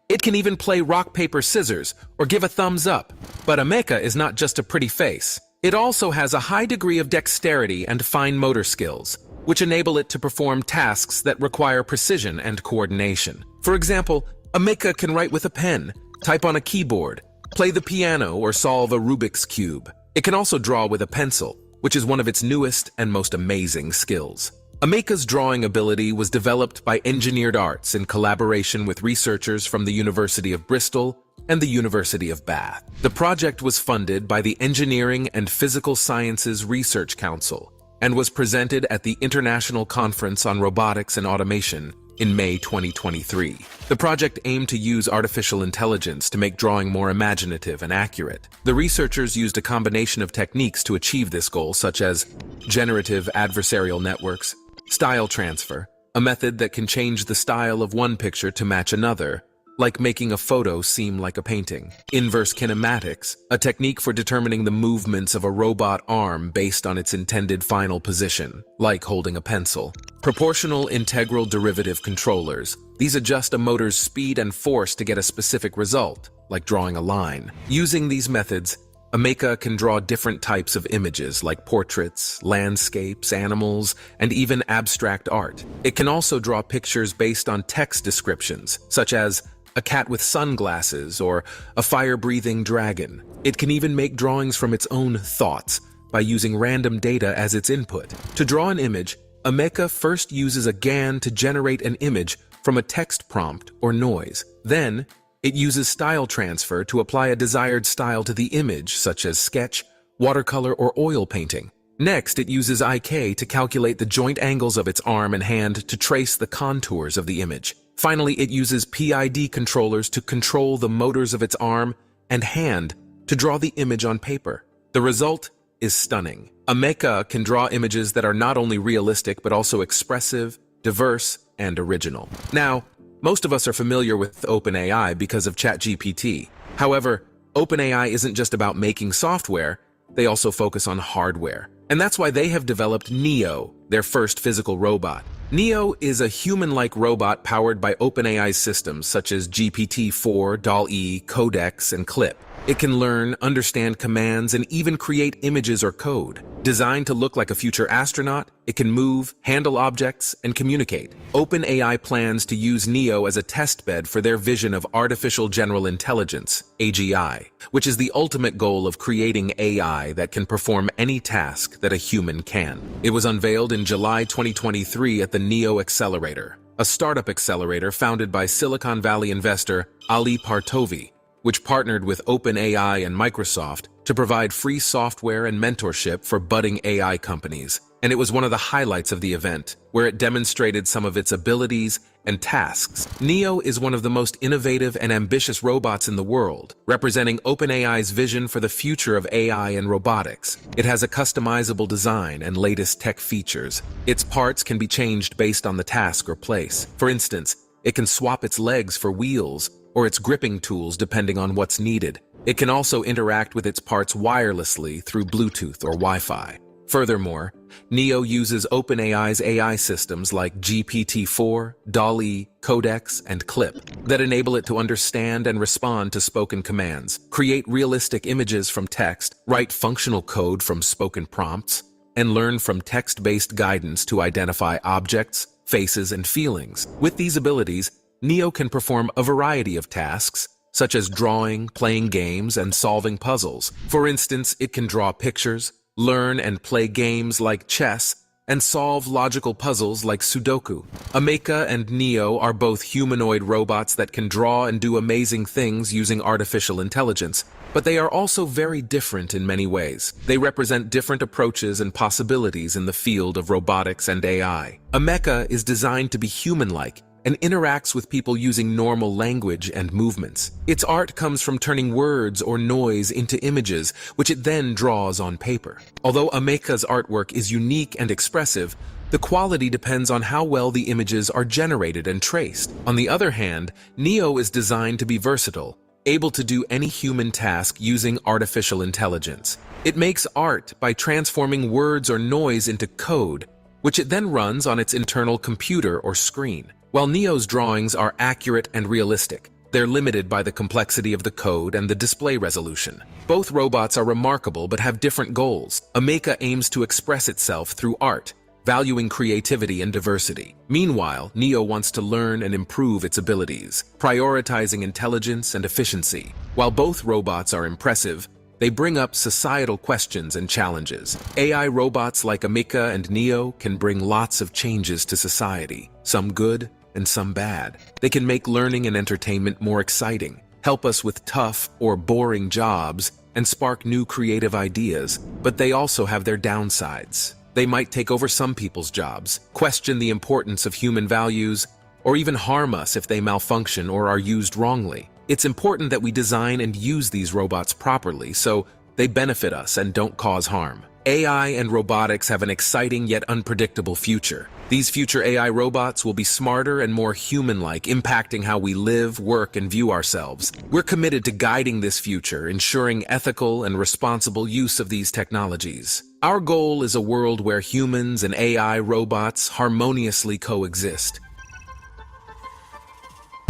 It can even play rock, paper, scissors, or give a thumbs up. But a mecha is not just a pretty face. It also has a high degree of dexterity and fine motor skills, which enable it to perform tasks that require precision and coordination. For example, a mecha can write with a pen, type on a keyboard, play the piano, or solve a Rubik's Cube. It can also draw with a pencil, which is one of its newest and most amazing skills. A mecha's drawing ability was developed by Engineered Arts in collaboration with researchers from the University of Bristol and the University of Bath. The project was funded by the Engineering and Physical Sciences Research Council and was presented at the International Conference on Robotics and Automation in May 2023. The project aimed to use artificial intelligence to make drawing more imaginative and accurate. The researchers used a combination of techniques to achieve this goal, such as generative adversarial networks, style transfer, a method that can change the style of one picture to match another, like making a photo seem like a painting. Inverse kinematics, a technique for determining the movements of a robot arm based on its intended final position, like holding a pencil. Proportional integral derivative controllers. These adjust a motor's speed and force to get a specific result, like drawing a line. Using these methods, a mecha can draw different types of images like portraits, landscapes, animals, and even abstract art. It can also draw pictures based on text descriptions, such as a cat with sunglasses or a fire-breathing dragon. It can even make drawings from its own thoughts by using random data as its input. To draw an image, a mecha first uses a GAN to generate an image from a text prompt or noise. Then, it uses style transfer to apply a desired style to the image, such as sketch, watercolor, or oil painting. Next, it uses IK to calculate the joint angles of its arm and hand to trace the contours of the image. Finally, it uses PID controllers to control the motors of its arm and hand to draw the image on paper. The result is stunning. A mecha can draw images that are not only realistic but also expressive, diverse, and original. Now, most of us are familiar with OpenAI because of ChatGPT. However, OpenAI isn't just about making software, they also focus on hardware. And that's why they have developed Neo, their first physical robot. Neo is a human-like robot powered by OpenAI's systems such as GPT-4, DALL-E, Codex, and Clip. It can learn, understand commands, and even create images or code. Designed to look like a future astronaut, it can move, handle objects, and communicate. OpenAI plans to use Neo as a testbed for their vision of Artificial General Intelligence, AGI, which is the ultimate goal of creating AI that can perform any task that a human can. It was unveiled in July 2023 at the Neo Accelerator, a startup accelerator founded by Silicon Valley investor Ali Partovi, which partnered with OpenAI and Microsoft to provide free software and mentorship for budding AI companies. And it was one of the highlights of the event, where it demonstrated some of its abilities and tasks. Neo is one of the most innovative and ambitious robots in the world, representing OpenAI's vision for the future of AI and robotics. It has a customizable design and latest tech features. Its parts can be changed based on the task or place. For instance, it can swap its legs for wheels, or its gripping tools depending on what's needed. It can also interact with its parts wirelessly through Bluetooth or Wi-Fi. Furthermore, Neo uses OpenAI's AI systems like GPT-4, DALL-E, Codex, and Clip that enable it to understand and respond to spoken commands, create realistic images from text, write functional code from spoken prompts, and learn from text-based guidance to identify objects, faces, and feelings. With these abilities, Neo can perform a variety of tasks, such as drawing, playing games, and solving puzzles. For instance, it can draw pictures, learn and play games like chess, and solve logical puzzles like Sudoku. Ameca and Neo are both humanoid robots that can draw and do amazing things using artificial intelligence, but they are also very different in many ways. They represent different approaches and possibilities in the field of robotics and AI. Ameca is designed to be human-like and interacts with people using normal language and movements. Its art comes from turning words or noise into images, which it then draws on paper. Although Ameca's artwork is unique and expressive, the quality depends on how well the images are generated and traced. On the other hand, Neo is designed to be versatile, able to do any human task using artificial intelligence. It makes art by transforming words or noise into code, which it then runs on its internal computer or screen. While Neo's drawings are accurate and realistic, they're limited by the complexity of the code and the display resolution. Both robots are remarkable but have different goals. Ameca aims to express itself through art, valuing creativity and diversity. Meanwhile, Neo wants to learn and improve its abilities, prioritizing intelligence and efficiency. While both robots are impressive, they bring up societal questions and challenges. AI robots like Ameca and Neo can bring lots of changes to society, some good and some bad. They can make learning and entertainment more exciting, help us with tough or boring jobs, and spark new creative ideas, but they also have their downsides. They might take over some people's jobs, question the importance of human values, or even harm us if they malfunction or are used wrongly. It's important that we design and use these robots properly so they benefit us and don't cause harm. AI and robotics have an exciting yet unpredictable future. These future AI robots will be smarter and more human-like, impacting how we live, work, and view ourselves. We're committed to guiding this future, ensuring ethical and responsible use of these technologies. Our goal is a world where humans and AI robots harmoniously coexist.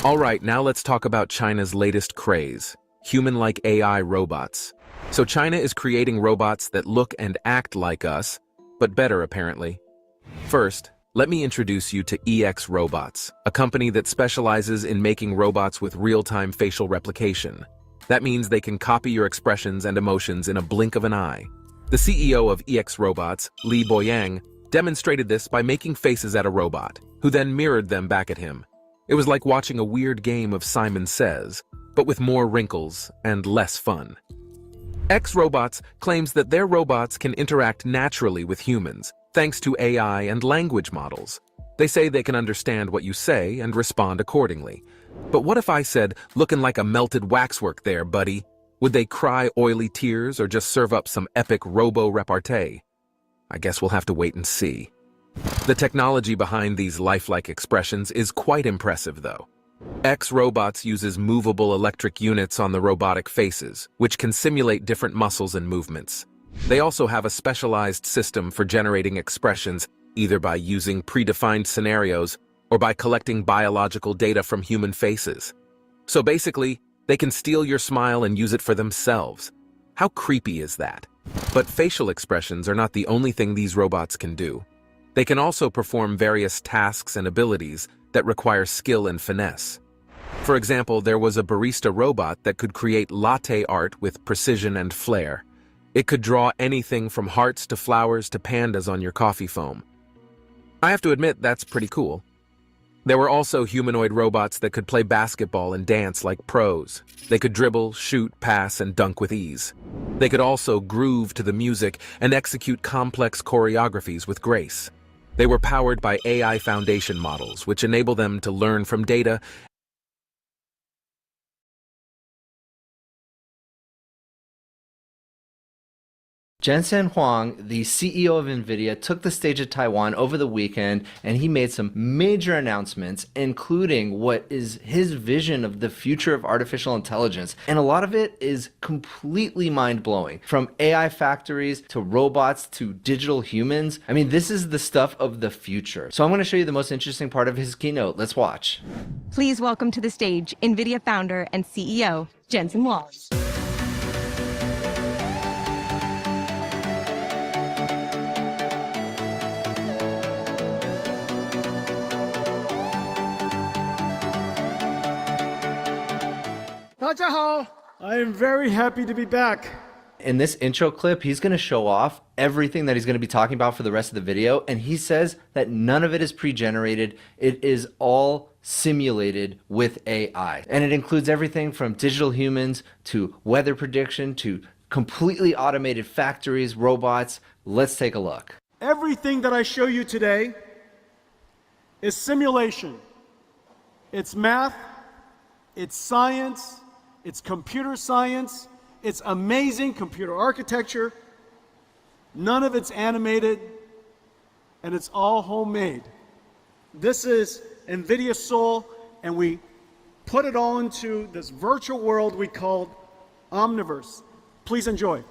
All right, now let's talk about China's latest craze, human-like AI robots. So China is creating robots that look and act like us, but better apparently. First, let me introduce you to EX Robots, a company that specializes in making robots with real-time facial replication. That means they can copy your expressions and emotions in a blink of an eye. The CEO of EX Robots, Li Boyang, demonstrated this by making faces at a robot, who then mirrored them back at him. It was like watching a weird game of Simon Says, but with more wrinkles and less fun. X Robots claims that their robots can interact naturally with humans, thanks to AI and language models. They say they can understand what you say and respond accordingly. But what if I said, "Looking like a melted waxwork there, buddy"? Would they cry oily tears or just serve up some epic robo-repartee? I guess we'll have to wait and see. The technology behind these lifelike expressions is quite impressive, though. X Robots uses movable electric units on the robotic faces, which can simulate different muscles and movements. They also have a specialized system for generating expressions either by using predefined scenarios or by collecting biological data from human faces. So basically, they can steal your smile and use it for themselves. How creepy is that? But facial expressions are not the only thing these robots can do. They can also perform various tasks and abilities that require skill and finesse. For example, there was a barista robot that could create latte art with precision and flair. It could draw anything from hearts to flowers to pandas on your coffee foam. I have to admit, that's pretty cool. There were also humanoid robots that could play basketball and dance like pros. They could dribble, shoot, pass, and dunk with ease. They could also groove to the music and execute complex choreographies with grace. They were powered by AI foundation models, which enable them to learn from data. Jensen Huang, the CEO of NVIDIA, took the stage at Taiwan over the weekend, and he made some major announcements, including what is his vision of the future of artificial intelligence. And a lot of it is completely mind-blowing. From AI factories to robots to digital humans. I mean, this is the stuff of the future. So I'm going to show you the most interesting part of his keynote. Let's watch. Please welcome to the stage NVIDIA founder and CEO, Jensen Huang. 大家好, I am very happy to be back. In this intro clip, he's going to show off everything that he's going to be talking about for the rest of the video, and he says that none of it is pre-generated. It is all simulated with AI. And it includes everything from digital humans to weather prediction to completely automated factories, robots. Let's take a look. Everything that I show you today is simulation. It's math, it's science, it's computer science, it's amazing computer architecture. None of it's animated, and it's all homemade. This is NVIDIA Soul, and we put it all into this virtual world we call Omniverse. Please enjoy.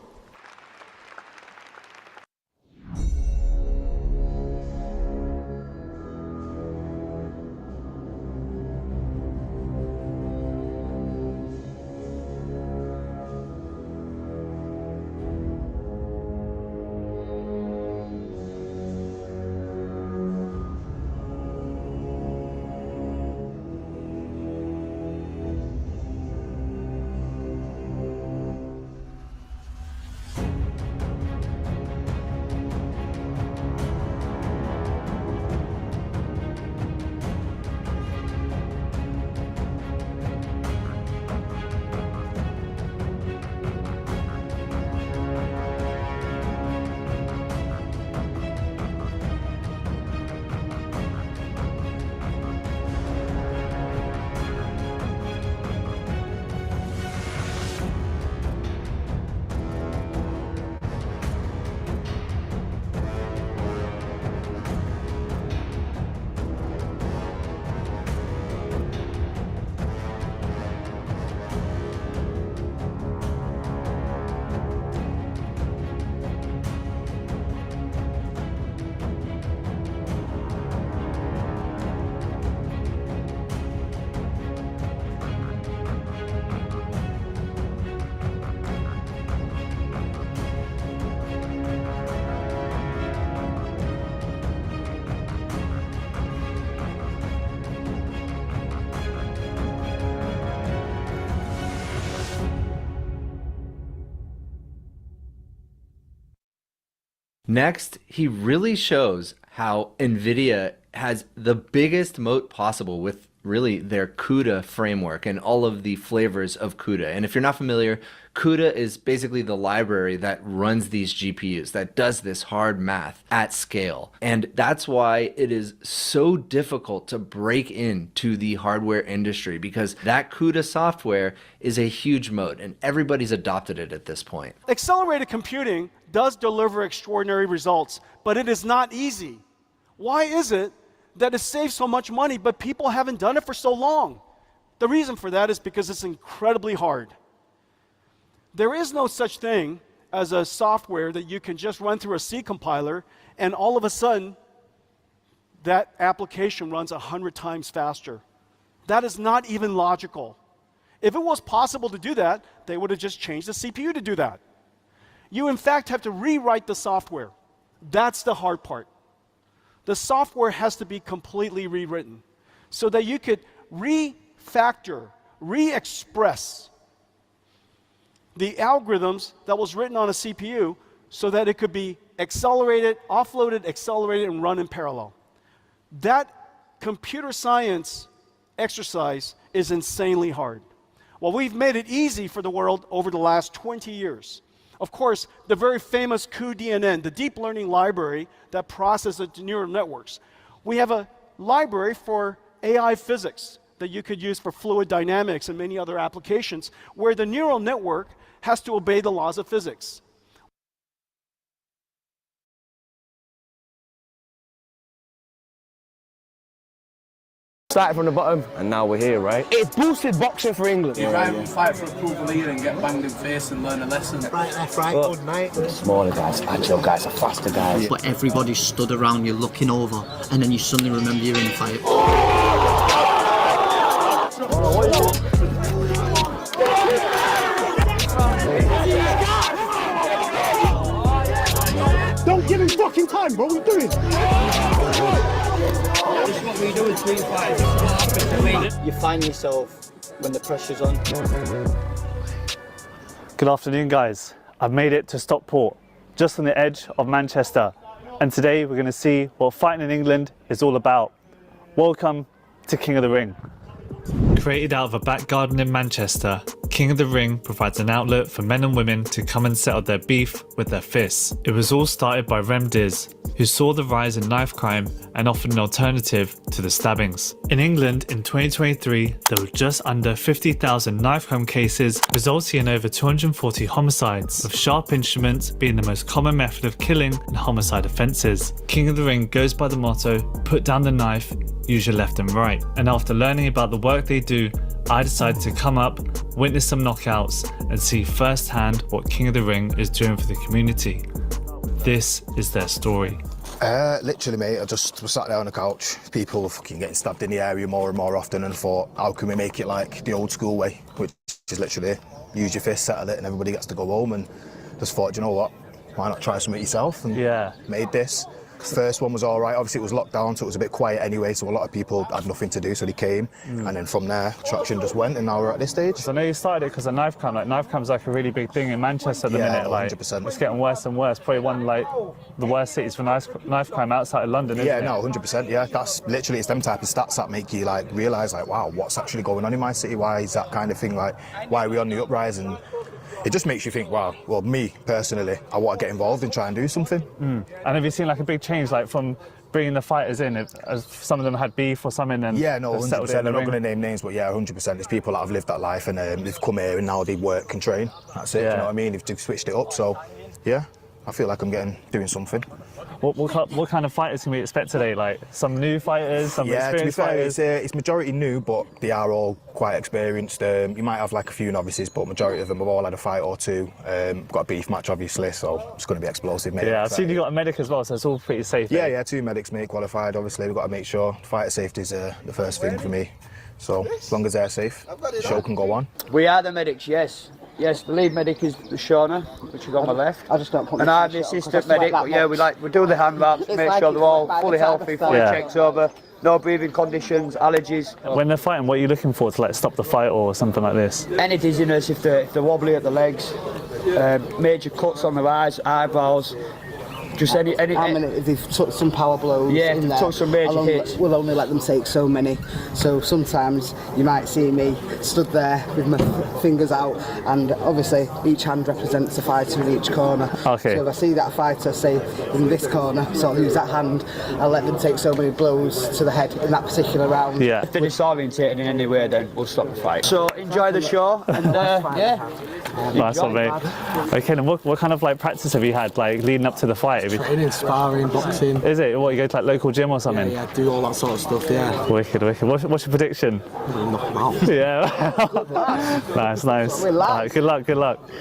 Next, he really shows how NVIDIA has the biggest moat possible with really their CUDA framework and all of the flavors of CUDA. And if you're not familiar, CUDA is basically the library that runs these GPUs, that does this hard math at scale. And that's why it is so difficult to break into the hardware industry, because that CUDA software is a huge moat and everybody's adopted it at this point. Accelerated computing does deliver extraordinary results, but it is not easy. Why is it that it saves so much money, but people haven't done it for so long? The reason for that is because it's incredibly hard. There is no such thing as a software that you can just run through a C compiler and all of a sudden that application runs 100 times faster. That is not even logical. If it was possible to do that, they would have just changed the CPU to do that. You, in fact, have to rewrite the software. That's the hard part. The software has to be completely rewritten so that you could refactor, re-express the algorithms that was written on a CPU so that it could be accelerated, offloaded, accelerated, and run in parallel. That computer science exercise is insanely hard. Well, we've made it easy for the world over the last 20 years. Of course, the very famous cuDNN, the deep learning library that processes neural networks. We have a library for AI physics that you could use for fluid dynamics and many other applications where the neural network has to obey the laws of physics. Started from the bottom, and now we're here, right? It's boosted boxing for England. You try and fight for a cool leader and get banged in the face and learn a lesson. Right, left, right, good, mate. The smaller guys, agile guys, are faster guys. But everybody stood around you looking over, and then you suddenly remember you're in a fight. Don't give him fucking time, what are we doing? This is what we do in 3-5. You find yourself when the pressure's on. Good afternoon, guys. I've made it to Stockport, just on the edge of Manchester. And today we're going to see what fighting in England is all about. Welcome to King of the Ring. Created out of a back garden in Manchester, King of the Ring provides an outlet for men and women to come and settle their beef with their fists. It was all started by Rem Diz, who saw the rise in knife crime and offered an alternative to the stabbings. In England in 2023, there were just under 50,000 knife crime cases, resulting in over 240 homicides, with sharp instruments being the most common method of killing in homicide offences. King of the Ring goes by the motto, put down the knife, use your left and right. And after learning about the work they do, I decided to come up, witness some knockouts, and see firsthand what King of the Ring is doing for the community. This is their story. Literally, mate, I just was sat there on the couch. People were fucking getting stabbed in the area more and more often, and thought, how can we make it like the old school way, which is literally use your fist, settle it, and everybody gets to go home. And just thought, you know what, why not try something yourself? And made this. First one was all right. Obviously, it was locked down, so it was a bit quiet anyway. So a lot of people had nothing to do, so they came, and then from there, traction just went, and now we're at this stage. So I know you started it because of knife crime. Like knife crime's like a really big thing in Manchester at the minute. Like 100%. It's getting worse and worse. Probably one like the worst cities for knife crime outside of London. Isn't it? No, 100%. Yeah, that's literally it's them type of stats that make you like realise like, wow, what's actually going on in my city? Why is that kind of thing like? Why are we on the uprise? And it just makes you think, wow, well, me personally, I want to get involved and try and do something. And have you seen like a big change, like from bringing the fighters in, as some of them had beef or something? And yeah, no, 100%. I'm not ring? going to name names, but yeah, 100%. There's people that have lived that life and they've come here and now they work and train. That's it, you know what I mean? They've switched it up, so yeah, I feel like I'm doing something. What kind of fighters can we expect today? Like some new fighters, some experienced fighters? It's majority new, but they are all quite experienced. You might have like a few novices, but majority of them have all had a fight or two. Got a beef match, obviously, so it's going to be explosive, mate. Yeah, I've seen you got a medic as well, so it's all pretty safe. Yeah, 2 medics, mate, qualified. Obviously, we've got to make sure fighter safety is the first thing for me. So as long as they're safe, the show can go on. We are the medics, yes. Yes, the lead medic is Shauna, which is on my left. I just don't put. And I'm the assistant medic, but yeah, we do the hand wraps, make sure they're all fully healthy, fully checked over, no breathing conditions, allergies. When they're fighting, what are you looking for to like stop the fight or something like this? Any dizziness, if they're wobbly at the legs, major cuts on their eyes, eyebrows. Just any if they've took some power blows, yeah, if they've took some major hits. We'll only let them take so many. So sometimes you might see me stood there with my fingers out, and obviously each hand represents a fighter in each corner. Okay. So if I see that fighter, say in this corner, so I'll use that hand. I'll let them take so many blows to the head in that particular round. Yeah. If they're disorientated in any way, then we'll stop the fight. So enjoy the show, and yeah. Nice one, mate. Okay, then what kind of like practice have you had like leading up to the fight? Training, sparring, boxing. Is it? What, you go to like local gym or something? Yeah, do all that sort of stuff, yeah. Wicked. What's your prediction? Knock them out. Yeah. Nice. Right, good luck.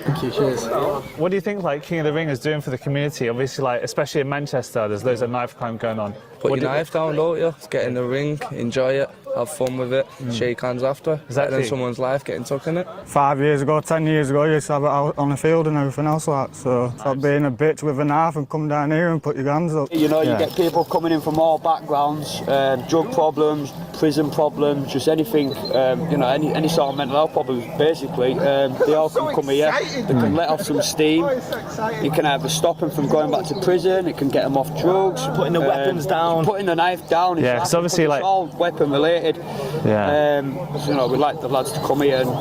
Thank you, cheers. What do you think like King of the Ring is doing for the community? Obviously, like especially in Manchester, there's loads of knife crime going on. Put your knife down, don't you? Get in the ring, enjoy it, have fun with it, shake hands after. Exactly. Better than someone's life getting stuck in it. 5 years ago, 10 years ago, you used to have it out on the field and everything else like that. So stop being a bitch with a knife and come down here and put your hands up. You know, you get people coming in from all backgrounds, drug problems, prison problems, just anything, you know, any sort of mental health problems, basically. They all can come here, they can let off some steam. It can either stop them from going back to prison, it can get them off drugs. Putting the weapons down. Putting the knife down. Yeah, because obviously, it's all weapon related. Yeah. So, you know, we'd like the lads to come here and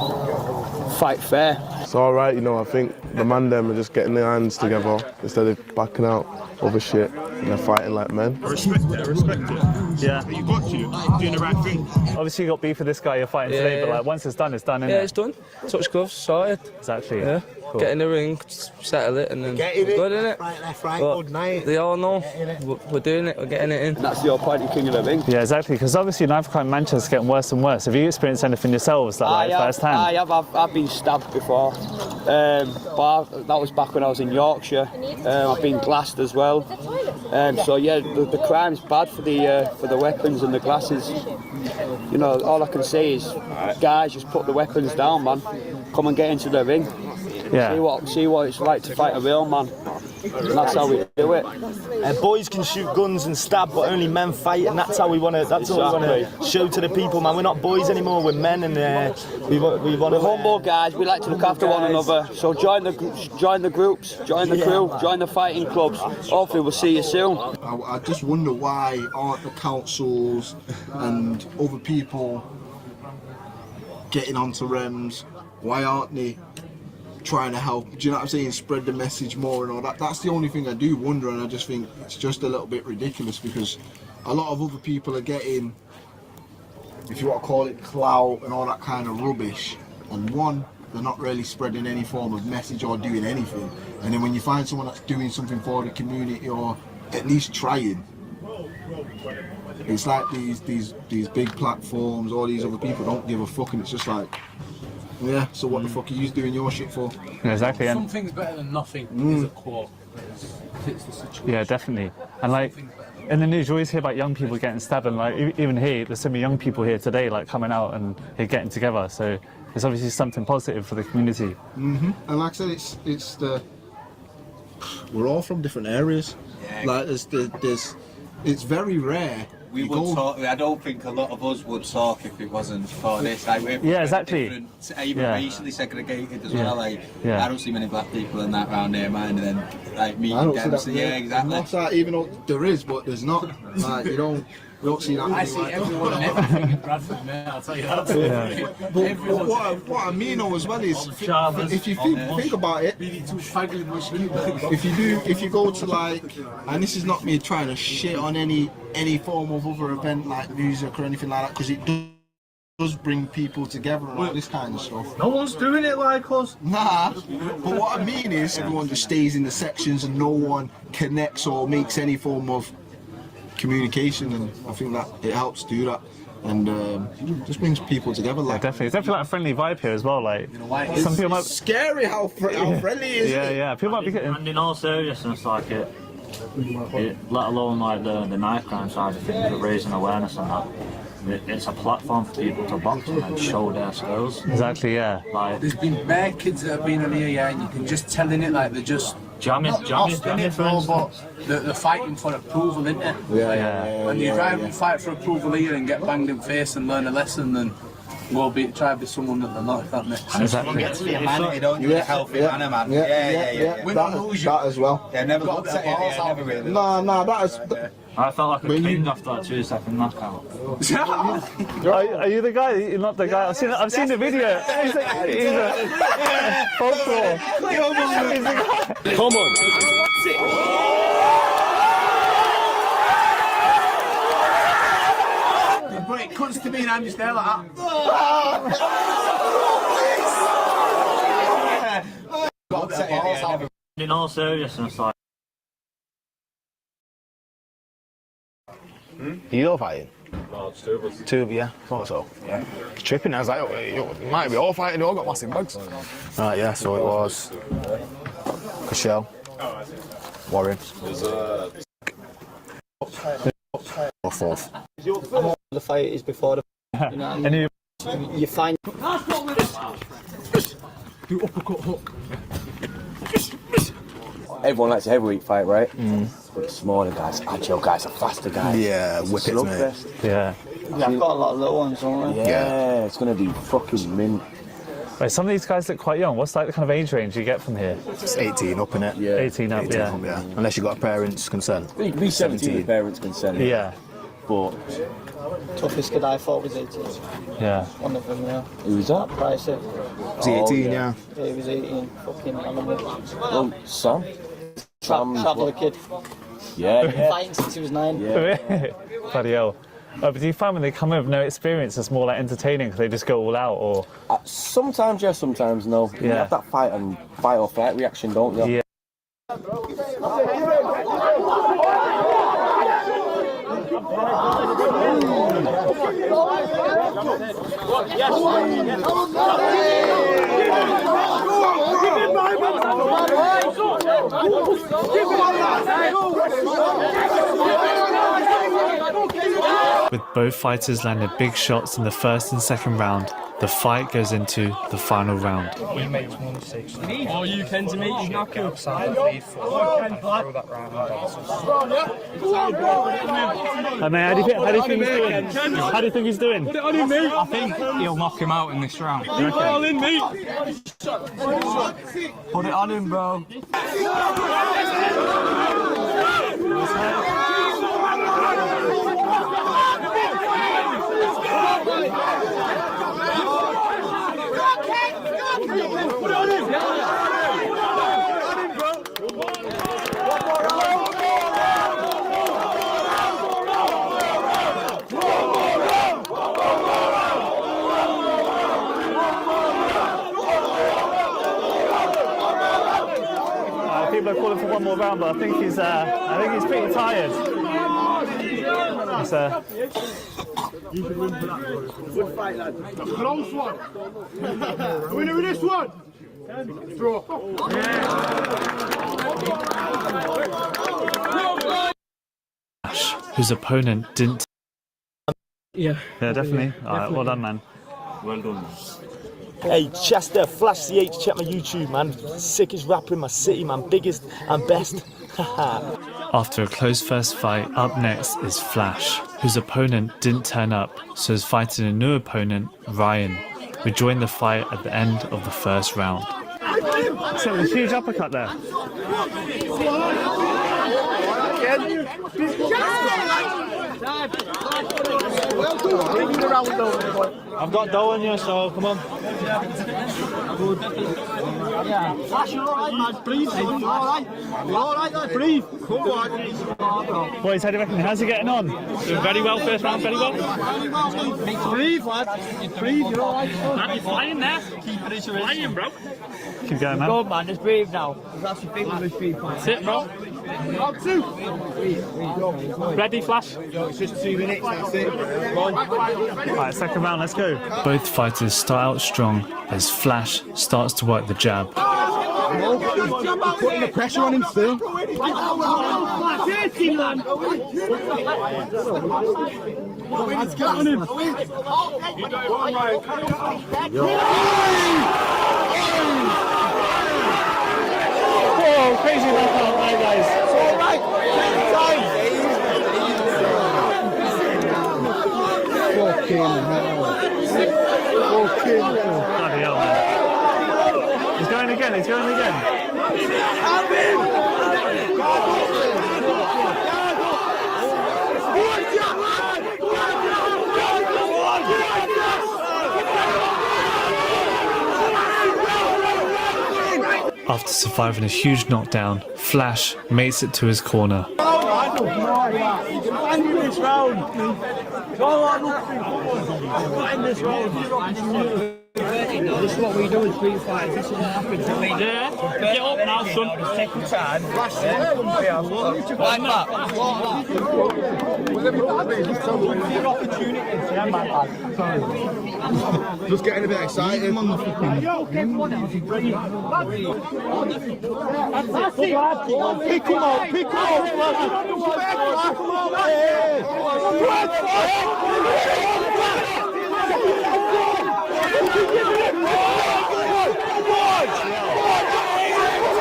fight fair. It's all right, you know. I think the man them are just getting their hands together instead of backing out over shit. And they're fighting like men. I respect it. Yeah. You got to. Doing the right thing. Obviously, you got beef with this guy you're fighting today, but like once it's done, innit? Yeah, it's done. Touch gloves, sorted. Exactly. Yeah. Cool. Get in the ring, settle it, and then good, innit? Right, left, right, But good night. they all know we're doing it, we're getting it in. And that's the whole point of King of the Ring. Yeah, exactly. Because obviously, knife crime in Manchester is getting worse and worse. Have you experienced anything yourselves like first hand? I have. I've been stabbed before, but that was back when I was in Yorkshire. I've been glassed as well. So yeah, the crime's bad for the weapons and the glasses. You know, all I can say is, guys, just put the weapons down, man. Come and get into the ring. Yeah. See what it's like to fight a real man. And that's how we do it. Boys can shoot guns and stab, but only men fight, and that's how we want to. That's what we want to show to the people, man. We're not boys anymore. We're men, and we want to. We're humble guys. We like to look after one another. So join the groups, join the crew, join the fighting clubs. Hopefully, we'll see you soon. I just wonder why aren't the councils and other people getting onto REMS? Why aren't they trying to help? Do you know what I'm saying? Spread the message more and all that. That's the only thing I do wonder, and I just think it's just a little bit ridiculous because a lot of other people are getting, if you want to call it, clout and all that kind of rubbish. And one, they're not really spreading any form of message or doing anything. And then when you find someone that's doing something for the community or at least trying, it's like these big platforms, all these other people don't give a fuck, and it's just like, yeah, so what the fuck are you doing your shit for? Yeah, exactly. Something's better than nothing is a quote. Fits the situation. Yeah, definitely. And like in the news, you always hear about young people getting stabbed, and like even here, there's so many young people here today, like coming out and they're getting together. So it's obviously something positive for the community. And like I said, it's we're all from different areas. Yeah. Like it's very rare. We would talk. I don't think a lot of us would talk if it wasn't for this. Like, we're exactly. Even racially segregated as well. Like, I don't see many black people in that round near mine, and then like me and them. Yeah, exactly. Not that, even though there is, but there's not. Like you don't see that. I see everyone and everything in Bradford, man. I'll tell you that. But what I mean though as well is, if you think about it, if you go to like, and this is not me trying to shit on any form of other event like music or anything like that, because it does bring people together and all this kind of stuff. No one's doing it like us. Nah, but what I mean is everyone just stays in the sections and no one connects or makes any form of communication, and I think that it helps do that, and just brings people together. Like definitely, it's definitely like a friendly vibe here as well. Like some people might scary how friendly it is. Yeah, people might be getting. And in all seriousness, like it let alone like the knife crime side of things, raising awareness on that. It's a platform for people to box and show their skills. Exactly, yeah. Like there's been bare kids that have been on here, and you can just tell in it like they're just jamming, but they're fighting for approval, isn't it? When you drive and fight for approval here and get banged in the face and learn a lesson, then try to be someone that they're not, if that makes sense. Exactly. You get to be a man, you don't. You're a healthy man, man. Yeah. That as well. Yeah, never got upset. Never really. No, that is. I felt like a king after that 2-second knockout. Are you the guy? You're not the guy. I've seen the video. He's a folklore. Come on. But it comes to me and I'm just there like that. In all seriousness, like. You all fighting? No, it's two of us. Two of you, yeah? Thought so. Yeah. Tripping, I was like, it might be all fighting, they all got massive bags. Right, yeah, so it was Cashel, Warren. or fourth. The fight is before the. You know what I mean? You find. Do uppercut hook. Everyone likes a heavyweight fight, right? But the smaller guys, agile guys, are faster guys. Yeah, whippets, mate. Yeah. Yeah, I've got a lot of little ones, don't I? Yeah, it's gonna be fucking mint. Wait, some of these guys look quite young. What's like the kind of age range you get from here? It's 18 up in it. Yeah. 18 up, yeah. Unless you've got a parent's consent. Be 17 with parents' consent. Yeah. But Toughest kid I fought was 18. Yeah. One of them, yeah. Who was that? Price it. Was he 18, yeah? Yeah, he was 18. Fucking animal. Oh, Sam? Traveller kid. Yeah. Fighting since he was 9. Yeah. Bloody hell. But do you find when they come in with no experience, it's more like entertaining because they just go all out, or? Sometimes yes, sometimes no. You Yeah. have that fight or flight reaction, don't you? Yeah. With both fighters landing big shots in the first and second round, the fight goes into the final round. He makes 1-6. Oh, you can to me, he's not cool. Hey, mate, how do you think he's doing? How do you think he's doing? Put it on him, mate. I think he'll knock him out in this round. Put it all in, mate. Put it on him, bro. People are calling for one more round, but I think he's pretty tired. You could win for that. Good fight, lad. Close one. Winner with this one. Draw. Whose opponent didn't. Yeah. Yeah, definitely. All right, well done, man. Well done. Hey, Chester, Flash CH, check my YouTube, man. Sickest rapper in my city, man. Biggest and best. After a close first fight, up next is Flash, whose opponent didn't turn up, so is fighting a new opponent, Ryan, who joined the fight at the end of the first round. So a huge uppercut there. I've got dough on you, so come on. Flash, you're alright, man. Breathe, you're alright. You're alright, lad. Breathe. Come on. Boys, how do you reckon? How's he getting on? Doing very well, first round, very well. Breathe, lad. Breathe, you're alright. Man, you're flying there. Keep it as you flying, bro. Keep going, man. Good, man. Just breathe now. That's the thing with this breathe. That's it, bro. Round 2. Ready, Flash? It's just 2 minutes, that's it. Alright, second round, let's go. Both fighters start out strong as Flash starts to work the jab. He's putting the pressure on him still. Whoa, crazy knockout, right, guys. It's all right. Take your time. Fucking hell. Fucking hell. Bloody hell, man. He's going again, he's going again. After surviving a huge knockdown, Flash makes it to his corner. This round. Go on, in this round. This is what we do in street fights. This is what happens. Yeah. Get up now, son. Take your time. Like that. Just getting a bit excited. Pick him up, pick him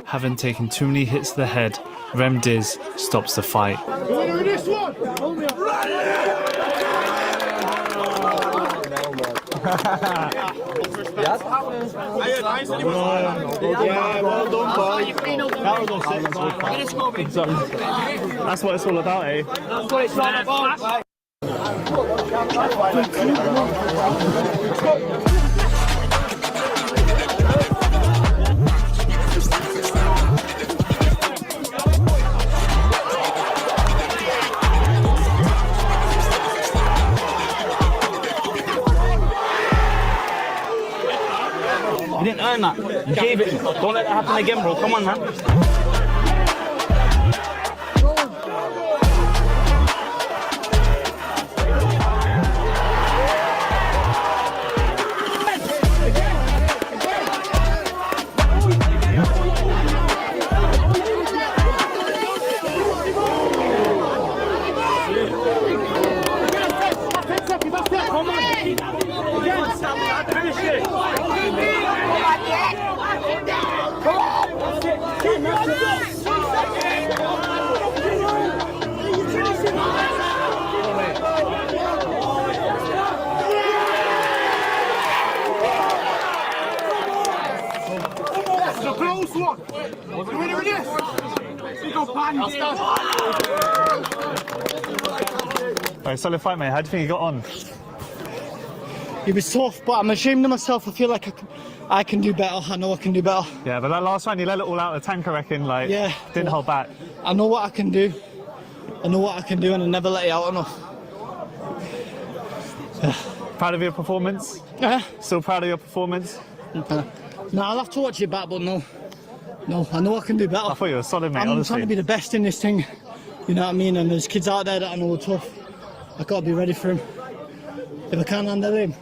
Having taken too many hits to the head, Rem Diz stops the fight. Yeah, well done, boy. That's what it's all about, eh? That's what it's all about. You didn't earn that. You gave it. Don't let that happen again, bro. Come on, man. Alright, solid fight, mate. How do you think you got on? It was tough, but I'm ashamed of myself. I feel like I can do better. I know I can do better. Yeah, but that last round you let it all out of the tank, I reckon. Like, yeah, didn't hold back. I know what I can do. I know what I can do, and I never let it out enough. Proud of your performance? Yeah. Still proud of your performance? No, I'll have to watch it back, but no. No, I know I can do better. I thought you were solid, mate, I'm honestly. trying to be the best in this thing. You know what I mean? And there's kids out there that I know are tough. I gotta be ready for him. If I can't handle him,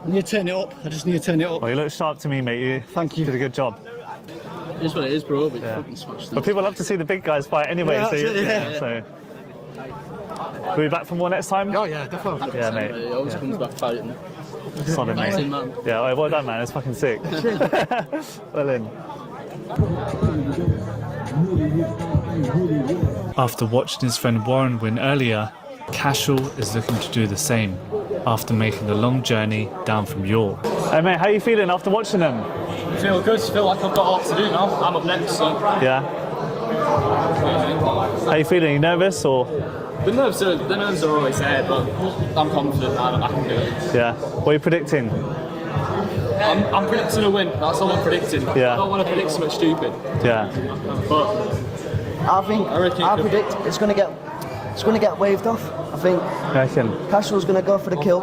I need to turn it up. I just need to turn it up. Well, you look sharp to me, mate. Thank you. Did a good job. It is what it is, bro. But fucking smashed. But people love to see the big guys fight anyway. Yeah, so, yeah. So, we'll be back for more next time? Oh yeah, definitely. Yeah, mate. It always comes back fighting. Solid, mate. Amazing, man. Yeah, well done, man. It's fucking sick. Well in. After watching his friend Warren win earlier, Cashel is looking to do the same after making the long journey down from York. Hey mate, how are you feeling after watching them? I feel good, I feel like I've got a lot to do now. I'm up next, so... Yeah? How are you feeling? You nervous or...? The nerves are always there, but I'm confident now that I can do it. Yeah. What are you predicting? I'm predicting a win, that's all I'm predicting. Yeah. I don't want to predict something stupid. Yeah. But... I predict it's going to get waved off. I think Cashel's going to go for the kill.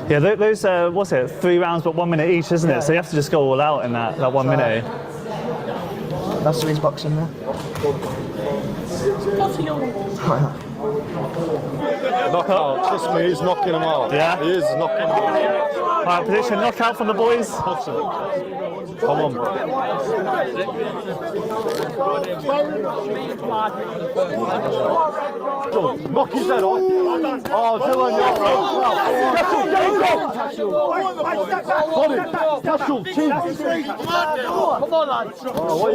Yeah, those, what's it, 3 rounds but 1 minute each, isn't it? So you have to just go all out in that 1 minute. That's his boxing there. Knockout, trust me, he's knocking them out. Yeah? He is knocking them out. Alright, prediction, knockout from the boys. Come on, bro. Knock his head off. Oh, Dylan, you're Cashel, chin. Come on, lad. Oh, what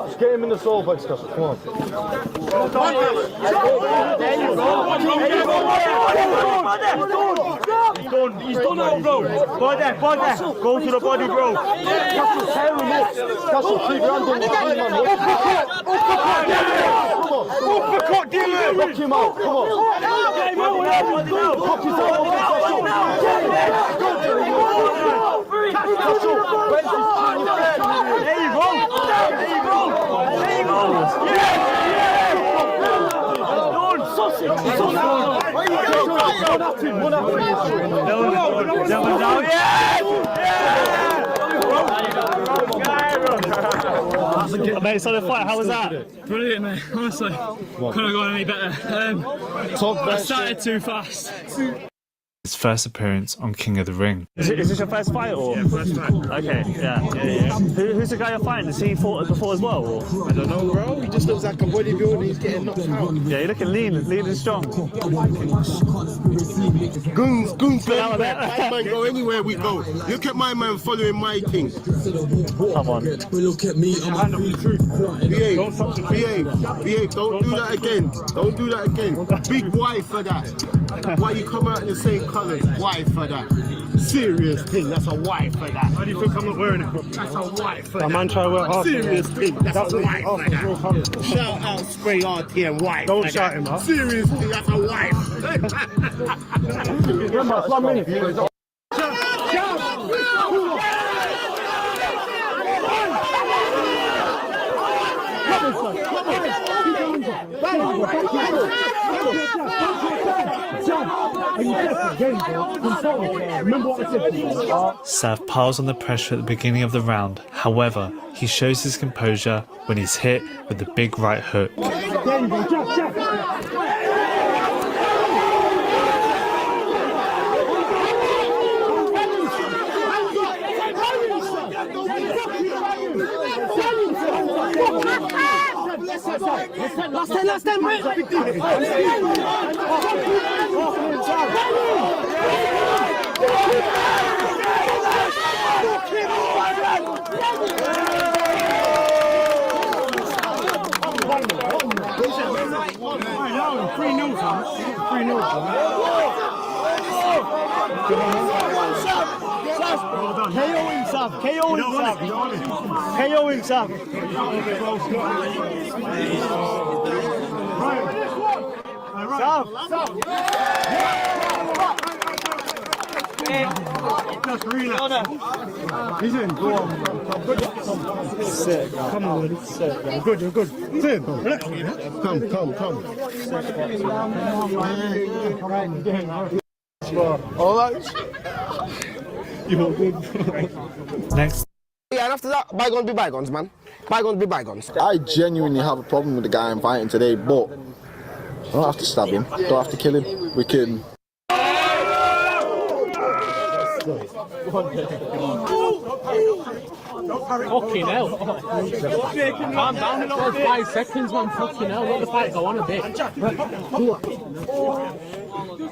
Just get him in the soul fights, Cashel. Come on. There you go. done. He's done now, bro. Boy there. Go to the body, bro. Castle, keep your hand on the body, man. Uppercut, Dylan. Knock him out, come on. Pop his arm over There you go. Mate, so the fight, how was that? Brilliant, mate. Honestly, couldn't have gone any better. I started too fast. His first appearance on King of the Ring. Is this your first fight, or? Yeah, first fight. Okay, yeah. Who's the guy you're fighting? Has he fought before as well, or? I don't know, bro. He just looks like a bodybuilder. He's getting knocked out. Yeah, you're looking lean and strong. Goons, man go anywhere we go. Look at my man following my thing. Come on. Look at me. Behave. Don't do that again. Big wife for that. Why you come out in the same colours? Wife for that. Serious thing. That's a wife for that. How do you think I'm not wearing it? That's a wife for that. Man try to wear half. Serious thing. That's a wife for that. Shout out Spray RTM wife. Don't shout him, huh? Serious thing. That's a wife. Remember, 1 minute. Sav piles on the pressure at the beginning of the round. However, he shows his composure when he's hit with the big right hook. Last time, wait. KO him, Sam. He's in. Go on. Sit. Come on, buddy. Sit. You're good. Sit. Come. All right. You're good. Next. Yeah, and after that, bygones be bygones, man. Bygones be bygones. I genuinely have a problem with the guy I'm fighting today, but I don't have to stab him. Don't have to kill him. We can. Fucking hell. Calm down a little bit. 5 seconds, man. Fucking hell. Let the fight go on a bit.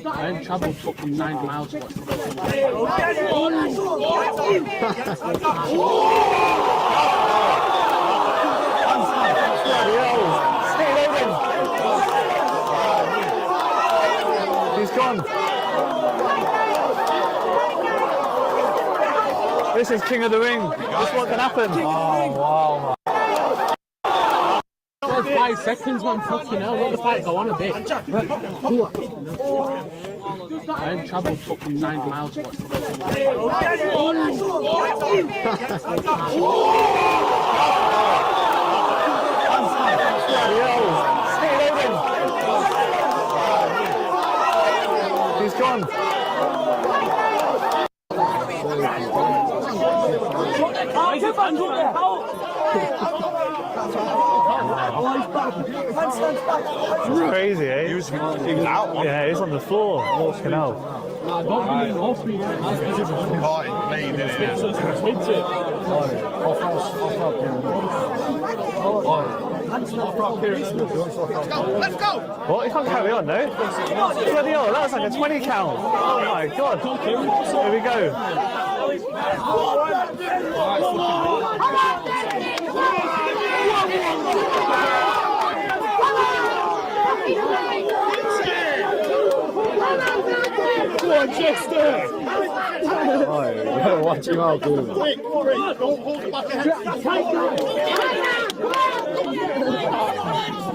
I ain't travelled fucking 9 miles. He's gone. This is King of the Ring. This is what can happen. Oh, wow. 5 seconds, man. Fucking hell. Let the fight go on a bit. I ain't travelled fucking 9 miles. He's gone. Crazy, eh? He was out. Yeah, he's on the floor. Walking out. Let's go! What? He can't carry on, no? Bloody hell, that was like a 20 count. Oh my god. Here we go. Go on, Chester! Watch him out, dude. Quick, don't hold it back ahead.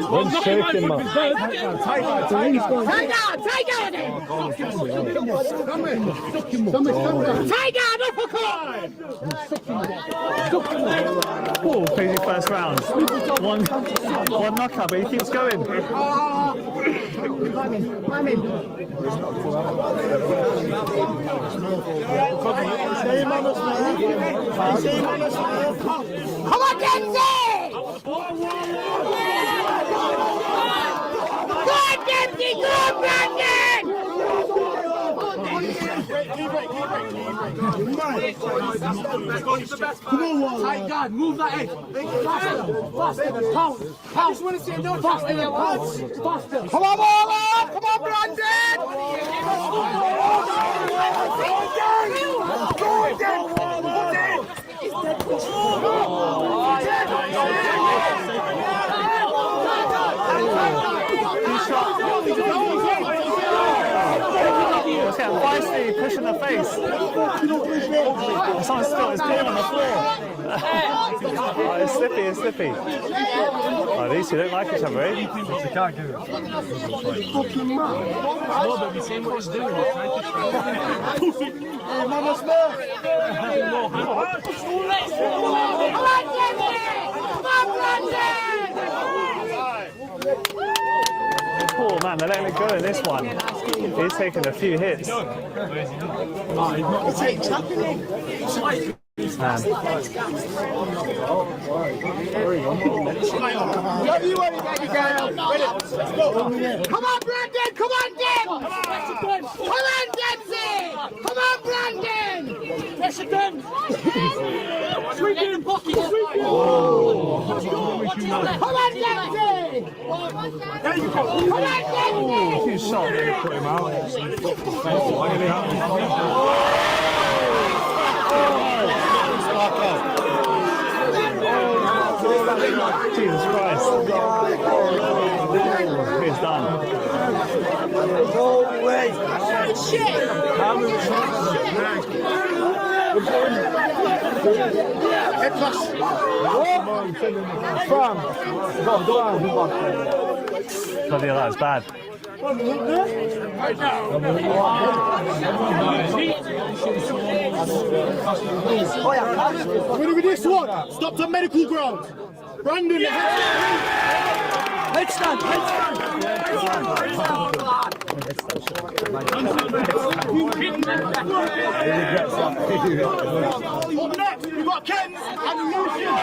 One shaking, man. Oh, crazy first round. One knockout, but he keeps going. Come on, Dempsey! Good, Dempsey! Good, Brandon! Come on, tight guard, move that head. Faster, pound. I just want to say no faster. Come on, Marlon! Come on, Brandon! Let's get feisty, push in the face. Someone's got his paw on the floor. Oh, it's slippy. Oh, these two don't like each other, eh? They can't give it. Poor man, they're letting it go in this one. He's taken a few hits. Come on, Brandon! Come on, Dem! Come on, Dempsey! Come on, Brandon! Press it down! Sweep in the pocket! Come on, Dempsey! There you go! Come on, Dempsey! He's shot. Put him out. Jesus Christ. He's done. No way! Shit! Head pass! Bloody hell, that was bad. What do we do this one? Stop to medical ground! Brandon, headstand! Next, we've got Ken and Lucian!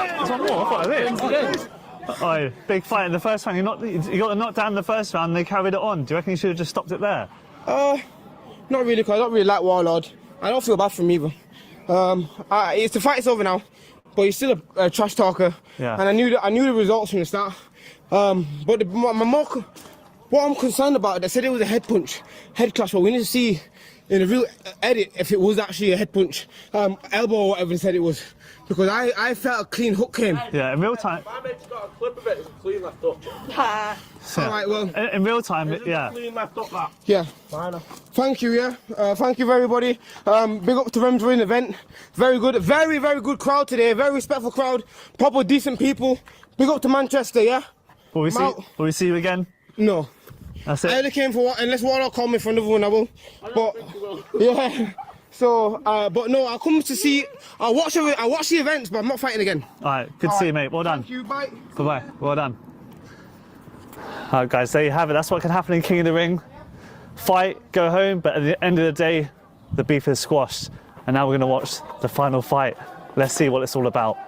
Oh, big fight in the first round. You got the knockdown in the first round and they carried it on. Do you reckon you should have just stopped it there? Not really, because I don't really like Warlord. I don't feel bad for him either. It's the fight's over now, but he's still a trash talker. Yeah. And I knew the results from the start. But what I'm concerned about, they said it was a head punch, head clash, but we need to see in a real edit if it was actually a head punch, elbow or whatever they said it was. Because I felt a clean hook came. Yeah, in real time. My mate's got a clip of it, it's a clean left hook. So, all right, well. In real time, yeah. Clean left hook, that. Yeah. Thank you, yeah. Thank you, everybody. Big up to Rems for the event. Very good, very, very good crowd today. Very respectful crowd. Proper, decent people. Big up to Manchester, yeah. Will we see you again? No. That's it. I only came for one, unless Warlock called me for another one, I will. But yeah. So, but no, I'll come to see. I'll watch the events, but I'm not fighting again. All right, good to see you, mate. Well done. Thank you. Bye. Bye-bye. Well done. All right, guys, there you have it. That's what can happen in King of the Ring. Fight, go home, but at the end of the day, the beef is squashed. And now we're going to watch the final fight. Let's see what it's all about.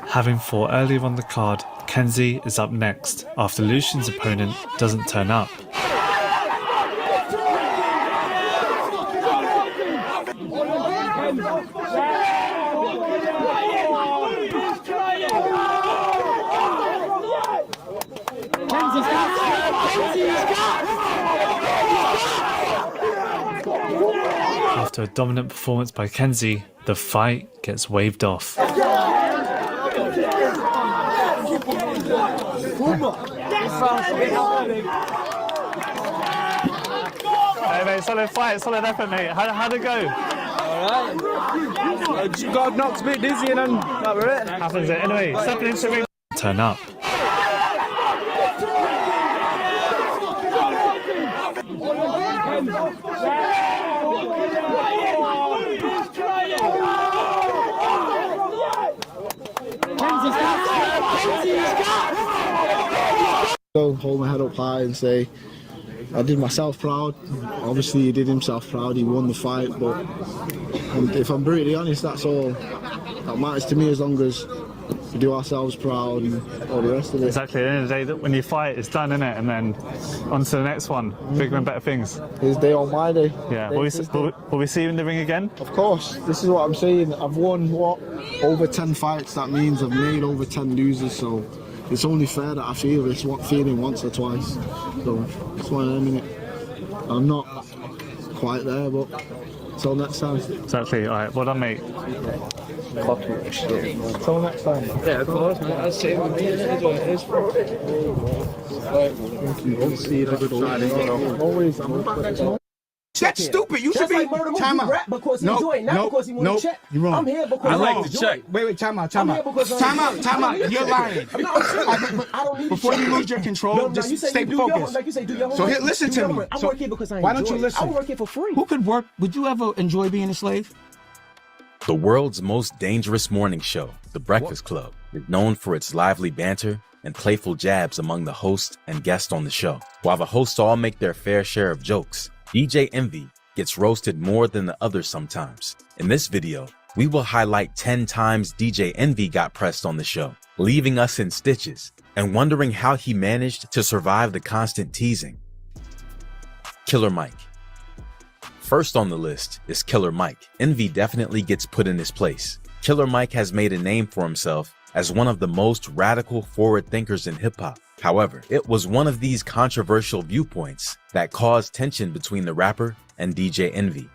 Having fought earlier on the card, Kenzie is up next after Lucian's opponent doesn't turn up. After a dominant performance by Kenzie, the fight gets waved off. Hey, mate. Solid fight, solid effort, mate. How'd it go? Alright. I just got knocked a bit dizzy and then that was it. Happens it. Anyway, stepping into the ring. Turn up. So hold my head up high and say, I did myself proud. Obviously he did himself proud, he won the fight, but if I'm brutally honest, that's all that matters to me, as long as we do ourselves proud and all the rest of it. Exactly, at the end of the day, when you fight, it's done, innit? And then on to the next one, bigger and better things. His day on my day. Yeah, will we see you in the ring again? Of course, this is what I'm saying. I've won, what, over 10 fights. That means I've made over 10 losers, so it's only fair that I feel this feeling once or twice. So it's one of them, innit? I'm not quite there, but till next time. Exactly, alright, well done, mate. Till next time. Yeah, of course, mate. That's it with me, it is what it is. Always, I'm back next month. That's stupid. You should be. Time out. Because he enjoy it, not because he want to check. You're wrong. I'm here because I like I to enjoy check. it. Wait, time out. I'm here because Time out. You're lying. I'm not serious. I don't need to Before check. you lose your control, No, just you say stay you do your focused. like you say, do your So homework. here, listen Do to your me. homework. I So work here because I enjoy why don't you it. listen? I work here for free. Who could work? Would you ever enjoy being a slave? The world's most dangerous morning show, The Breakfast Club, is known for its lively banter and playful jabs among the host and guests on the show. While the hosts all make their fair share of jokes, DJ Envy gets roasted more than the others sometimes. In this video, we will highlight 10 times DJ Envy got pressed on the show, leaving us in stitches and wondering how he managed to survive the constant teasing. Killer Mike. First on the list is Killer Mike. Envy definitely gets put in his place. Killer Mike has made a name for himself as one of the most radical forward thinkers in hip-hop. However, it was one of these controversial viewpoints that caused tension between the rapper and DJ Envy.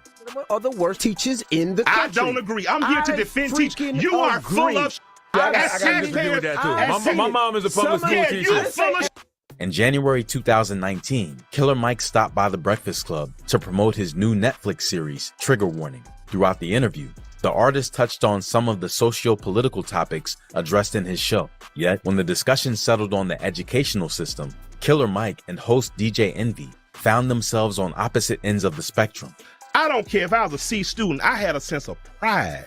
Are the worst teachers in the country. I don't agree. I'm here to defend teachers. You are full of I got nothing to do with that, too. My mom is a public school teacher. You full of In January 2019, Killer Mike stopped by the Breakfast Club to promote his new Netflix series, Trigger Warning. Throughout the interview, the artist touched on some of the socio-political topics addressed in his show. Yet, when the discussion settled on the educational system, Killer Mike and host DJ Envy found themselves on opposite ends of the spectrum. I don't care if I was a C student, I had a sense of pride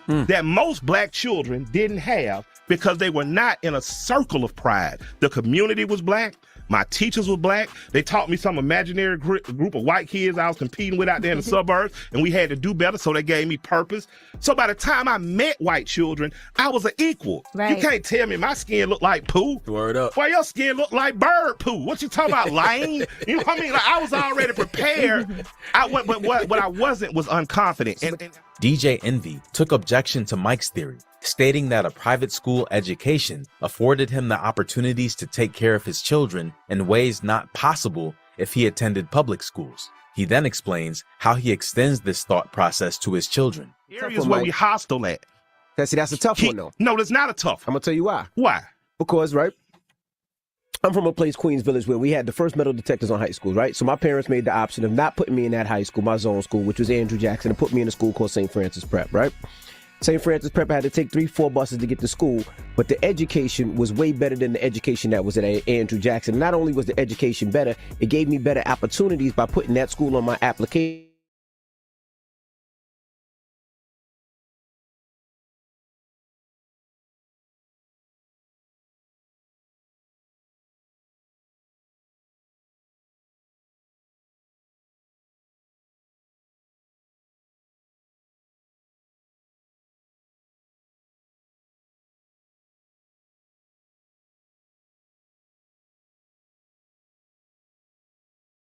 that most black children didn't have because they were not in a circle of pride. The community was black. My teachers were black. They taught me some imaginary group of white kids I was competing with out there in the suburbs, and we had to do better, so they gave me purpose. So by the time I met white children, I was an equal. Right. You can't tell me my skin looked like poo. Word up. Why your skin looked like bird poo? What you talking about, lame? You know what I mean? Like, I was already prepared. But what I wasn't was unconfident. And DJ Envy took objection to Mike's theory, stating that a private school education afforded him the opportunities to take care of his children in ways not possible if he attended public schools. He then explains how he extends this thought process to his children. areas where we hostile at. See, that's a tough one, though. No, that's not a tough one. I'm going to tell you why. Why? Because, right, I'm from a place, Queens Village, where we had the first metal detectors on high school, right? So my parents made the option of not putting me in that high school, my zone school, which was Andrew Jackson, and put me in a school called St. Francis Prep, right? St. Francis Prep, I had to take 3-4 buses to get to school, but the education was way better than the education that was at Andrew Jackson. Not only was the education better, it gave me better opportunities by putting that school on my application.